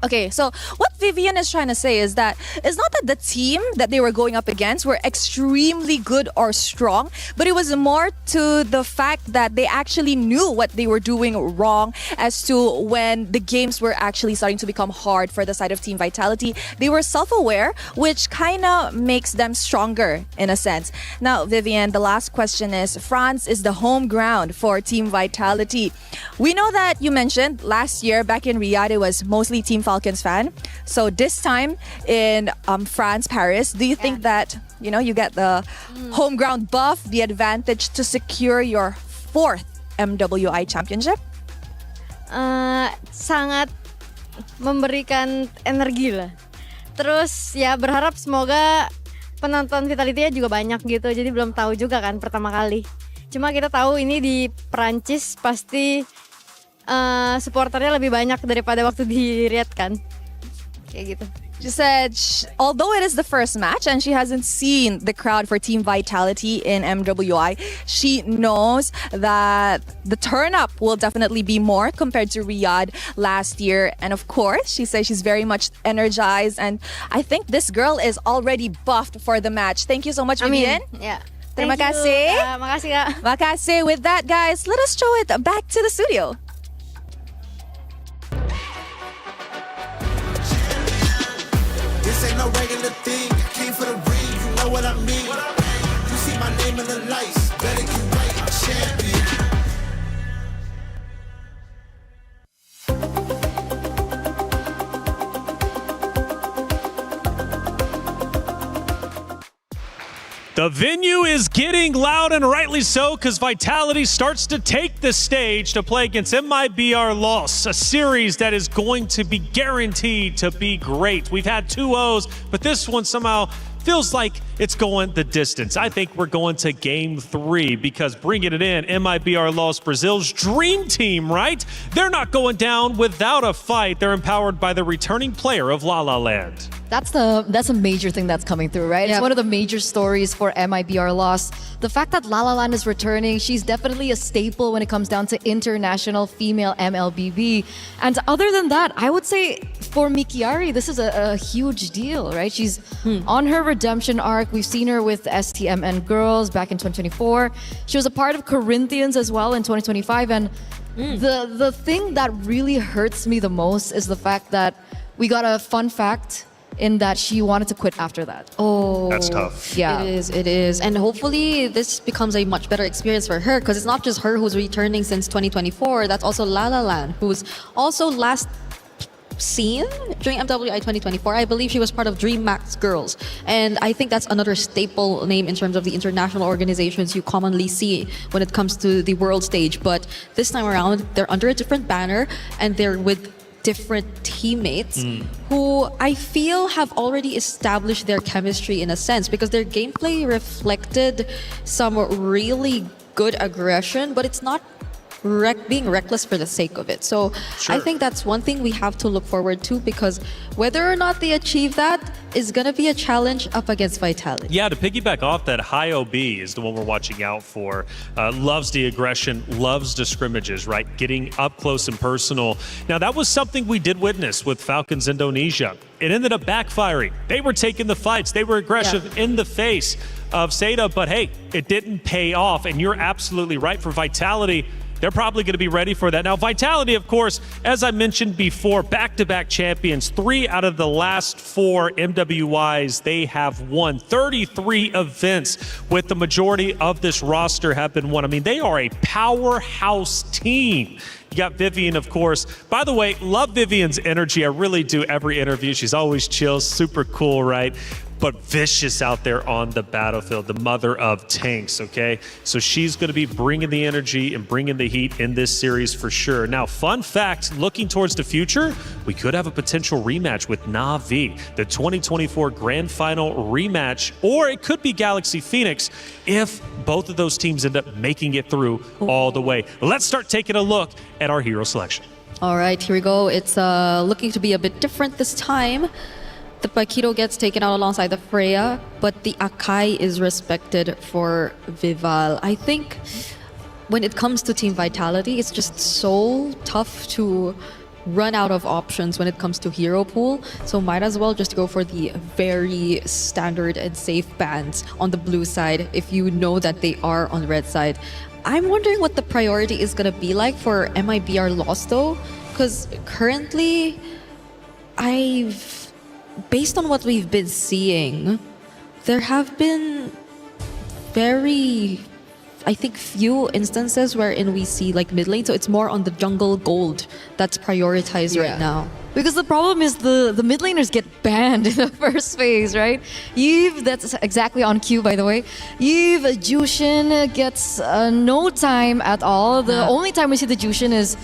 Okay, so what Vivian is trying to say is that it's not that the team that they were going up against were extremely good or strong, but it was more to the fact that they actually knew what they were doing wrong as to when the games were actually starting to become hard for the side of Team Vitality. They were self-aware, which kind of makes them stronger in a sense. Now, Vivian, the last question is, France is the home ground for Team Vitality. We know that you mentioned last year back in Riyadh, it was mostly Team Falcons fan. So this time in France, Paris, do you think that, you know, you get the home ground buff, the advantage to secure your 4th MWI championship? Sangat memberikan energi lah. Terus ya berharap semoga penonton Vitality-nya juga banyak gitu. Jadi belum tahu juga kan pertama kali. Cuma kita tahu ini di Perancis pasti supporternya lebih banyak daripada waktu di Riyadh kan. Kayak gitu. She said, although it is the first match and she hasn't seen the crowd for Team Vitality in MWI, she knows that the turn up will definitely be more compared to Riyadh last year. And of course, she says she's very much energized. And I think this girl is already buffed for the match. Thank you so much, Vivian. Yeah. Terima kasih. Makasih Kak. Makasih. With that, guys, let us throw it back to the studio. This ain't no regular thing. Came for the ring, you know what I mean. You see my name in the lights, better get right, I'm champion. The venue is getting loud, and rightly so, because Vitality starts to take the stage to play against MIBR Loss, a series that is going to be guaranteed to be great. We've had 2-0s, but this one somehow feels like it's going the distance. I think we're going to game 3 because bringing it in, MIBR Loss, Brazil's dream team, right? They're not going down without a fight. They're empowered by the returning player of La La Land. That's a major thing that's coming through, right? Yep. It's one of the major stories for MIBR Loss. The fact that La La Land is returning, she's definitely a staple when it comes down to international female MLBB. And other than that, I would say for Mikiari, this is a huge deal, right? She's on her redemption arc. We've seen her with STMN Girls back in 2024. She was a part of Corinthians as well in 2025. And the thing that really hurts me the most is the fact that we got a fun fact in that she wanted to quit after that. Oh, that's tough. Yeah, it is. And hopefully this becomes a much better experience for her, because it's not just her who's returning since 2024. That's also La La Land, who's also last seen during MWI 2024. I believe she was part of DreamMax Girls, and I think that's another staple name in terms of the international organizations you commonly see when it comes to the world stage. But this time around, they're under a different banner and they're with different teammates who I feel have already established their chemistry in a sense, because their gameplay reflected some really good aggression, but it's not being reckless for the sake of it. So I think that's one thing we have to look forward to, because whether or not they achieve that is going to be a challenge up against Vitality. Yeah, to piggyback off that, High OB is the one we're watching out for. Loves the aggression, loves the scrimmages, right? Getting up close and personal. Now, that was something we did witness with Falcons Indonesia. It ended up backfiring. They were taking the fights. They were aggressive in the face of Seda, but hey, it didn't pay off. And you're absolutely right. For Vitality, they're probably going to be ready for that. Now, Vitality, of course, as I mentioned before, back-to-back champions. 3 out of the last 4 MWIs they have won. 33 events with the majority of this roster have been won. I mean, they are a powerhouse team. You got Vivian, of course. By the way, love Vivian's energy. I really do every interview. She's always chill, super cool, right? but vicious out there on the battlefield, the mother of tanks, okay? So she's going to be bringing the energy and bringing the heat in this series for sure. Now, fun fact, looking towards the future, we could have a potential rematch with Na'Vi, the 2024 Grand Final rematch, or it could be Galaxy Phoenix if both of those teams end up making it through all the way. Let's start taking a look at our hero selection. All right, here we go. It's looking to be a bit different this time. The Paquito gets taken out alongside the Freya, but the Akai is respected for Vival. I think when it comes to team vitality, it's just so tough to run out of options when it comes to hero pool. So might as well just go for the very standard and safe bans on the blue side if you know that they are on the red side. I'm wondering what the priority is going to be like for MIBR Lost though, because currently based on what we've been seeing, there have been very, I think, few instances wherein we see like mid lane, so it's more on the jungle gold that's prioritized right now. Because the problem is the mid laners get banned in the first phase, right? Eve, that's exactly on cue, by the way. Eve, Jushin gets no time at all. The only time we see the Jushin is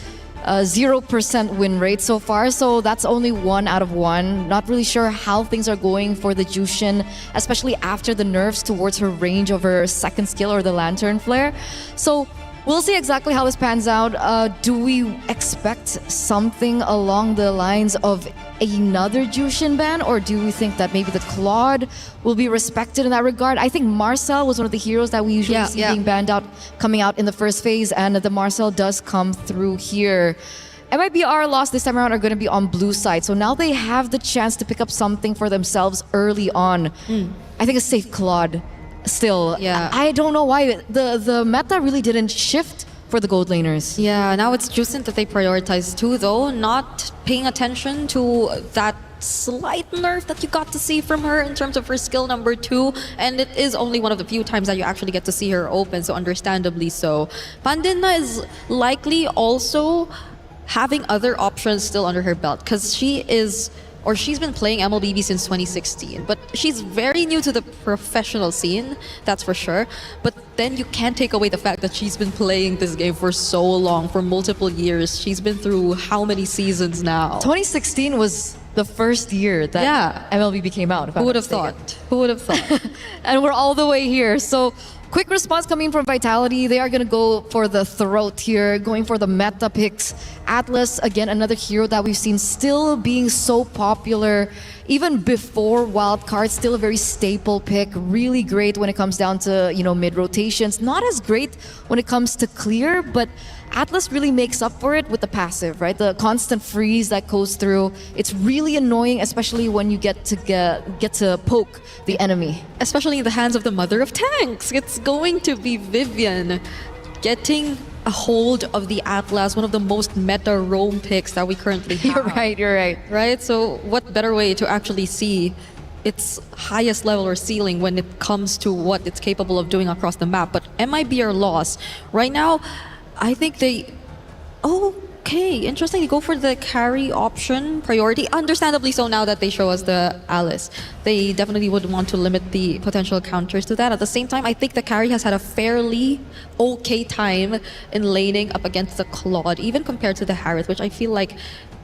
0% win rate so far, so that's only 1 out of 1. Not really sure how things are going for the Jushin, especially after the nerfs towards her range of her second skill or the Lantern Flare. So we'll see exactly how this pans out. Do we expect something along the lines of another Jushin ban, or do we think that maybe the Claude will be respected in that regard? I think Marcel was one of the heroes that we usually see being banned out, coming out in the first phase, and the Marcel does come through here. MIBR Lost this time around are going to be on blue side, so now they have the chance to pick up something for themselves early on. I think a safe Claude. Still, I don't know why the meta really didn't shift for the gold laners. Yeah, now it's Jushin that they prioritize too, though, not paying attention to that slight nerf that you got to see from her in terms of her skill number 2, and it is only one of the few times that you actually get to see her open, so understandably so. Pandina is likely also having other options still under her belt, because she's been playing MLBB since 2016, but she's very new to the professional scene, that's for sure. But then you can't take away the fact that she's been playing this game for so long, for multiple years. She's been through how many seasons now? 2016 was the first year that MLBB came out. Who would have thought? Who would have thought? And we're all the way here. So quick response coming from Vitality. They are going to go for the throat here, going for the meta picks. Atlas, again, another hero that we've seen still being so popular even before Wildcard, still a very staple pick. Really great when it comes down to, mid rotations. Not as great when it comes to clear, but Atlas really makes up for it with the passive, right? The constant freeze that goes through. It's really annoying, especially when you get to poke the enemy. Especially in the hands of the mother of tanks. It's going to be Vivian getting a hold of the Atlas, one of the most meta roam picks that we currently have. You're right. Right? So what better way to actually see its highest level or ceiling when it comes to what it's capable of doing across the map. But MIBR Lost, right now, I think they... Okay, interesting. They go for the carry option priority. Understandably so now that they show us the Alice. They definitely would want to limit the potential counters to that. At the same time, I think the carry has had a fairly okay time in laning up against the Claude, even compared to the Harith, which I feel like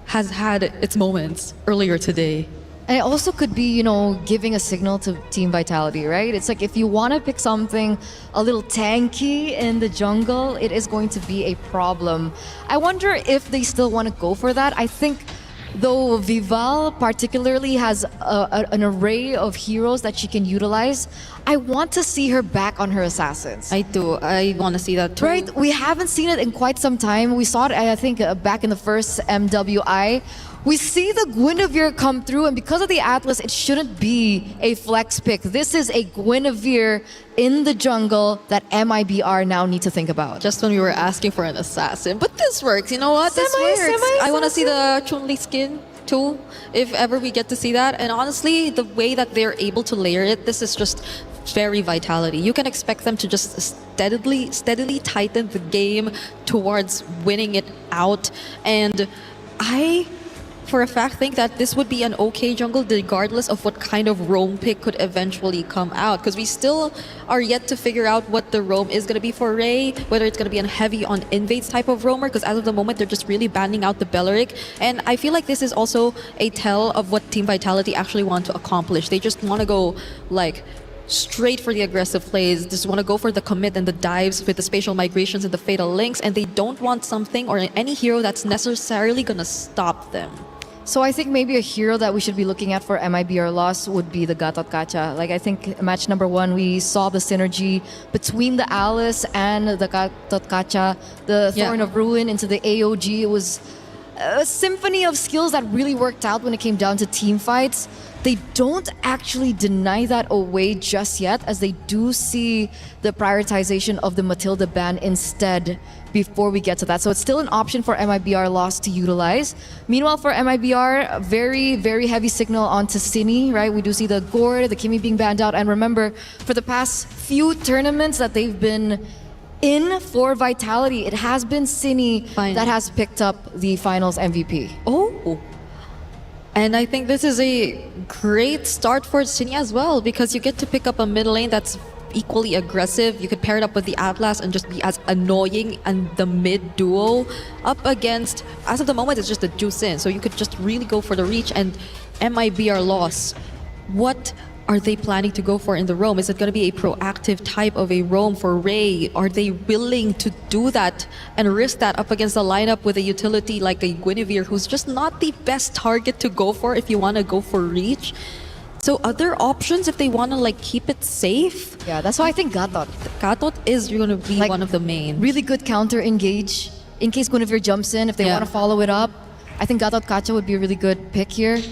has had its moments earlier today. And it also could be, giving a signal to Team Vitality, right? It's like if you want to pick something a little tanky in the jungle, it is going to be a problem. I wonder if they still want to go for that. I think, though, Vival particularly has an array of heroes that she can utilize. I want to see her back on her assassins. I do. I want to see that too. Right? We haven't seen it in quite some time. We saw it, I think, back in the first MWI. We see the Guinevere come through, and because of the Atlas, it shouldn't be a flex pick. This is a Guinevere in the jungle that MIBR now need to think about. Just when we were asking for an assassin. But this works. You know what? This works. I want to see the Chun-Li skin too, if ever we get to see that. And honestly, the way that they're able to layer it, this is just very Vitality. You can expect them to just steadily tighten the game towards winning it out. And I for a fact think that this would be an okay jungle regardless of what kind of roam pick could eventually come out, because we still are yet to figure out what the roam is going to be for Ray, whether it's going to be a heavy on invades type of roamer, because as of the moment they're just really banning out the Belleric, and I feel like this is also a tell of what Team Vitality actually want to accomplish. They just want to go like straight for the aggressive plays, just want to go for the commit and the dives with the spatial migrations and the fatal links, and they don't want something or any hero that's necessarily going to stop them. So I think maybe a hero that we should be looking at for MIBR loss would be the Gatot Kacha. Like I think match number 1, we saw the synergy between the Alice and the Gatot Kacha, the Thorn of Ruin into the AOG. It was a symphony of skills that really worked out when it came down to team fights. They don't actually deny that away just yet, as they do see the prioritization of the Matilda ban instead before we get to that. So it's still an option for MIBR loss to utilize. Meanwhile, for MIBR, very, very heavy signal onto Cine, right? We do see the Gord, the Kimi being banned out. And remember, for the past few tournaments that they've been in for Vitality, it has been Cine that has picked up the finals MVP. Oh. And I think this is a great start for Cine as well, because you get to pick up a mid lane that's equally aggressive. You could pair it up with the Atlas and just be as annoying and the mid duo up against, as of the moment, it's just the Juice in. So you could just really go for the reach. And MIBR loss, what are they planning to go for in the roam? Is it going to be a proactive type of a roam for Ray? Are they willing to do that and risk that up against a lineup with a utility like a Guinevere, who's just not the best target to go for if you want to go for reach? So other options if they want to like keep it safe? Yeah, that's why I think Gatot. Gatot is going to be like one of the main. Really good counter engage in case Guinevere jumps in. If they want to follow it up, I think Gatot Kacha would be a really good pick here.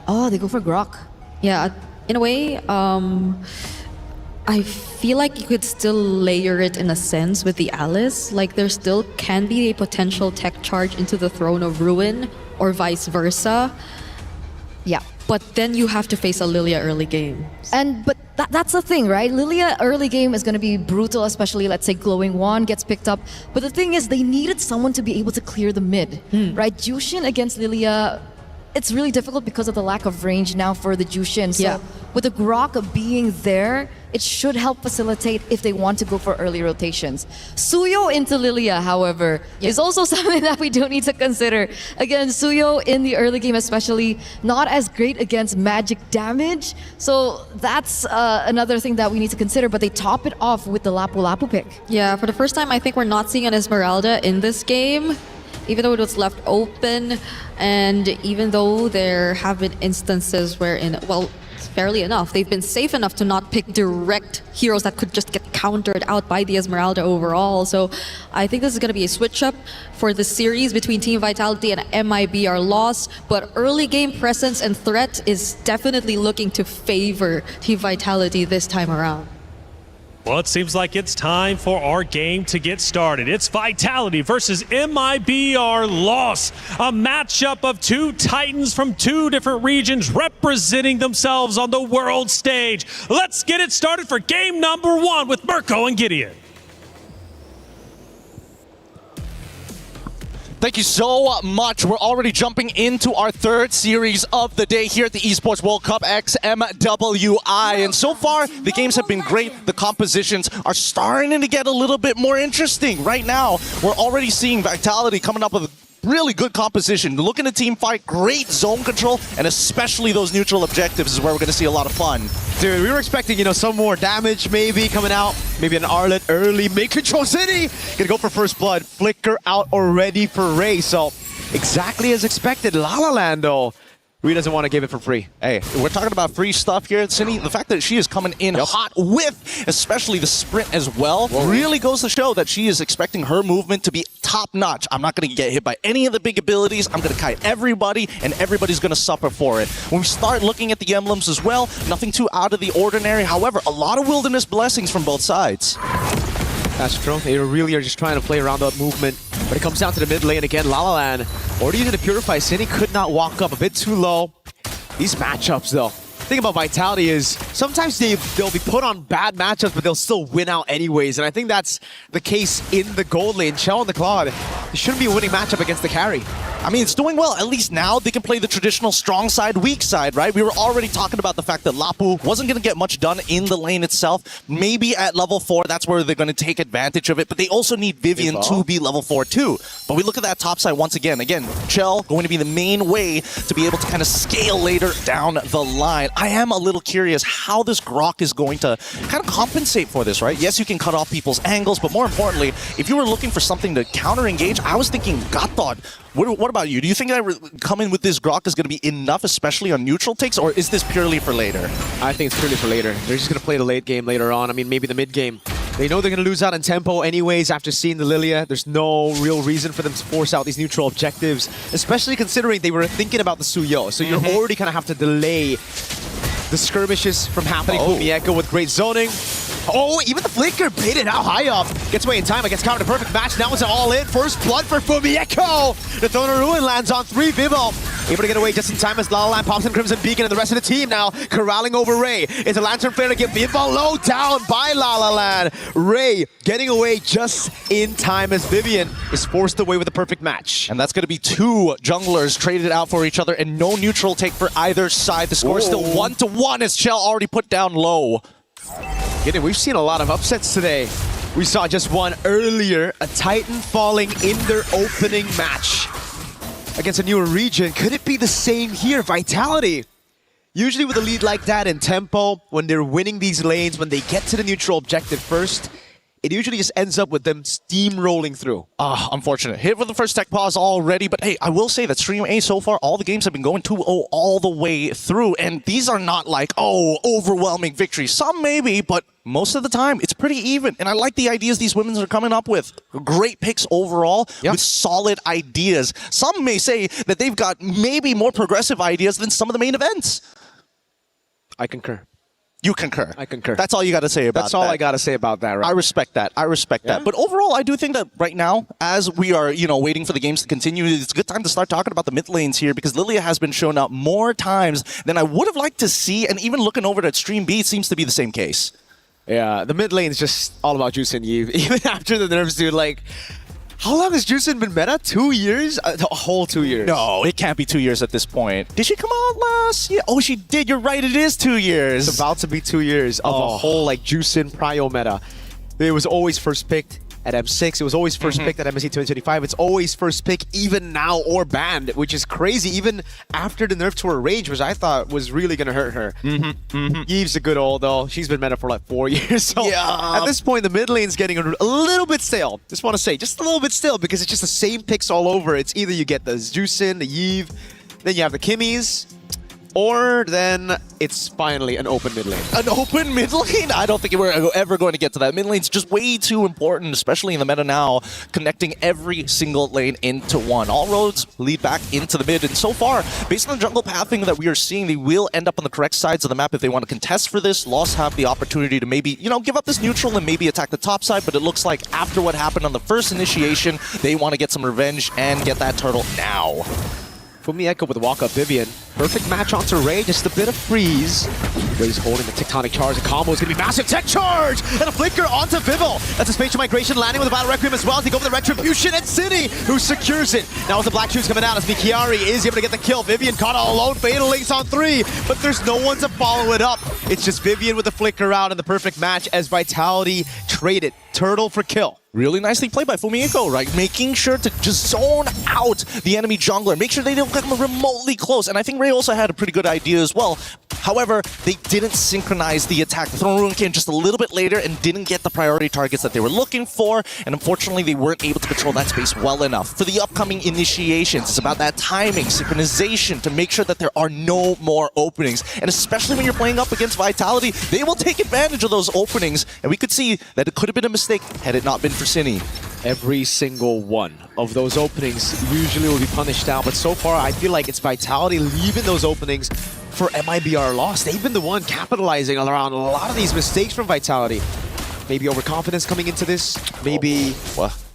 Oh, they go for Grok. Yeah. In a way, I feel like you could still layer it in a sense with the Alice. Like there still can be a potential tech charge into the Throne of Ruin or vice versa. Yeah. But then you have to face a Lilia early game. But that's the thing, right? Lilia early game is going to be brutal, especially let's say Glowing Wand gets picked up. But the thing is, they needed someone to be able to clear the mid, right? Jushin against Lilia, it's really difficult because of the lack of range now for the Jushin. So with the Grok being there, it should help facilitate if they want to go for early rotations. Suyo into Lilia, however, is also something that we do need to consider. Again, Suyo in the early game especially, not as great against magic damage. So that's another thing that we need to consider, but they top it off with the Lapu Lapu pick. Yeah, for the first time, I think we're not seeing an Esmeralda in this game, even though it was left open, and even though there have been instances wherein, well, fairly enough, they've been safe enough to not pick direct heroes that could just get countered out by the Esmeralda overall. So I think this is going to be a switch up for the series between Team Vitality and MIBR loss, but early game presence and threat is definitely looking to favor Team Vitality this time around. Well, it seems like it's time for our game to get started. It's Vitality versus MIBR loss. A matchup of two titans from two different regions representing themselves on the world stage. Let's get it started for game number 1 with Mirko and Gideon. Thank you so much. We're already jumping into our third series of the day here at the Esports World Cup X MWI. And so far, the games have been great. The compositions are starting to get a little bit more interesting. Right now, we're already seeing Vitality coming up with really good composition. Look at the team fight, great zone control, and especially those neutral objectives is where we're going to see a lot of fun. Dude, we were expecting, some more damage maybe coming out. Maybe an Arlet early, mid-control City. Gonna go for first blood. Flicker out already for Ray. So exactly as expected. La La Land though. Ree doesn't want to give it for free. Hey, we're talking about free stuff here at Cine. The fact that she is coming in hot with, especially the sprint as well, really goes to show that she is expecting her movement to be top-notch. I'm not going to get hit by any of the big abilities. I'm going to kite everybody, and everybody's going to suffer for it. When we start looking at the emblems as well, nothing too out of the ordinary. However, a lot of wilderness blessings from both sides. That's true. They really are just trying to play around that movement. But it comes down to the mid lane again. La La Land already using the Purify. Cine could not walk up, a bit too low. These matchups, though. The thing about Vitality is sometimes they'll be put on bad matchups, but they'll still win out anyways. And I think that's the case in the gold lane. Chell and the Claude, they shouldn't be a winning matchup against the carry. I mean, it's doing well. At least now they can play the traditional strong side, weak side, right? We were already talking about the fact that Lapu wasn't going to get much done in the lane itself. Maybe at level 4, that's where they're going to take advantage of it. But they also need Vivian to be level 4 too. But we look at that top side once again. Again, Chell going to be the main way to be able to kind of scale later down the line. I am a little curious how this Grok is going to kind of compensate for this, right? Yes, you can cut off people's angles, but more importantly, if you were looking for something to counter-engage, I was thinking Gothod. What about you? Do you think that coming with this Grok is going to be enough, especially on neutral takes, or is this purely for later? I think it's purely for later. They're just going to play the late game later on. I mean, maybe the mid game. They know they're going to lose out in tempo anyways after seeing the Lilia. There's no real reason for them to force out these neutral objectives, especially considering they were thinking about the Suyo. So you're already going to have to delay the skirmishes from happening. Mieko with great zoning. Oh, even the Flicker baited out high up. Gets away in time against Counter. The perfect match. Now it's an all-in. First blood for Fumieko. The Throne of Ruin lands on 3. Vivo able to get away just in time as La La Land pops in Crimson Beacon, and the rest of the team now corralling over Ray. It's a Lantern Flare to get Vivo low down by La La Land. Ray getting away just in time as Vivian is forced away with a perfect match. And that's going to be 2 junglers traded out for each other and no neutral take for either side. The score is still 1-1 as Chell already put down low. We've seen a lot of upsets today. We saw just one earlier, a Titan falling in their opening match against a newer region. Could it be the same here? Vitality. Usually with a lead like that in tempo, when they're winning these lanes, when they get to the neutral objective first, it usually just ends up with them steamrolling through. Unfortunate. Hit with the first tech pause already, but hey, I will say that Stream A so far, all the games have been going 2-0 all the way through, and these are not like, overwhelming victories. Some maybe, but most of the time, it's pretty even, and I like the ideas these women are coming up with. Great picks overall, with solid ideas. Some may say that they've got maybe more progressive ideas than some of the main events. I concur. You concur. I concur. That's all you got to say about that. That's all I got to say about that, right? I respect that. I respect that. But overall, I do think that right now, as we are, waiting for the games to continue, it's a good time to start talking about the mid lanes here, because Lilia has been shown up more times than I would have liked to see, and even looking over at Stream B, it seems to be the same case. Yeah, the mid lane is just all about Juice and Eve. Even after the nerfs, dude, like, how long has Juicin been meta? 2 years? A whole 2 years. No, it can't be 2 years at this point. Did she come out last year? Oh, she did. You're right. It is 2 years. It's about to be 2 years of a whole, like, Juicin Prio meta. It was always first picked at M6. It was always first picked at MSC 2025. It's always first pick even now or banned, which is crazy. Even after the nerf to her range, which I thought was really going to hurt her. Eve's a good old, though. She's been meta for like 4 years. So at this point, the mid lane's getting a little bit stale. Just want to say, just a little bit stale, because it's just the same picks all over. It's either you get the Juicin, the Eve, then you have the Kimmies, or then it's finally an open mid lane. An open mid lane? I don't think we're ever going to get to that. Mid lane's just way too important, especially in the meta now, connecting every single lane into one. All roads lead back into the mid, and so far, based on the jungle pathing that we are seeing, they will end up on the correct sides of the map if they want to contest for this. Lost have the opportunity to maybe, give up this neutral and maybe attack the top side, but it looks like after what happened on the first initiation, they want to get some revenge and get that turtle now. Fumieko with walk-up Vivian. Perfect match onto Ray, just a bit of freeze. Ray's holding the tectonic charge. The combo is going to be massive. Tech charge! And a flicker onto Vivo. That's a spatial migration landing with a Battle Requiem as well. They go for the Retribution and City, who secures it. Now with the black shoes coming out as Mikiari is able to get the kill. Vivian caught all alone. Fatal links on 3, but there's no one to follow it up. It's just Vivian with the flicker out and the perfect match as Vitality traded Turtle for kill. Really nicely played by Fumieko, right? Making sure to just zone out the enemy jungler. Make sure they don't come remotely close. And I think Ray also had a pretty good idea as well. However, they didn't synchronize the attack. The Throne Rune came just a little bit later and didn't get the priority targets that they were looking for. And unfortunately, they weren't able to control that space well enough. For the upcoming initiations, it's about that timing, synchronization to make sure that there are no more openings. And especially when you're playing up against Vitality, they will take advantage of those openings. And we could see that it could have been a mistake had it not been for Cine. Every single one of those openings usually will be punished out, but so far I feel like it's Vitality leaving those openings for MIBR loss. They've been the one capitalizing around a lot of these mistakes from Vitality. Maybe overconfidence coming into this. Maybe,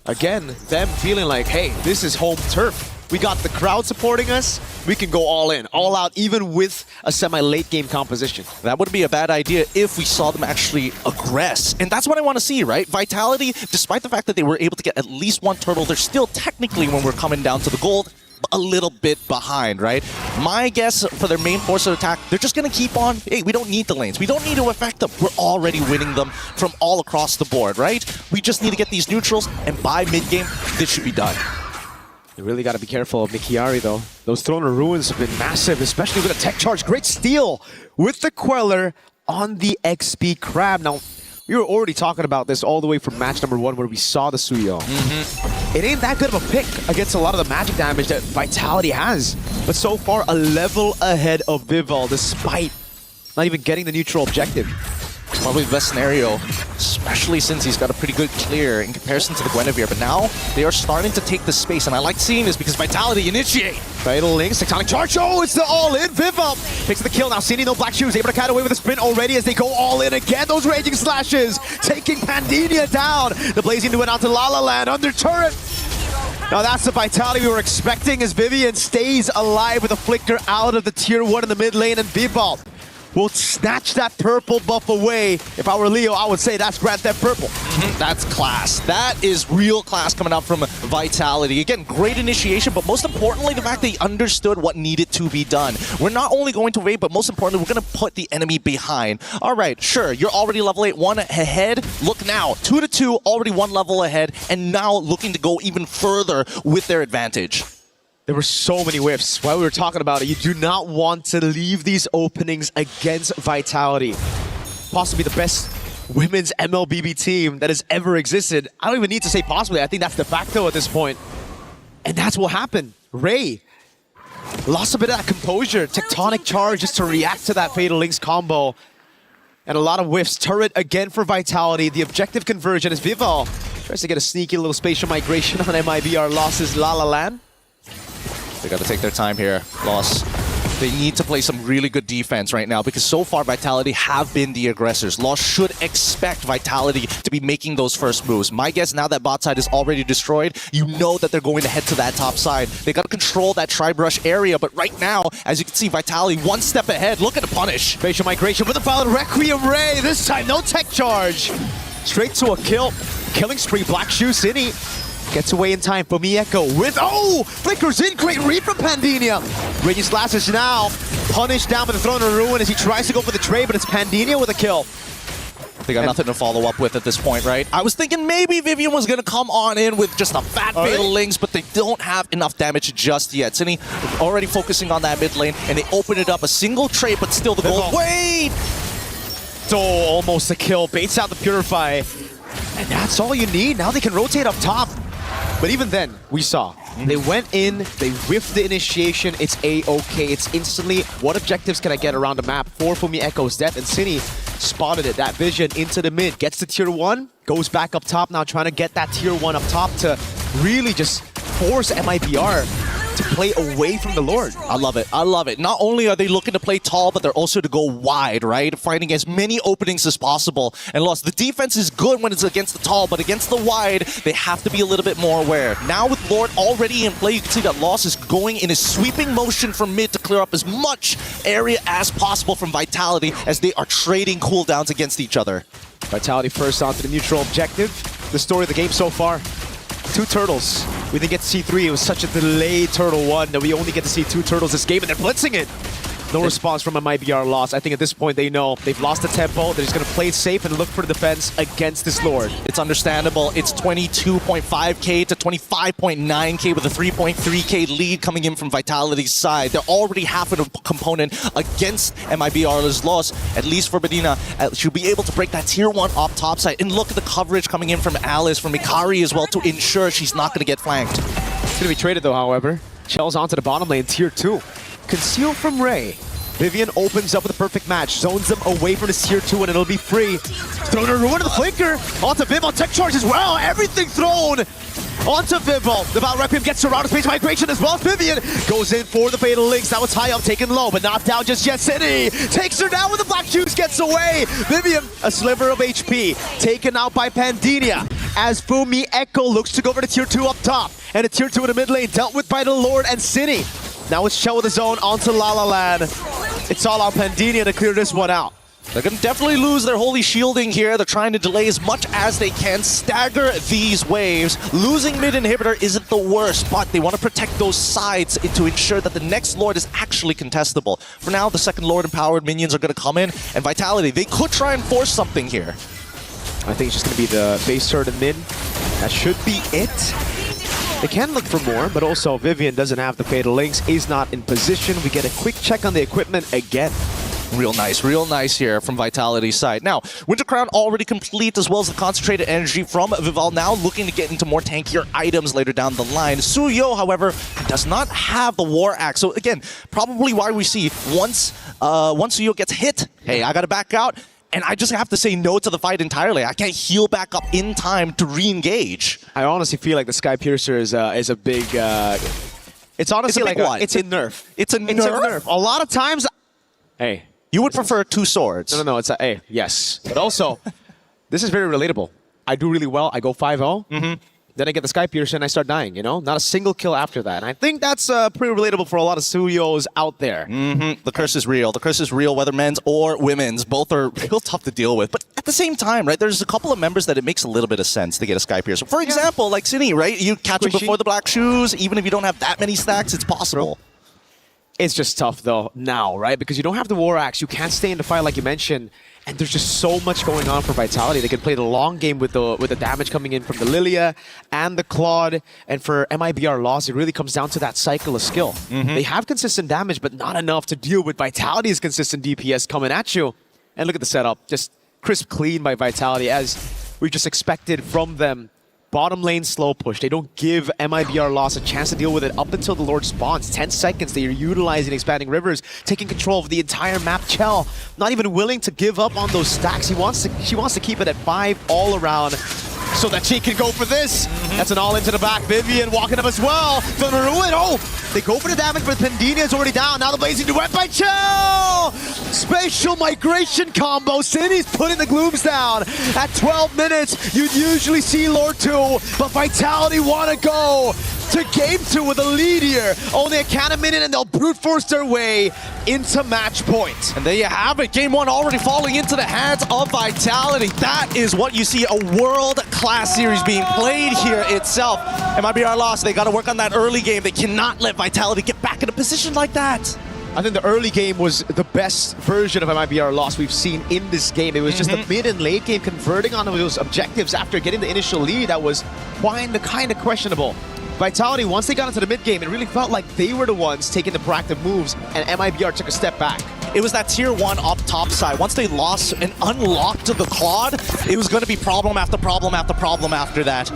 again, them feeling like, hey, this is home turf. We got the crowd supporting us. We can go all in, all out, even with a semi-late game composition. That wouldn't be a bad idea if we saw them actually aggress. And that's what I want to see, right? Vitality, despite the fact that they were able to get at least one turtle, they're still technically, when we're coming down to the gold, a little bit behind, right? My guess for their main force of attack, they're just going to keep on, hey, we don't need the lanes. We don't need to affect them. We're already winning them from all across the board, right? We just need to get these neutrals, and by mid-game, this should be done. You really got to be careful of Mikiari, though. Those Throne of Ruins have been massive, especially with a tech charge. Great steal with the Queller on the XP Crab. Now, we were already talking about this all the way from match number 1 where we saw the Suyo. It ain't that good of a pick against a lot of the magic damage that Vitality has. But so far, a level ahead of Vival, despite not even getting the neutral objective. It's probably the best scenario, especially since he's got a pretty good clear in comparison to the Guinevere. But now, they are starting to take the space, and I like seeing this because Vitality initiate. Fatal Links, Tectonic Charge, oh, it's the all-in. Vival picks the kill. Now Cini, no black shoes, able to cut away with a sprint already as they go all in again. Those Raging Slashes, taking Pandinia down. The Blazing Duet out to La La Land under turret. Now that's the Vitality we were expecting as Vivian stays alive with a flicker out of the tier 1 in the mid lane, and Vival will snatch that purple buff away. If I were Leo, I would say that's Grand Theft Purple. That's class. That is real class coming out from Vitality. Again, great initiation, but most importantly, the fact that he understood what needed to be done. We're not only going to raid, but most importantly, we're going to put the enemy behind. All right, sure, you're already level 8, 1 ahead. Look now, 2-2, already 1 level ahead, and now looking to go even further with their advantage. There were so many whiffs. While we were talking about it, you do not want to leave these openings against Vitality. Possibly the best women's MLBB team that has ever existed. I don't even need to say possibly. I think that's de facto at this point. And that's what happened. Ray lost a bit of that composure. Tectonic Charge just to react to that Fatal Links combo. And a lot of whiffs. Turret again for Vitality. The objective conversion is Vival tries to get a sneaky little spatial migration on MIBR. Losses La La Land. They got to take their time here. Loss. They need to play some really good defense right now because so far Vitality have been the aggressors. Loss should expect Vitality to be making those first moves. My guess now that bot side is already destroyed, you know that they're going to head to that top side. They got to control that tri-brush area, but right now, as you can see, Vitality 1 step ahead. Look at the punish. Facial migration with the foul Requiem Ray. This time, no tech charge. Straight to a kill. Killing spree, Black Shoe City. Gets away in time for Mieko with, oh! Flickers in, great read from Pandinia. Raging Slashes now punished down with the Throne of Ruin as he tries to go for the trade, but it's Pandinia with a kill. They got nothing to follow up with at this point, right? I was thinking maybe Vivian was going to come on in with just a fat Fatal Links, but they don't have enough damage just yet. Cini already focusing on that mid lane, and they open it up. A single trade, but still the goal. Wait! So almost a kill. Baits out the Purify. And that's all you need. Now they can rotate up top. But even then, we saw, they went in, they whiffed the initiation, it's A-okay, it's instantly, what objectives can I get around the map? 4 Fumi Echo's death, and Cini spotted it, that vision into the mid, gets to tier 1, goes back up top now, trying to get that tier 1 up top to really just force MIBR to play away from the Lord. I love it. I love it. Not only are they looking to play tall, but they're also to go wide, right? Finding as many openings as possible. And Lost, the defense is good when it's against the tall, but against the wide, they have to be a little bit more aware. Now with Lord already in play, you can see that Lost is going in a sweeping motion from mid to clear up as much area as possible from Vitality as they are trading cooldowns against each other. Vitality first onto the neutral objective. The story of the game so far. 2 turtles. We didn't get to see 3. It was such a delayed turtle 1 that we only get to see 2 turtles this game, and they're blitzing it. No response from a MIBR loss. I think at this point they know they've lost the tempo. They're just going to play it safe and look for the defense against this Lord. It's understandable. It's 22.5k to 25.9k with a 3.3k lead coming in from Vitality's side. They're already half of a component against MIBR's loss. At least for Medina, she'll be able to break that tier 1 off top side. And look at the coverage coming in from Alice, from Mikari as well, to ensure she's not going to get flanked. It's going to be traded though, however. Chell's onto the bottom lane, tier 2. Conceal from Ray. Vivian opens up with a perfect match, zones them away from this tier 2, and it'll be free. Thrown a ruin to the flanker. Onto Vival, tech charge as well. Everything thrown onto Vival. The Val Requiem gets around space migration as well. Vivian goes in for the Fatal Links. That was high up, taken low, but not down just yet. Cini takes her down with the Black Shoes, gets away. Vivian, a sliver of HP, taken out by Pandinia. As Fumi Echo looks to go over to tier 2 up top. And a tier 2 in the mid lane, dealt with by the Lord and Cini. Now it's Chell with his own onto La La Land. It's all on Pandinia to clear this one out. They're going to definitely lose their holy shielding here. They're trying to delay as much as they can, stagger these waves. Losing mid inhibitor isn't the worst, but they want to protect those sides to ensure that the next Lord is actually contestable. For now, the second Lord empowered minions are going to come in, and Vitality, they could try and force something here. I think it's just going to be the base turret and mid. That should be it. They can look for more, but also Vivian doesn't have the Fatal Links, is not in position. We get a quick check on the equipment again. Real nice here from Vitality's side. Now, Winter Crown already complete, as well as the concentrated energy from Vival, now looking to get into more tankier items later down the line. Suyo, however, does not have the War Axe. So again, probably why we see once Suyo gets hit, hey, I gotta back out, and I just have to say no to the fight entirely. I can't heal back up in time to re-engage. I honestly feel like the Sky Piercer is a big... it's honestly it's a big like one. it's a nerf. It's a nerf? A lot of times... Hey. You would prefer two swords. No, it's a A, yes. But also, this is very relatable. I do really well, I go 5-0, then I get the Sky Piercer and I start dying, you know? Not a single kill after that. And I think that's pretty relatable for a lot of Suyos out there. The curse is real. The curse is real, whether men's or women's. Both are real tough to deal with. But at the same time, right, there's a couple of members that it makes a little bit of sense to get a Sky Piercer. For example, like Cine, right? You catch it before the black shoes, even if you don't have that many stacks, it's possible. It's just tough, though, now, right? Because you don't have the War Axe, you can't stay in the fight like you mentioned, and there's just so much going on for Vitality. They can play the long game with the damage coming in from the Lilia and the Claude, and for MIBR loss, it really comes down to that cycle of skill. They have consistent damage, but not enough to deal with Vitality's consistent DPS coming at you. And look at the setup, just crisp clean by Vitality, as we just expected from them. Bottom lane slow push. They don't give MIBR loss a chance to deal with it up until the Lord spawns. 10 seconds, they are utilizing Expanding Rivers, taking control of the entire map. Chell, not even willing to give up on those stacks. She wants to keep it at 5 all around so that she can go for this. That's an all into the back. Vivian walking up as well. From the ruin. Oh, they go for the damage, but Pendina is already down. Now the blazing duet by Chell. Spatial migration combo. City's putting the glooms down. At 12 minutes, you'd usually see Lord 2, but Vitality want to go to game 2 with a lead here. Only a count of minute and they'll brute force their way into match point. And there you have it. Game 1 already falling into the hands of Vitality. That is what you see, a world-class series being played here itself. MIBR lost. They got to work on that early game. They cannot let Vitality get back in a position like that. I think the early game was the best version of MIBR loss we've seen in this game. It was just the mid and late game converting on those objectives after getting the initial lead that was kind of questionable. Vitality, once they got into the mid game, it really felt like they were the ones taking the proactive moves, and MIBR took a step back. It was that tier 1 up top side. Once they lost and unlocked the Claude, it was going to be problem after problem after problem after that.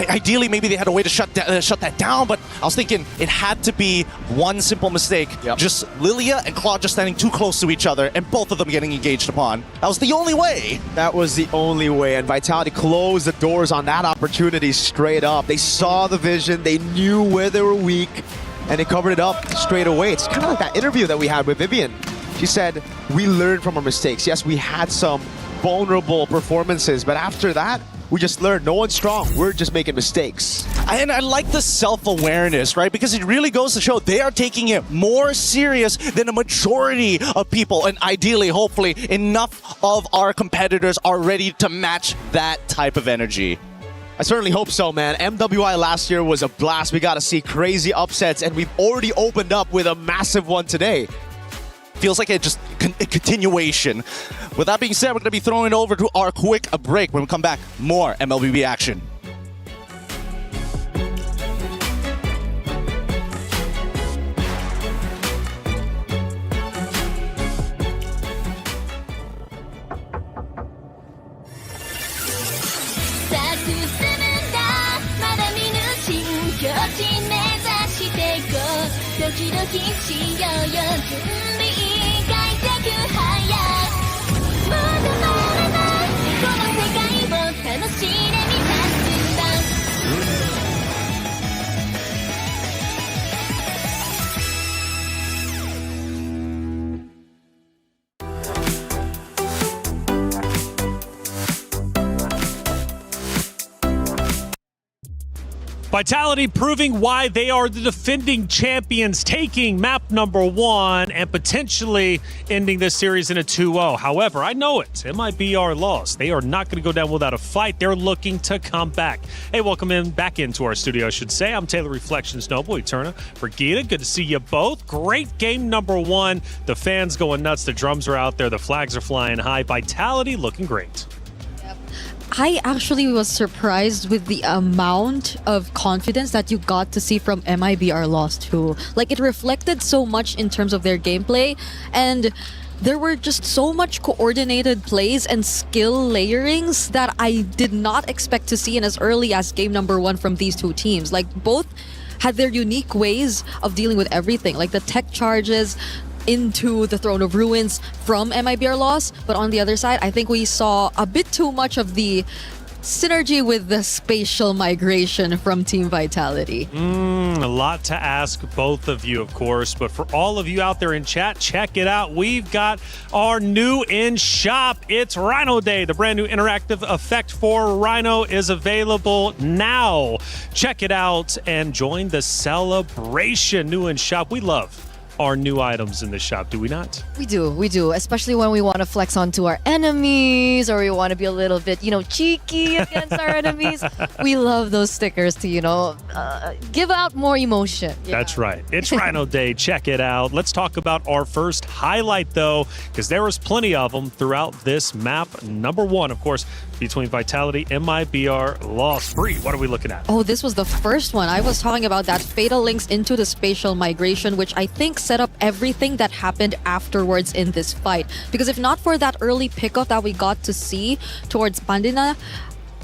Ideally, maybe they had a way to shut that down, but I was thinking it had to be one simple mistake. Just Lilia and Claude just standing too close to each other, and both of them getting engaged upon. That was the only way. That was the only way, and Vitality closed the doors on that opportunity straight up. They saw the vision, they knew where they were weak, and they covered it up straight away. It's kind of like that interview that we had with Vivian. She said, we learned from our mistakes. Yes, we had some vulnerable performances, but after that, we just learned no one's strong. We're just making mistakes. And I like the self-awareness, right? Because it really goes to show they are taking it more serious than a majority of people. And ideally, hopefully, enough of our competitors are ready to match that type of energy. I certainly hope so, man. MWI last year was a blast. We got to see crazy upsets, and we've already opened up with a massive one today. Feels like a continuation. With that being said, we're going to be throwing it over to our quick break. When we come back, more MLBB action. Vitality proving why they are the defending champions, taking map number 1 and potentially ending this series in a 2-0. However, I know it. MIBR lost. They are not going to go down without a fight. They're looking to come back. Hey, welcome back into our studio, I should say. I'm Taylor Reflections Noble, Eterna, Brigida. Good to see you both. Great game number 1. The fans going nuts. The drums are out there. The flags are flying high. Vitality looking great. I actually was surprised with the amount of confidence that you got to see from MIBR Lost 2. Like, it reflected so much in terms of their gameplay, and there were just so much coordinated plays and skill layerings that I did not expect to see in as early as game number 1 from these two teams. Like, both had their unique ways of dealing with everything, like the tech charges into the Throne of Ruins from MIBR Lost, but on the other side, I think we saw a bit too much of the synergy with the spatial migration from Team Vitality. A lot to ask both of you, of course, but for all of you out there in chat, check it out. We've got our new in-shop. It's Rhino Day. The brand new interactive effect for Rhino is available now. Check it out and join the celebration. New in-shop. We love our new items in the shop, do we not? We do, especially when we want to flex onto our enemies or we want to be a little bit, cheeky against our enemies. We love those stickers to, give out more emotion. That's right. It's Rhino Day. Check it out. Let's talk about our first highlight, though, because there was plenty of them throughout this map. Number 1, of course, between Vitality and MIBR Lost. Bree, what are we looking at? Oh, this was the first one. I was talking about that fatal links into the spatial migration, which I think set up everything that happened afterwards in this fight. Because if not for that early pickup that we got to see towards Pandina,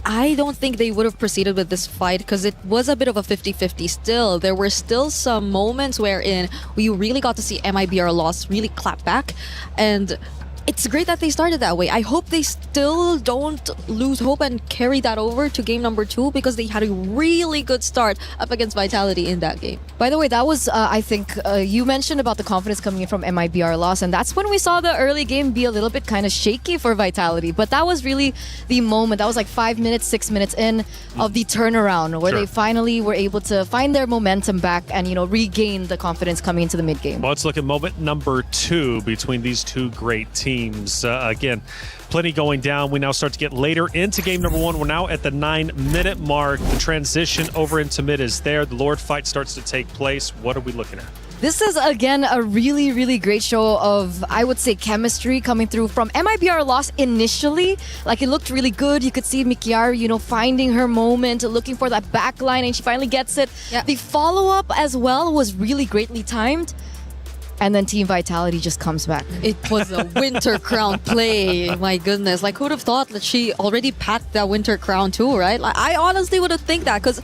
I don't think they would have proceeded with this fight because it was a bit of a 50-50 still. There were still some moments wherein we really got to see MIBR Lost really clap back, and it's great that they started that way. I hope they still don't lose hope and carry that over to game number 2 because they had a really good start up against Vitality in that game. By the way, that was, I think, you mentioned about the confidence coming in from MIBR Lost, and that's when we saw the early game be a little bit kind of shaky for Vitality. But that was really the moment. That was like 5 minutes, 6 minutes in of the turnaround where they finally were able to find their momentum back and, regain the confidence coming into the mid game. Well, let's look at moment number 2 between these two great teams. Again, plenty going down. We now start to get later into game number 1. We're now at the 9-minute mark. The transition over into mid is there. The Lord fight starts to take place. What are we looking at? This is, again, a really, really great show of, I would say, chemistry coming through from MIBR Lost initially. Like, it looked really good. You could see Mikiaru, finding her moment, looking for that back line, and she finally gets it. Yeah. The follow-up as well was really greatly timed. And then Team Vitality just comes back. It was a Winter Crown play. My goodness. Like, who'd have thought that she already packed that Winter Crown too, right? Like, I honestly would have think that because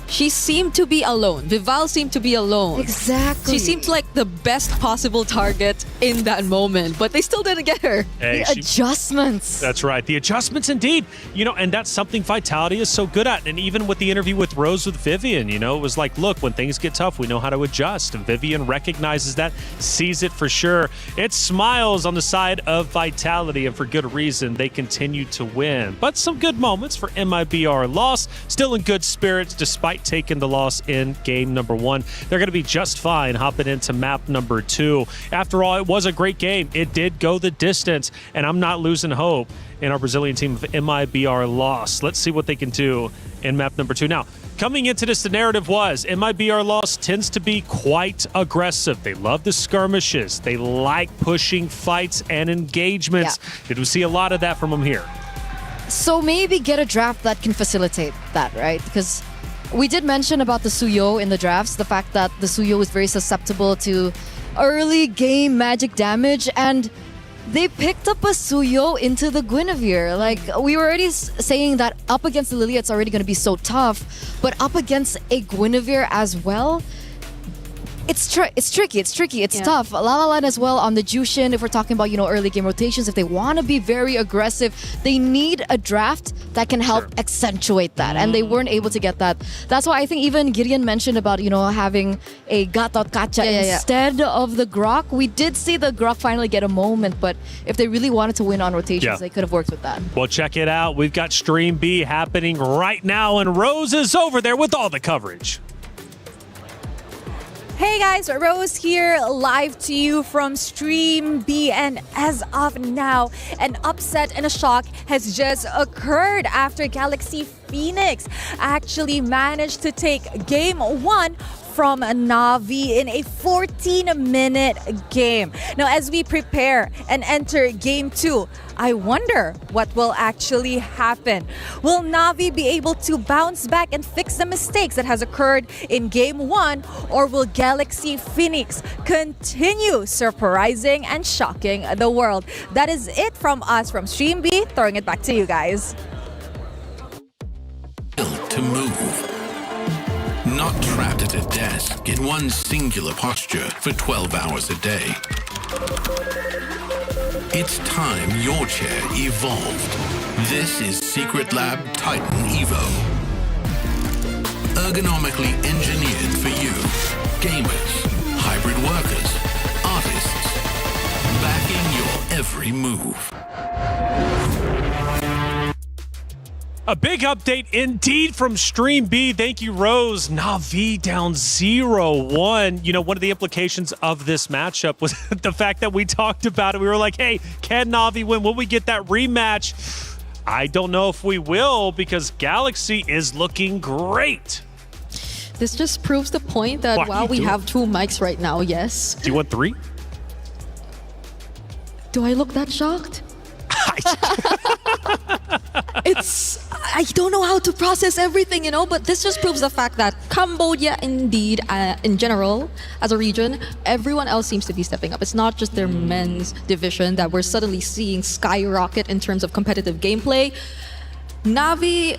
she seemed to be alone. Vival seemed to be alone. Exactly. She seemed like the best possible target in that moment, but they still didn't get her. Hey, the adjustments. That's right. The adjustments indeed. And that's something Vitality is so good at. And even with the interview with Rose with Vivian, it was like, look, when things get tough, we know how to adjust. And Vivian recognizes that, sees it for sure. It smiles on the side of Vitality, and for good reason. They continue to win. But some good moments for MIBR Lost. Still in good spirits despite taking the loss in game number 1. They're going to be just fine hopping into map number 2. After all, it was a great game. It did go the distance, and I'm not losing hope in our Brazilian team of MIBR Lost. Let's see what they can do in map number 2. Now, coming into this, the narrative was MIBR Lost tends to be quite aggressive. They love the skirmishes. They like pushing fights and engagements. Yeah. Did we see a lot of that from them here? So maybe get a draft that can facilitate that, right? Because we did mention about the Suyo in the drafts, the fact that the Suyo is very susceptible to early game magic damage, and they picked up a Suyo into the Guinevere. Like, we were already saying that up against the Lilia, it's already going to be so tough, but up against a Guinevere as well, It's tricky. It's tough. La La Land as well on the Jushin. If we're talking about early game rotations, if they want to be very aggressive, they need a draft that can help accentuate that, and they weren't able to get that. That's why I think even Gideon mentioned about having a Gatot Kacha instead of the Grok. We did see the Grok finally get a moment, but if they really wanted to win on rotations, they could have worked with that. Well, check it out. We've got Stream B happening right now, and Rose is over there with all the coverage. Hey guys, Rose here, live to you from Stream B, and as of now, an upset and a shock has just occurred after Galaxy Phoenix actually managed to take Game 1 from Na'Vi in a 14-minute game. Now, as we prepare and enter Game 2, I wonder what will actually happen. Will Na'Vi be able to bounce back and fix the mistakes that has occurred in Game 1, or will Galaxy Phoenix continue surprising and shocking the world? That is it from us from Stream B. Throwing it back to you guys. To move. Not trapped at a desk in one singular posture for 12 hours a day. It's time your chair evolved. This is Secret Lab Titan Evo. Ergonomically engineered for you, gamers, hybrid workers, artists, backing your every move. A big update indeed from Stream B. Thank you, Rose. Na'Vi down 0-1. One of the implications of this matchup was the fact that we talked about it. We were like, hey, can Na'Vi win? Will we get that rematch? I don't know if we will, because Galaxy is looking great. This just proves the point that while we have 2 mics right now, yes. Do you want 3? Do I look that shocked? I don't know how to process everything, but this just proves the fact that Cambodia, indeed, in general, as a region, everyone else seems to be stepping up. It's not just their men's division that we're suddenly seeing skyrocket in terms of competitive gameplay. Na'Vi,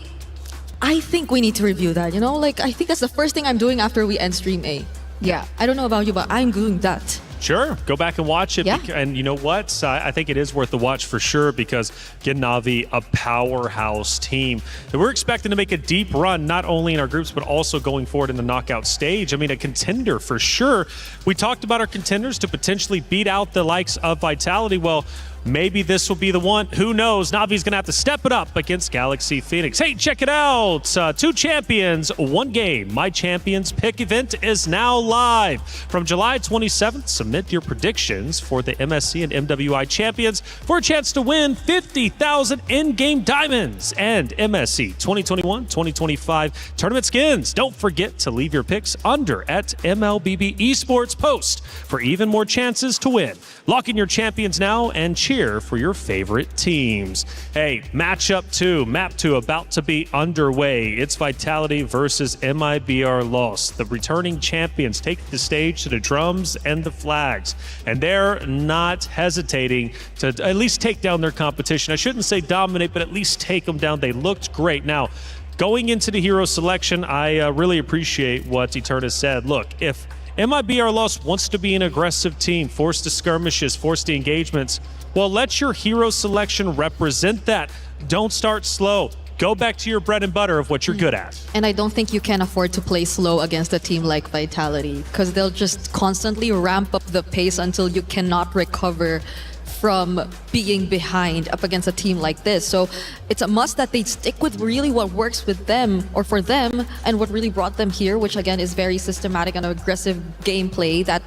I think we need to review that, I think that's the first thing I'm doing after we end Stream A. Yeah, I don't know about you, but I'm doing that. Sure, go back and watch it. Yeah. And you know what? I think it is worth the watch for sure, because again, Na'Vi, a powerhouse team that we're expecting to make a deep run, not only in our groups, but also going forward in the knockout stage. I mean, a contender for sure. We talked about our contenders to potentially beat out the likes of Vitality. Well, maybe this will be the one. Who knows? Na'Vi's going to have to step it up against Galaxy Phoenix. Hey, check it out. 2 champions, 1 game. My Champions Pick event is now live. From July 27th, submit your predictions for the MSC and MWI champions for a chance to win 50,000 in-game diamonds and MSC 2021-2025 tournament skins. Don't forget to leave your picks under at MLBB Esports post for even more chances to win. Lock in your champions now and cheer for your favorite teams. Hey, matchup 2, map 2 about to be underway. It's Vitality versus MIBR Lost. The returning champions take the stage to the drums and the flags, and they're not hesitating to at least take down their competition. I shouldn't say dominate, but at least take them down. They looked great. Now, going into the hero selection, I really appreciate what Eterna said. Look, if MIBR Lost wants to be an aggressive team, forced to skirmishes, forced to engagements, well, let your hero selection represent that. Don't start slow. Go back to your bread and butter of what you're good at. And I don't think you can afford to play slow against a team like Vitality, because they'll just constantly ramp up the pace until you cannot recover from being behind up against a team like this. So it's a must that they stick with really what works with them or for them, and what really brought them here, which again is very systematic and aggressive gameplay that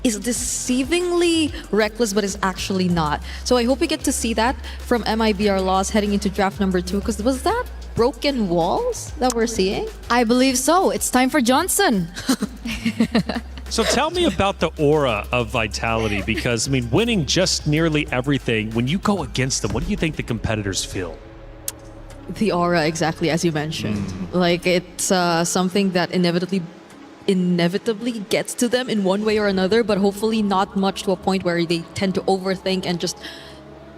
is deceivingly reckless but is actually not. So I hope we get to see that from MIBR Lost heading into draft number 2, because was that broken walls that we're seeing? I believe so. It's time for Johnson. So tell me about the aura of Vitality, because, I mean, winning just nearly everything, when you go against them, what do you think the competitors feel? The aura, exactly as you mentioned. Like, it's something that inevitably gets to them in one way or another, but hopefully not much to a point where they tend to overthink and just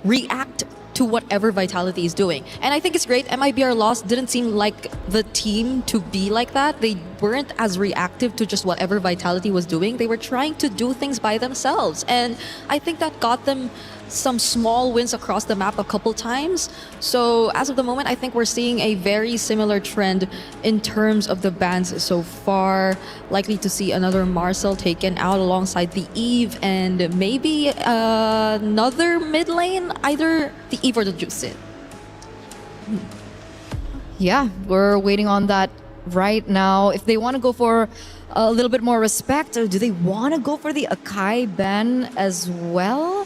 react to whatever Vitality is doing. And I think it's great. MIBR lost didn't seem like the team to be like that. They weren't as reactive to just whatever Vitality was doing. They were trying to do things by themselves. And I think that got them some small wins across the map a couple times. So as of the moment, I think we're seeing a very similar trend in terms of the bans so far. Likely to see another Marcel taken out alongside the Eve and maybe another mid lane, either the Eve or the Juicin. Yeah, we're waiting on that right now. If they want to go for a little bit more respect, or do they want to go for the Akai ban as well?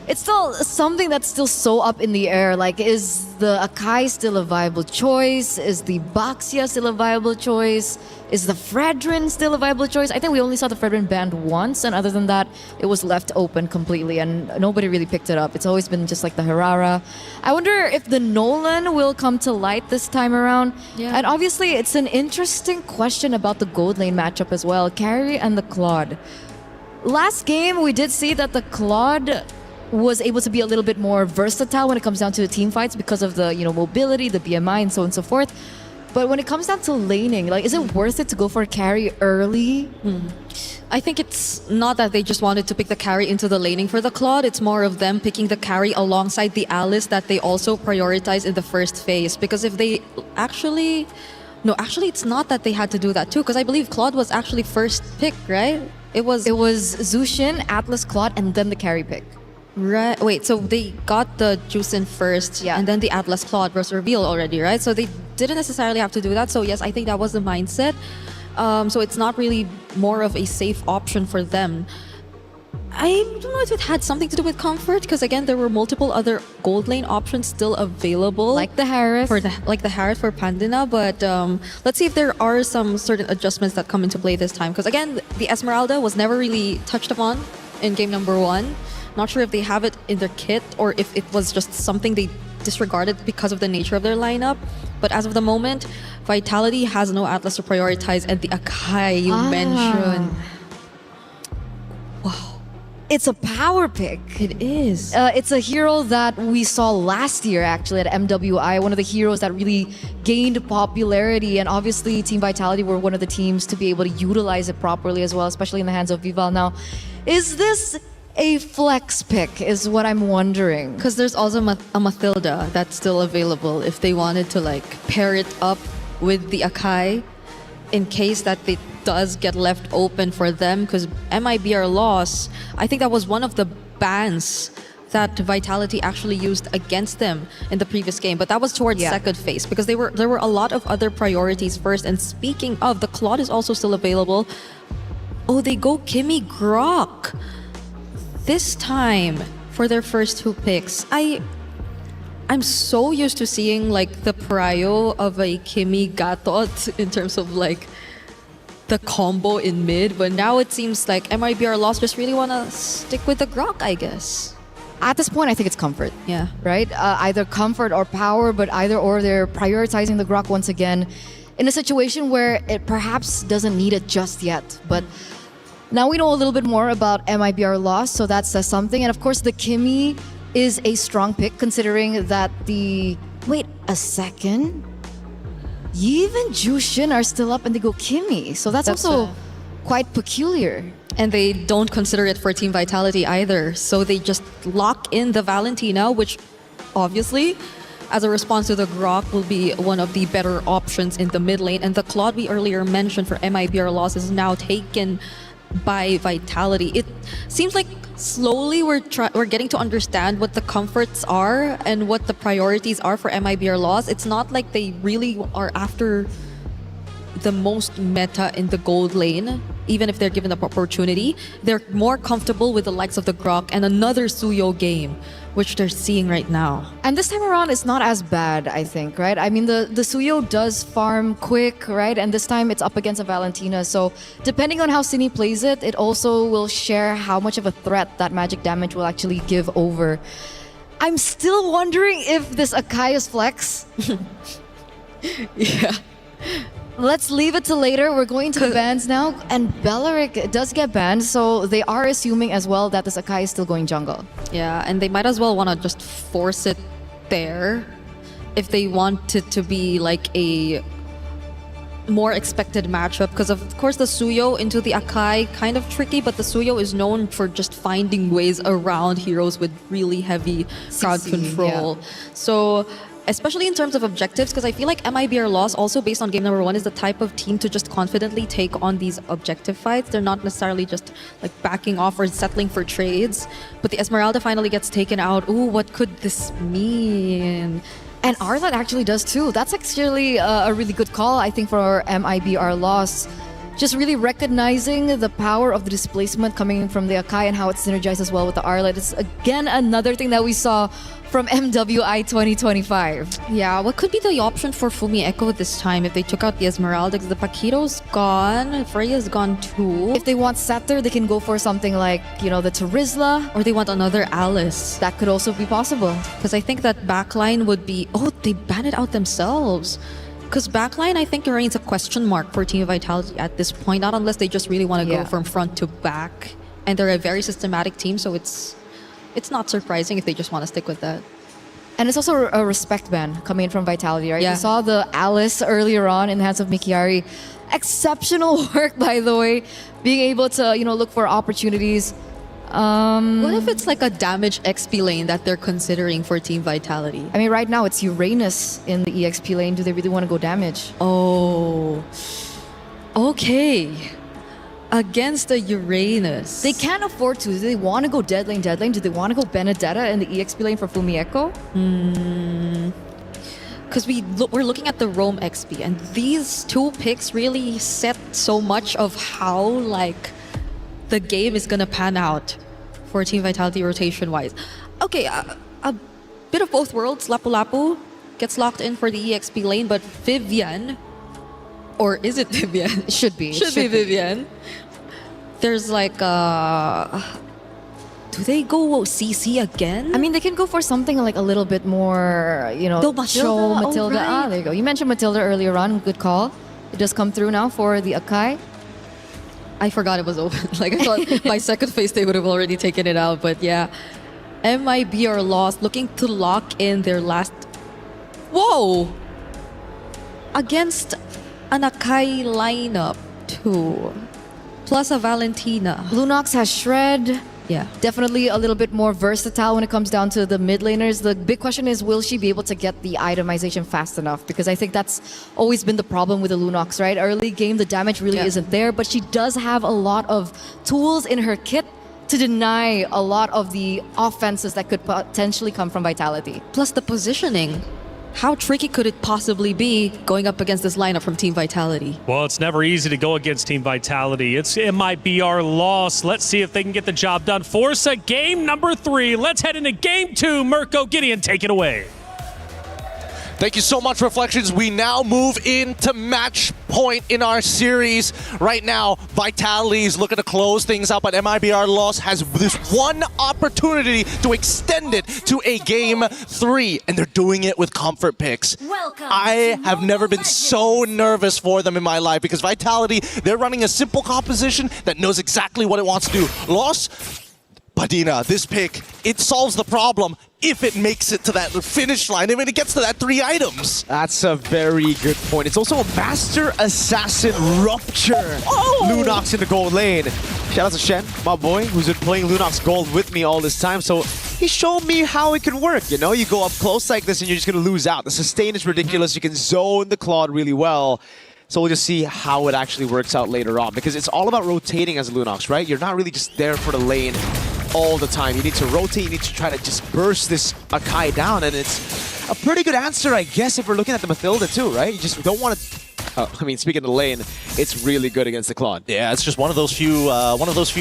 It's still something that's still so up in the air. Like, is the Akai still a viable choice? Is the Baxia still a viable choice? Is the Fredrin still a viable choice? I think we only saw the Fredrin banned once, and other than that, it was left open completely, and nobody really picked it up. It's always been just like the Herrera. I wonder if the Nolan will come to light this time around. Yeah. And obviously, it's an interesting question about the gold lane matchup as well. Carry and the Claude. Last game, we did see that the Claude was able to be a little bit more versatile when it comes down to the team fights because of the mobility, the BMI, and so on and so forth. But when it comes down to laning, like, is it worth it to go for a carry early? I think it's not that they just wanted to pick the carry into the laning for the Claude. It's more of them picking the carry alongside the Alice that they also prioritize in the first phase. Because if they actually... No, actually, it's not that they had to do that too. Because I believe Claude was actually first pick, right? It was Zushin, Atlas, Claude, and then the carry pick. Right. Wait, so they got the Juicin first, and then the Atlas Claude was revealed already, right? So they didn't necessarily have to do that. So yes, I think that was the mindset. So it's not really more of a safe option for them. I don't know if it had something to do with comfort, because again, there were multiple other gold lane options still available, like the Harith, like the Harith for Pandina. But let's see if there are some certain adjustments that come into play this time. Because again, the Esmeralda was never really touched upon in game number 1. Not sure if they have it in their kit or if it was just something they disregarded because of the nature of their lineup. But as of the moment, Vitality has no Atlas to prioritize, and the Akai you mentioned. Wow. It's a power pick. It is. It's a hero that we saw last year, actually, at MWI. One of the heroes that really gained popularity. And obviously, Team Vitality were one of the teams to be able to utilize it properly as well, especially in the hands of Vival. Now, is this a flex pick, is what I'm wondering? Because there's also a Mathilda that's still available if they wanted to like pair it up with the Akai in case that it does get left open for them. Because MIBR loss, I think that was one of the bans that Vitality actually used against them in the previous game, but that was towards second phase because there were a lot of other priorities first. And speaking of, the Claude is also still available. Oh, they go Kimmy Grok this time for their first 2 picks. I'm so used to seeing like the prio of a Kimmy Gatot in terms of like the combo in mid, but now it seems like MIBR lost just really want to stick with the Grok, I guess. At this point, I think it's comfort. Yeah. Right? Either comfort or power, but either or they're prioritizing the Grok once again in a situation where it perhaps doesn't need it just yet. But now we know a little bit more about MIBR loss, so that says something. And of course, the Kimmy is a strong pick considering that the... Wait a second. Yiv and Jushin are still up and they go Kimmy. So that's also quite peculiar. And they don't consider it for Team Vitality either. So they just lock in the Valentina, which obviously, as a response to the Grok, will be one of the better options in the mid lane. And the Claude we earlier mentioned for MIBR loss is now taken by Vitality. It seems like slowly we're getting to understand what the comforts are and what the priorities are for MIBR loss. It's not like they really are after the most meta in the gold lane, even if they're given the opportunity. They're more comfortable with the likes of the Grok and another Suyo game, which they're seeing right now. And this time around, it's not as bad, I think, right? I mean, the Suyo does farm quick, right? And this time it's up against a Valentina. So depending on how Cine plays it, it also will share how much of a threat that magic damage will actually give over. I'm still wondering if this Akai is flex. Yeah. Let's leave it to later. We're going to the bans now. And Bellaric does get banned, so they are assuming as well that this Akai is still going jungle. Yeah, and they might as well want to just force it there if they want it to be like a more expected matchup, because of course the Suyo into the Akai kind of tricky, but the Suyo is known for just finding ways around heroes with really heavy crowd control. So especially in terms of objectives, because I feel like MIBR Loss, also based on game number 1, is the type of team to just confidently take on these objective fights. They're not necessarily just like backing off or settling for trades. But the Esmeralda finally gets taken out. Ooh, what could this mean? And Arlet actually does too. That's actually a really good call, I think, for MIBR Loss. Just really recognizing the power of the displacement coming from the Akai and how it synergizes well with the Arlet. It's again another thing that we saw from MWI 2025. Yeah, what could be the option for Fumi Echo this time if they took out the Esmeralda? Because the Paquito's gone, Freya's gone too. If they want Scepter, they can go for something like, you know, the Terizla. Or they want another Alice. That could also be possible. Because I think that backline would be... Oh, they ban it out themselves. Because backline, I think, remains a question mark for Team Vitality at this point. Not unless they just really want to go from front to back. And they're a very systematic team, so it's not surprising if they just want to stick with that. And it's also a respect ban coming in from Vitality, right? We saw the Alice earlier on in the hands of Mikiari. Exceptional work, by the way. Being able to, you know, look for opportunities. What if it's like a damage XP lane that they're considering for Team Vitality? I mean, right now it's Uranus in the EXP lane. Do they really want to go damage? Oh. Okay. Against the Uranus. They can't afford to. Do they want to go dead lane? Do they want to go Benedetta in the EXP lane for Fumi Echo? Because we're looking at the Roam XP, and these two picks really set so much of how like the game is gonna pan out for Team Vitality rotation-wise. Okay, a bit of both worlds. Lapu Lapu gets locked in for the EXP lane, but Vivian, or is it Vivian? It should be. Should be Vivian. There's like do they go CC again? I mean, they can go for something like a little bit more, you know, show Matilda. Right. There you go. You mentioned Matilda earlier on. Good call. It does come through now for the Akai. I forgot it was open. Like, I thought my second phase they would have already taken it out. But yeah, MIBR Lost, looking to lock in their last... Whoa! Against an Akai lineup too. Plus a Valentina. Lunox has Shred. Yeah. Definitely a little bit more versatile when it comes down to the mid laners. The big question is, will she be able to get the itemization fast enough? Because I think that's always been the problem with the Lunox, right? Early game, the damage really isn't there, but she does have a lot of tools in her kit to deny a lot of the offenses that could potentially come from Vitality. Plus the positioning. How tricky could it possibly be going up against this lineup from Team Vitality? Well, it's never easy to go against Team Vitality. It's MIBR Loss. Let's see if they can get the job done. Forza, game number 3. Let's head into game 2. Mirko, Gideon, take it away. Thank you so much, Reflections. We now move into match point in our series. Right now, Vitality is looking to close things out, but MIBR Loss has this one opportunity to extend it to a game 3, and they're doing it with comfort picks. I have never been so nervous for them in my life because Vitality, they're running a simple composition that knows exactly what it wants to do. Loss, Padina, this pick, it solves the problem if it makes it to that finish line, if it gets to that 3 items. That's a very good point. It's also a Master Assassin Rupture. Lunox in the gold lane. Shout out to Shen, my boy, who's been playing Lunox Gold with me all this time. So he showed me how it can work. You know, you go up close like this and you're just going to lose out. The sustain is ridiculous. You can zone the Claude really well. So we'll just see how it actually works out later on, because it's all about rotating as Lunox, right? You're not really just there for the lane all the time. You need to rotate, you need to try to just burst this Akai down, and it's a pretty good answer, I guess, if we're looking at the Mathilda too, right? You just don't want to... I mean, speaking of the lane, it's really good against the Claude. Yeah, it's just one of those few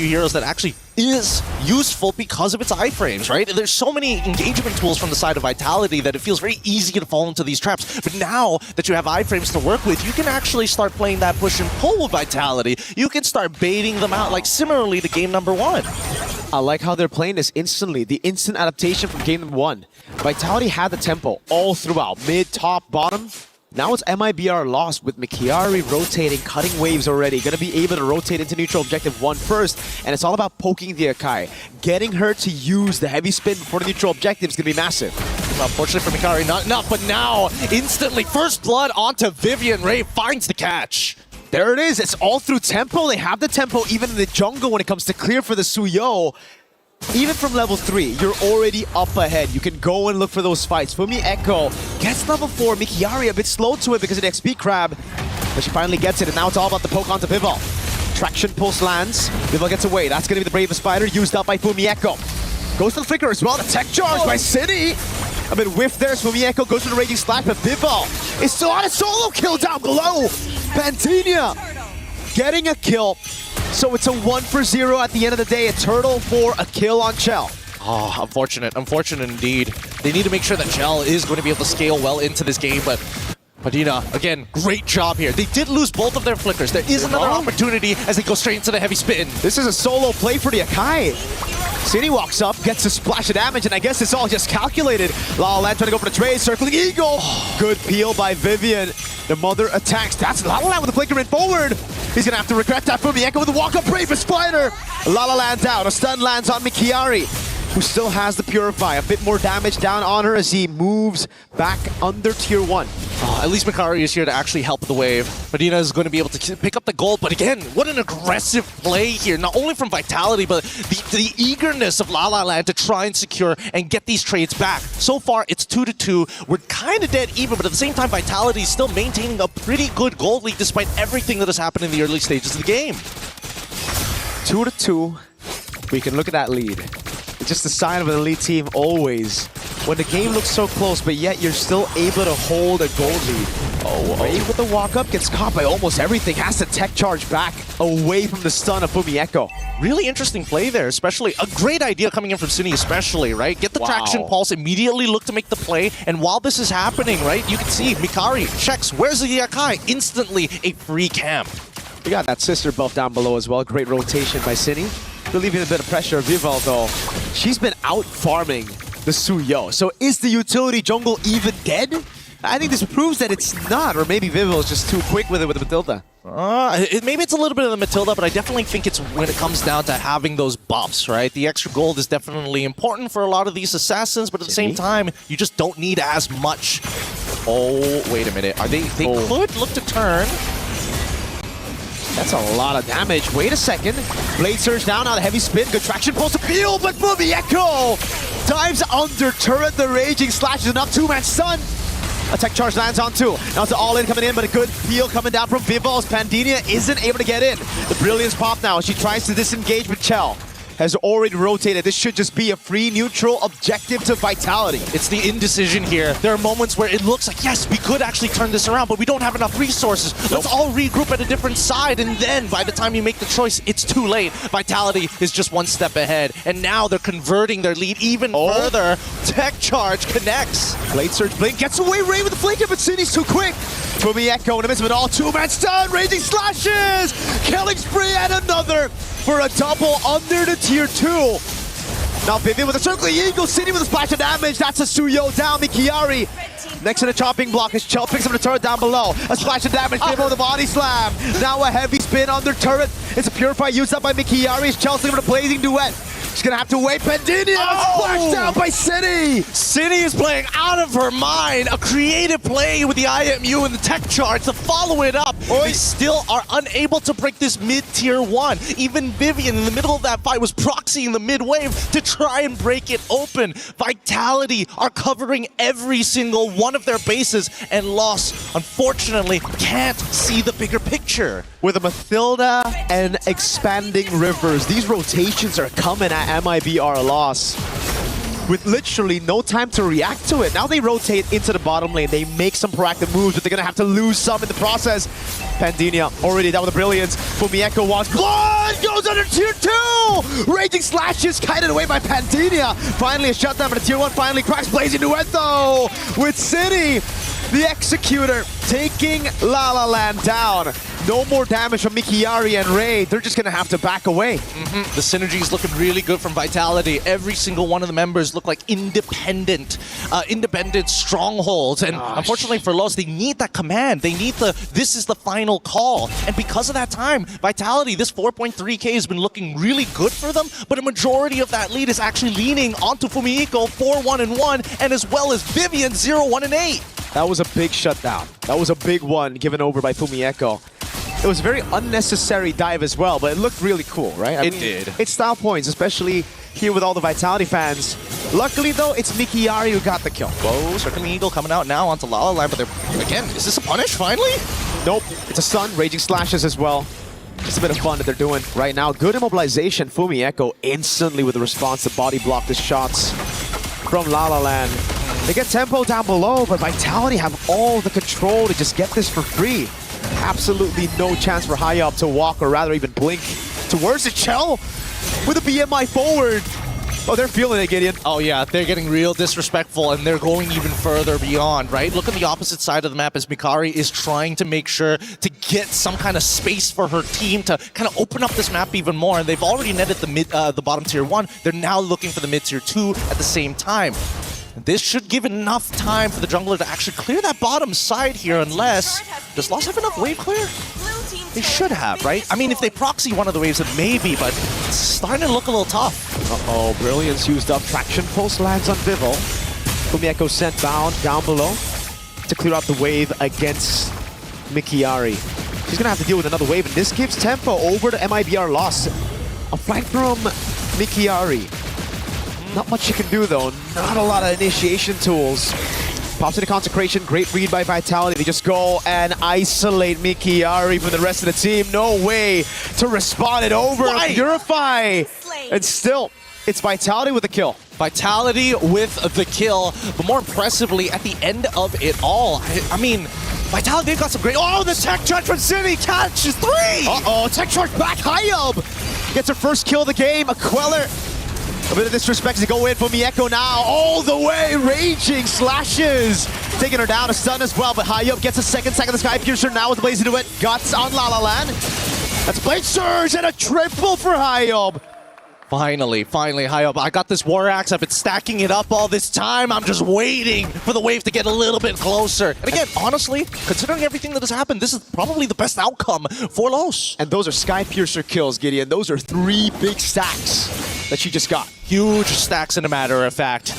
heroes that actually is useful because of its iframes, right? There's so many engagement tools from the side of Vitality that it feels very easy to fall into these traps. But now that you have iframes to work with, you can actually start playing that push and pull with Vitality. You can start baiting them out, like similarly to game number 1. I like how they're playing this instantly. The instant adaptation from game number 1. Vitality had the tempo all throughout. Mid, top, bottom. Now it's MIBR lost with Mikiari rotating, cutting waves already. Gonna be able to rotate into neutral objective 1 first, and it's all about poking the Akai. Getting her to use the heavy spin before the neutral objective is gonna be massive. Unfortunately for Mikari, not enough, but now, instantly, first blood onto Vivian. Ray finds the catch. There it is, it's all through tempo. They have the tempo even in the jungle when it comes to clear for the Suyo. Even from level 3, you're already up ahead. You can go and look for those fights. Fumi Echo gets level 4. Mikiari a bit slow to it because of the XP crab, but she finally gets it, and now it's all about the poke onto Vival. Traction pulse lands. Vival gets away. That's going to be the bravest fighter, used up by Fumi Echo. Goes to the flicker as well. The tech charge by City. A bit whiff there. Fumi Echo goes to the Raging Slash, but Vival is still on a solo kill down below. Pantinia getting a kill. So it's a 1-for-0 at the end of the day. A turtle for a kill on Chell. Oh, unfortunate indeed. They need to make sure that Chell is going to be able to scale well into this game, but Padina, again, great job here. They did lose both of their flickers. There is another opportunity as they go straight into the heavy spin. This is a solo play for the Akai. City walks up, gets a splash of damage, and I guess it's all just calculated. La La Land trying to go for the trade, circling Eagle. Good peel by Vivian. The mother attacks. That's La La Land with the flicker in forward. He's gonna have to regret that from the Echo with the walk-up bravest fighter. La La Land down. A stun lands on Mikiari, who still has the Purify. A bit more damage down on her as he moves back under tier 1. At least Mikari is here to actually help the wave. Medina is going to be able to pick up the gold, but again, what an aggressive play here. Not only from Vitality, but the eagerness of La La Land to try and secure and get these trades back. So far, it's 2-2. We're kind of dead even, but at the same time, Vitality is still maintaining a pretty good gold lead despite everything that has happened in the early stages of the game. 2-2. We can look at that lead. It's just a sign of an elite team always. When the game looks so close, but yet you're still able to hold a gold lead. Ray with the walk-up gets caught by almost everything. Has to tech charge back away from the stun of Fumi Echo. Really interesting play there, especially. A great idea coming in from Sunny especially, right? Get the traction pulse, immediately look to make the play, and while this is happening, right, you can see Mikari checks, where's the Yakai? Instantly a free camp. We got that sister buff down below as well. Great rotation by Sunny. Relieving a bit of pressure of Vival though. She's been out farming the Suyo. So is the utility jungle even dead? I think this proves that it's not, or maybe Vival is just too quick with it with the Matilda. Maybe it's a little bit of the Matilda, but I definitely think it's when it comes down to having those buffs, right? The extra gold is definitely important for a lot of these assassins, but at the same time, you just don't need as much. Oh, wait a minute. Are they could look to turn. That's a lot of damage. Wait a second. Blade Surge down, now the heavy spin. Good traction pulse appeal, but Fumi Echo dives under turret. The Raging Slash is enough. Two-man stun. Attack charge lands on 2. Now it's all-in coming in, but a good peel coming down from Vival's. Pandinia isn't able to get in. The Brilliance pop now. She tries to disengage, but Chell has already rotated. This should just be a free neutral objective to Vitality. It's the indecision here. There are moments where it looks like, yes, we could actually turn this around, but we don't have enough resources. Let's all regroup at a different side, and then by the time you make the choice, it's too late. Vitality is just one step ahead, and now they're converting their lead even further. Tech charge connects. Blade Surge Blink gets away. Ray with the flanker, but City's too quick. Fumi Echo in the midst of it all. Two-man stun. Raging Slashes. Killing spree and another for a double under the tier 2. Now Vivian with a circling eagle, City with a splash of damage. That's a Suyo down. Mikiari next to the chopping block as Chell picks up the turret down below. A splash of damage, Vivian with a body slam. Now a heavy spin under turret. It's a Purify used up by Mikiari as Chell's looking for a blazing duet. She's gonna have to wait. Pandinia splash down by City. City is playing out of her mind. A creative play with the IMU and the tech charge to follow it up. They still are unable to break this mid-tier 1. Even Vivian in the middle of that fight was proxying the mid-wave to try and break it open. Vitality are covering every single one of their bases, and Lost, unfortunately, can't see the bigger picture. With a Matilda and expanding rivers, these rotations are coming at MIBR Loss with literally no time to react to it. Now they rotate into the bottom lane. They make some proactive moves, but they're gonna have to lose some in the process. Pandinia already down with the Brilliance. Fumi Echo wants blood, goes under tier 2! Raging Slashes kited away by Pandinia. Finally a shutdown, but the tier 1 finally cracks. Blazing Duet though with City. The Executor taking La La Land down. No more damage from Mikiari and Ray. They're just going to have to back away. The synergy is looking really good from Vitality. Every single one of the members look like independent strongholds. And unfortunately for Los, they need that command. They need this is the final call. And because of that time, Vitality, this 4.3k has been looking really good for them, but a majority of that lead is actually leaning onto Fumihiko 4-1-1, and as well as Vivian 0-1-8. That was a big shutdown. That was a big one given over by Fumihiko. It was a very unnecessary dive as well, but it looked really cool, right? It did. It's style points, especially here with all the Vitality fans. Luckily, though, it's Mikiari who got the kill. Whoa, Circling Eagle coming out now onto La La Land, but they're, again, is this a punish finally? Nope. It's a stun, Raging Slashes as well. It's a bit of fun that they're doing right now. Good immobilization. Fumihiko instantly with the response to body block the shots from La La Land. They get tempo down below, but Vitality have all the control to just get this for free. Absolutely no chance for Hayab to walk, or rather even blink towards the Chell with a BMI forward. Oh, they're feeling it, Gideon. Oh yeah, they're getting real disrespectful, and they're going even further beyond, right? Look on the opposite side of the map as Mikari is trying to make sure to get some kind of space for her team to kind of open up this map even more. And they've already netted the bottom tier 1. They're now looking for the mid tier 2 at the same time. This should give enough time for the jungler to actually clear that bottom side here, unless... Does Lost have enough wave clear? They should have, right? I mean, if they proxy one of the waves, then maybe, but it's starting to look a little tough. Uh-oh, Brilliance used up. Traction Pulse lands on Vival. Fumihiko sent bound down below to clear out the wave against Mikiari. She's going to have to deal with another wave, and this gives tempo over to MIBR Lost. A flank from Mikiari. Not much you can do, though. Not a lot of initiation tools. Pops into Consecration. Great read by Vitality. They just go and isolate Mikiari from the rest of the team. No way to respond it over. Why? Purify. And still, it's Vitality with the kill. Vitality with the kill, but more impressively, at the end of it all, I mean, Vitality, they've got some great... Oh, the Tech Charge from City catches 3! Uh-oh, Tech Charge back. Hayab gets her first kill of the game. A Queller. A bit of disrespect to go in for Mieko now. All the way, Raging Slashes. Taking her down, a stun as well, but Hayab gets a second of the Sky Piercer now with the Blaze into it. Guts on La La Land. That's Blade Surge and a triple for Hayab. Finally, Hayab. I got this War Axe. I've been stacking it up all this time. I'm just waiting for the wave to get a little bit closer. And again, honestly, considering everything that has happened, this is probably the best outcome for Los. And those are Sky Piercer kills, Gideon. Those are 3 big stacks that she just got. Huge stacks, in a matter of fact.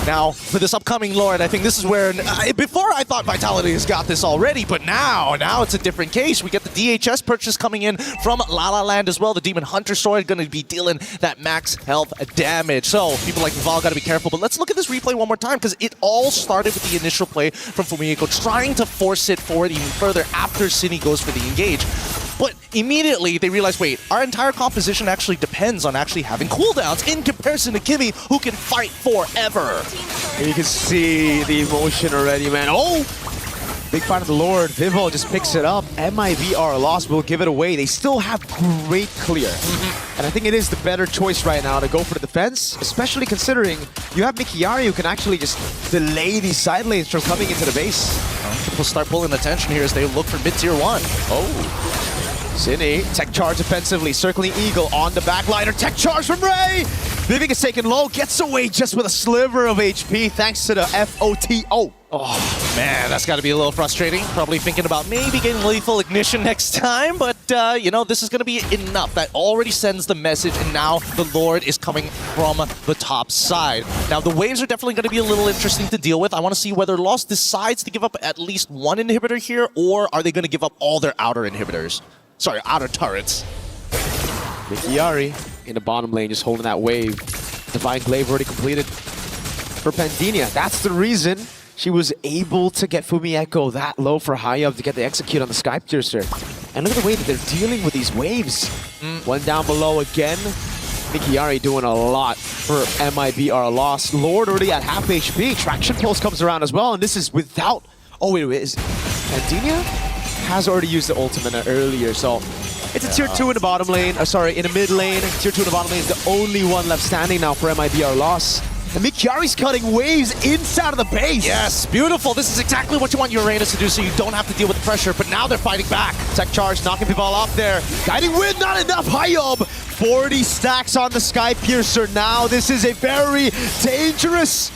Now, for this upcoming Lord, I think this is where... before, I thought Vitality has got this already, but now it's a different case. We get the DHS purchase coming in from La La Land as well. The Demon Hunter Sword going to be dealing that max health damage. So, people like Vival got to be careful. But let's look at this replay one more time, because it all started with the initial play from Fumihiko, trying to force it forward even further after Cine goes for the engage. But immediately they realize, wait, our entire composition actually depends on actually having cooldowns in comparison to Kimmy, who can fight forever. And you can see the emotion already, man. Oh! Big fight of the Lord. Vival just picks it up. MIBR Lost will give it away. They still have great clear. And I think it is the better choice right now to go for the defense, especially considering you have Mikiari who can actually just delay these side lanes from coming into the base. People start pulling attention here as they look for mid-tier 1. Oh. Cine, Tech Charge offensively, Circling Eagle on the backliner. Tech Charge from Ray! Vivic is taken low, gets away just with a sliver of HP thanks to the FOTO. Oh, man, that's got to be a little frustrating. Probably thinking about maybe getting Lethal Ignition next time, but, you know, this is going to be enough. That already sends the message, and now the Lord is coming from the top side. Now, the waves are definitely going to be a little interesting to deal with. I want to see whether Lost decides to give up at least one inhibitor here, or are they going to give up all their outer inhibitors? Sorry, outer turrets. Mikiari in the bottom lane just holding that wave. Divine Glaive already completed for Pandinia. That's the reason she was able to get Fumihiko that low for Hayab to get the execute on the Sky Piercer. And look at the way that they're dealing with these waves. One down below again. Mikiari doing a lot for MIBR Lost. Lord already at half HP. Traction Pulse comes around as well, and this is without... Oh, wait, is Pandinia has already used the ultimate earlier, so it's a tier 2 in the bottom lane. In the mid lane. Tier 2 in the bottom lane is the only one left standing now for MIBR Lost. And Mikiari's cutting waves inside of the base. Yes, beautiful. This is exactly what you want Uranus to do so you don't have to deal with the pressure, but now they're fighting back. Tech charge, knocking people off there. Guiding wind, not enough. Hayab, 40 stacks on the Sky Piercer. Now this is a very dangerous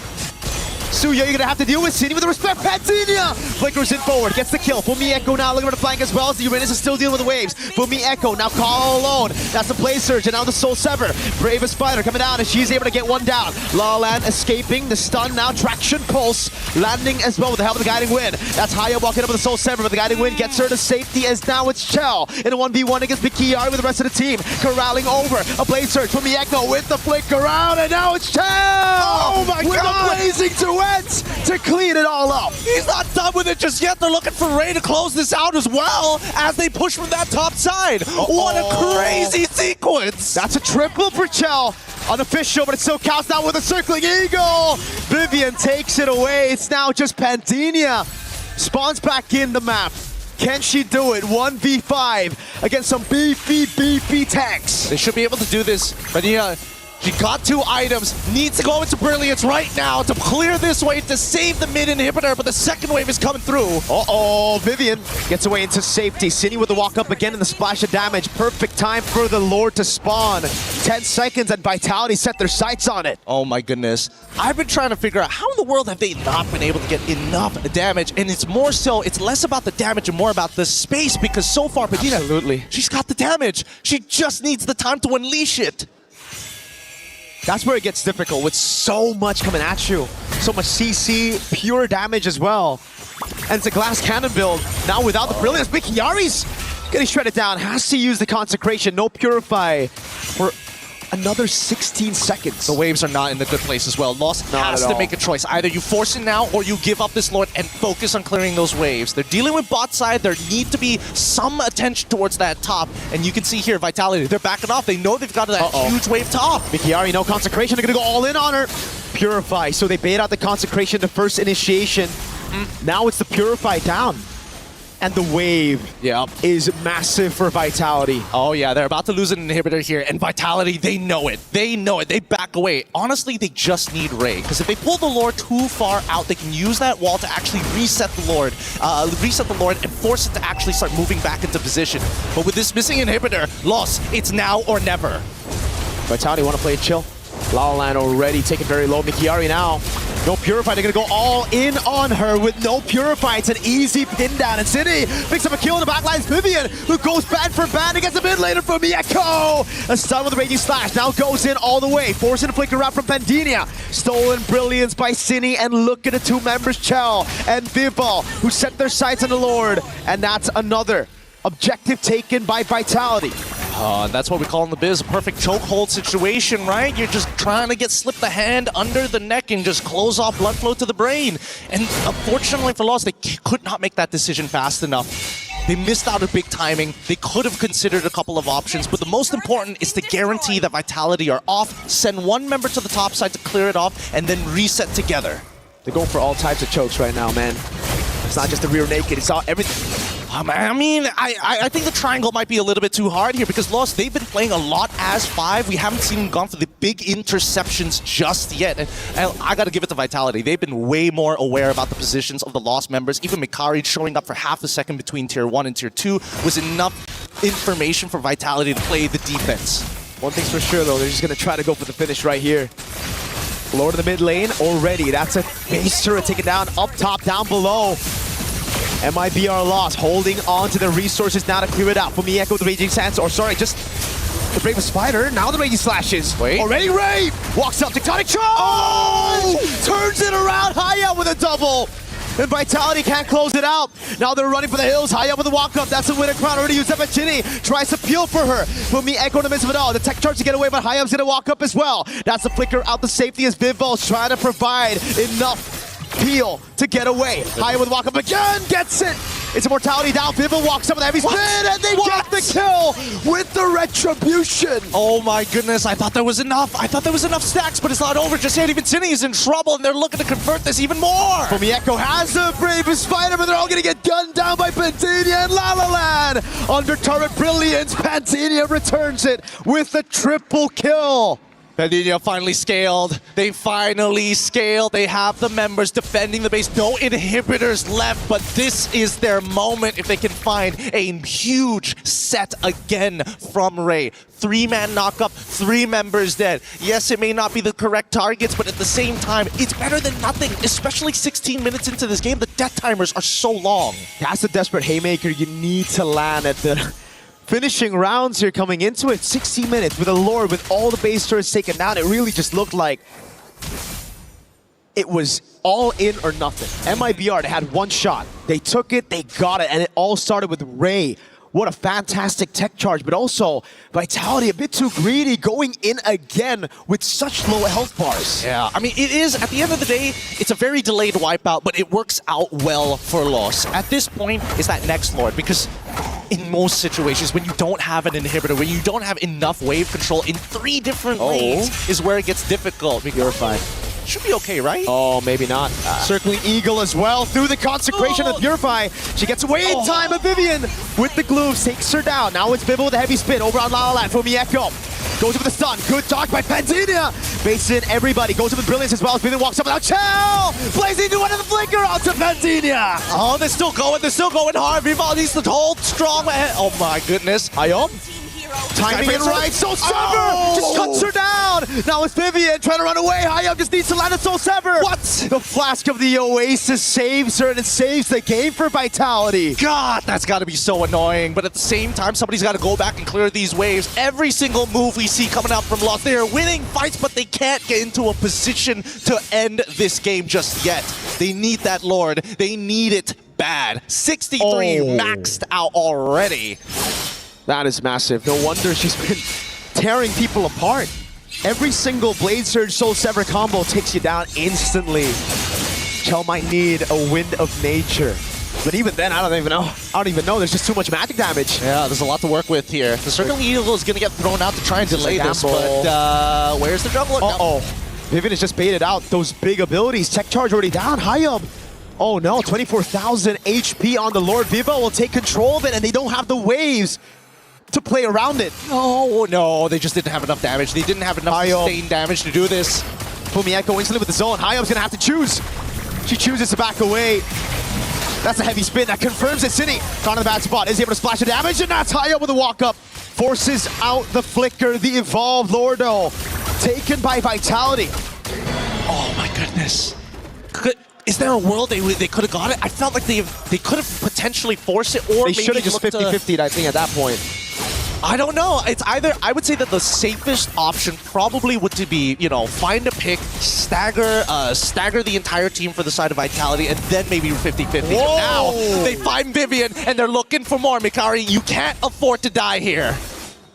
Suya, you're gonna have to deal with Cine with the respect. Patinia flickers in forward, gets the kill. Fumi Echo now looking for the flank as well as the Uranus is still dealing with the waves. Fumi Echo now call alone. That's the play surge, and now the Soul Sever. Bravest fighter coming down, and she's able to get one down. La La Land escaping the stun now. Traction pulse landing as well with the help of the guiding wind. That's Haya walking up with the Soul Sever, but the guiding wind gets her to safety as now it's Chell in a 1v1 against Mikiari with the rest of the team. Corralling over a blade surge. Fumi Echo with the flick around, and now it's Chell! Oh my with God! With a blazing duet to clean it all up. He's not done with it just yet. They're looking for Ray to close this out as well as they push from that top side. What a crazy sequence. That's a triple for Chell. Unofficial, but it still counts down with a circling eagle. Vivian takes it away. It's now just Pantinia. Spawns back in the map. Can she do it? 1v5 against some beefy tanks. They should be able to do this, but yeah. She got 2 items, needs to go into Brilliance right now to clear this wave to save the mid inhibitor, but the second wave is coming through. Uh-oh, Vivian gets away into safety. Cine with the walk up again and the splash of damage. Perfect time for the Lord to spawn. 10 seconds and Vitality set their sights on it. Oh my goodness. I've been trying to figure out how in the world have they not been able to get enough damage, and it's more so, it's less about the damage and more about the space, because so far, Patina, absolutely, she's got the damage. She just needs the time to unleash it. That's where it gets difficult with so much coming at you. So much CC, pure damage as well. And it's a glass cannon build. Now without the brilliance, Mikiari's getting shredded down. Has to use the consecration. No purify for another 16 seconds. The waves are not in a good place as well. Lost has to make a choice. Either you force it now or you give up this Lord and focus on clearing those waves. They're dealing with bot side. There need to be some attention towards that top. And you can see here, Vitality, they're backing off. They know they've got that huge wave top. Mikiari, no consecration. They're going to go all in on her. Purify. So they bait out the consecration, the first initiation. Now it's the Purify down. And the wave is massive for Vitality. Oh yeah, they're about to lose an inhibitor here, and Vitality, they know it. They know it. They back away. Honestly, they just need Ray, because if they pull the Lord too far out, they can use that wall to actually reset the Lord, and force it to actually start moving back into position. But with this missing inhibitor, Lost, it's now or never. Vitality want to play it chill. La La Land already taken very low. Mikiari now. No Purify. They're going to go all in on her with no Purify. It's an easy pin down. And City picks up a kill in the backlines. Vivian, who goes bad for bad and gets a mid later from Mieko. A stun with a Raging Slash. Now goes in all the way. Forcing a flicker out from Pandinia. Stolen Brilliance by Cine. And look at the 2 members, Chell and Vival, who set their sights on the Lord. And that's another objective taken by Vitality. That's what we call in the biz a perfect chokehold situation, right? You're just trying to slip the hand under the neck and just close off blood flow to the brain. And unfortunately for Lost, they could not make that decision fast enough. They missed out on big timing. They could have considered a couple of options, but the most important is to guarantee that Vitality are off, send 1 member to the top side to clear it off, and then reset together. They're going for all types of chokes right now, man. It's not just the rear naked, it's all everything. I mean, I think the triangle might be a little bit too hard here because Lost, they've been playing a lot as 5. We haven't seen them gone for the big interceptions just yet. And I got to give it to Vitality. They've been way more aware about the positions of the Lost members. Even Mikari showing up for half a second between Tier 1 and Tier 2 was enough information for Vitality to play the defense. One thing's for sure, though, they're just going to try to go for the finish right here. Lord of the mid lane already. That's a base turret taken down up top, down below. MIB are lost, holding on to the resources now to clear it out. For me, Echo with the Raging Sands, or sorry, just the Bravest Spider. Now the Raging Slashes. Wait. Already Ray walks up, Tectonic Charge! Oh! Turns it around, high up with a double. And Vitality can't close it out. Now they're running for the hills, high up with the walk-up. That's a winner crown already used up at Ginny. Tries to peel for her. For me, Echo in the midst of it all. The tech charge to get away, but high up's gonna walk up as well. That's the flicker out the safety as Vival's trying to provide enough peel to get away. High with walk up again, gets it. It's Immortality down. Vival walks up with a heavy spin, and they get the kill with the Retribution. Oh my goodness, I thought there was enough. I thought there was enough stacks, but it's not over just yet. Even Cine is in trouble, and they're looking to convert this even more. Fumi Echo has the Bravest Fighter, but they're all going to get gunned down by Pantinia and La La Land. Under turret Brilliance, Pantinia returns it with a triple kill. Padilla finally scaled. They finally scaled. They have the members defending the base. No inhibitors left, but this is their moment if they can find a huge set again from Ray. 3-man knockup, 3 members dead. Yes, it may not be the correct targets, but at the same time, it's better than nothing, especially 16 minutes into this game. The death timers are so long. That's a desperate haymaker you need to land at the finishing rounds here coming into it. 60 minutes with a Lord, with all the base turrets taken down. It really just looked like it was all in or nothing. MIBR, they had one shot. They took it, they got it, and it all started with Ray. What a fantastic tech charge, but also Vitality a bit too greedy, going in again with such low health bars. Yeah, I mean, it is, at the end of the day, it's a very delayed wipeout, but it works out well for Loss. At this point, it's that next Lord, because in most situations, when you don't have an inhibitor, when you don't have enough wave control in 3 different lanes, is where it gets difficult. Purified. Should be okay, right? Oh, maybe not. Circling Eagle as well through the consecration of Purify. She gets away in time of Vivian with the glue, takes her down. Now it's Vivo with a heavy spin over on La La Land for Mieko. Goes up with the stun. Good dodge by Pandinia. Bases in everybody. Goes up with Brilliance as well as Vivian walks up without Chow. Plays into one of the flicker onto Pandinia. Oh, they're still going hard. Vivo needs to hold strong. Oh my goodness. Ayom. Timing it right, Soul Sever just cuts her down. Now it's Vivian trying to run away. Hayam just needs to land a Soul Sever. What? The Flask of the Oasis saves her and it saves the game for Vitality. God, that's got to be so annoying. But at the same time, somebody's got to go back and clear these waves. Every single move we see coming out from Lost, they are winning fights, but they can't get into a position to end this game just yet. They need that Lord. They need it bad. 63 maxed out already. That is massive. No wonder she's been tearing people apart. Every single Blade Surge Soul Sever combo takes you down instantly. Chell might need a Wind of Nature. But even then, I don't even know. There's just too much magic damage. Yeah, there's a lot to work with here. The Circling Eagle is going to get thrown out to try and delay this, but where's the jungler? Uh-oh. Vivian has just baited out those big abilities. Tech charge already down. Hayab. Oh no, 24,000 HP on the Lord. Vivo will take control of it, and they don't have the waves to play around it. Oh no, they just didn't have enough damage. They didn't have enough sustained damage to do this. Fumieko instantly with the zone. Hayab's gonna have to choose. She chooses to back away. That's a heavy spin that confirms it. City caught in the bad spot. Is able to splash the damage, and that's Hayab with a walk up. Forces out the flicker. The evolved Lordo taken by Vitality. Oh my goodness. Is there a world they could have got it? I felt like they could have potentially forced it, or they should have just 50-50'd, I think, at that point. I don't know. It's either, I would say that the safest option probably would to be, you know, find a pick, stagger the entire team for the side of Vitality, and then maybe 50-50. Now they find Vivian and they're looking for more. Mikari, you can't afford to die here.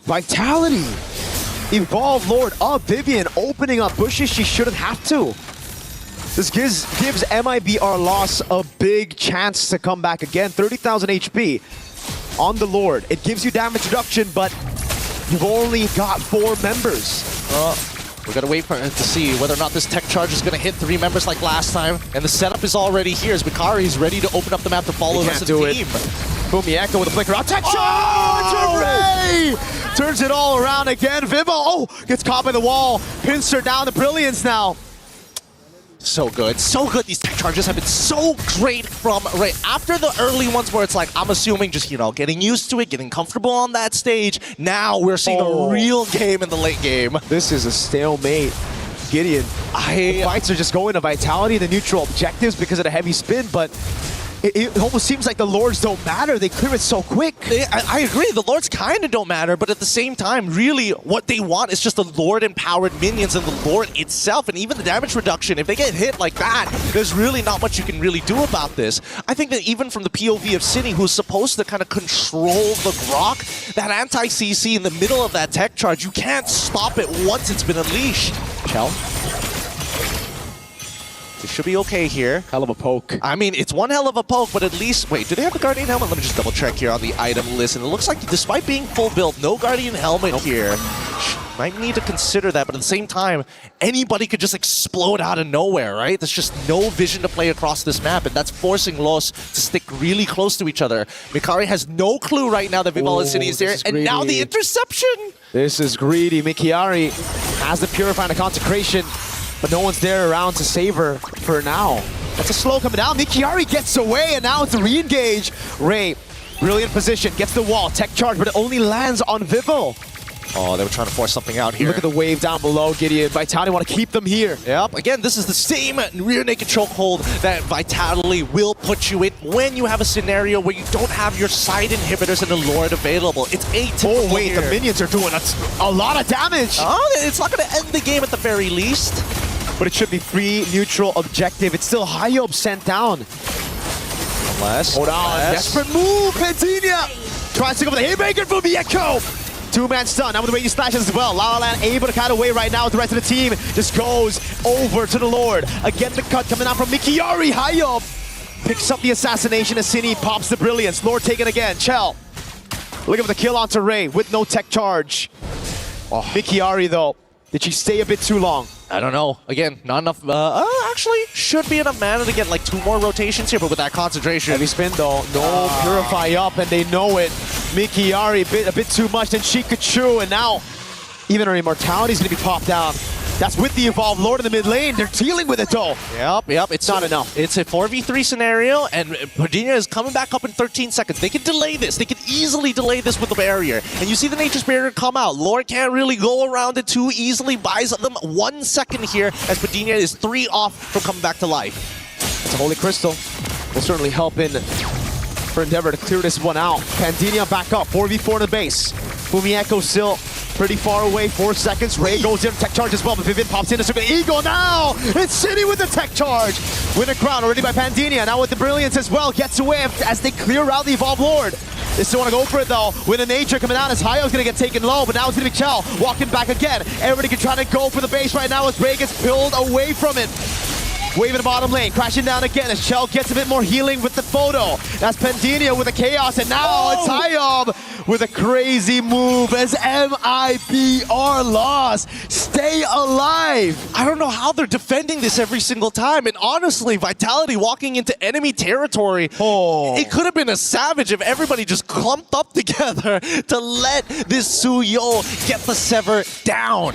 Vitality. Evolved Lord of Vivian opening up bushes she shouldn't have to. This gives MIBR Loss a big chance to come back again. 30,000 HP on the Lord. It gives you damage reduction, but you've only got 4 members. We gotta wait for to see whether or not this tech charge is gonna hit 3 members like last time. And the setup is already here as Mikari is ready to open up the map to follow the rest of the team. Fumieko with a flicker out. Tech charge! Ray! Turns it all around again. Vivo, gets caught by the wall. Pins her down to Brilliance now. So good. So good. These tech charges have been so great from Ray. After the early ones where it's like, I'm assuming just, you know, getting used to it, getting comfortable on that stage. Now we're seeing a real game in the late game. This is a stalemate. Gideon. The fights are just going to Vitality, the neutral objectives because of the heavy spin, but it almost seems like the Lords don't matter. They clear it so quick. I agree. The Lords kind of don't matter, but at the same time, really, what they want is just the Lord-empowered minions and the Lord itself, and even the damage reduction. If they get hit like that, there's really not much you can really do about this. I think that even from the POV of City, who's supposed to kind of control the Grok, that anti-CC in the middle of that tech charge, you can't stop it once it's been unleashed. Chell. It should be okay here. Hell of a poke. I mean, it's one hell of a poke, but at least... Wait, do they have the Guardian Helmet? Let me just double check here on the item list. And it looks like, despite being full build, no Guardian Helmet here. Might need to consider that, but at the same time, anybody could just explode out of nowhere, right? There's just no vision to play across this map, and that's forcing Los to stick really close to each other. Mikari has no clue right now that Vival City is there, and now the interception! This is greedy. Mikari has the Purify and the Consecration, but no one's there around to save her for now. That's a slow coming down. Mikiari gets away, and now it's a re-engage. Ray, brilliant position, gets the wall, tech charge, but it only lands on Vivo. Oh, they were trying to force something out here. Look at the wave down below, Gideon. Vitality want to keep them here. Yep, again, this is the same rear naked chokehold that Vitality will put you in when you have a scenario where you don't have your side inhibitors and the Lord available. It's atypical. Oh, wait, here. the minions are doing a lot of damage. Oh, it's not going to end the game at the very least. But it should be free, neutral, objective. It's still Hyob sent down. Hold on, desperate move, Pentinia! Tries to go for the haymaker from the Echo. Two-man stun, now with the way he slashes as well. La La Land able to cut away right now with the rest of the team. Just goes over to the Lord. Again, the cut coming out from Mikiari. Hyob picks up the assassination as Cine pops the brilliance. Lord taken again. Chell looking for the kill onto Ray with no tech charge. Mikiari though, did she stay a bit too long? I don't know. Again, not enough. Actually, should be enough mana to get like 2 more rotations here, but with that concentration. Heavy spin though. No Purify up, and they know it. Mikiari a bit too much, and she could chew, and now even her immortality is going to be popped down. That's with the Evolved Lord in the mid lane. They're dealing with it though. Yep, it's not enough. It's a 4v3 scenario, and Perdina is coming back up in 13 seconds. They can delay this. They can easily delay this with the barrier. And you see the Nature's Barrier come out. Lord can't really go around it too easily. Buys them 1 second here as Perdina is 3 off from coming back to life. It's a Holy Crystal. Will certainly help in for Endeavor to clear this one out. Pandinia back up, 4v4 in the base. Fumieko still pretty far away, 4 seconds. Ray goes in, tech charge as well, but Vivian pops in to Super Eagle now! It's City with the tech charge! Win a crown already by Pandinia, now with the brilliance as well, gets away as they clear out the Evolved Lord. They still want to go for it though, with the nature coming out as Hyo's going to get taken low, but now it's going to be Chell walking back again. Everybody can try to go for the base right now as Ray gets pulled away from it. Wave in the bottom lane, crashing down again as Chell gets a bit more healing with the photo. That's Pandinia with the chaos, and now it's Hyob with a crazy move as MIB are lost. Stay alive. I don't know how they're defending this every single time, and honestly, Vitality walking into enemy territory, it could have been a savage if everybody just clumped up together to let this Suyo get the Sever down.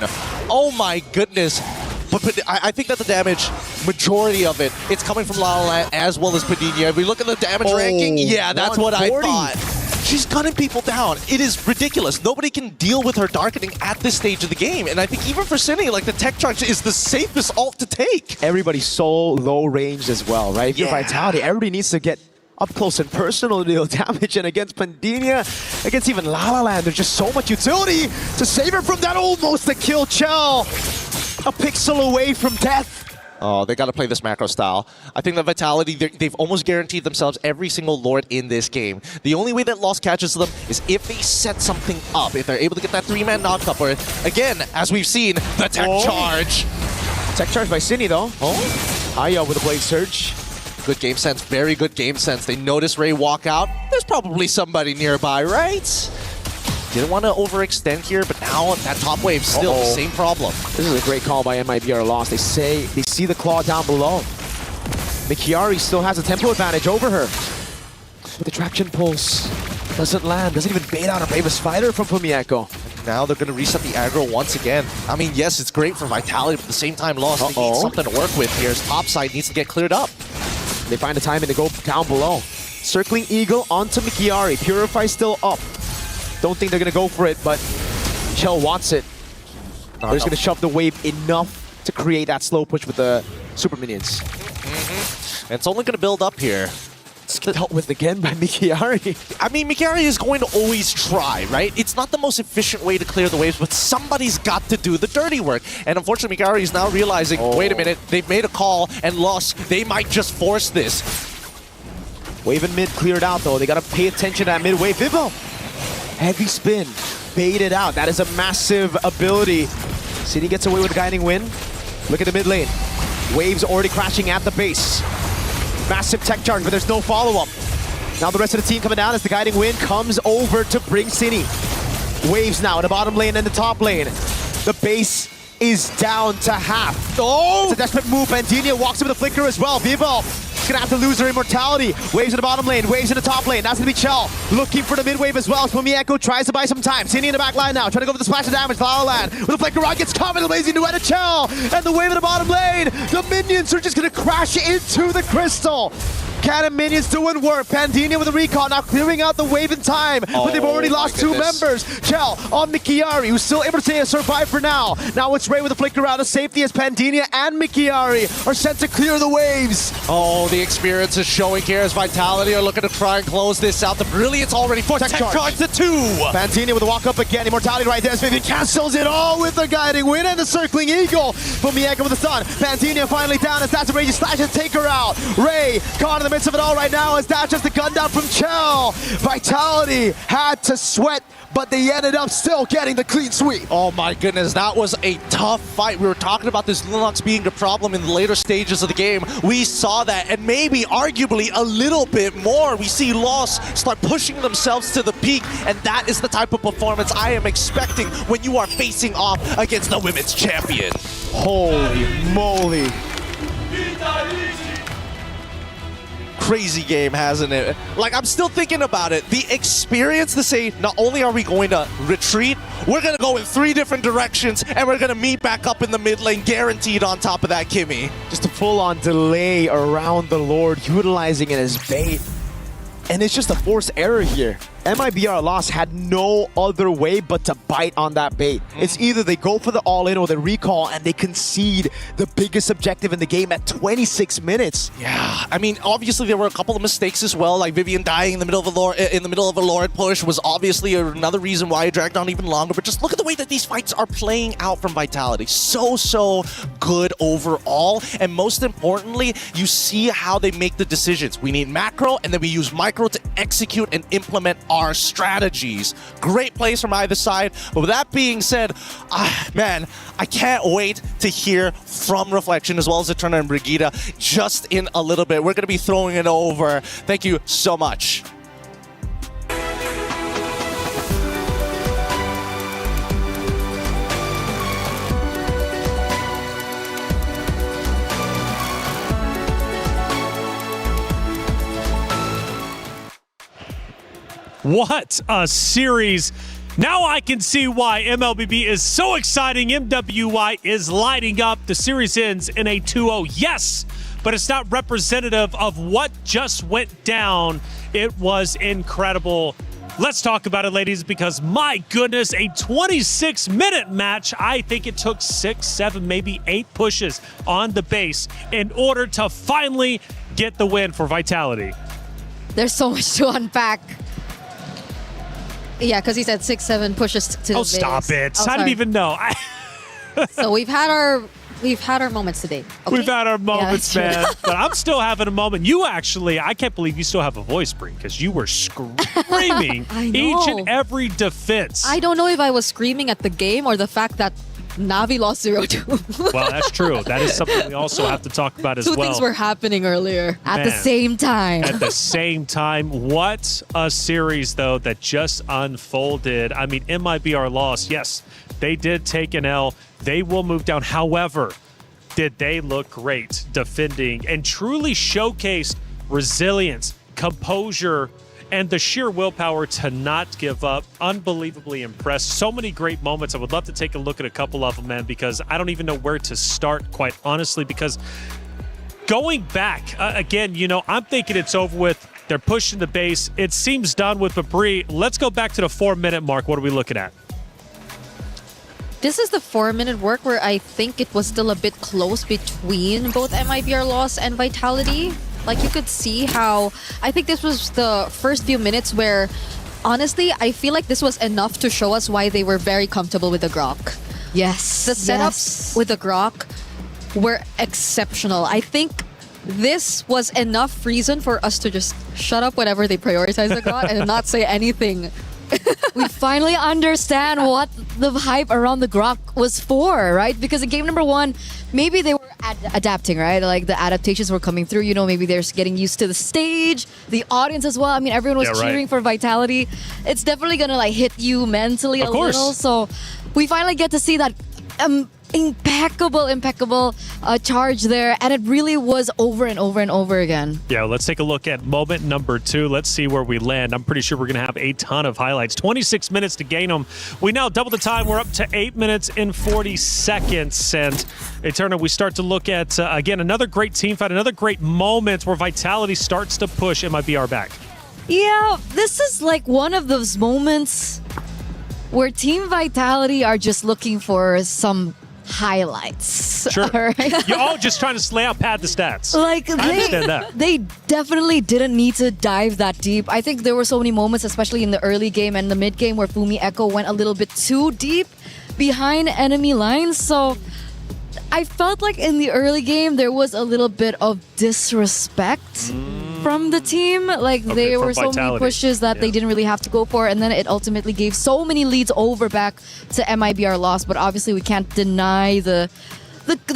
Oh my goodness. But I think that the damage, majority of it, it's coming from La La Land as well as Perdina. If we look at the damage ranking, yeah, that's what I thought. She's gunning people down. It is ridiculous. Nobody can deal with her darkening at this stage of the game. And I think even for Cine, like the tech charge is the safest ult to take. Everybody's so low range as well, right? If you're Vitality, everybody needs to get up close and personal to deal damage, and against Pandinia, against even La La Land, there's just so much utility to save her from that almost a kill. Chell, a pixel away from death. Oh, they got to play this macro style. I think that Vitality, they've almost guaranteed themselves every single Lord in this game. The only way that loss catches them is if they set something up, if they're able to get that 3-man knock-up, or again, as we've seen, the tech charge. Tech charge by Cine though. Aya with a Blade Surge. Good game sense, very good game sense. They notice Ray walk out. There's probably somebody nearby, right? Didn't want to overextend here, but now that top wave still the same problem. This is a great call by MIBR lost. They see the claw down below. Mikiari still has a tempo advantage over her. But the traction pulse doesn't land, doesn't even bait out a Bravest Fighter from Fumieko. Now they're going to reset the aggro once again. I mean, yes, it's great for Vitality, but at the same time, Lost, they need something to work with here. His top side needs to get cleared up. They find the timing to go down below. Circling Eagle onto Mikiari. Purify still up. Don't think they're going to go for it, but Chell wants it. They're just going to shove the wave enough to create that slow push with the super minions. And it's only going to build up here. It's dealt with again by Mikiari. I mean, Mikiari is going to always try, right? It's not the most efficient way to clear the waves, but somebody's got to do the dirty work. And unfortunately, Mikiari is now realizing, wait a minute, they've made a call and lost. They might just force this. Wave and mid cleared out, though. They got to pay attention to that mid wave. Vivo, heavy spin, baited out. That is a massive ability. City gets away with a guiding win. Look at the mid lane. Waves already crashing at the base. Massive tech charge, but there's no follow-up. Now the rest of the team coming down as the guiding wind comes over to bring Cine. Waves now in the bottom lane and the top lane. The base is down to half. It's a desperate move. Pandinia walks in with a flicker as well. Vivo gonna have to lose their immortality. Waves in the bottom lane, waves in the top lane. That's gonna be Chell looking for the mid wave as well. Echo tries to buy some time. Cine in the back line now, trying to go for the splash of damage. La La Land with a flicker rod gets caught in the blazing duet of Chell. And the wave in the bottom lane. The minions are just gonna crash into the crystal. Cannon minions doing work. Pandemia with a recall, now clearing out the wave in time. But they've already lost 2 members. Chell on Mikiari, who's still able to survive for now. Now it's Ray with a flicker out of safety as Pandemia and Mikiari are sent to clear the waves. Oh, the experience is showing here as Vitality are looking to try and close this out. The Brilliant's already for tech charge to 2. Pandemia with a walk up again. Immortality right there as Vivian cancels it all with the guiding wind and the circling eagle. From Mieko with the stun. Pandemia finally down as that's a raging slash and take her out. Ray caught in the midst of it all right now as that's just the gun down from Chell. Vitality had to sweat, but they ended up still getting the clean sweep. Oh my goodness, that was a tough fight. We were talking about this Linux being a problem in the later stages of the game. We saw that, and maybe arguably a little bit more. We see Lost start pushing themselves to the peak, and that is the type of performance I am expecting when you are facing off against the women's champion. Holy moly. Crazy game, hasn't it? Like, I'm still thinking about it. The experience to say, not only are we going to retreat, we're going to go in 3 different directions, and we're going to meet back up in the mid lane, guaranteed on top of that Kimmy. Just a full-on delay around the Lord, utilizing it as bait. And it's just a forced error here. MIBR Lost had no other way but to bite on that bait. It's either they go for the all-in or the recall and they concede the biggest objective in the game at 26 minutes. Yeah, I mean, obviously there were a couple of mistakes as well, like Vivian dying in the middle of a Lord push was obviously another reason why it dragged on even longer. But just look at the way that these fights are playing out from Vitality. So good overall. And most importantly, you see how they make the decisions. We need macro, and then we use micro to execute and implement our strategies. Great plays from either side. But with that being said, man, I can't wait to hear from Reflection as well as Eterna and Brigitte just in a little bit. We're going to be throwing it over. Thank you so much. What a series. Now I can see why MLBB is so exciting. MWI is lighting up. The series ends in a 2-0. Yes, but it's not representative of what just went down. It was incredible. Let's talk about it, ladies, because my goodness, a 26-minute match. I think it took 6, 7, maybe 8 pushes on the base in order to finally get the win for Vitality. There's so much to unpack. Yeah, because he said 6, 7 pushes to the base. Oh, stop it. Oh, I didn't even know. So we've had our moments today. Okay? We've had our moments, Yeah, man. But I'm still having a moment. You actually, I can't believe you still have a voice, Brie, because you were screaming I know. each and every defense. I don't know if I was screaming at the game or the fact that Navi lost 0-2. Well, that's true. That is something we also have to talk about as Two well. things were happening earlier. At the same time. At the same time. What a series, though, that just unfolded. I mean, MIBR lost. Yes, they did take an L. They will move down. However, did they look great defending and truly showcased resilience, composure, and the sheer willpower to not give up. Unbelievably impressed. So many great moments. I would love to take a look at a couple of them, man, because I don't even know where to start, quite honestly, because going back, again, you know, I'm thinking it's over with. They're pushing the base. It seems done with, but Brie, let's go back to the 4-minute mark. What are we looking at? This is the 4-minute work where I think it was still a bit close between both MIBR Loss and Vitality. Like, you could see how, I think this was the first few minutes where, honestly, I feel like this was enough to show us why they were very comfortable with the Grok. Yes. The setups with the Grok were exceptional. I think this was enough reason for us to just shut up whenever they prioritize the Grok and not say anything. We finally understand what the hype around the Grok was for, right? Because in game number 1, maybe they were adapting, right? Like the adaptations were coming through, you know, maybe they're getting used to the stage, the audience as well. I mean, everyone was cheering for Vitality. It's definitely gonna like hit you mentally a little. So we finally get to see that impeccable charge there, and it really was over and over and over again. Yeah, let's take a look at moment number 2. Let's see where we land. I'm pretty sure we're going to have a ton of highlights. 26 minutes to gain them. We now double the time. We're up to 8 minutes and 40 seconds. And Eterna, we start to look at, again, another great team fight, another great moment where Vitality starts to push MIBR back. Yeah, this is like one of those moments where Team Vitality are just looking for some highlights. Sure. All right? You're all just trying to lay out, pad the stats. Like, I understand that. They definitely didn't need to dive that deep. I think there were so many moments, especially in the early game and the mid game, where Fumi Echo went a little bit too deep behind enemy lines. So I felt like in the early game, there was a little bit of disrespect from the team. Like, there were so many pushes that they didn't really have to go for, and then it ultimately gave so many leads over back to MIBR loss. But obviously, we can't deny the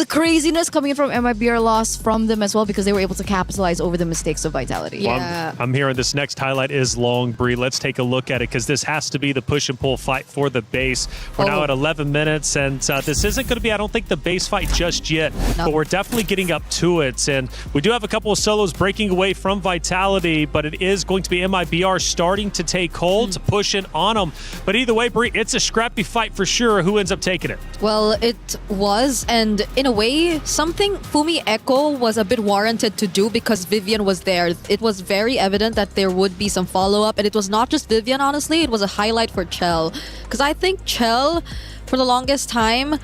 craziness coming from MIBR loss from them as well, because they were able to capitalize over the mistakes of Vitality. Well, I'm hearing this next highlight is long, Bree. Let's take a look at it, because this has to be the push and pull fight for the base. We're now at 11 minutes, and this isn't going to be, I don't think, the base fight just yet, but we're definitely getting up to it. And we do have a couple of solos breaking away from Vitality, but it is going to be MIBR starting to take hold, to push in on them. But either way, Bree, it's a scrappy fight for sure. Who ends up taking it? Well, it was, and in a way, something Fumi Echo was a bit warranted to do because Vivian was there. It was very evident that there would be some follow-up, and it was not just Vivian, honestly. It was a highlight for Chell. Because I think Chell, for the longest time,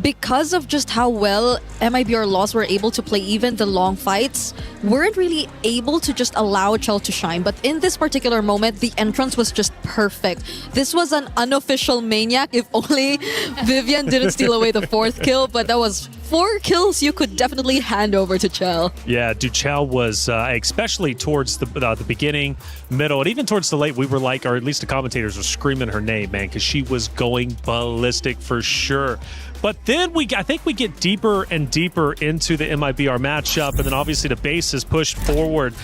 because of just how well MIBR Lost were able to play even the long fights, weren't really able to just allow Chell to shine. But in this particular moment, the entrance was just perfect. This was an unofficial Maniac, if only Vivian didn't steal away the 4th kill, but that was 4 kills you could definitely hand over to Chell. Yeah, Chell was, especially towards the beginning, middle, and even towards the late, we were like, or at least the commentators were screaming her name, man, because she was going ballistic for sure. But then I think we get deeper and deeper into the MIBR matchup, and then obviously the base is pushed forward.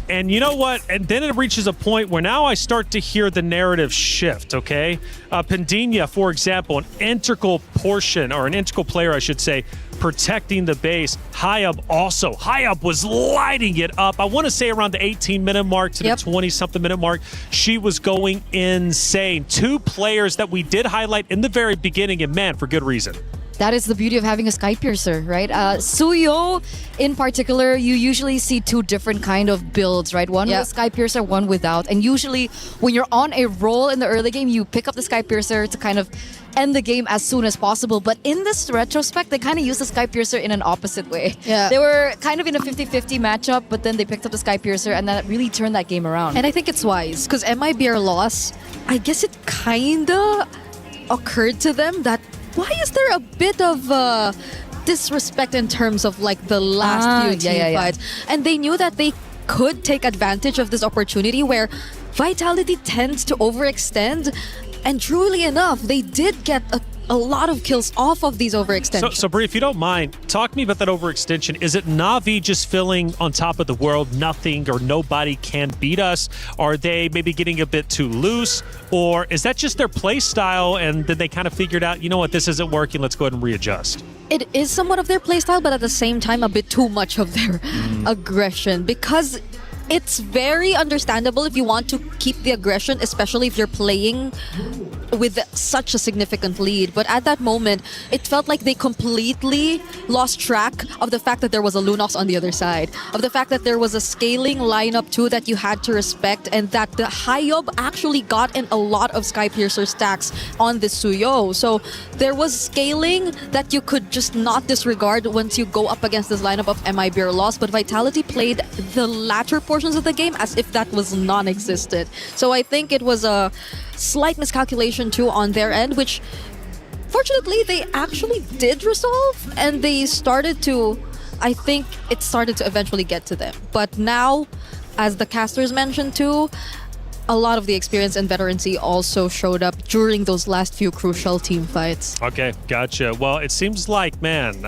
And you know what? And then it reaches a point where now I start to hear the narrative shift, okay? Pendinia, for example, an integral portion, or an integral player, I should say, protecting the base. Hayab also. Hayab was lighting it up. I want to say around the 18-minute mark to the 20-something minute mark. She was going insane. 2 players that we did highlight in the very beginning, and man, for good reason. That is the beauty of having a Sky Piercer, right? Suyo, in particular, you usually see 2 different kind of builds, right? One with Sky Piercer, one without. And usually, when you're on a roll in the early game, you pick up the Sky Piercer to kind of end the game as soon as possible. But in this retrospect, they kind of used the Sky Piercer in an opposite way. Yeah. They were kind of in a 50-50 matchup, but then they picked up the Sky Piercer, and that really turned that game around. And I think it's wise, because MIBR loss, I guess it kind of occurred to them that why is there a bit of disrespect in terms of like the last few team fights? And they knew that they could take advantage of this opportunity where Vitality tends to overextend. And truly enough, they did get a lot of kills off of these overextensions. So Bree, if you don't mind, talk to me about that overextension. Is it Na'Vi just feeling on top of the world, nothing or nobody can beat us? Are they maybe getting a bit too loose? Or is that just their play style and then they kind of figured out, you know what, this isn't working, let's go ahead and readjust? It is somewhat of their play style, but at the same time, a bit too much of their aggression, because it's very understandable if you want to keep the aggression, especially if you're playing with such a significant lead. But at that moment, it felt like they completely lost track of the fact that there was a Lunox on the other side, of the fact that there was a scaling lineup too that you had to respect, and that the Hayab actually got in a lot of Sky Piercer stacks on this Suyo. So there was scaling that you could just not disregard once you go up against this lineup of MIBR loss, but Vitality played the latter portions of the game as if that was non-existent. So I think it was a slight miscalculation too on their end, which fortunately they actually did resolve, and they started to, I think it started to eventually get to them. But now, as the casters mentioned too, a lot of the experience and veterancy also showed up during those last few crucial team fights. Okay, gotcha. Well, it seems like, man,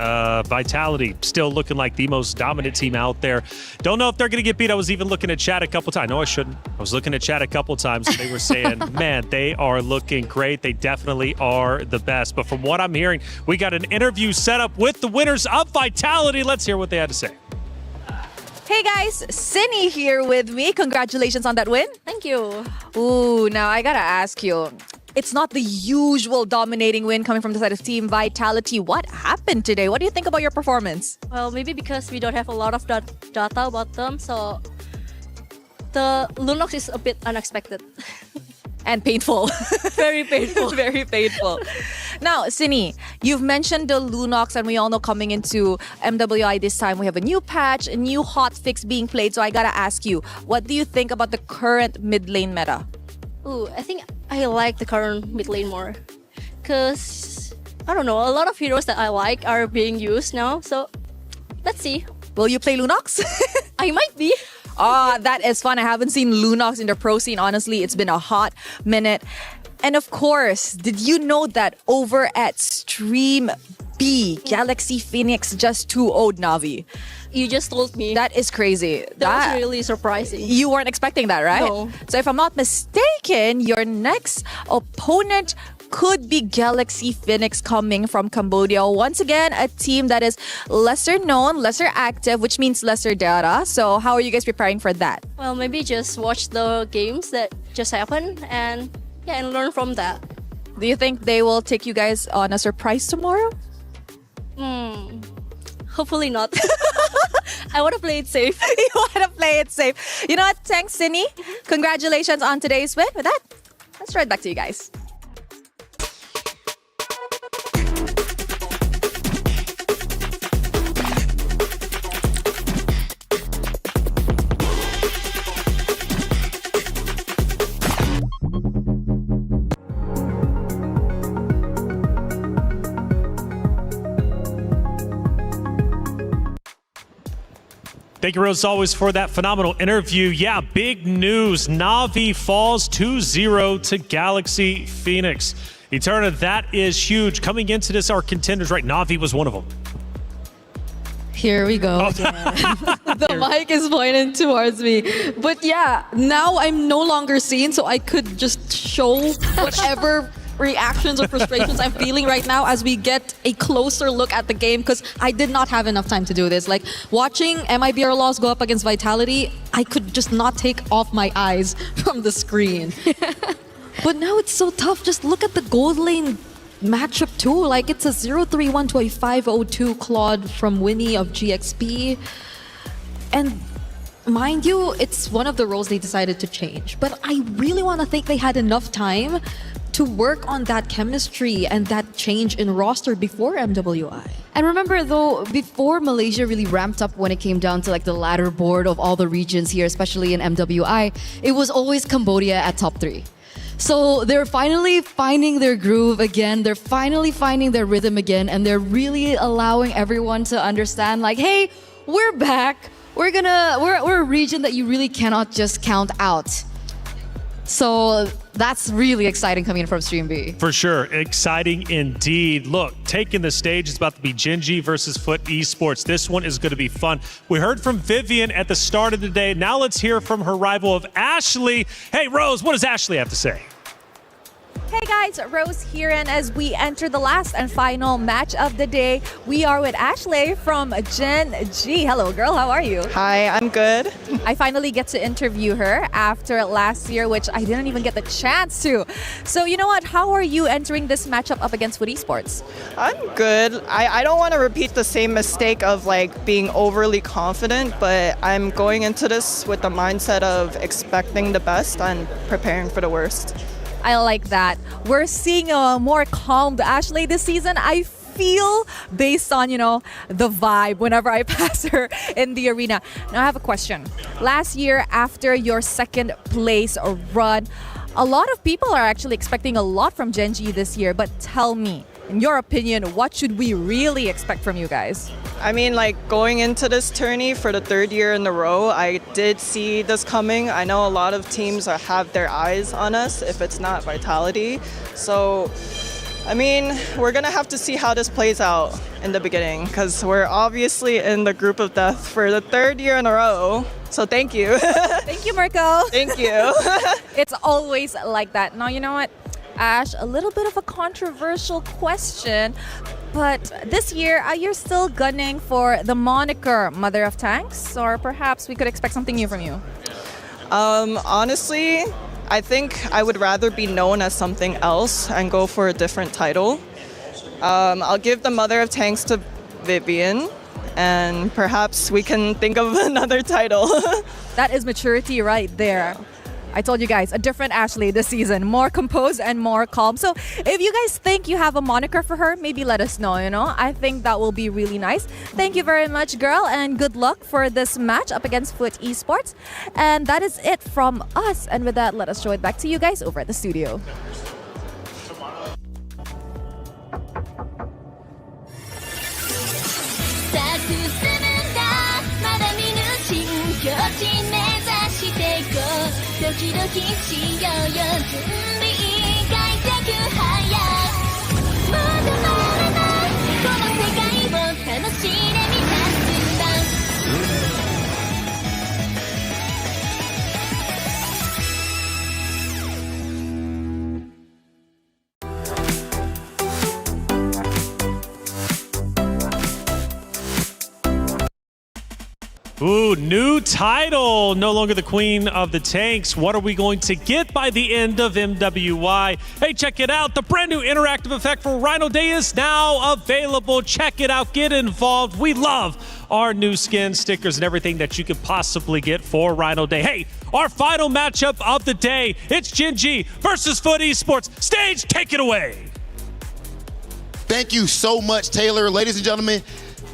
Vitality still looking like the most dominant team out there. Don't know if they're going to get beat. I was even looking at chat a couple times. No, I shouldn't. I was looking at chat a couple times, and they were saying, man, they are looking great. They definitely are the best. But from what I'm hearing, we got an interview set up with the winners of Vitality. Let's hear what they had to say. Hey guys, Cindy here with me. Congratulations on that win. Thank you. Ooh, now I gotta ask you. It's not the usual dominating win coming from the side of Team Vitality. What happened today? What do you think about your performance? Well, maybe because we don't have a lot of data about them, so the Lunox is a bit unexpected. And painful. Very painful. Very painful. Now, Sini, you've mentioned the Lunox, and we all know coming into MWI this time, we have a new patch, a new hot fix being played. So I gotta ask you, what do you think about the current mid lane meta? Ooh, I think I like the current mid lane more. Because, I don't know, a lot of heroes that I like are being used now. So, let's see. Will you play Lunox? I might be. Ah, that is fun. I haven't seen Lunox in the pro scene. Honestly, it's been a hot minute. And of course, did you know that over at Stream B, Galaxy Phoenix just 2-0'd Na'Vi? You just told me. That is crazy. That was really surprising. You weren't expecting that, right? No. So if I'm not mistaken, your next opponent could be Galaxy Phoenix coming from Cambodia. Once again, a team that is lesser known, lesser active, which means lesser data. So how are you guys preparing for that? Well, maybe just watch the games that just happened and learn from that. Do you think they will take you guys on a surprise tomorrow? Hopefully not. I want to play it safe. You want to play it safe. You know what? Thanks, Cindy. Congratulations on today's win. With that, let's right back to you guys. Thank you, Rose, as always, for that phenomenal interview. Yeah, big news. Na'Vi falls 2-0 to Galaxy Phoenix. Eterna, that is huge. Coming into this, our contenders, right? Na'Vi was one of them. Here we go. The mic is pointing towards me. But yeah, now I'm no longer seen, so I could just show whatever reactions or frustrations I'm feeling right now as we get a closer look at the game, because I did not have enough time to do this. Like, watching MIBR Laws go up against Vitality, I could just not take off my eyes from the screen. But now it's so tough. Just look at the gold lane matchup too. Like, it's a 0-3-1 to a 5-0-2 Claude from Winnie of GXP. And mind you, it's one of the roles they decided to change. But I really want to think they had enough time to work on that chemistry and that change in roster before MWI. And remember though, before Malaysia really ramped up when it came down to like the ladder board of all the regions here, especially in MWI, it was always Cambodia at top 3. So they're finally finding their groove again. They're finally finding their rhythm again. And they're really allowing everyone to understand like, hey, we're back. We're a region that you really cannot just count out. So that's really exciting coming in from Stream B. For sure. Exciting indeed. Look, taking the stage is about to be Genji versus Foot Esports. This one is going to be fun. We heard from Vivian at the start of the day. Now let's hear from her rival of Ashley. Hey, Rose, what does Ashley have to say? Hey guys, Rose here, and as we enter the last and final match of the day, we are with Ashley from Gen G. Hello girl, how are you? Hi, I'm good. I finally get to interview her after last year, which I didn't even get the chance to. So you know what, how are you entering this matchup up against Foot Esports? I'm good. I don't want to repeat the same mistake of like being overly confident, but I'm going into this with the mindset of expecting the best and preparing for the worst. I like that. We're seeing a more calm Ashley this season. I feel based on, the vibe whenever I pass her in the arena. Now I have a question. Last year, after your second place run, a lot of people are actually expecting a lot from Gen G this year. But tell me, in your opinion, what should we really expect from you guys? I mean, like going into this tourney for the third year in a row, I did see this coming. I know a lot of teams have their eyes on us if it's not Vitality. So, I mean, we're going to have to see how this plays out in the beginning because we're obviously in the group of death for the third year in a row. So thank you. Thank you, Marco. Thank you. It's always like that. Now, you know what, Ash, a little bit of a controversial question, but this year, are you still gunning for the moniker Mother of Tanks, or perhaps we could expect something new from you? Honestly, I think I would rather be known as something else and go for a different title. I'll give the Mother of Tanks to Vivian, and perhaps we can think of another title. That is maturity right there. I told you guys, a different Ashley this season, more composed and more calm. So if you guys think you have a moniker for her, maybe let us know, you know? I think that will be really nice. Thank you very much, girl, and good luck for this match up against Foot Esports. And that is it from us. And with that, let us show it back to you guys over at the studio. Ooh, new title. No longer the queen of the tanks. What are we going to get by the end of MWI? Hey, check it out. The brand new interactive effect for Rhino Day is now available. Check it out. Get involved. We love our new skin, stickers, and everything that you could possibly get for Rhino Day. Hey, our final matchup of the day. It's Gen G versus Foot Esports. Stage, take it away. Thank you so much, Taylor. Ladies and gentlemen,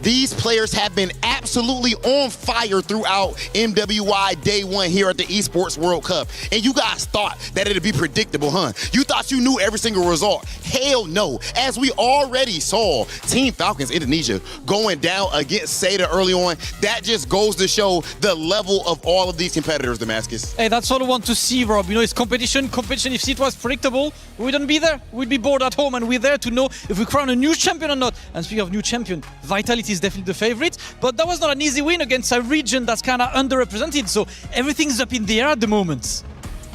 these players have been absolutely on fire throughout MWI Day 1 here at the Esports World Cup. And you guys thought that it'd be predictable, huh? You thought you knew every single result. Hell no. As we already saw Team Falcons Indonesia going down against Seda early on, that just goes to show the level of all of these competitors, Damascus. Hey, that's all I want to see, Rob. You know, it's competition. Competition, if it was predictable, we wouldn't be there. We'd be bored at home, and we're there to know if we crown a new champion or not. And speaking of new champion, Vitality is definitely the favorite, but that was not an easy win against a region that's kind of underrepresented, so everything's up in the air at the moment.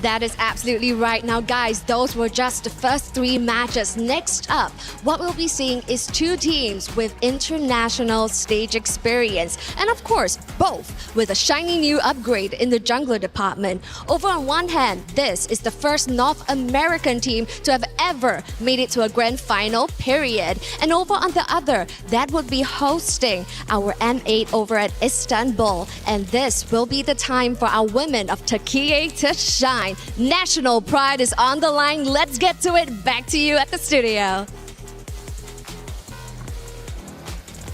That is absolutely right. Now, guys, those were just the first 3 matches. Next up, what we'll be seeing is 2 teams with international stage experience. And of course, both with a shiny new upgrade in the jungler department. Over on one hand, this is the first North American team to have ever made it to a grand final, period. And over on the other, that would be hosting our M8 over at Istanbul. And this will be the time for our women of Turkey to shine. National pride is on the line. Let's get to it. Back to you at the studio.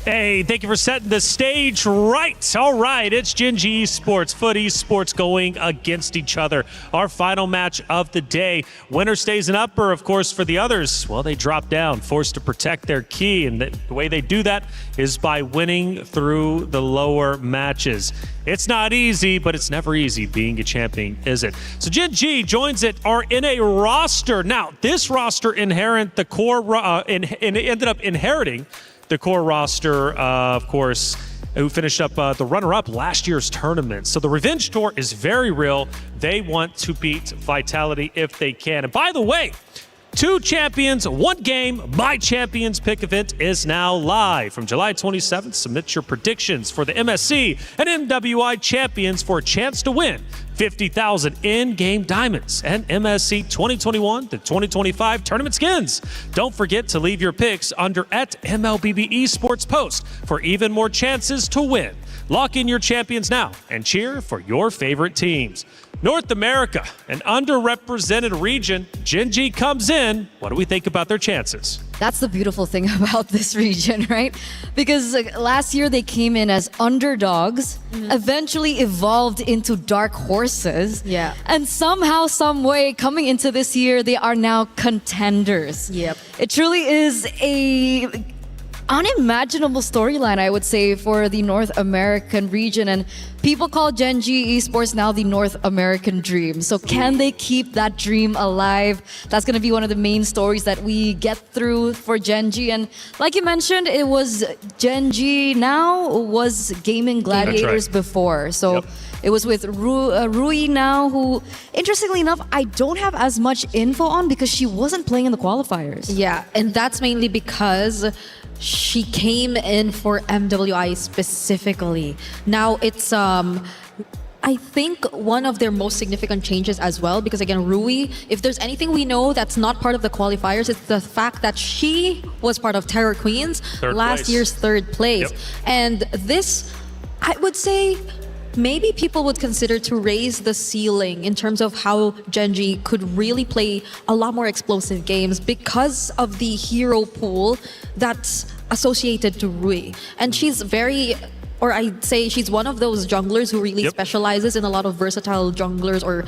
Hey, thank you for setting the stage right. All right, it's Gen G Esports, Foot Esports going against each other. Our final match of the day. Winner stays in upper, of course, for the others. Well, they drop down, forced to protect their key, and the way they do that is by winning through the lower matches. It's not easy, but it's never easy being a champion, is it? So Gen G joins it, are in a roster. Now, this roster ended up inheriting the core roster, of course, who finished up the runner-up last year's tournament. So the Revenge Tour is very real. They want to beat Vitality if they can. And by the way, 2 champions, 1 game. My Champions Pick event is now live. From July 27th, submit your predictions for the MSC and MWI champions for a chance to win 50,000 in-game diamonds and MSC 2021 to 2025 tournament skins. Don't forget to leave your picks under at MLBB Esports post for even more chances to win. Lock in your champions now and cheer for your favorite teams. North America, an underrepresented region. Gen G comes in. What do we think about their chances? That's the beautiful thing about this region, right? Because last year they came in as underdogs, eventually evolved into dark horses. Yeah. And somehow, some way, coming into this year, they are now contenders. Yep. It truly is a unimaginable storyline, I would say, for the North American region. And people call Gen G Esports now the North American dream. So can they keep that dream alive? That's going to be one of the main stories that we get through for Gen G. And like you mentioned, it was Gen G now was Gaming Gladiators before. So it was with Rui now, who, interestingly enough, I don't have as much info on because she wasn't playing in the qualifiers. Yeah, and that's mainly because she came in for MWI specifically. Now it's I think one of their most significant changes as well, because again, Rui, if there's anything we know that's not part of the qualifiers, it's the fact that she was part of Terror Queens last year's third place. And this, I would say, maybe people would consider to raise the ceiling in terms of how Gen G could really play a lot more explosive games because of the hero pool that's associated to Rui. And she's very, or I'd say she's one of those junglers who really specializes in a lot of versatile junglers or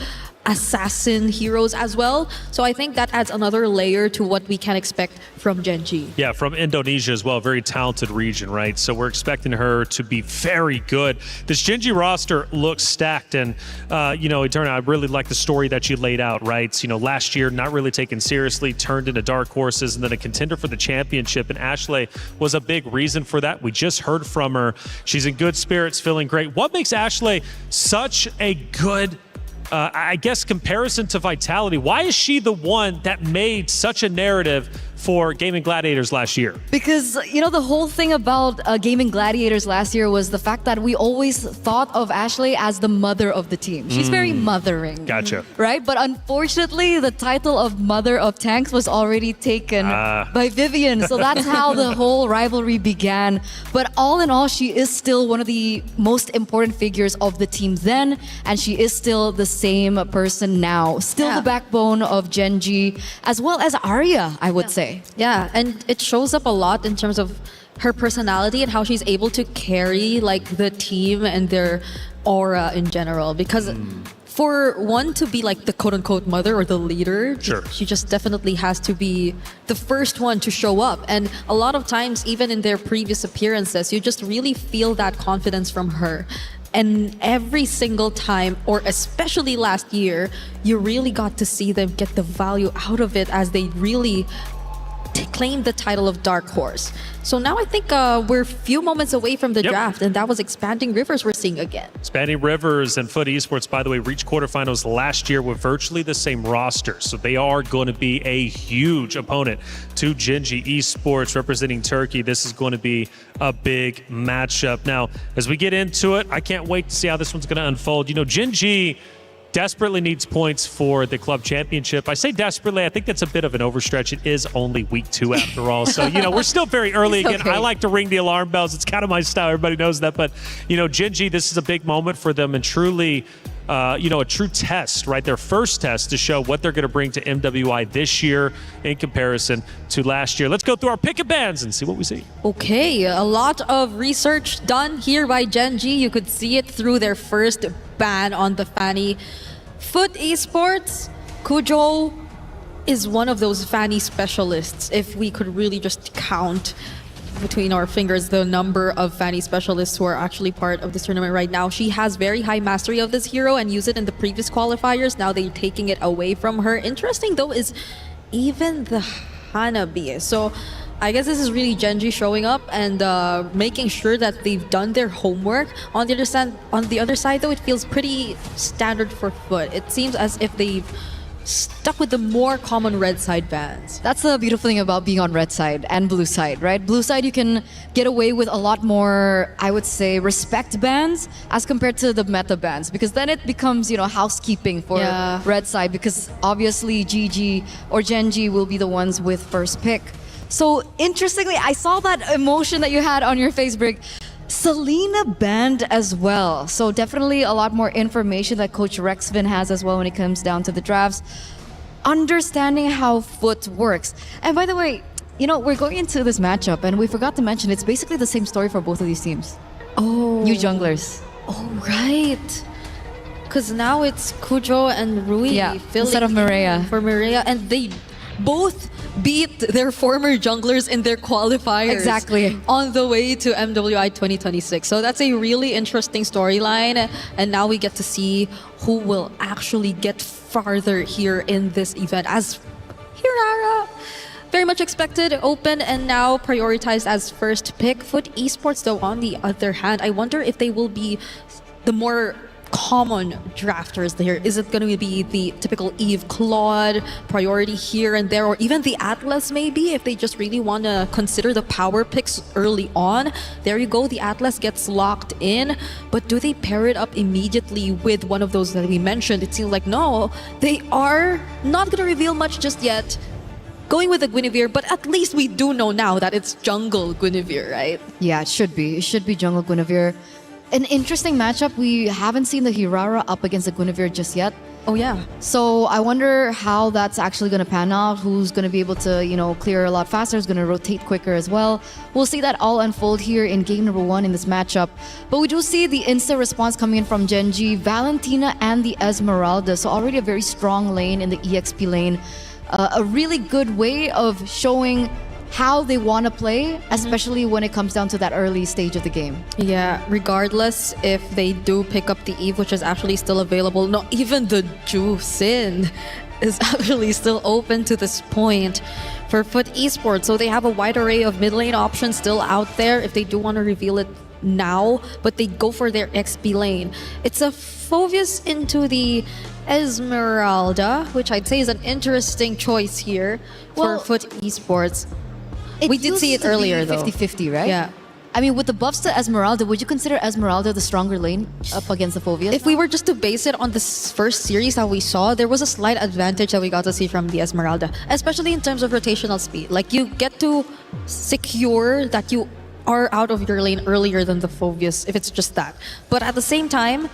assassin heroes as well. So I think that adds another layer to what we can expect from Gen G. Yeah, from Indonesia as well. Very talented region, right? So we're expecting her to be very good. This Gen G roster looks stacked. And, you know, Eterna, I really like the story that you laid out, right? You know, last year, not really taken seriously, turned into dark horses, and then a contender for the championship. And Ashley was a big reason for that. We just heard from her. She's in good spirits, feeling great. What makes Ashley such a good I guess, comparison to Vitality? Why is she the one that made such a narrative for Gaming Gladiators last year? Because, you know, the whole thing about Gaming Gladiators last year was the fact that we always thought of Ashley as the mother of the team. She's very mothering. Gotcha. Right? But unfortunately, the title of Mother of Tanks was already taken by Vivian. So that's how the whole rivalry began. But all in all, she is still one of the most important figures of the team then. And she is still the same person now. Still the backbone of Gen G, as well as Arya, I would say. Yeah, and it shows up a lot in terms of her personality and how she's able to carry like the team and their aura in general. Because for one to be like the quote-unquote mother or the leader, she just definitely has to be the first one to show up. And a lot of times, even in their previous appearances, you just really feel that confidence from her. And every single time, or especially last year, you really got to see them get the value out of it as they really claimed the title of Dark Horse. So now I think we're a few moments away from the draft, and that was Expanding Rivers we're seeing again. Expanding Rivers and Foot Esports, by the way, reached quarterfinals last year with virtually the same roster. So they are going to be a huge opponent to Gen G Esports representing Turkey. This is going to be a big matchup. Now, as we get into it, I can't wait to see how this one's going to unfold. You know, Gen G desperately needs points for the club championship. I say desperately, I think that's a bit of an overstretch. It is only week 2 after all. So, you know, we're still very early. Again, I like to ring the alarm bells. It's kind of my style. Everybody knows that. But, you know, Gen G, this is a big moment for them and truly, you know, a true test, right? Their first test to show what they're going to bring to MWI this year in comparison to last year. Let's go through our pick of bands and see what we see. Okay, a lot of research done here by Gen G. You could see it through their first ban on the Fanny. Foot Esports, Kujo is one of those Fanny specialists. If we could really just count between our fingers the number of Fanny specialists who are actually part of this tournament right now. She has very high mastery of this hero and used it in the previous qualifiers. Now they're taking it away from her. Interesting though is even the Hanabi. So I guess this is really Gen G showing up and making sure that they've done their homework. On the other side, though, it feels pretty standard for Foot. It seems as if they've stuck with the more common red side bans. That's the beautiful thing about being on red side and blue side, right? Blue side, you can get away with a lot more, I would say, respect bans as compared to the meta bans, because then it becomes, you know, housekeeping for red side, because obviously GG or Gen G will be the ones with first pick. So interestingly, I saw that emotion that you had on your face, Brig. Selena banned as well. So definitely a lot more information that Coach Rexvin has as well when it comes down to the drafts. Understanding how Foot works. And by the way, you know, we're going into this matchup, and we forgot to mention it's basically the same story for both of these teams. Oh. New junglers. Oh, right. Because now it's Kujo and Rui instead of Mireia. for Mireia, and they both beat their former junglers in their qualifiers. Exactly. On the way to MWI 2026. So that's a really interesting storyline, and now we get to see who will actually get farther here in this event. As Hirara, very much expected, open, and now prioritized as first pick. Foot Esports, though, on the other hand, I wonder if they will be the more common drafters there. Is it going to be the typical Eve Claude priority here and there, or even the Atlas maybe, if they just really want to consider the power picks early on? There you go, the Atlas gets locked in, but do they pair it up immediately with one of those that we mentioned? It seems like no, they are not going to reveal much just yet. Going with the Guinevere, but at least we do know now that it's jungle Guinevere, right? Yeah, it should be. It should be jungle Guinevere. An interesting matchup. We haven't seen the Hirara up against the Guinevere just yet. Oh yeah. So I wonder how that's actually going to pan out. Who's going to be able to, you know, clear a lot faster? Who's going to rotate quicker as well? We'll see that all unfold here in game number 1 in this matchup. But we do see the instant response coming in from Genji, Valentina, and the Esmeralda. So already a very strong lane in the EXP lane. A really good way of showing how they want to play, especially when it comes down to that early stage of the game. Yeah, regardless if they do pick up the Eve, which is actually still available, not even the Ju Sin is actually still open to this point for Foot Esports. So they have a wide array of mid lane options still out there if they do want to reveal it now, but they go for their XP lane. It's a Phoveus into the Esmeralda, which I'd say is an interesting choice here for Foot Esports. We did see it earlier, though. 50-50, right? Yeah. I mean, with the buffs to Esmeralda, would you consider Esmeralda the stronger lane up against the Phoveus? If we were just to base it on this first series that we saw, there was a slight advantage that we got to see from the Esmeralda, especially in terms of rotational speed. Like, you get to secure that you are out of your lane earlier than the Phoveus, if it's just that. But at the same time,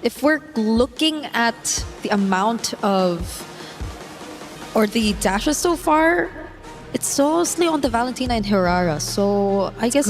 if we're looking at the amount of, or the dashes so far, it's mostly on the Valentina and Hirara. So I guess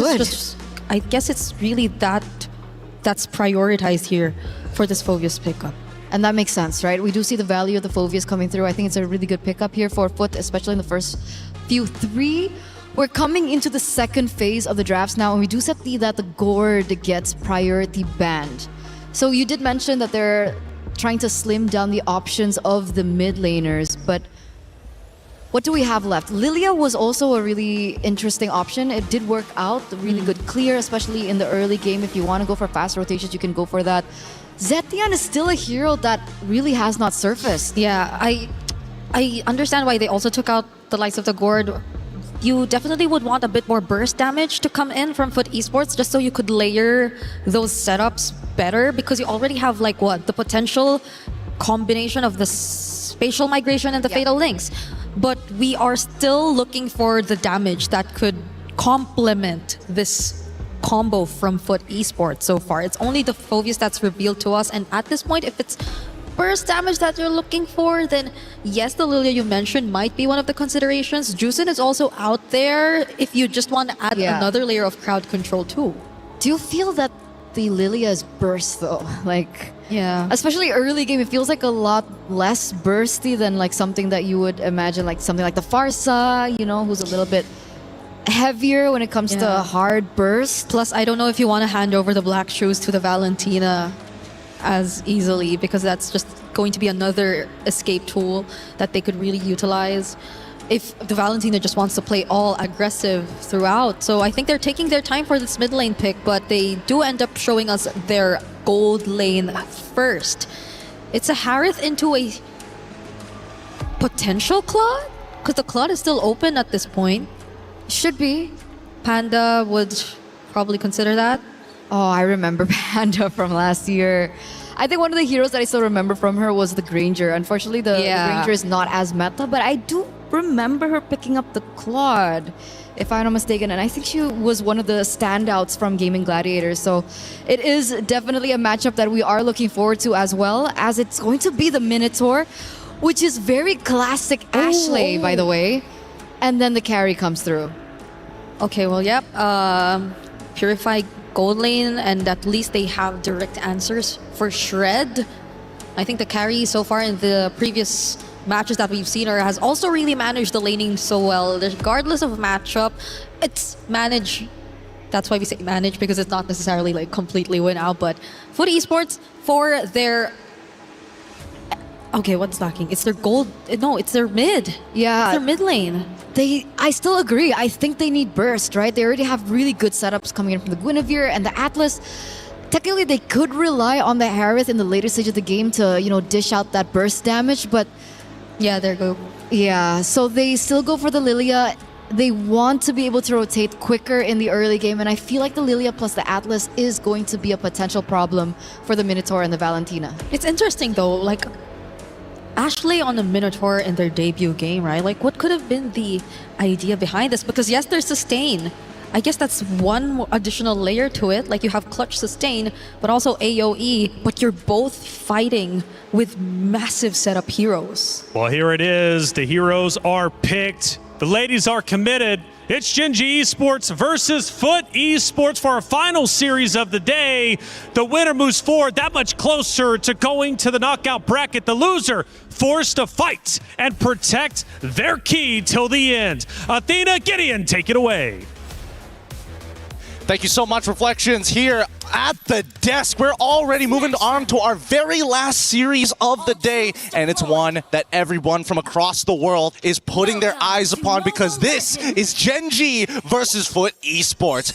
it's really that's prioritized here for this Phoveus pickup. And that makes sense, right? We do see the value of the Phoveus coming through. I think it's a really good pickup here for Foot, especially in the first few 3. We're coming into the second phase of the drafts now, and we do see that the Gourd gets priority banned. So you did mention that they're trying to slim down the options of the mid laners, but what do we have left? Lilia was also a really interesting option. It did work out, a really good clear, especially in the early game. If you want to go for fast rotations, you can go for that. Zetian is still a hero that really has not surfaced. Yeah, I understand why they also took out the likes of the Gourd. You definitely would want a bit more burst damage to come in from Foot Esports, just so you could layer those setups better, because you already have like the potential combination of the spatial migration and the fatal links. But we are still looking for the damage that could complement this combo from Foot Esports so far. It's only the Phoveus that's revealed to us, and at this point, if it's burst damage that you're looking for, then yes, the Lilia you mentioned might be one of the considerations. Juicin is also out there if you just want to add another layer of crowd control too. Do you feel that the Lilia's burst though? Like, yeah, especially early game, it feels like a lot less bursty than like something that you would imagine, like something like the Farsa, you know, who's a little bit heavier when it comes to hard burst. Plus, I don't know if you want to hand over the black shoes to the Valentina as easily, because that's just going to be another escape tool that they could really utilize if the Valentina just wants to play all aggressive throughout. So I think they're taking their time for this mid lane pick, but they do end up showing us their gold lane first. It's a Harith into a potential Claude, because the Claude is still open at this point. Should be. Panda would probably consider that. Oh, I remember Panda from last year. I think one of the heroes that I still remember from her was the Granger. Unfortunately, the Granger is not as meta, but I do remember her picking up the Claude, if I'm not mistaken. And I think she was one of the standouts from Gaming Gladiators. So it is definitely a matchup that we are looking forward to, as well as it's going to be the Minotaur, which is very classic Ashley, by the way. and then the carry comes through. Okay, well, yep. Purify gold lane, and at least they have direct answers for Shred. I think the carry so far in the previous matches that we've seen her has also really managed the laning so well. Regardless of matchup, it's managed. That's why we say manage, because it's not necessarily like completely win out. But Foot Esports, for their... Okay, what's lacking? It's their gold... No, it's their mid. Yeah. It's their mid lane. I still agree. I think they need burst, right? They already have really good setups coming in from the Guinevere and the Atlas. Technically, they could rely on the Harith in the later stage of the game to, dish out that burst damage, but... Yeah, there you go. Yeah, so they still go for the Lilia. They want to be able to rotate quicker in the early game, and I feel like the Lilia plus the Atlas is going to be a potential problem for the Minotaur and the Valentina. It's interesting though, like Ashley on the Minotaur in their debut game, right? Like, what could have been the idea behind this? Because yes, there's sustain. I guess that's one additional layer to it. Like, you have clutch sustain, but also AoE, but you're both fighting with massive setup heroes. Well, here it is. The heroes are picked. The ladies are committed. It's Genji Esports versus Foot Esports for our final series of the day. The winner moves forward that much closer to going to the knockout bracket. The loser forced to fight and protect their key till the end. Athena, Gideon, take it away. Thank you so much, Reflections, here at the desk. We're already moving on to our very last series of the day, and it's one that everyone from across the world is putting their eyes upon, because this is Genji versus Foot Esports.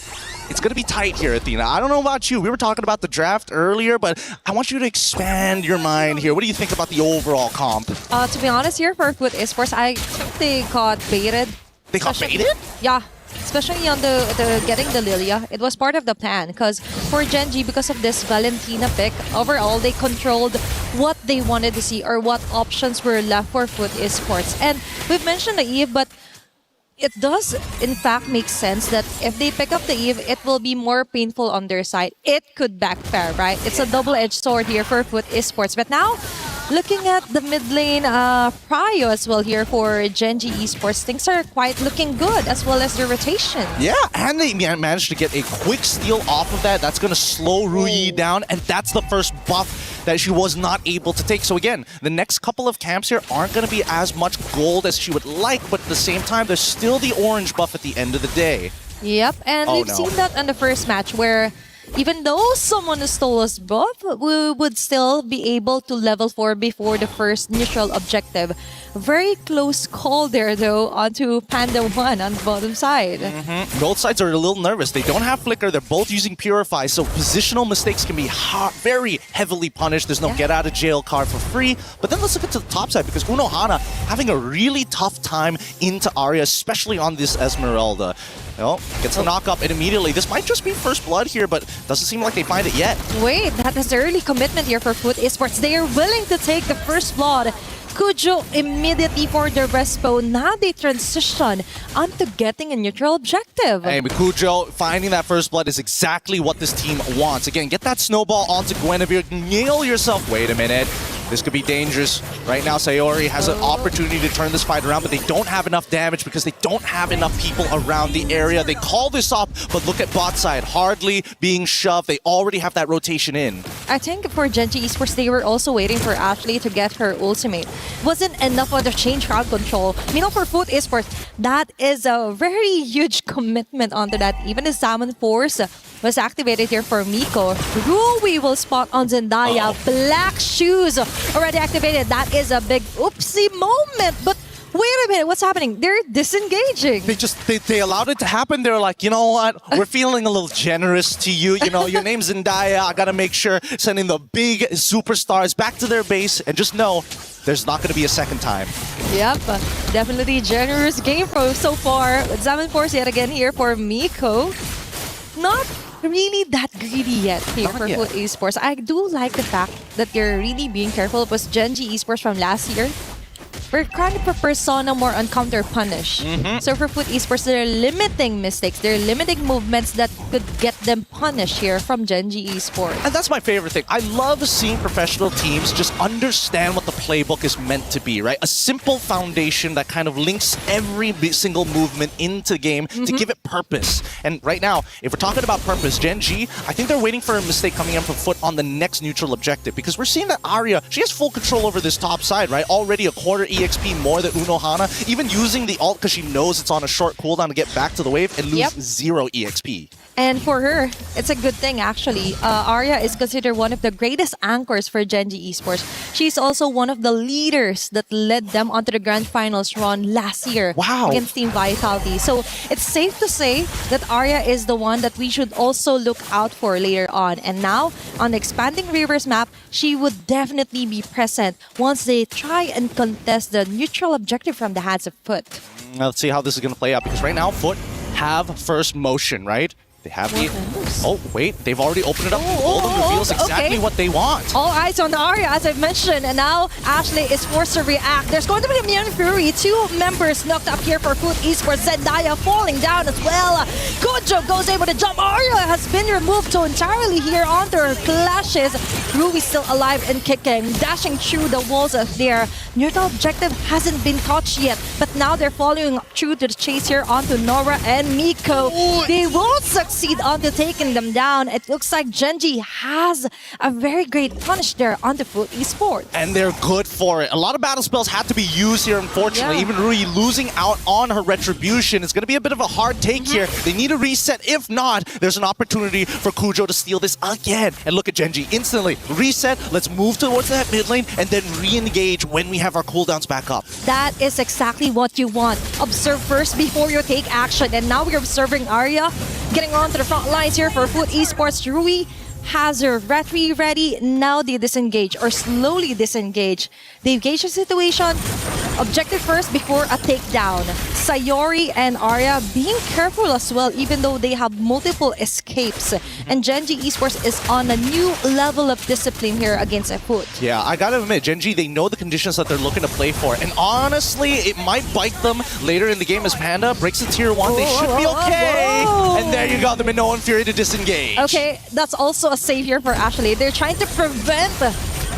It's going to be tight here, Athena. I don't know about you. We were talking about the draft earlier, but I want you to expand your mind here. What do you think about the overall comp? To be honest, here for Foot Esports, I think they got baited. They got baited? Yeah. Especially on the getting the Lilia. It was part of the plan, because for Genji, because of this Valentina pick, overall they controlled what they wanted to see or what options were left for Foot Esports. And we've mentioned the Eve, but it does in fact make sense that if they pick up the Eve, it will be more painful on their side. It could backfire, right? It's a double-edged sword here for Foot Esports. But now, looking at the mid lane prio as well here for Genji Esports, things are quite looking good, as well as the rotation. Yeah, and they managed to get a quick steal off of that. That's going to slow Rui down, and that's the first buff that she was not able to take. So again, the next couple of camps here aren't going to be as much gold as she would like, but at the same time, there's still the orange buff at the end of the day. Yep, and we've seen that in the first match where even though someone stole us buff, we would still be able to level 4 before the first neutral objective. Very close call there, though, onto Panda 1 on the bottom side. Both sides are a little nervous. They don't have Flicker. They're both using Purify, so positional mistakes can be very heavily punished. There's no get-out-of-jail card for free. But then let's look at the top side, because Unohana having a really tough time into Arya, especially on this Esmeralda. Well, gets the knock up and immediately. This might just be first blood here, but doesn't seem like they find it yet. Wait, that is early commitment here for Foot Esports. They are willing to take the first blood. Kujo immediately for the respo. Now they transition onto getting a neutral objective. Hey, Kujo finding that first blood is exactly what this team wants. Again, get that snowball onto Guinevere. Nail yourself. Wait a minute. This could be dangerous. Right now, Sayori has an opportunity to turn this fight around, but they don't have enough damage because they don't have enough people around the area. They call this up, but look at bot side. Hardly being shoved. They already have that rotation in. I think for Genji Esports, they were also waiting for Ashley to get her ultimate. Wasn't enough of the change crowd control. You know, for Foot Esports, that is a very huge commitment onto that. Even the Salmon Force was activated here for Miko. Rui will spot on Zendaya. Black Shoes already activated. That is a big oopsie moment. But wait a minute, what's happening? They're disengaging. They allowed it to happen. They're like, you know what? We're feeling a little generous to you. You know, your name's Zendaya. I gotta make sure sending the big superstars back to their base, and just know there's not gonna be a second time. Yep, definitely generous game so far. Salmon Force yet again here for Miko. Not really that greedy yet here for Foot Esports. I do like the fact that they're really being careful. It was Genji Esports from last year. we're kind of a persona more on counter punish. So for Foot Esports, they're limiting mistakes. They're limiting movements that could get them punished here from Gen G Esports. And that's my favorite thing. I love seeing professional teams just understand what the playbook is meant to be, right? A simple foundation that kind of links every single movement into the game to give it purpose. And right now, if we're talking about purpose, Gen G, I think they're waiting for a mistake coming in from Foot on the next neutral objective, because we're seeing that Arya, she has full control over this top side, right? Already a quarter EXP more than Unohana, even using the ult because she knows it's on a short cooldown to get back to the wave and lose 0 EXP. And for her, it's a good thing actually. Arya is considered one of the greatest anchors for Gen G Esports. She's also one of the leaders that led them onto the grand finals run last year against Team Vitality. So it's safe to say that Arya is the one that we should also look out for later on. And now, on the expanding Rivers map, she would definitely be present once they try and contest the neutral objective from the hands of Foot. Let's see how this is going to play out, because right now, Foot have first motion, right? They have the... Oh, wait. They've already opened it up. Golden reveals exactly what they want. All eyes on Arya, as I've mentioned. And now Ashley is forced to react. There's going to be a Immune Fury. 2 members knocked up here for Foot Esports. Zendaya falling down as well. Kojo goes able to jump. Arya has been removed so entirely here onto her clashes. Rui still alive and kicking. Dashing through the walls of their neutral objective hasn't been touched yet. But now they're following through to the chase here onto Nora and Miko. They won't succeed onto taking them down. It looks like Gen G has a very great punish there on the Foot Esports. And they're good for it. A lot of battle spells had to be used here, unfortunately. Even Rui losing out on her retribution. It's going to be a bit of a hard take here. They need a reset. If not, there's an opportunity for Kujo to steal this again. And look at Gen G instantly. Reset. Let's move towards that mid lane and then re-engage when we have our cooldowns back up. That is exactly what you want. Observe first before you take action. And now we're observing Arya getting on to the front lines here for Foot Esports. Rui has her retry ready. Now they disengage or slowly disengage. They engage the situation. Objective first before a takedown. Sayori and Arya being careful as well, even though they have multiple escapes. And Gen G Esports is on a new level of discipline here against a Foot. Yeah, I gotta admit, Gen G, they know the conditions that they're looking to play for. And honestly, it might bite them later in the game as Panda breaks the tier 1. They should be okay. And there you go, the Minoan Fury to disengage. Okay, that's also a savior for Ashley. They're trying to prevent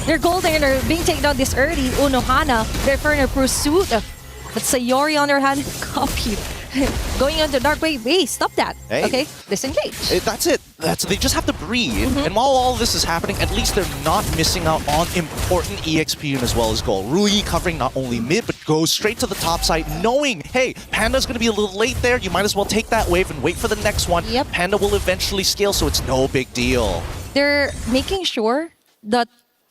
their gold laner being taken down this early. Unohana, they're for a pursuit. But Sayori on their hand, copied. Going on the dark way. Wait, stop that. Hey. Okay, disengage. That's it. They just have to breathe. And while all this is happening, at least they're not missing out on important EXP as well as gold. Rui covering not only mid, but goes straight to the top side, knowing, hey, Panda's going to be a little late there. You might as well take that wave and wait for the next one. Panda will eventually scale, so it's no big deal. They're making sure that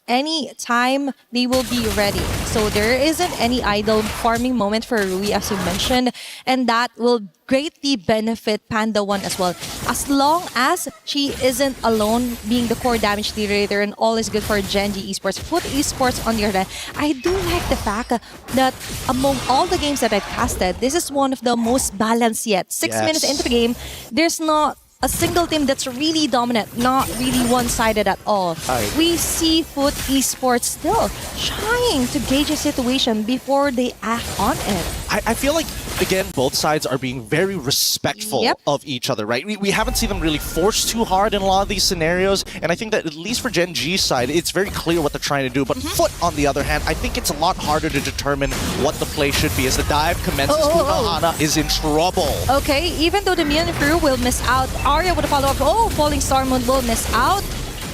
any time they will be ready. So there isn't any idle farming moment for Rui, as you mentioned, and that will greatly benefit Panda 1 as well. As long as she isn't alone being the core damage leader, and all is good for Gen G Esports. Foot Esports on the other hand, I do like the fact that among all the games that I've casted, this is one of the most balanced yet. 6 minutes into the game, there's not a single team that's really dominant, not really one-sided at all. We see Foot Esports still trying to gauge a situation before they act on it. I feel like, again, both sides are being very respectful of each other, right? We haven't seen them really force too hard in a lot of these scenarios, and I think that at least for Gen G's side, it's very clear what they're trying to do. But Foot, on the other hand, I think it's a lot harder to determine what the play should be. As the dive commences, Unohana is in trouble. Okay, even though the Immune Fury will miss out, Arya with a follow-up. Oh, Falling Star Moon will miss out.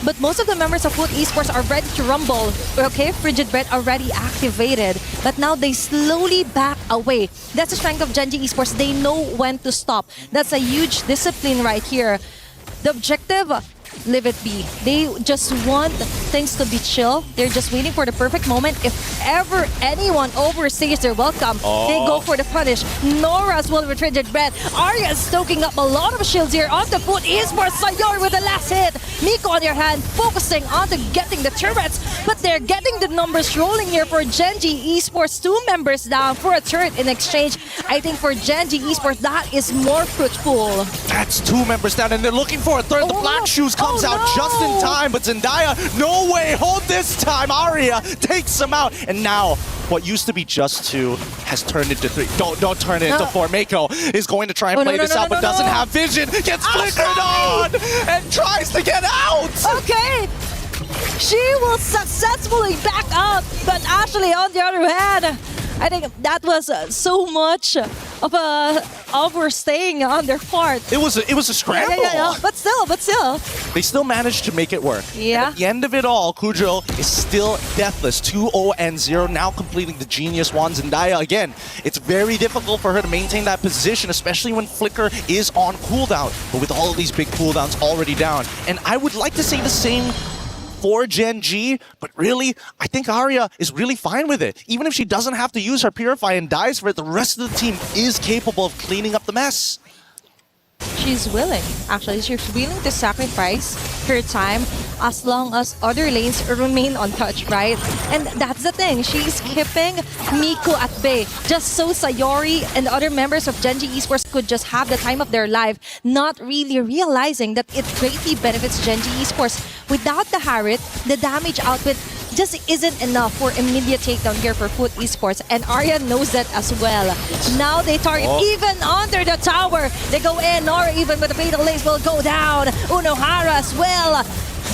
But most of the members of Foot Esports are ready to rumble. Okay, Frigid Bread already activated. But now they slowly back away. That's the strength of Gen G Esports. They know when to stop. That's a huge discipline right here. The objective, leave it be. They just want things to be chill. They're just waiting for the perfect moment. If ever anyone overstays their welcome, they go for the punish. Nora as well with Frigid Bread. Arya is stoking up a lot of shields here on the Foot Esports. Sayori with the last hit. Miko on your hand, focusing on to getting the turrets. but they're getting the numbers rolling here for Genji Esports. 2 members down for a turret in exchange. I think for Genji Esports, that is more fruitful. That's 2 members down, and they're looking for a third. The Black Shoes comes out just in time, but Zendaya, no way, hold this time. Arya takes him out, and now what used to be just 2 has turned into 3. Don't turn it into 4. Mako is going to try and play this out, but doesn't have vision. Gets flickered on and tries to get out. Okay. She will successfully back up, but Ashley, on the other hand, I think that was so much of a overstaying on their part. It was a scramble. Yeah. But still. They still managed to make it work. Yeah. And at the end of it all, Cujo is still deathless. 2-0-0, now completing the Genius Wand. Zendaya, again, it's very difficult for her to maintain that position, especially when Flicker is on cooldown. But with all of these big cooldowns already down. And I would like to say the same for Gen G, but really, I think Arya is really fine with it. Even if she doesn't have to use her Purify and dies for it, the rest of the team is capable of cleaning up the mess. She's willing. Actually, she's willing to sacrifice her time as long as other lanes remain untouched, right? And that's the thing. She's keeping Miku at bay just so Sayori and other members of Genji Esports could just have the time of their life, not really realizing that it greatly benefits Genji Esports. Without the Harriet, the damage output just isn't enough for immediate takedown here for Foot Esports, and Arya knows that as well. Now they target even under the tower. They go in, or even with the fatal lace will go down. Unohara as well.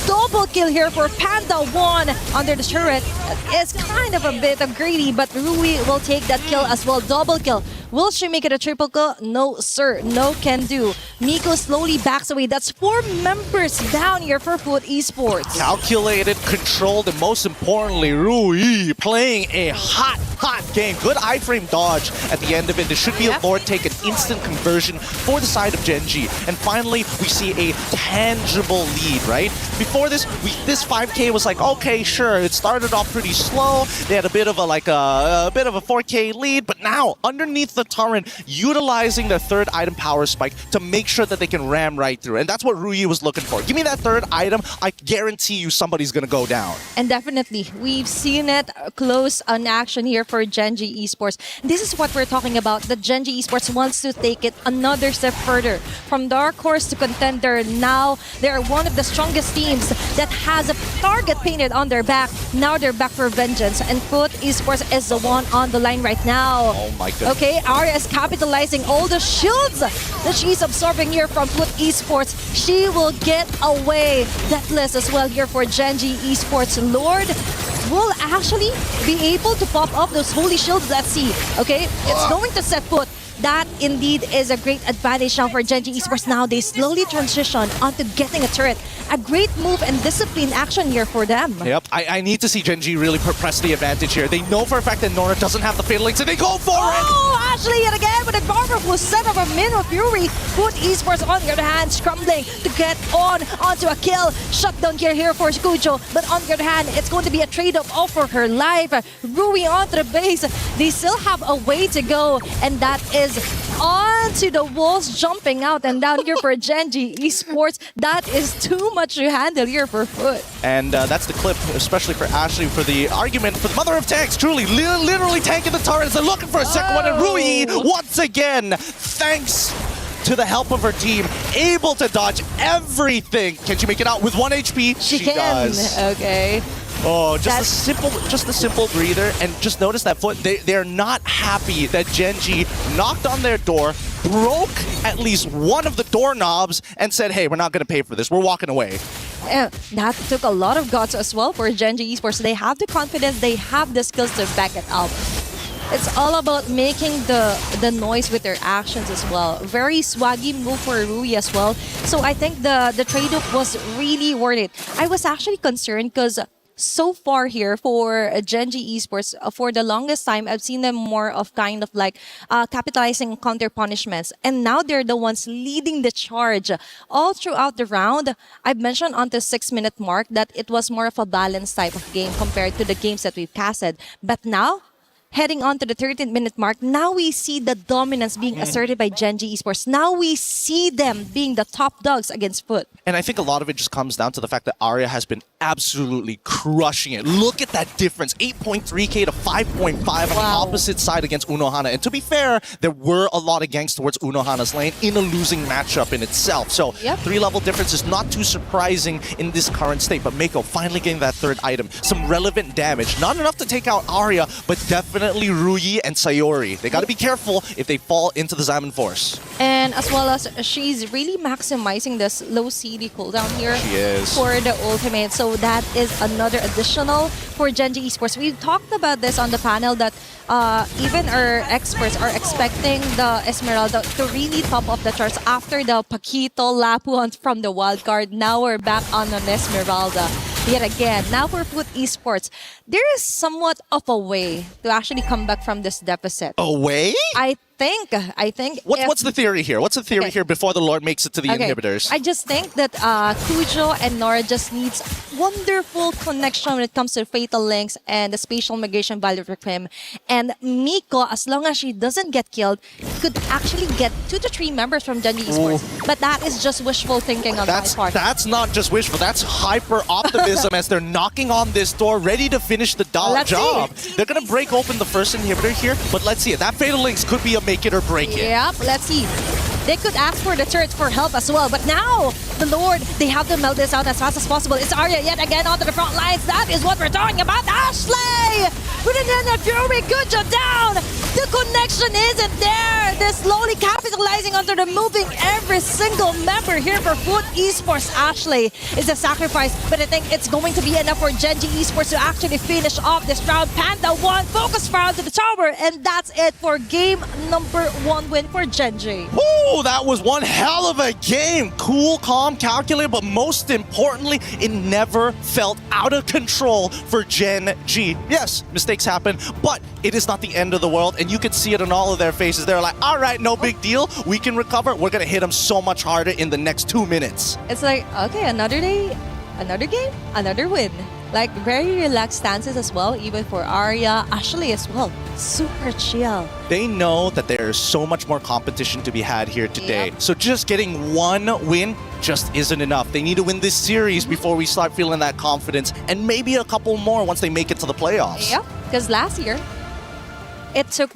Double kill here for Panda 1 under the turret. It's kind of a bit of greedy, but Rui will take that kill as well. Double kill. Will she make it a triple kill? No, sir. No can do. Miko slowly backs away. That's 4 members down here for Foot Esports. Calculated, controlled, and most importantly, Rui playing a hot game. Good iframe dodge at the end of it. There should be a Lord take, an instant conversion for the side of Genji. And finally, we see a tangible lead, right? Before this, this 5K was like, okay, sure, it started off pretty slow. They had a bit of a 4K lead, but now underneath the turret, utilizing the third item power spike to make sure that they can ram right through. And that's what Rui was looking for. Give me that third item, I guarantee you somebody's gonna go down. And definitely, we've seen it close on action here for Genji Esports. This is what we're talking about. The Genji Esports wants to take it another step further. From dark horse to contender, now they're one of the strongest teams that has a target painted on their back. Now they're back for vengeance, and Foot Esports is the one on the line right now. Oh my goodness. Okay, Arya is capitalizing all the shields that she's absorbing here from Foot Esports. She will get away. Deathless as well here for Genji Esports. Lord will actually be able to pop up those holy shields. Let's see. Okay, it's going to set Foot. That indeed is a great advantage now for Genji Esports. Now they slowly transition onto getting a turret. A great move and discipline action here for them. Yep, I need to see Genji really press the advantage here. They know for a fact that Nora doesn't have the fatal link, so they go for it! Oh, Ashley yet again with a powerful set of a Minnow Fury. Foot Esports on the other hand, scrambling to get onto a kill. Shutdown here for Kujo, but on the other hand, it's going to be a trade-off for her life. Rui onto the base. They still have a way to go, and that is onto the walls, jumping out and down here for Genji Esports. That is too much to handle here for Foot. And that's the clip, especially for Ashley, for the argument for the mother of tanks. Truly, literally tanking the turrets. They're looking for a second one, and Rui, once again, thanks to the help of her team, able to dodge everything. Can she make it out with 1 HP? She can. Does. Okay. Oh, just a simple breather, and just notice that Foot, they're not happy that Genji knocked on their door, broke at least one of the doorknobs, and said, hey, we're not going to pay for this. We're walking away. That took a lot of guts as well for Genji Esports. They have the confidence, they have the skills to back it up. It's all about making the noise with their actions as well. Very swaggy move for Rui as well. So I think the trade-off was really worth it. I was actually concerned because so far here for Genji Esports, for the longest time, I've seen them more of kind of like capitalizing on counter punishments. And now they're the ones leading the charge. All throughout the round, I've mentioned on the 6-minute mark that it was more of a balanced type of game compared to the games that we've casted. But now, heading on to the 13th minute mark, now we see the dominance being asserted by Gen G Esports. Now we see them being the top dogs against Foot. And I think a lot of it just comes down to the fact that Arya has been absolutely crushing it. Look at that difference, 8.3k to 5.5 on the opposite side against Unohana. And to be fair, there were a lot of ganks towards Unohana's lane in a losing matchup in itself. So 3-level difference is not too surprising in this current state. But Mako finally getting that third item. Some relevant damage. Not enough to take out Arya, but definitely Ruyi and Sayori. They got to be careful if they fall into the Xamon Force. And as well as she's really maximizing this low CD cooldown here for the ultimate. So that is another additional for Gen G Esports. We talked about this on the panel that even our experts are expecting the Esmeralda to really top off the charts after the Paquito Lapuan from the wildcard. Now we're back on an Esmeralda. Yet again, now for Foot Esports, there is somewhat of a way to actually come back from this deficit. A way? I think. What's the theory here? What's the theory here before the Lord makes it to the inhibitors? I just think that Kujo and Nora just needs wonderful connection when it comes to Fatal Links and the spatial migration value for him. And Miko, as long as she doesn't get killed, could actually get 2 to 3 members from Gen G Esports. But that is just wishful thinking on my part. That's not just wishful. That's hyper optimism as they're knocking on this door, ready to finish the job. They're going to break open the first inhibitor here, but let's see it. That Fatal Links could be a make it or break it. Yep, let's see. They could ask for the turret for help as well, but now the Lord, they have to melt this out as fast as possible. It's Arya yet again onto the front lines. That is what we're talking about. Ashley! Putting in the Fury, good job down. The connection isn't there. They're slowly capitalizing onto the moving every single member here for Foot Esports. Ashley is a sacrifice, but I think it's going to be enough for Gen G Esports to actually finish off this round. Panda 1, focus fire to the tower, and that's it for game number 1 win for Gen G. Woo! That was one hell of a game. Cool, calm, calculated, but most importantly, it never felt out of control for Gen G. Yes, mistakes happen, but it is not the end of the world, and you could see it in all of their faces. They're like, all right, no big deal. We can recover. We're going to hit them so much harder in the next 2 minutes. It's like, okay, another day, another game, another win. Like, very relaxed stances as well, even for Arya, Ashley as well. Super chill. They know that there's so much more competition to be had here today. So just getting one win just isn't enough. They need to win this series before we start feeling that confidence, and maybe a couple more once they make it to the playoffs. Yeah, because last year, it took,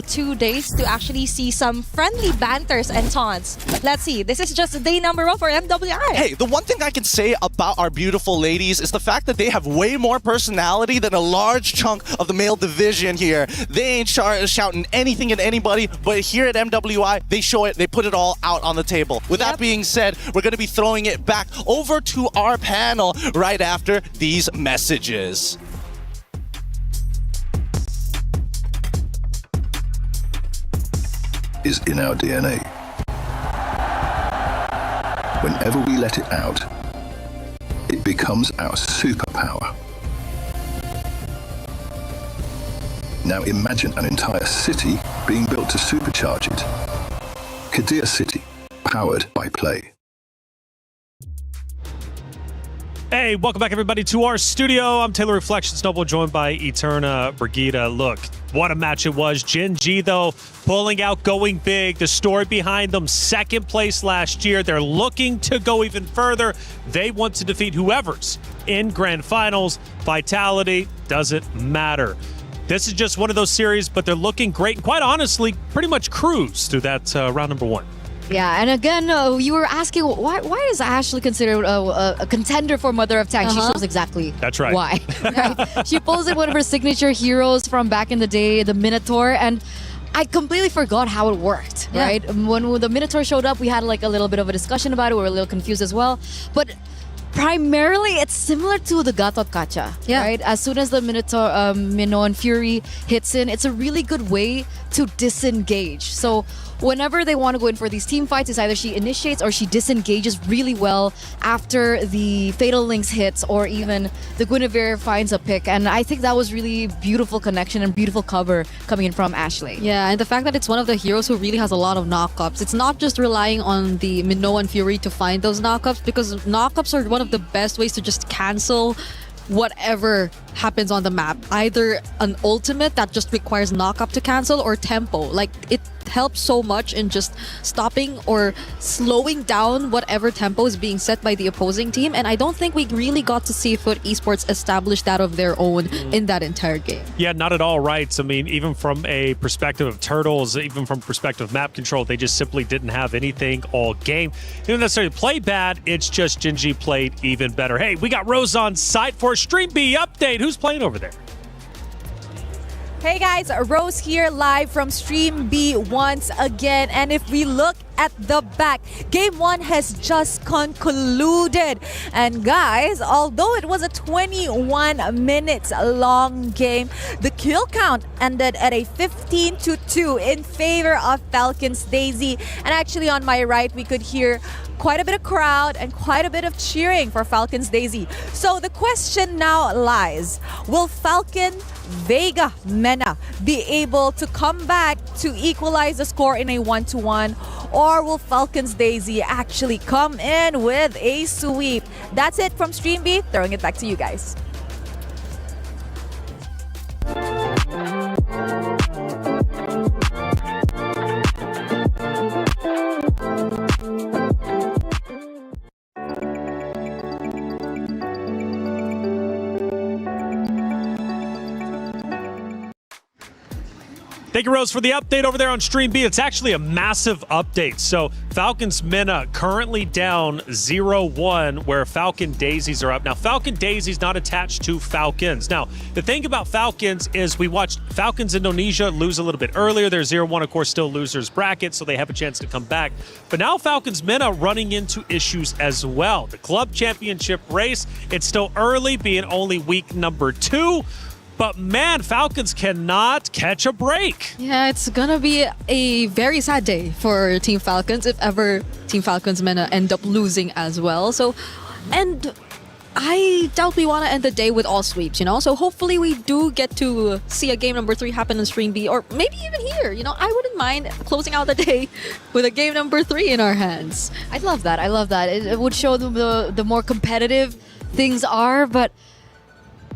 2 days to actually see some friendly banters and taunts. But let's see, this is just day number 1 for MWI. Hey, the one thing I can say about our beautiful ladies is the fact that they have way more personality than a large chunk of the male division here. They ain't shouting anything at anybody, but here at MWI, they show it, they put it all out on the table. With that being said, we're going to be throwing it back over to our panel right after these messages. Is in our DNA. Whenever we let it out, it becomes our superpower. Now imagine an entire city being built to supercharge it. Kadir City, powered by play. Hey, welcome back everybody to our studio. I'm Taylor Reflection Snowball, joined by Eterna Brigida. Look, what a match it was. Gen G, though, pulling out, going big. The story behind them, second place last year. They're looking to go even further. They want to defeat whoever's in grand finals. Vitality doesn't matter. This is just one of those series, but they're looking great. And quite honestly, pretty much cruise through that round number 1. Yeah, and again, you were asking why is Ashley considered a contender for Mother of Tanks? She shows exactly That's right. why. Right? She posted one of her signature heroes from back in the day, the Minotaur, and I completely forgot how it worked, right? When the Minotaur showed up, we had like a little bit of a discussion about it. We were a little confused as well. But primarily, it's similar to the Gatot Kacha, right? As soon as the Minotaur, Minoan Fury hits in, it's a really good way to disengage. So whenever they want to go in for these team fights, it's either she initiates or she disengages really well after the Fatal Links hits, or even the Guinevere finds a pick. And I think that was really beautiful connection and beautiful cover coming in from Ashley. Yeah, and the fact that it's one of the heroes who really has a lot of knockups. It's not just relying on the Minoan Fury to find those knockups, because knockups are one of the best ways to just cancel whatever happens on the map. Either an ultimate that just requires knock-up to cancel or tempo. Like, it helps so much in just stopping or slowing down whatever tempo is being set by the opposing team. And I don't think we really got to see Foot Esports establish that of their own in that entire game. Yeah, not at all right. I mean, even from a perspective of Turtles, even from perspective of map control, they just simply didn't have anything all game. They didn't necessarily play bad, it's just Gen.G played even better. Hey, we got Rose on site for a Stream B update. Who's playing over there? Hey guys, Rose here live from Stream B once again. And if we look at the back, Game 1 has just concluded. And guys, although it was a 21 minutes long game, the kill count ended at a 15-2 in favor of Falcons Daisy. And actually on my right, we could hear quite a bit of crowd and quite a bit of cheering for Falcons Daisy. So the question now lies, will Falcon Vega Mena be able to come back to equalize the score in a 1-1, or will Falcons Daisy actually come in with a sweep? That's it from Stream B. Throwing it back to you guys. Thank you, Rose, for the update over there on Stream B. It's actually a massive update. So Falcons Mena currently down 0-1, where Falcon Daisies are up. Now, Falcon Daisies not attached to Falcons. Now, the thing about Falcons is we watched Falcons Indonesia lose a little bit earlier. They're 0-1, of course, still losers bracket, so they have a chance to come back. But now Falcons Mena running into issues as well. The club championship race, it's still early, being only week number 2. But man, Falcons cannot catch a break. Yeah, it's gonna be a very sad day for Team Falcons if ever Team Falcons Mena end up losing as well. So, and I doubt we want to end the day with all sweeps, you know? So hopefully we do get to see a game number 3 happen in Stream B, or maybe even here, you know? I wouldn't mind closing out the day with a game number 3 in our hands. I love that. I love that. It would show them the more competitive things are, but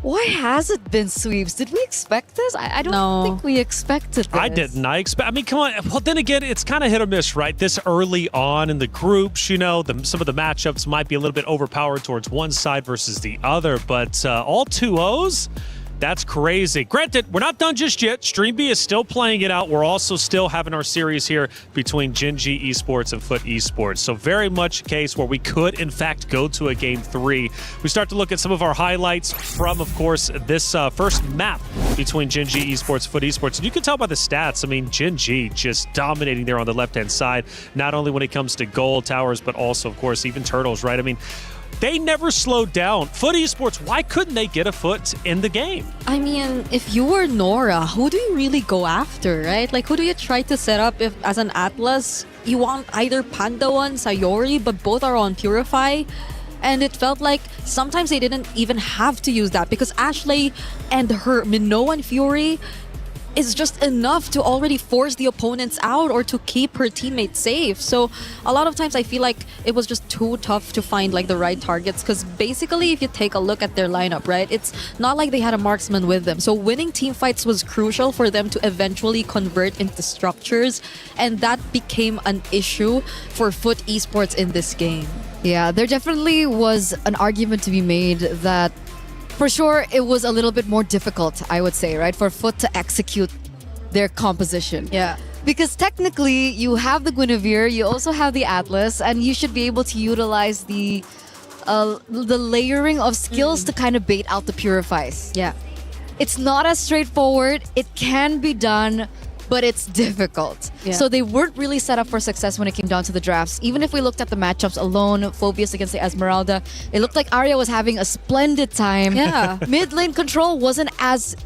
why has it been sweeps? Did we expect this? I don't think we expected this. I didn't. I mean, come on. Well, then again, it's kind of hit or miss, right? This early on in the groups, you know, some of the matchups might be a little bit overpowered towards one side versus the other, but all 2-0s? That's crazy. Granted, we're not done just yet. Stream B is still playing it out. We're also still having our series here between Gen.G Esports and Foot Esports. So very much a case where we could, in fact, go to a game 3. We start to look at some of our highlights from, of course, this first map between Gen.G Esports, Foot Esports. And you can tell by the stats, I mean, Gen.G just dominating there on the left-hand side, not only when it comes to gold towers, but also, of course, even turtles, right? I mean, they never slowed down. Foot Esports, why couldn't they get a foot in the game? I mean, if you were Nora, who do you really go after, right? Like, who do you try to set up if, as an Atlas, you want either Pandawan, Sayori, but both are on Purify? And it felt like sometimes they didn't even have to use that because Ashley and her Minoan Fury is just enough to already force the opponents out or to keep her teammates safe. So a lot of times I feel like it was just too tough to find like the right targets, because basically if you take a look at their lineup, right, it's not like they had a marksman with them. So winning team fights was crucial for them to eventually convert into structures, and that became an issue for Foot Esports in this game. Yeah, there definitely was an argument to be made that for sure it was a little bit more difficult, I would say, right, for Foot to execute their composition. Yeah. Because technically you have the Guinevere, you also have the Atlas, and you should be able to utilize the layering of skills to kind of bait out the Purifies. Yeah. It's not as straightforward. It can be done, but it's difficult. Yeah. So they weren't really set up for success when it came down to the drafts. Even if we looked at the matchups alone, Phobius against the Esmeralda, it looked like Arya was having a splendid time. Yeah. Mid lane control wasn't as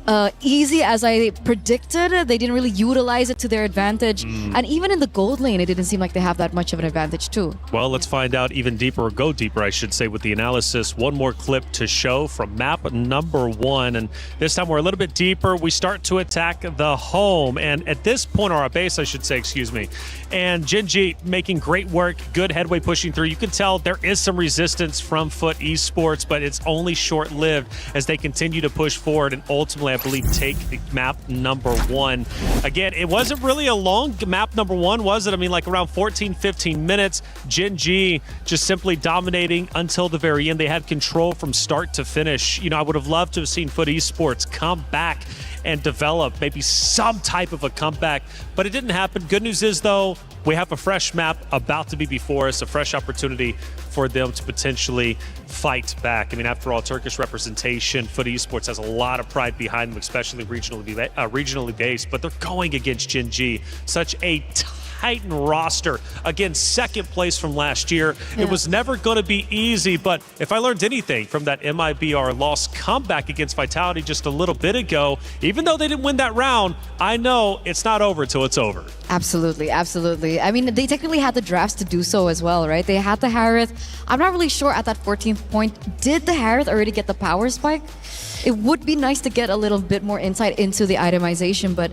easy as I predicted. They didn't really utilize it to their advantage. And even in the gold lane, it didn't seem like they have that much of an advantage too. Well, let's find out even deeper, or go deeper, I should say, with the analysis. One more clip to show from map number 1. And this time we're a little bit deeper. We start to attack the home. And at this point, or our base, I should say, excuse me. And Gen.G making great work, good headway pushing through. You can tell there is some resistance from Foot Esports, but it's only short-lived as they continue to push forward and ultimately, I believe, take the map number 1. Again, it wasn't really a long map number 1, was it? I mean, like around 14, 15 minutes. Gen.G just simply dominating until the very end. They had control from start to finish. You know, I would have loved to have seen Foot Esports come back and develop maybe some type of a comeback, but it didn't happen. Good news is, though, we have a fresh map about to be before us, a fresh opportunity for them to potentially fight back. I mean, after all, Turkish representation, Foot Esports has a lot of pride behind them, especially regionally based, but they're going against Gen.G, such a Titan roster. Again, second place from last year. Yeah. It was never going to be easy, but if I learned anything from that MIBR loss comeback against Vitality just a little bit ago, even though they didn't win that round, I know it's not over till it's over. Absolutely, absolutely. I mean, they technically had the drafts to do so as well, right? They had the Harith. I'm not really sure at that 14th point, did the Harith already get the power spike? It would be nice to get a little bit more insight into the itemization, but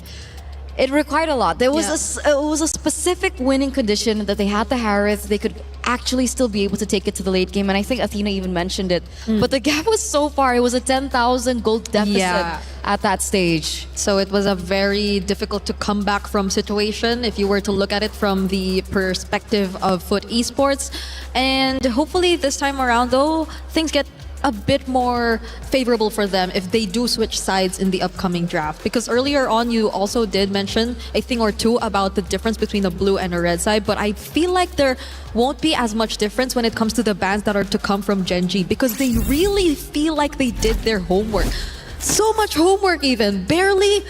it required a lot. There was it was a specific winning condition that they had the Harith. They could actually still be able to take it to the late game, and I think Athena even mentioned it. But the gap was so far. It was a 10,000 gold deficit at that stage. So it was a very difficult to come back from situation if you were to look at it from the perspective of Foot Esports. And hopefully this time around, though, things get a bit more favorable for them if they do switch sides in the upcoming draft. Because earlier on, you also did mention a thing or two about the difference between a blue and a red side, but I feel like there won't be as much difference when it comes to the bans that are to come from Gen.G, because they really feel like they did their homework. So much homework even. Barely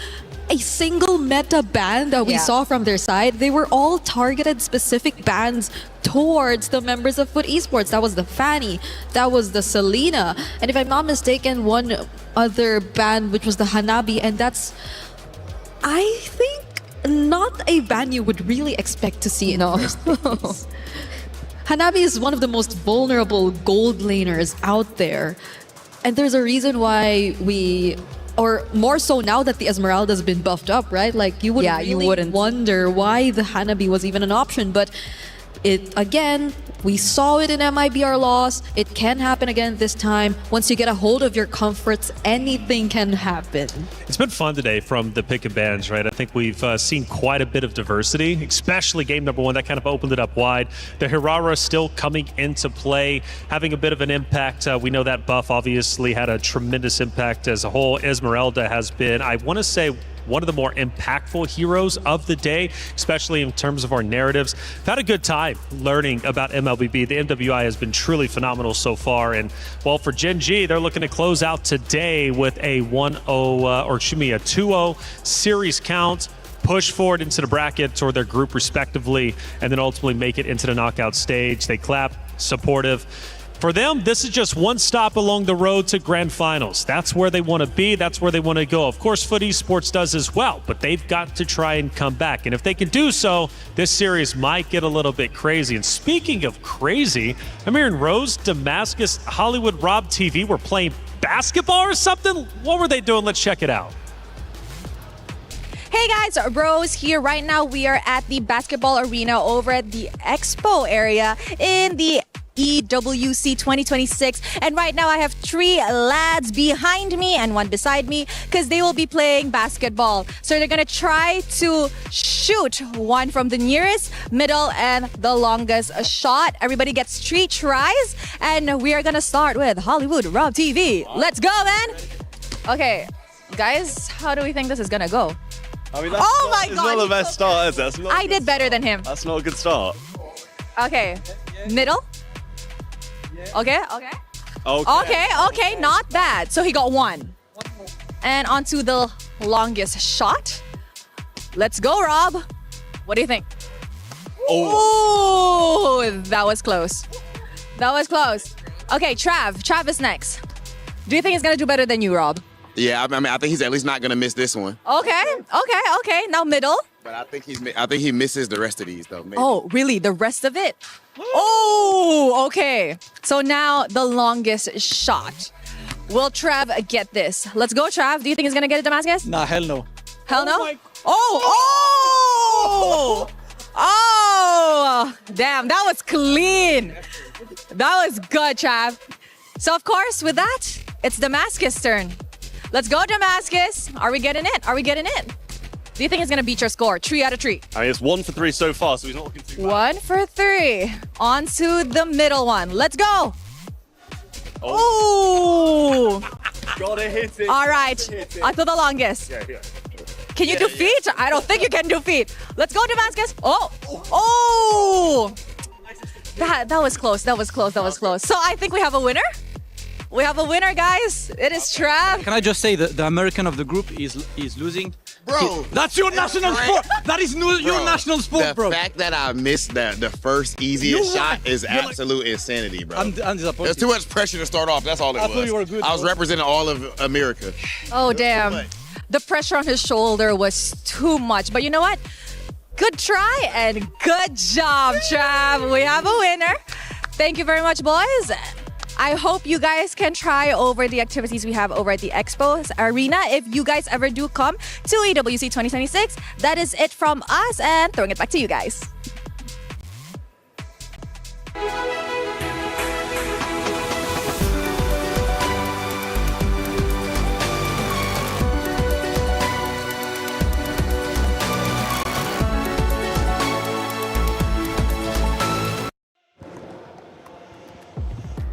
a single meta ban that we saw from their side. They were all targeted specific bans towards the members of Foot Esports. That was the Fanny, that was the Selena, and if I'm not mistaken, one other ban which was the Hanabi, and that's, I think, not a ban you would really expect to see in the first place. Hanabi is one of the most vulnerable gold laners out there, and there's a reason why we, or more so now that the Esmeralda's been buffed up, right? Like, you would really wonder why the Hanabi was even an option, but it, again, we saw it in MIBR loss. It can happen again this time. Once you get a hold of your comforts, anything can happen. It's been fun today from the pick and bans, right? I think we've seen quite a bit of diversity, especially game number 1. That kind of opened it up wide. The Hirara still coming into play, having a bit of an impact. We know that buff obviously had a tremendous impact as a whole. Esmeralda has been, I want to say, one of the more impactful heroes of the day, especially in terms of our narratives. I've had a good time learning about MLBB. The MWI has been truly phenomenal so far. And, well, for Gen.G, they're looking to close out today with a 2-0 series count, push forward into the brackets or their group respectively, and then ultimately make it into the knockout stage. They clap, supportive. For them, this is just one stop along the road to grand finals. That's where they want to be. That's where they want to go. Of course, Foot Esports does as well, but they've got to try and come back. And if they can do so, this series might get a little bit crazy. And speaking of crazy, I'm hearing Rose, Damascus, Hollywood, Rob TV were playing basketball or something. What were they doing? Let's check it out. Hey guys, Rose here. Right now we are at the basketball arena over at the Expo area in the EWC26, and right now I have 3 lads behind me and 1 beside me because they will be playing basketball. So they're gonna try to shoot one from the nearest, middle, and the longest shot. Everybody gets 3 tries, and we are gonna start with Hollywood Rob TV. Let's go, man. Okay, guys, how do we think this is gonna go? I mean, it's not the best start, is it? I did better than him. That's not a good start. Okay, middle. Okay. Okay, not bad. So he got 1. And onto the longest shot. Let's go, Rob. What do you think? Oh, that was close. That was close. Okay, Trav is next. Do you think he's gonna do better than you, Rob? Yeah, I mean, I think he's at least not gonna miss this one. Okay. Now middle. But I think he misses the rest of these though. Maybe. Oh, really? The rest of it? Oh, okay. So now the longest shot. Will Trav get this? Let's go, Trav. Do you think he's gonna get it, Damascus? Nah, hell no. Hell no? Oh! Damn, that was clean. That was good, Trav. So, of course, with that, it's Damascus' turn. Let's go, Damascus. Are we getting it? Are we getting it? Do you think it's going to beat your score? 3 out of 3. I mean, it's 1 for 3 so far, so he's not looking too bad. 1 for 3. On to the middle one. Let's go. Ooh. Gotta hit it. All right. Onto the longest. Yeah. Can you do feet? I don't think you can do feet. Let's go, Damascus. Oh. That was close. That was close. So I think we have a winner. We have a winner, guys. It is Trav. Can I just say that the American of the group is losing? Bro, that's your national sport. That is your national sport, bro. The fact that I missed the first easiest shot is absolute insanity, bro. I'm disappointed. There's too much pressure to start off. That's all it was. I thought you were good, I was bro. representing all of America. Oh, damn. The pressure on his shoulder was too much. But you know what? Good try and good job, Trav. We have a winner. Thank you very much, boys. I hope you guys can try over the activities we have over at the Expo Arena. If you guys ever do come to EWC 2026, that is it from us, and throwing it back to you guys.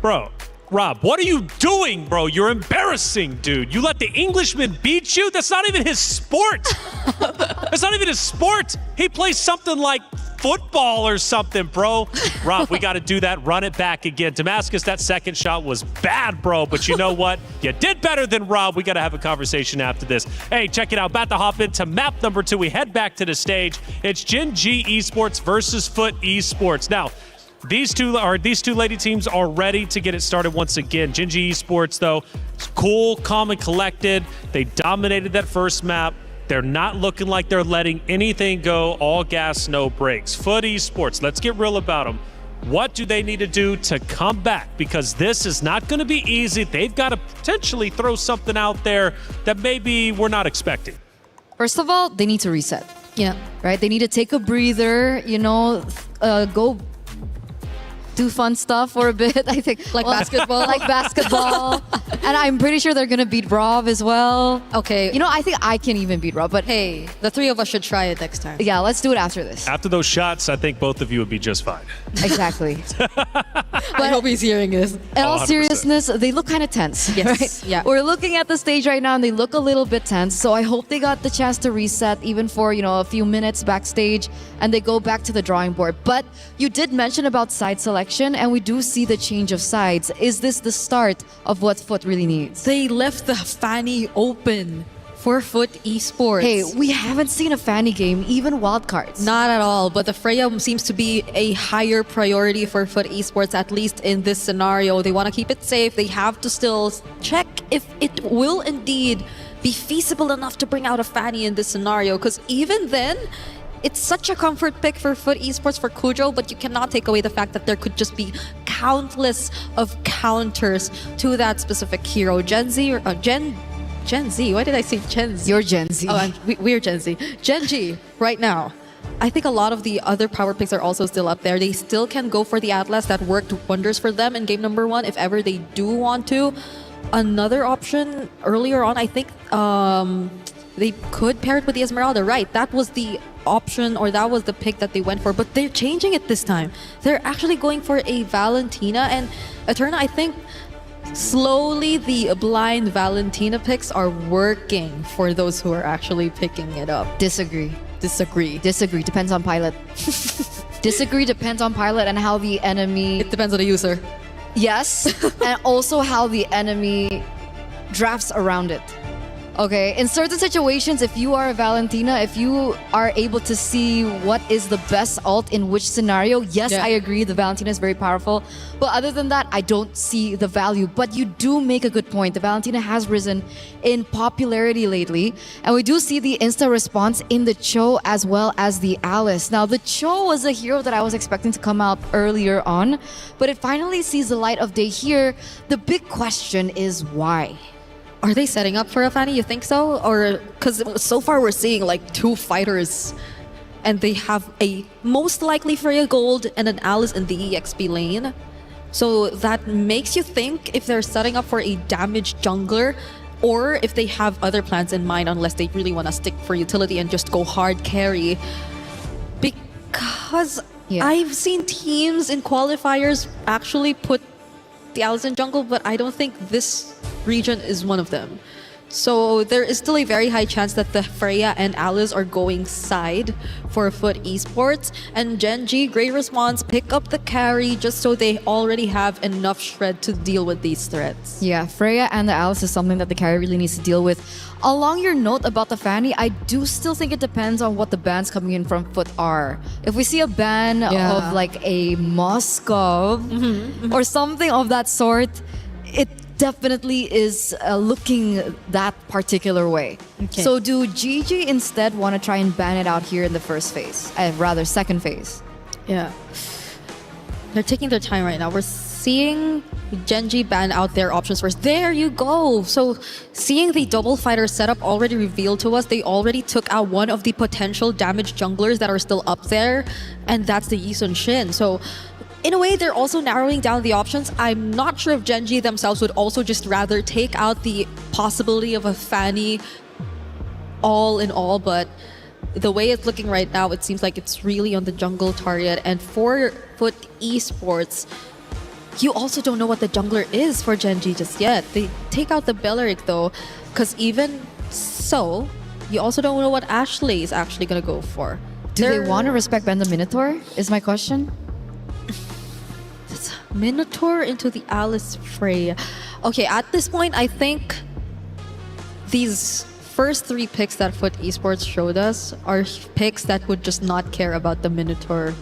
Bro, Rob, what are you doing, bro? You're embarrassing, dude. You let the Englishman beat you? That's not even his sport. That's not even his sport. He plays something like football or something, bro. Rob, we got to do that. Run it back again. Damascus, that second shot was bad, bro. But you know what? You did better than Rob. We got to have a conversation after this. Hey, check it out. About to hop into map number 2. We head back to the stage. It's Gen G Esports versus Foot Esports. Now, these two lady teams are ready to get it started once again. Gen G Esports, though, cool, calm, and collected. They dominated that first map. They're not looking like they're letting anything go. All gas, no brakes. Foot Esports, let's get real about them. What do they need to do to come back? Because this is not going to be easy. They've got to potentially throw something out there that maybe we're not expecting. First of all, they need to reset. Yeah. Right? They need to take a breather, go do fun stuff for a bit, I think. Like basketball? Like basketball. And I'm pretty sure they're going to beat Rob as well. Okay. I think I can even beat Rob, but hey, the 3 of us should try it next time. Yeah, let's do it after this. After those shots, I think both of you would be just fine. Exactly. I hope he's hearing this. In all seriousness, they look kind of tense. Yes. Right? Yeah. We're looking at the stage right now and they look a little bit tense. So I hope they got the chance to reset even for, a few minutes backstage and they go back to the drawing board. But you did mention about side selection and we do see the change of sides. Is this the start of what Foot really needs? They left the Fanny open for Foot Esports. Hey, we haven't seen a Fanny game, even wildcards. Not at all, but the Freya seems to be a higher priority for Foot Esports, at least in this scenario. They want to keep it safe. They have to still check if it will indeed be feasible enough to bring out a Fanny in this scenario, because even then, it's such a comfort pick for Foot Esports for Kujo, but you cannot take away the fact that there could just be countless of counters to that specific hero. Gen Z, Gen Z, why did I say Gen Z? You're Gen Z. Oh, we're Gen Z. Gen G, right now. I think a lot of the other power picks are also still up there. They still can go for the Atlas. That worked wonders for them in game number 1 if ever they do want to. Another option earlier on, I think they could pair it with the Esmeralda, right? That was the option, or that was the pick that they went for, but they're changing it this time. They're actually going for a Valentina and Eterna. I think slowly the blind Valentina picks are working for those who are actually picking it up. Disagree. Depends on pilot. Disagree depends on pilot and how the enemy... It depends on the user. Yes, and also how the enemy drafts around it. Okay, in certain situations, if you are a Valentina, if you are able to see what is the best ult in which scenario, yes, Yeah. I agree, the Valentina is very powerful. But other than that, I don't see the value. But you do make a good point. The Valentina has risen in popularity lately. And we do see the insta response in the Cho as well as the Alice. Now, the Cho was a hero that I was expecting to come out earlier on, but it finally sees the light of day here. The big question is why? Are they setting up for a Fanny? You think so? Or because so far we're seeing like 2 fighters, and they have a most likely Freya Gold and an Alice in the EXP lane. So that makes you think if they're setting up for a damaged jungler, or if they have other plans in mind, unless they really want to stick for utility and just go hard carry. Because I've seen teams in qualifiers actually put the Alice in jungle, but I don't think this region is one of them. So there is still a very high chance that the Freya and Alice are going side for Foot Esports. And Genji, great response, pick up the carry just so they already have enough shred to deal with these threats. Yeah, Freya and the Alice is something that the carry really needs to deal with. Along your note about the Fanny, I do still think it depends on what the bans coming in from Foot are. If we see a ban of like a Moskov or something of that sort, it definitely is looking that particular way. Okay. So do GG instead want to try and ban it out here in the first phase? Rather, second phase. Yeah. They're taking their time right now. We're seeing Genji ban out their options first. There you go. So seeing the double fighter setup already revealed to us, they already took out one of the potential damaged junglers that are still up there, and that's the Yi Sun Shin. So in a way, they're also narrowing down the options. I'm not sure if Genji themselves would also just rather take out the possibility of a Fanny all in all, but the way it's looking right now, it seems like it's really on the jungle target. And for Foot Esports, you also don't know what the jungler is for Genji just yet. They take out the Belleric though, because even so, you also don't know what Ashley is actually going to go for. Do they want to respect ban the Minotaur, is my question? Minotaur into the Alice Freya. Okay, at this point, I think these first 3 picks that Foot Esports showed us are picks that would just not care about the Minotaur,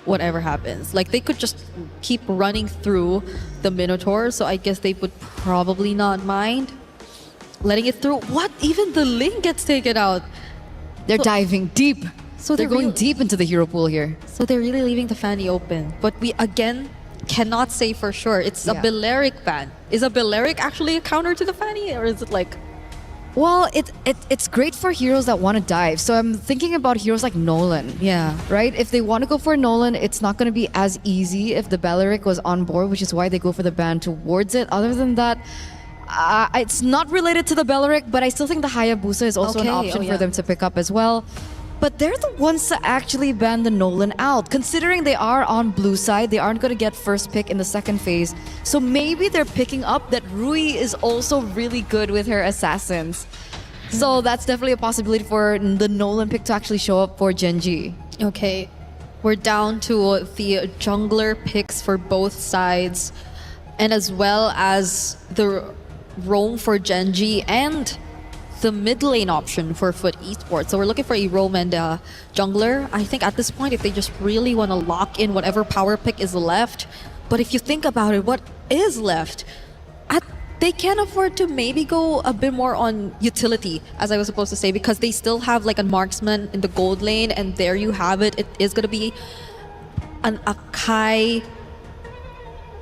whatever happens. Like, they could just keep running through the Minotaur, so I guess they would probably not mind letting it through. What? Even the Ling gets taken out. They're diving deep. So they're going deep into the hero pool here. So they're really leaving the Fanny open. But we, again, cannot say for sure. It's a Belleric ban. Is a Belleric actually a counter to the Fanny? Or is it like... Well, it's great for heroes that want to dive. So I'm thinking about heroes like Nolan. Yeah. Right? If they want to go for Nolan, it's not going to be as easy if the Belleric was on board, which is why they go for the ban towards it. Other than that, it's not related to the Belleric, but I still think the Hayabusa is also an option for them to pick up as well. But they're the ones to actually ban the Nolan out. Considering they are on blue side, they aren't going to get first pick in the second phase. So maybe they're picking up that Rui is also really good with her assassins. So that's definitely a possibility for the Nolan pick to actually show up for Genji. Okay, we're down to the jungler picks for both sides, and as well as the roam for Genji and the mid lane option for Foot Esports. So we're looking for a roam and jungler. I think at this point, if they just really want to lock in whatever power pick is left, but if you think about it, what is left? They can afford to maybe go a bit more on utility, as I was supposed to say, because they still have like a marksman in the gold lane, and there you have it. It is going to be an Akai.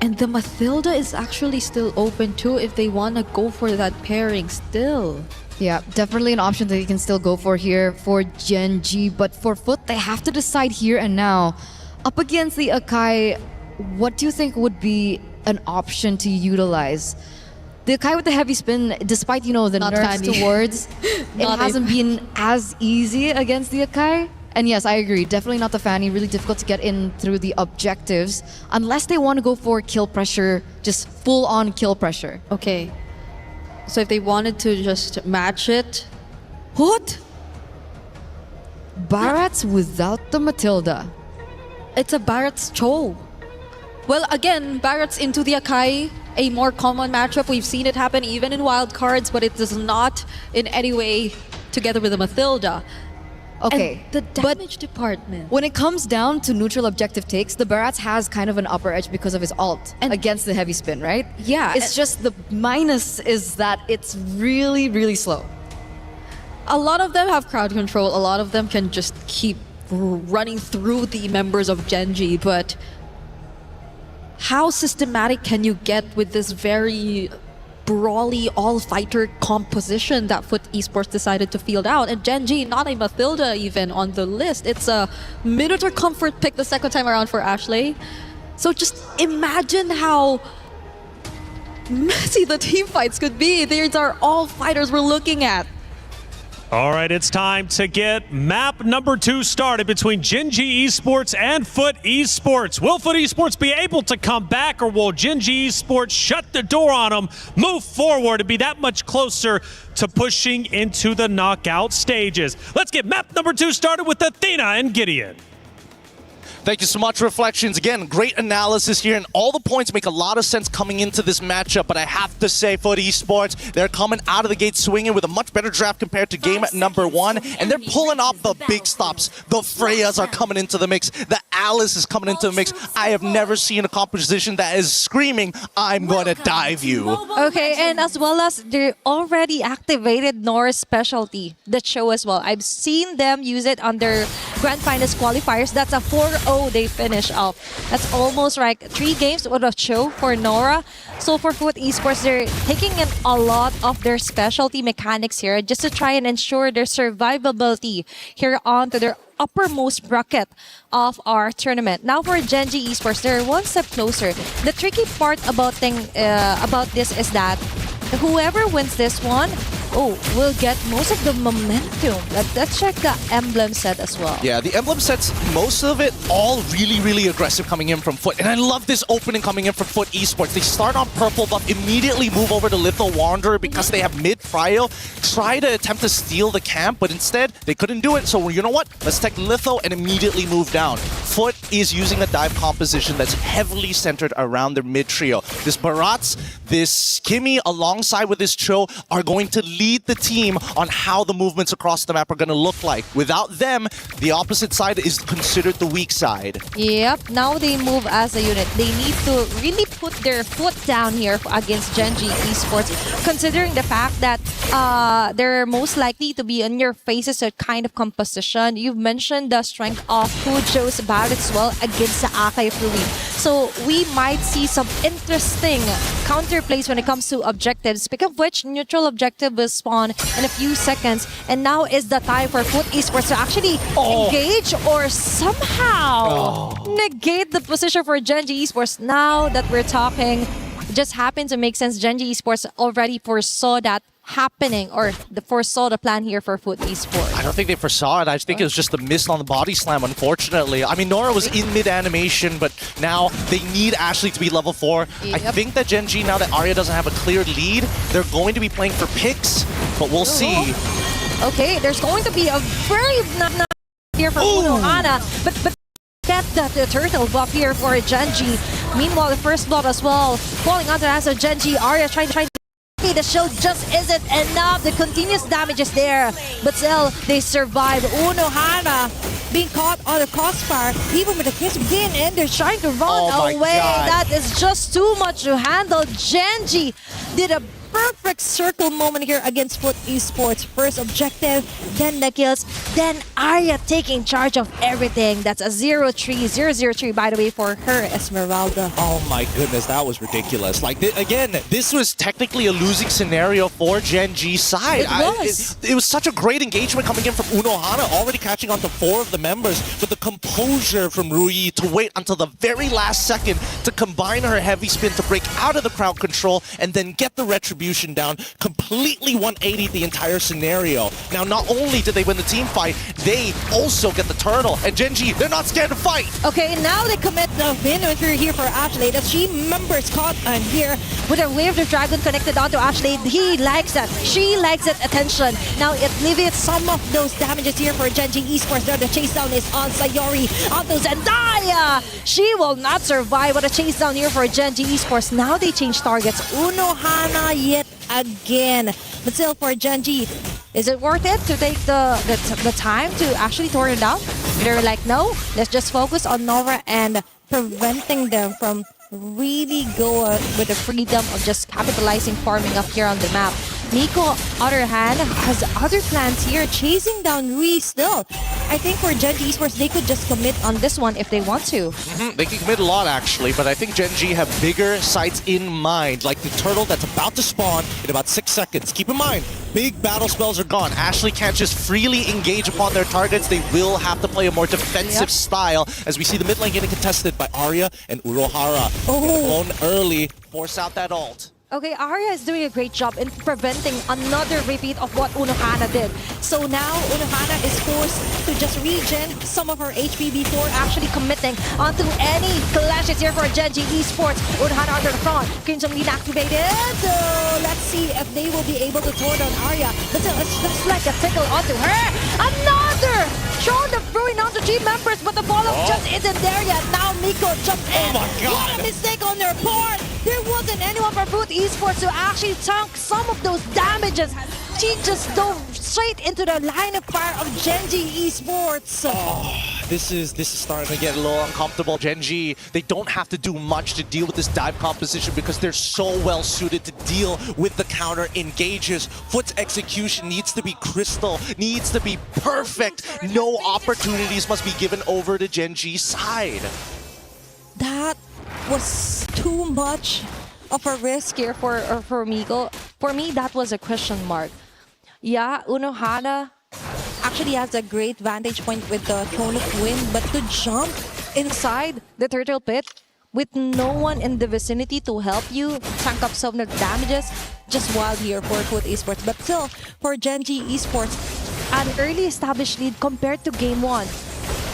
And the Mathilda is actually still open too if they want to go for that pairing still. Yeah, definitely an option that you can still go for here for Genji. But for Foot, they have to decide here and now. Up against the Akai, what do you think would be an option to utilize? The Akai with the heavy spin, despite, you know, the nerfs towards, it hasn't been as easy against the Akai. And yes, I agree. Definitely not the Fanny. Really difficult to get in through the objectives. Unless they want to go for kill pressure, just full on kill pressure. Okay. So if they wanted to just match it... What? Barats without the Matilda. It's a Barats Cho. Well, again, Barats into the Akai, a more common matchup. We've seen it happen even in wildcards, but it is not in any way together with the Mathilda. Okay, and the damage department. When it comes down to neutral objective takes, the Barats has kind of an upper edge because of his ult against the heavy spin, right? Yeah. It's just the minus is that it's really, really slow. A lot of them have crowd control. A lot of them can just keep running through the members of Genji, but how systematic can you get with this very brawly all-fighter composition that Foot Esports decided to field out. And Gen G, not a Mathilda even on the list. It's a Minotaur Comfort pick the second time around for Ashley. So just imagine how messy the team fights could be. These are all fighters we're looking at. All right, it's time to get map number 2 started between Gen G Esports and Foot Esports. Will Foot Esports be able to come back, or will Gen G Esports shut the door on them, move forward, and be that much closer to pushing into the knockout stages? Let's get map number 2 started with Athena and Gideon. Thank you so much, Reflections. Again, great analysis here, and all the points make a lot of sense coming into this matchup, but I have to say, Foot Esports, they're coming out of the gate swinging with a much better draft compared to game number 1, and they're pulling off the big stops. The Freyas are coming into the mix. The Alice is coming into the mix. I have never seen a composition that is screaming, I'm going to dive you. Okay, and as well as they already activated Nora's specialty, the show as well. I've seen them use it on their Grand Finals qualifiers. That's a 4-0 they finish up. That's almost like 3 games with a show for Nora. So for Foot Esports, they're taking in a lot of their specialty mechanics here just to try and ensure their survivability here onto their uppermost bracket of our tournament. Now for Gen G Esports, they're one step closer. The tricky part about this is that whoever wins this one, will get most of the momentum. Let's check the emblem set as well. Yeah, the emblem sets, most of it, all really, really aggressive coming in from Foot. And I love this opening coming in from Foot Esports. They start on purple buff, immediately move over to Litho Wanderer because they have mid-Fryo. Try to attempt to steal the camp, but instead, they couldn't do it. So you know what? Let's take Litho and immediately move down. Foot is using a dive composition that's heavily centered around their mid-trio. This Barats, this Kimmy, alongside with this Cho, are going to lead the team on how the movements across the map are going to look like. Without them, the opposite side is considered the weak side. Yep, now they move as a unit. They need to really put their foot down here against Gen G Esports, considering the fact that they're most likely to be in your faces a kind of composition. You've mentioned the strength of Pujo's Barret as well against the Akai Fluid. So we might see some interesting counterplays when it comes to objectives. Speaking of which, neutral objective will spawn in a few seconds, and now is the time for Foot Esports to actually engage or somehow negate the position for Gen G Esports. Now that we're talking, it just happened to make sense. Gen G Esports already foresaw that happening, or foresaw the plan here for Foot Esports. I don't think they foresaw it. I think it was just a miss on the body slam, unfortunately. I mean, Nora was in mid-animation, but now they need Ashley to be level 4. Yep. I think that Gen G, now that Arya doesn't have a clear lead, they're going to be playing for picks, but we'll see. Okay, there's going to be a very here for Unohana, but get the turtle buff here for Gen G. Meanwhile, the first blood as well, falling under the hands of Gen G. Arya trying to the show just isn't enough. The continuous damage is there, but still they survive. Unohana being caught on the crossfire, even with the kiss begin, and they're trying to run away. That is just too much to handle. Gen G did a perfect circle moment here against Foot Esports. First objective, then the kills, then Arya taking charge of everything. That's a 0-3 by the way for her, Esmeralda. Oh my goodness, that was ridiculous. Like, again, this was technically a losing scenario for Gen G's side. It was such a great engagement coming in from Unohana, already catching on to 4 of the members, but the composure from Rui to wait until the very last second to combine her heavy spin to break out of the crowd control and then get the retribution down, completely 180 the entire scenario. Now, not only did they win the team fight, they also get the turtle. And Gen G, they're not scared to fight. Okay, now they commit the win here for Ashley. The team members caught on here with a Wave of Dragon connected onto Ashley. He likes that. She likes that attention. Now it alleviates some of those damages here for Gen G Esports. There, the chase down is on Sayori onto Zendaya. She will not survive with a chase down here for Gen G Esports. Now they change targets. Unohana yet again. But still for Gen G, is it worth it to take the time to actually torn it down? They're like, no, let's just focus on Nora and preventing them from really go with the freedom of just capitalizing farming up here on the map. Nico, other hand, has other plans here, chasing down Rui still. I think for Gen G Esports, they could just commit on this one if they want to. They can commit a lot, actually, but I think Gen G have bigger sights in mind, like the turtle that's about to spawn in about 6 seconds. Keep in mind, big battle spells are gone. Ashley can't just freely engage upon their targets. They will have to play a more defensive style, as we see the mid lane getting contested by Arya and Urohara. Alone early, force out that ult. Okay, Arya is doing a great job in preventing another repeat of what Unohana did. So now Unohana is forced to just regen some of her HP before actually committing onto any clashes here for Gen G Esports. Unohana under the front, Crimson Lead activated. So let's see if they will be able to throw down Arya. But still, it's just like a tickle onto her. Another! Sean the throwing onto team members, but the follow-up just isn't there yet. Now Miko jumped in. Oh my God. What a mistake on their part! There wasn't anyone from Fruit Esports to actually tank some of those damages. She just dove straight into the line of fire of Gen G Esports. This is starting to get a little uncomfortable. Gen G, they don't have to do much to deal with this dive composition because they're so well suited to deal with the counter engages. Foot's execution needs to be crystal, needs to be perfect. No opportunities must be given over to Gen G's side. That was too much of a risk here for Miko. For me, that was a question mark. Yeah, Unohana actually has a great vantage point with the Throne of Wind, but to jump inside the turtle pit with no one in the vicinity to help you tank up some of the damages, just wild here for Foot Esports. But still, for Gen G Esports, an early established lead compared to Game 1.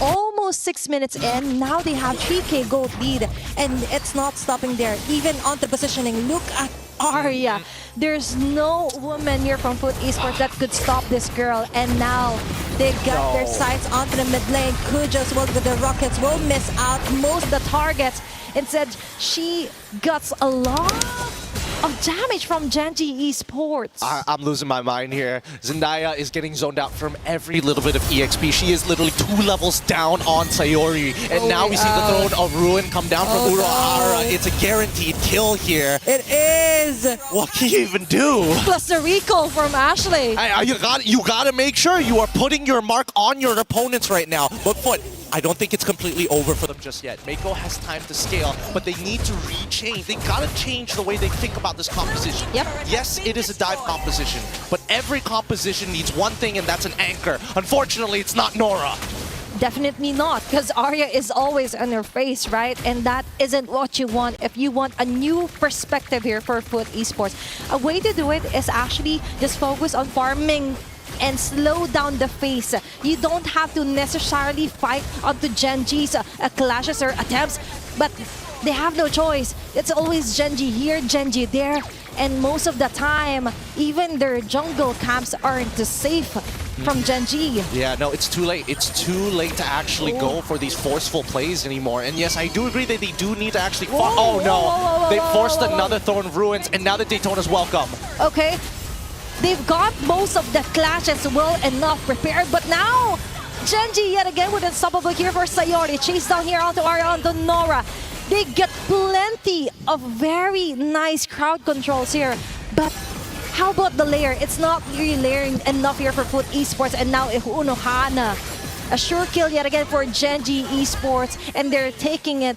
Almost 6 minutes in, now they have 3k gold lead, and it's not stopping there. Even on the positioning, look at Arya. There's no woman here from Foot Esports that could stop this girl, and now they got their sights onto the mid lane. Kuja as well with the rockets will miss out most of the targets. Instead, she gets a lot of damage from Gen G Esports. I'm losing my mind here. Zendaya is getting zoned out from every little bit of EXP. She is literally 2 levels down on Sayori. And now we see the Throne of Ruin come down from Urohara. It's a guaranteed kill here. It is. What can you even do? Plus the recall from Ashley. You gotta make sure you are putting your mark on your opponents right now. But Foot, I don't think it's completely over for them just yet. Mako has time to scale, but they need to rechange. They gotta change the way they think about this composition. Yep. Yes, it is a dive composition, but every composition needs one thing, and that's an anchor. Unfortunately, it's not Nora. Definitely not, because Arya is always on her face, right? And that isn't what you want if you want a new perspective here for Foot Esports. A way to do it is actually just focus on farming and slow down the face. You don't have to necessarily fight onto Gen G's clashes or attempts, but they have no choice. It's always Gen G here, Gen G there, and most of the time, even their jungle camps aren't safe from Gen G. Yeah, no, it's too late. It's too late to actually go for these forceful plays anymore. And yes, I do agree that they do need to actually... Oh no, they forced another Throne of Ruins, and now the Daytona's welcome. Okay. They've got most of the clashes well enough prepared, but now Gen G yet again with unstoppable here for Sayori. Chase down here onto Arya, onto Nora. They get plenty of very nice crowd controls here, but how about the layer? It's not really layering enough here for Foot Esports, and now Unohana. A sure kill yet again for Gen G Esports, and they're taking it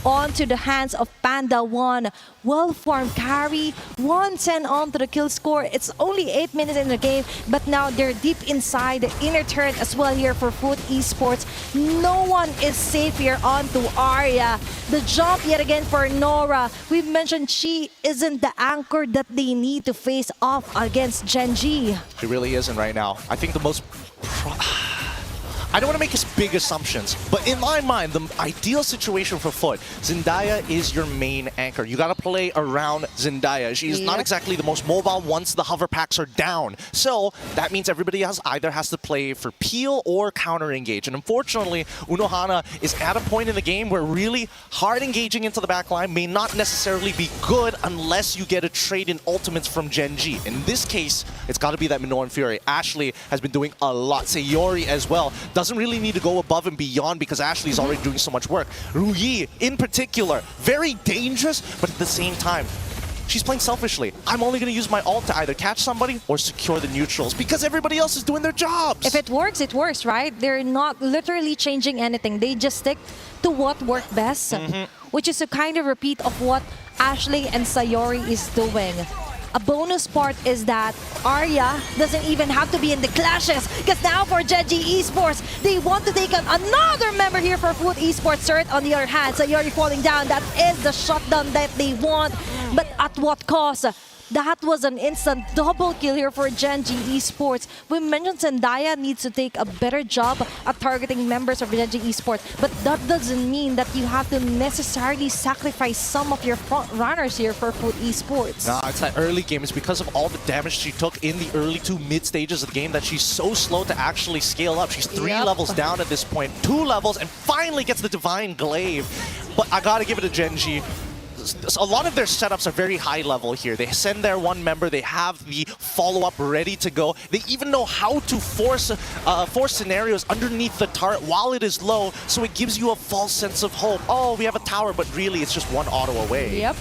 onto the hands of Panda 1. Well-formed carry, 110 onto the kill score. It's only 8 minutes in the game, but now they're deep inside the inner turret as well here for Foot Esports. No one is safe here onto Arya. The jump yet again for Nora. We've mentioned she isn't the anchor that they need to face off against Gen G. She really isn't right now. I think the most... I don't want to make big assumptions, but in my mind, the ideal situation for Foot, Zendaya is your main anchor. You got to play around Zendaya. She's not exactly the most mobile once the hover packs are down. So that means everybody else either has to play for peel or counter engage. And unfortunately, Unohana is at a point in the game where really hard engaging into the backline may not necessarily be good unless you get a trade in ultimates from Gen G. In this case, it's got to be that Minoan Fury. Ashley has been doing a lot. Sayori as well. Doesn't really need to go above and beyond because Ashley's already doing so much work. Ruyi, in particular, very dangerous, but at the same time, she's playing selfishly. I'm only going to use my ult to either catch somebody or secure the neutrals because everybody else is doing their jobs. If it works, right? They're not literally changing anything. They just stick to what worked best, which is a kind of repeat of what Ashley and Sayori is doing. A bonus part is that Arya doesn't even have to be in the clashes because now for Genji Esports, they want to take on another member here for Foot Esports. Third, on the other hand, Sayori falling down. That is the shutdown that they want, but at what cost? That was an instant double kill here for Genji Esports. We mentioned Zendaya needs to take a better job at targeting members of Genji Esports, but that doesn't mean that you have to necessarily sacrifice some of your front runners here for Foot Esports. Nah, it's that early game. It's because of all the damage she took in the early to mid stages of the game that she's so slow to actually scale up. She's 3 levels down at this point, 2 levels, and finally gets the Divine Glaive. But I gotta give it to Genji. A lot of their setups are very high level here. They send their one member, they have the follow-up ready to go. They even know how to force scenarios underneath the turret while it is low, so it gives you a false sense of hope. Oh, we have a tower, but really it's just one auto away. Yep.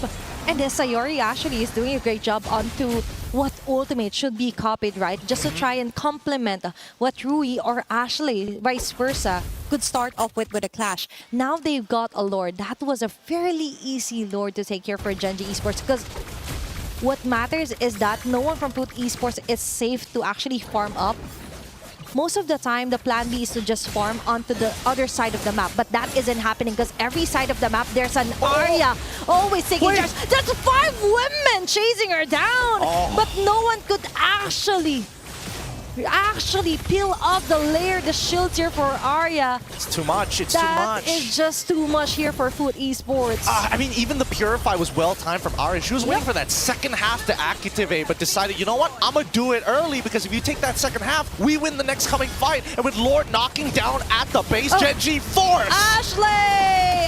And then Sayori actually is doing a great job onto what ultimate should be copied, right? Just to try and complement what Rui or Ashley, vice versa, could start off with a clash. Now they've got a Lord. That was a fairly easy Lord to take here for Genji Esports because what matters is that no one from Foot Esports is safe to actually farm up. Most of the time, the plan B is to just farm onto the other side of the map. But that isn't happening because every side of the map, there's an Arya always taking charge. There's 5 women chasing her down. But no one could actually peel off the layer, the shields here for Arya. It's too much. It's too much. That is just too much here for Foot Esports. I mean, even the Purify was well timed from Arya. She was waiting for that second half to activate, but decided, you know what? I'm going to do it early because if you take that second half, we win the next coming fight. And with Lord knocking down at the base, Genji force! Ashley!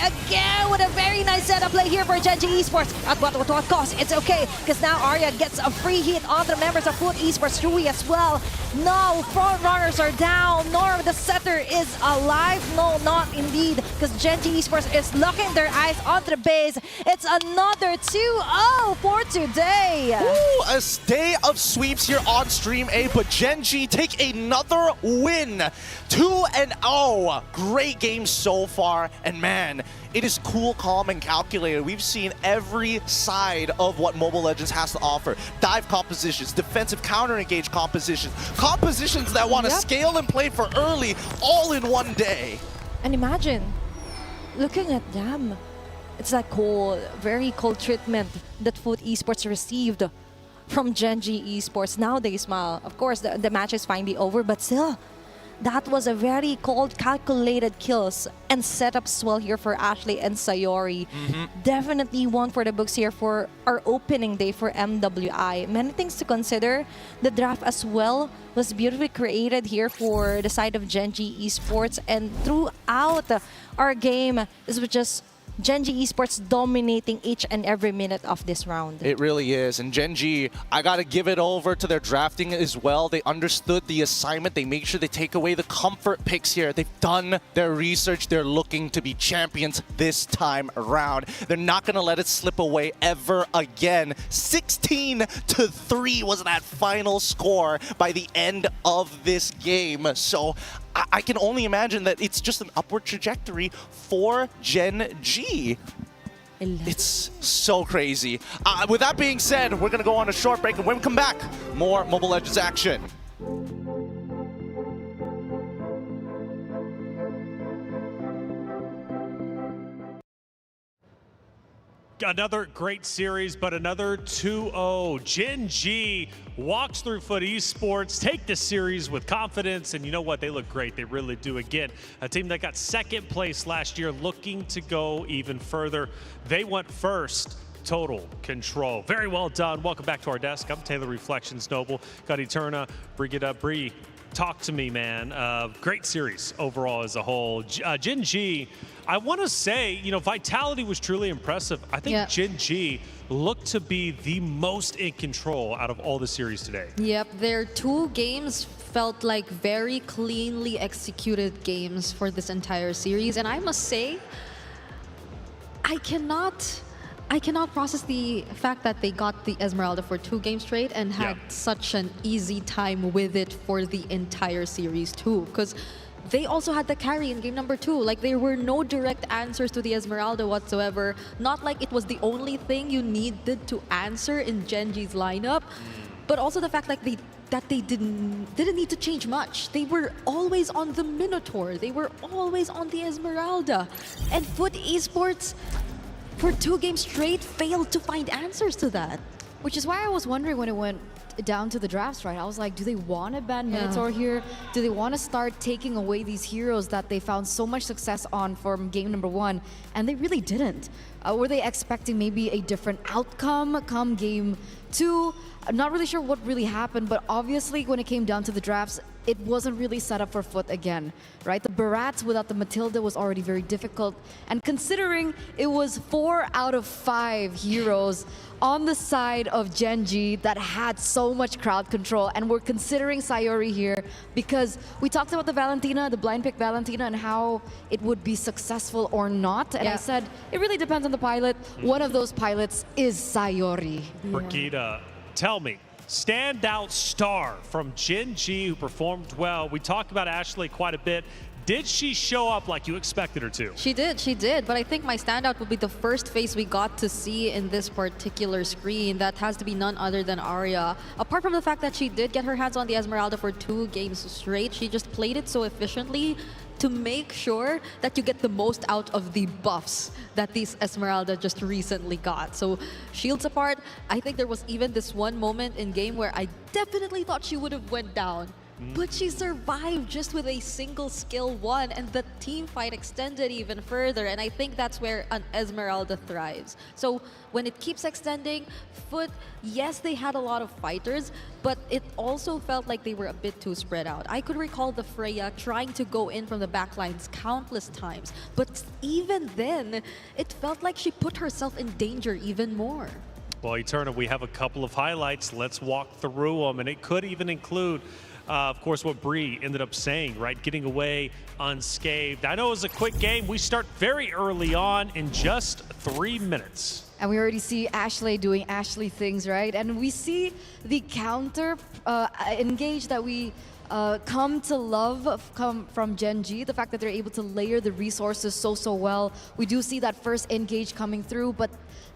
Again with a very nice setup play here for Genji Esports. At what cost? It's okay because now Arya gets a free hit on the members of Foot Esports. Rui as well. No, front runners are down. Nor the setter is alive. No, not indeed. Because Genji Esports is locking their eyes onto the base. It's another 2-0 for today. Ooh, a day of sweeps here on Stream A, but Genji take another win. 2-0. Great game so far. And man, it is cool, calm, and calculated. We've seen every side of what Mobile Legends has to offer. Dive compositions, defensive counter-engage compositions, compositions that want to scale and play for early, all in one day. And imagine, looking at them, it's like cold, very cold treatment that Foot Esports received from Genji Esports. Now they smile. Of course, the match is finally over, but still, that was a very cold, calculated kills and setups well here for Ashley and Sayori. Definitely one for the books here for our opening day for MWI. Many things to consider. The draft as well was beautifully created here for the side of Genji Esports, and throughout our game, this was just Genji Esports dominating each and every minute of this round. It really is. And Genji, I got to give it over to their drafting as well. They understood the assignment. They make sure they take away the comfort picks here. They've done their research. They're looking to be champions this time around. They're not going to let it slip away ever again. 16-3 was that final score by the end of this game. So I can only imagine that it's just an upward trajectory for Gen G. It's so crazy. With that being said, we're going to go on a short break, and when we come back, more Mobile Legends action. Another great series, but another 2-0. Gen G walks through Foot Esports, take the series with confidence, and you know what? They look great. They really do. Again, a team that got second place last year, looking to go even further. They went first. Total control. Very well done. Welcome back to our desk. I'm Taylor Reflections Noble. Got Eterna, Brigitte, Bree. Talk to me, man. Great series overall as a whole. Gen G, I want to say, you know, Vitality was truly impressive. I think Gen G looked to be the most in control out of all the series today. Yep, their 2 games felt like very cleanly executed games for this entire series. And I must say, I cannot I cannot process the fact that they got the Esmeralda for 2 games straight and had such an easy time with it for the entire series too. Because they also had the carry in game number 2. Like, there were no direct answers to the Esmeralda whatsoever. Not like it was the only thing you needed to answer in Genji's lineup, but also the fact like they didn't need to change much. They were always on the Minotaur. They were always on the Esmeralda. And Foot Esports, for 2 games straight, failed to find answers to that. Which is why I was wondering when it went down to the drafts, right? I was like, do they want to ban Minotaur here? Do they want to start taking away these heroes that they found so much success on from game number 1? And they really didn't. Were they expecting maybe a different outcome come game 2? I'm not really sure what really happened, but obviously when it came down to the drafts, it wasn't really set up for Foot again, right? The Barats without the Matilda was already very difficult. And considering it was 4 out of 5 heroes on the side of Genji that had so much crowd control, and we're considering Sayori here because we talked about the Valentina, the blind pick Valentina, and how it would be successful or not. And I said, it really depends on the pilot. One of those pilots is Sayori. Brigida, tell me, standout star from Genji who performed well. We talked about Ashley quite a bit. Did she show up like you expected her to? She did. But I think my standout would be the first face we got to see in this particular screen. That has to be none other than Arya. Apart from the fact that she did get her hands on the Esmeralda for 2 games straight, she just played it so efficiently to make sure that you get the most out of the buffs that these Esmeralda just recently got. So shields apart, I think there was even this one moment in game where I definitely thought she would have went down. But she survived just with a single skill 1, and the team fight extended even further, and I think that's where an Esmeralda thrives. So when it keeps extending, Foot, yes, they had a lot of fighters, but it also felt like they were a bit too spread out. I could recall the Freya trying to go in from the backlines countless times, but even then, it felt like she put herself in danger even more. Well, Eterna, we have a couple of highlights. Let's walk through them, and it could even include of course, what Bree ended up saying, right? Getting away unscathed. I know it was a quick game. We start very early on in just 3 minutes. And we already see Ashley doing Ashley things, right? And we see the counter engage that we come to love from Genji. The fact that they're able to layer the resources so well. We do see that first engage coming through, but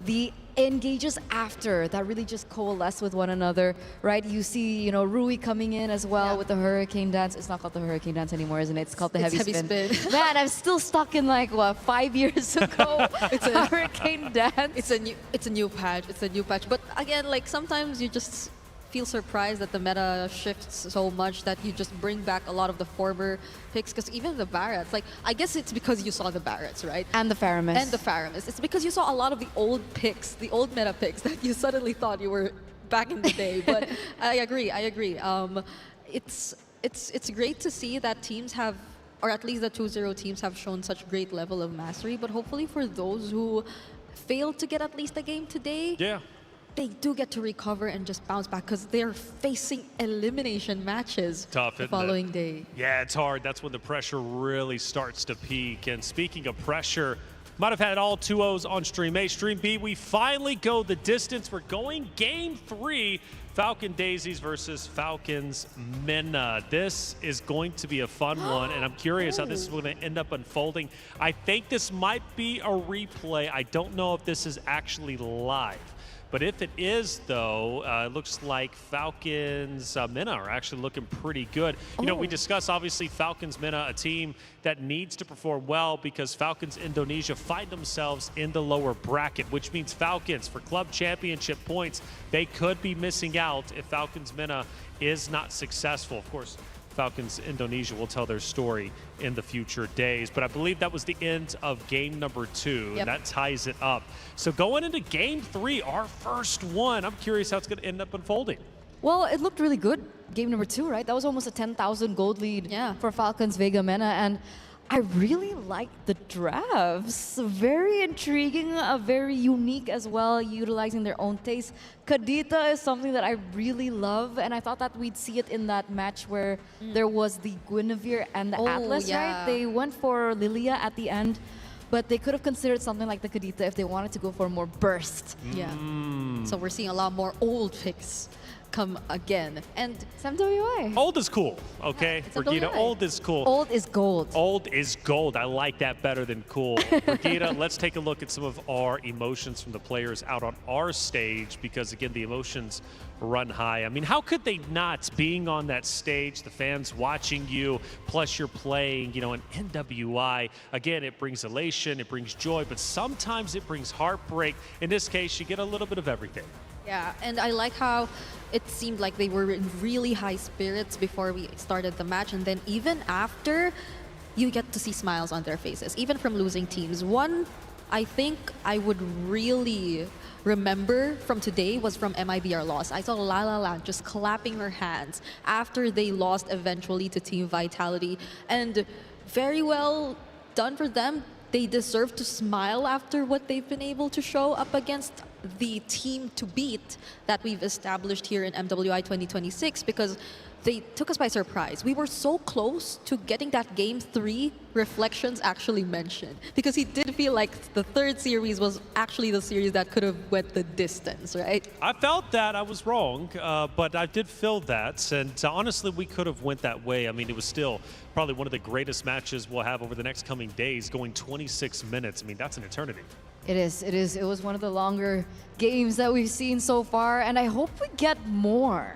the engages after that really just coalesce with one another, right? You see, you know, Rui coming in as well with the hurricane dance. It's not called the hurricane dance anymore, isn't it? It's called the heavy spin. Man, I'm still stuck in like what 5 years ago. It's a hurricane dance. It's a new patch. But again, like sometimes you just feel surprised that the meta shifts so much that you just bring back a lot of the former picks, because even the Barretts, like I guess it's because you saw the Barretts, right? And the Faramis. It's because you saw a lot of the old picks, the old meta picks that you suddenly thought you were back in the day. But I agree. It's great to see that teams have, or at least the 2-0 teams have shown such great level of mastery. But hopefully for those who failed to get at least a game today, they do get to recover and just bounce back, because they're facing elimination matches the following day. Yeah, it's hard. That's when the pressure really starts to peak. And speaking of pressure, might have had all 2-0s on Stream A. Stream B, we finally go the distance. We're going Game 3, Falcon Daisies versus Falcons Minna. This is going to be a fun one, and I'm curious how this is going to end up unfolding. I think this might be a replay. I don't know if this is actually live. But if it is, though, it looks like Falcons Minna are actually looking pretty good. You know, we discussed, obviously, Falcons Minna, a team that needs to perform well because Falcons Indonesia find themselves in the lower bracket, which means Falcons, for club championship points, they could be missing out if Falcons Minna is not successful. Of course, Falcons Indonesia will tell their story in the future days. But I believe that was the end of game number 2, and that ties it up. So going into game 3, our first one, I'm curious how it's going to end up unfolding. Well, it looked really good. Game number 2, right? That was almost a 10,000 gold lead for Falcons Vega Mena. And I really liked the drafts. Very intriguing, very unique as well, utilizing their own taste. Kadita is something that I really love, and I thought that we'd see it in that match where there was the Guinevere and the Atlas, right? They went for Lilia at the end. but they could have considered something like the Kadita if they wanted to go for more burst. Yeah. So we're seeing a lot more old picks come again. And it's MWI. Old is cool, okay? Brigida, MWI. old is cool. Old is gold. Old is gold. I like that better than cool. Brigida, let's take a look at some of our emotions from the players out on our stage because, again, the emotions run high. I mean, how could they not, being on that stage, the fans watching you, plus you're playing, you know, an NWI. Again, it brings elation, it brings joy, but sometimes it brings heartbreak. In this case, you get a little bit of everything. yeah, and I like how it seemed like they were in really high spirits before we started the match, and then even after, you get to see smiles on their faces, even from losing teams. One, I think I would really remember from today was from MIBR loss. I saw La La Land just clapping her hands after they lost eventually to Team Vitality, and very well done for them. They deserve to smile after what they've been able to show up against the team to beat that we've established here in MWI 2026, because they took us by surprise. We were so close to getting that Game 3 Reflections actually mentioned, because he did feel like the third series was actually the series that could have went the distance, right? I felt that. I was wrong, but I did feel that. And honestly, we could have went that way. I mean, it was still probably one of the greatest matches we'll have over the next coming days, going 26 minutes. I mean, that's an eternity. It is. It is. It was one of the longer games that we've seen so far, and I hope we get more.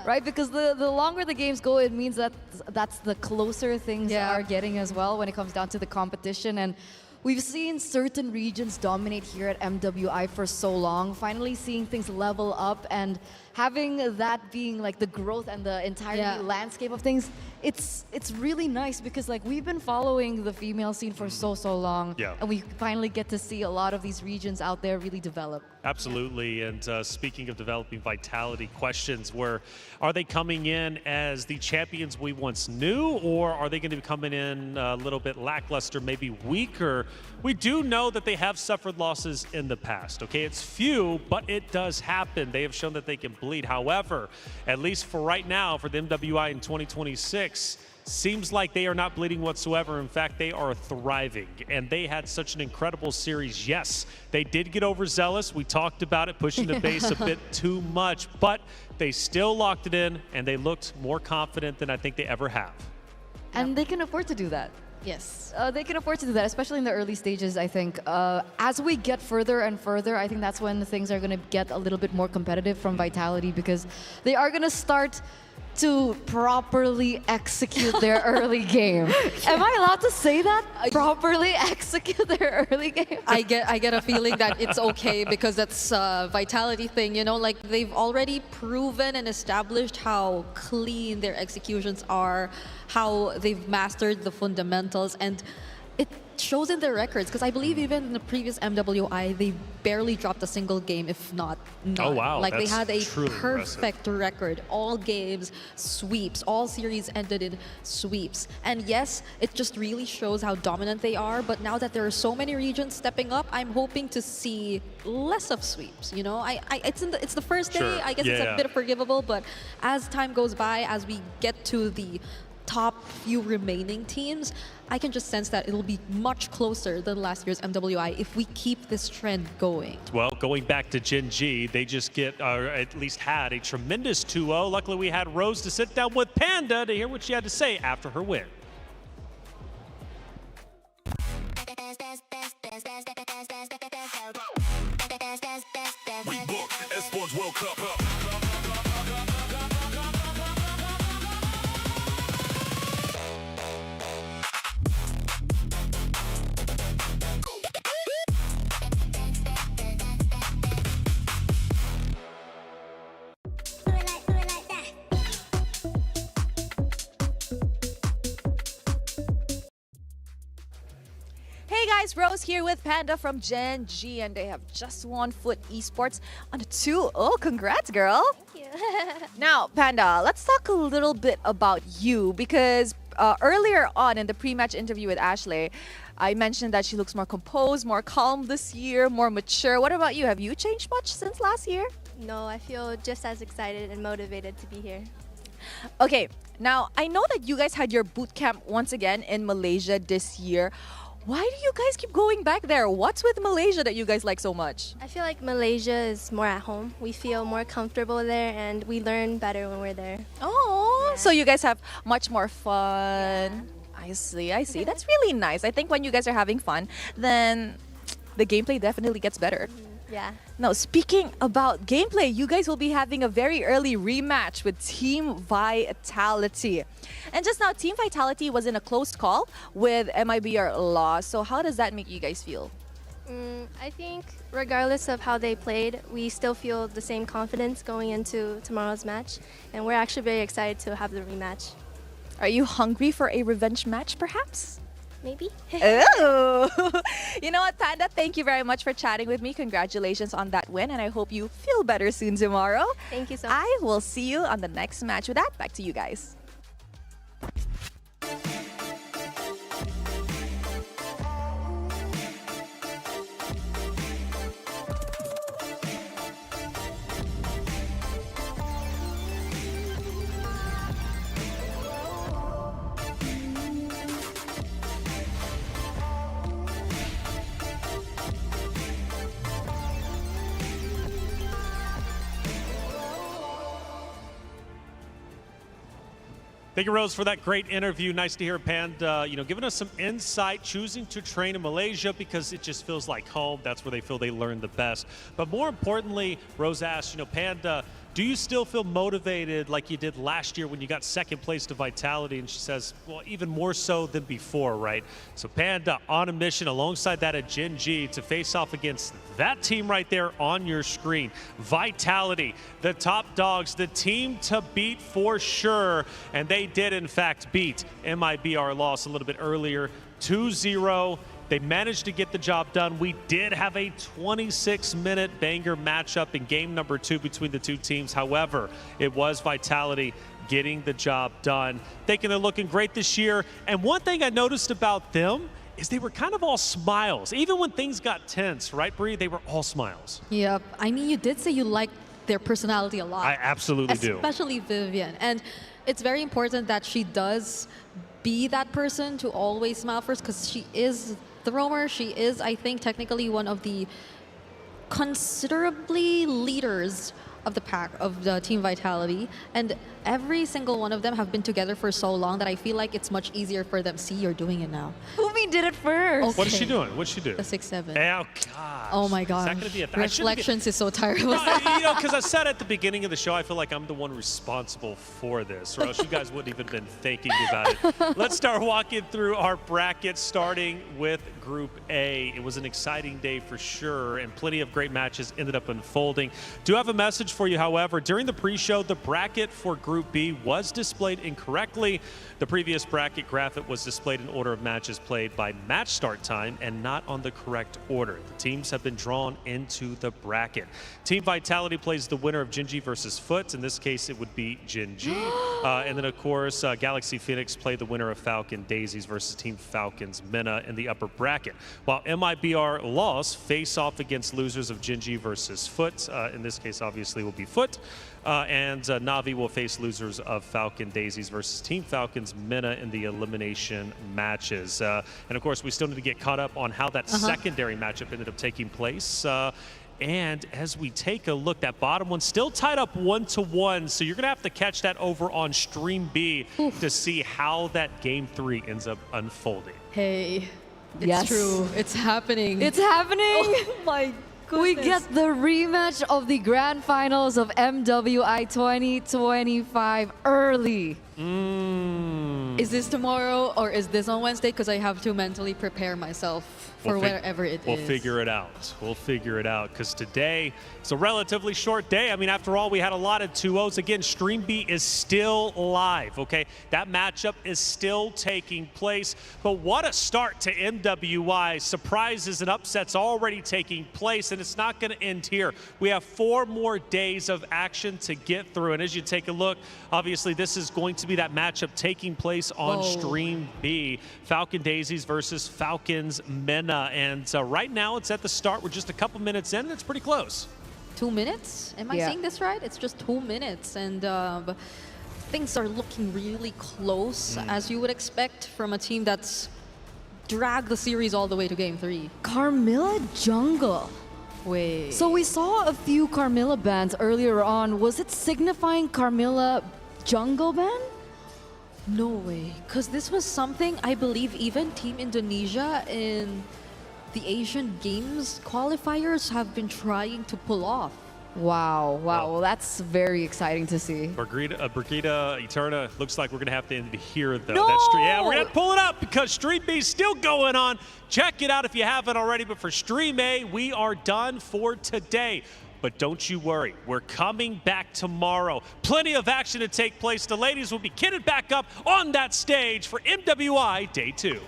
Right, because the longer the games go, it means that that's the closer things are getting as well when it comes down to the competition. And we've seen certain regions dominate here at MWI for so long. Finally seeing things level up and having that being like the growth and the entire landscape of things, it's really nice because like we've been following the female scene for so long, and we finally get to see a lot of these regions out there really develop. Absolutely. And speaking of developing Vitality, questions were, are they coming in as the champions we once knew, or are they going to be coming in a little bit lackluster, maybe weaker? We do know that they have suffered losses in the past, okay? It's few, but it does happen. They have shown that they can bleed. However, at least for right now, for the MWI in 2026, seems like they are not bleeding whatsoever. In fact, they are thriving, and they had such an incredible series. Yes, they did get overzealous. We talked about it, pushing the base a bit too much, but they still locked it in, and they looked more confident than I think they ever have. And they can afford to do that. Yes. They can afford to do that, especially in the early stages, I think. As we get further and further, I think that's when things are going to get a little bit more competitive from Vitality, because they are going to start to properly execute their early game. Am I allowed to say that? Properly execute their early game? I get a feeling that it's okay because that's a Vitality thing, you know, like they've already proven and established how clean their executions are, how they've mastered the fundamentals, and it shows in their records, because I believe even in the previous MWI, they barely dropped a single game, if not none. Oh, wow. Like they That's had a truly perfect impressive. record. All games, sweeps. All series ended in sweeps. And yes, it just really shows how dominant they are, but now that there are so many regions stepping up, I'm hoping to see less of sweeps, you know? It's the first day, Sure. I guess it's a bit forgivable, but as time goes by, as we get to the top few remaining teams, I can just sense that it'll be much closer than last year's MWI if we keep this trend going. Well, going back to Gen G, they just at least had a tremendous 2-0. Luckily, we had Rose to sit down with Panda to hear what she had to say after her win. We book Esports World Cup up. Hey guys, Rose here with Panda from Gen G, and they have just won Foot Esports on a 2-0. Congrats, girl. Thank you. Now, Panda, let's talk a little bit about you, because earlier on in the pre-match interview with Ashley, I mentioned that she looks more composed, more calm this year, more mature. What about you? Have you changed much since last year? No, I feel just as excited and motivated to be here. Okay, now I know that you guys had your boot camp once again in Malaysia this year. Why do you guys keep going back there? What's with Malaysia that you guys like so much? I feel like Malaysia is more at home. We feel more comfortable there and we learn better when we're there. Oh, so you guys have much more fun. I see, I see. That's really nice. I think when you guys are having fun, then the gameplay definitely gets better. Yeah. Now, speaking about gameplay, you guys will be having a very early rematch with Team Vitality. And just now, Team Vitality was in a close call with MIBR loss. So how does that make you guys feel? I think regardless of how they played, we still feel the same confidence going into tomorrow's match. And we're actually very excited to have the rematch. Are you hungry for a revenge match, perhaps? Maybe. Oh. You know what, Panda? Thank you very much for chatting with me. Congratulations on that win, and I hope you feel better soon tomorrow. Thank you so much. I will see you on the next match. With that, back to you guys. Thank you, Rose, for that great interview. Nice to hear Panda, giving us some insight, choosing to train in Malaysia because it just feels like home. That's where they feel they learn the best. But more importantly, Rose asked, Panda, do you still feel motivated like you did last year when you got second place to Vitality? And she says, well, even more so than before, right? So Panda on a mission alongside that at Gen G to face off against that team right there on your screen. Vitality, the top dogs, the team to beat for sure. And they did, in fact, beat MIBR loss a little bit earlier, 2-0. They managed to get the job done. We did have a 26-minute banger matchup in game number 2 between the two teams. However, it was Vitality getting the job done. Thinking they're looking great this year. And one thing I noticed about them is they were kind of all smiles. Even when things got tense, right, Bree? They were all smiles. Yep. I mean, you did say you liked their personality a lot. I absolutely do. Especially Vivian. And it's very important that she does be that person to always smile first because she is the roamer. She is, I think, technically one of the considerably leaders of the pack of the Team Vitality, and every single one of them have been together for so long that I feel like it's much easier for them. See, you're doing it now. Umi did it first. Okay. What is she doing? What'd she do? The 6-7. Oh, gosh. Oh my gosh. Is that gonna be a Reflections is so terrible. Because I said at the beginning of the show, I feel like I'm the one responsible for this, or else you guys wouldn't even been thinking about it. Let's start walking through our bracket, starting with Group A. It was an exciting day for sure, and plenty of great matches ended up unfolding. Do have a message for you, however. During the pre-show, the bracket for Group B was displayed incorrectly. The previous bracket graphic was displayed in order of matches played by match start time and not on the correct order. The teams have been drawn into the bracket. Team Vitality plays the winner of Gen G versus Foot. In this case, it would be Gen G. And then, of course, Galaxy Phoenix played the winner of Falcon Daisies versus Team Falcons Mena in the upper bracket. While MIBR lost, face off against losers of Gen G versus Foot. In this case, obviously, will be Foot. And Navi will face losers of Falcon Daisies versus Team Falcons Mena in the elimination matches. And of course, we still need to get caught up on how that secondary matchup ended up taking place. And as we take a look, that bottom one still tied up 1-1. So you're going to have to catch that over on Stream B to see how that Game 3 ends up unfolding. Hey, it's Yes. true. It's happening. It's happening. Oh my goodness. We get the rematch of the grand finals of MWI 2025 early. Is this tomorrow or is this on Wednesday? Because I have to mentally prepare myself for wherever it is. We'll figure it out. We'll figure it out because today it's a relatively short day. I mean, after all, we had a lot of 2-0s. Again, Stream B is still live, okay? That matchup is still taking place. But what a start to MWI. Surprises and upsets already taking place, and it's not going to end here. We have 4 more days of action to get through. And as you take a look, obviously this is going to be that matchup taking place on Stream B. Falcon Daisies versus Falcons Mena. And right now it's at the start. We're just a couple minutes in, and it's pretty close. 2 minutes? Am I saying this right? It's just 2 minutes. And things are looking really close, as you would expect from a team that's drag the series all the way to game 3. Carmilla Jungle. Wait. So we saw a few Carmilla bands earlier on. Was it signifying Carmilla Jungle band? No way. Because this was something I believe even Team Indonesia in the Asian Games qualifiers have been trying to pull off. Wow. Well, that's very exciting to see. Brigida Eterna, looks like we're going to have to end it here, though. No! That stream, yeah, we're going to pull it up because Stream B is still going on. Check it out if you haven't already. But for Stream A, we are done for today. But don't you worry, we're coming back tomorrow. Plenty of action to take place. The ladies will be kitted back up on that stage for MWI Day 2.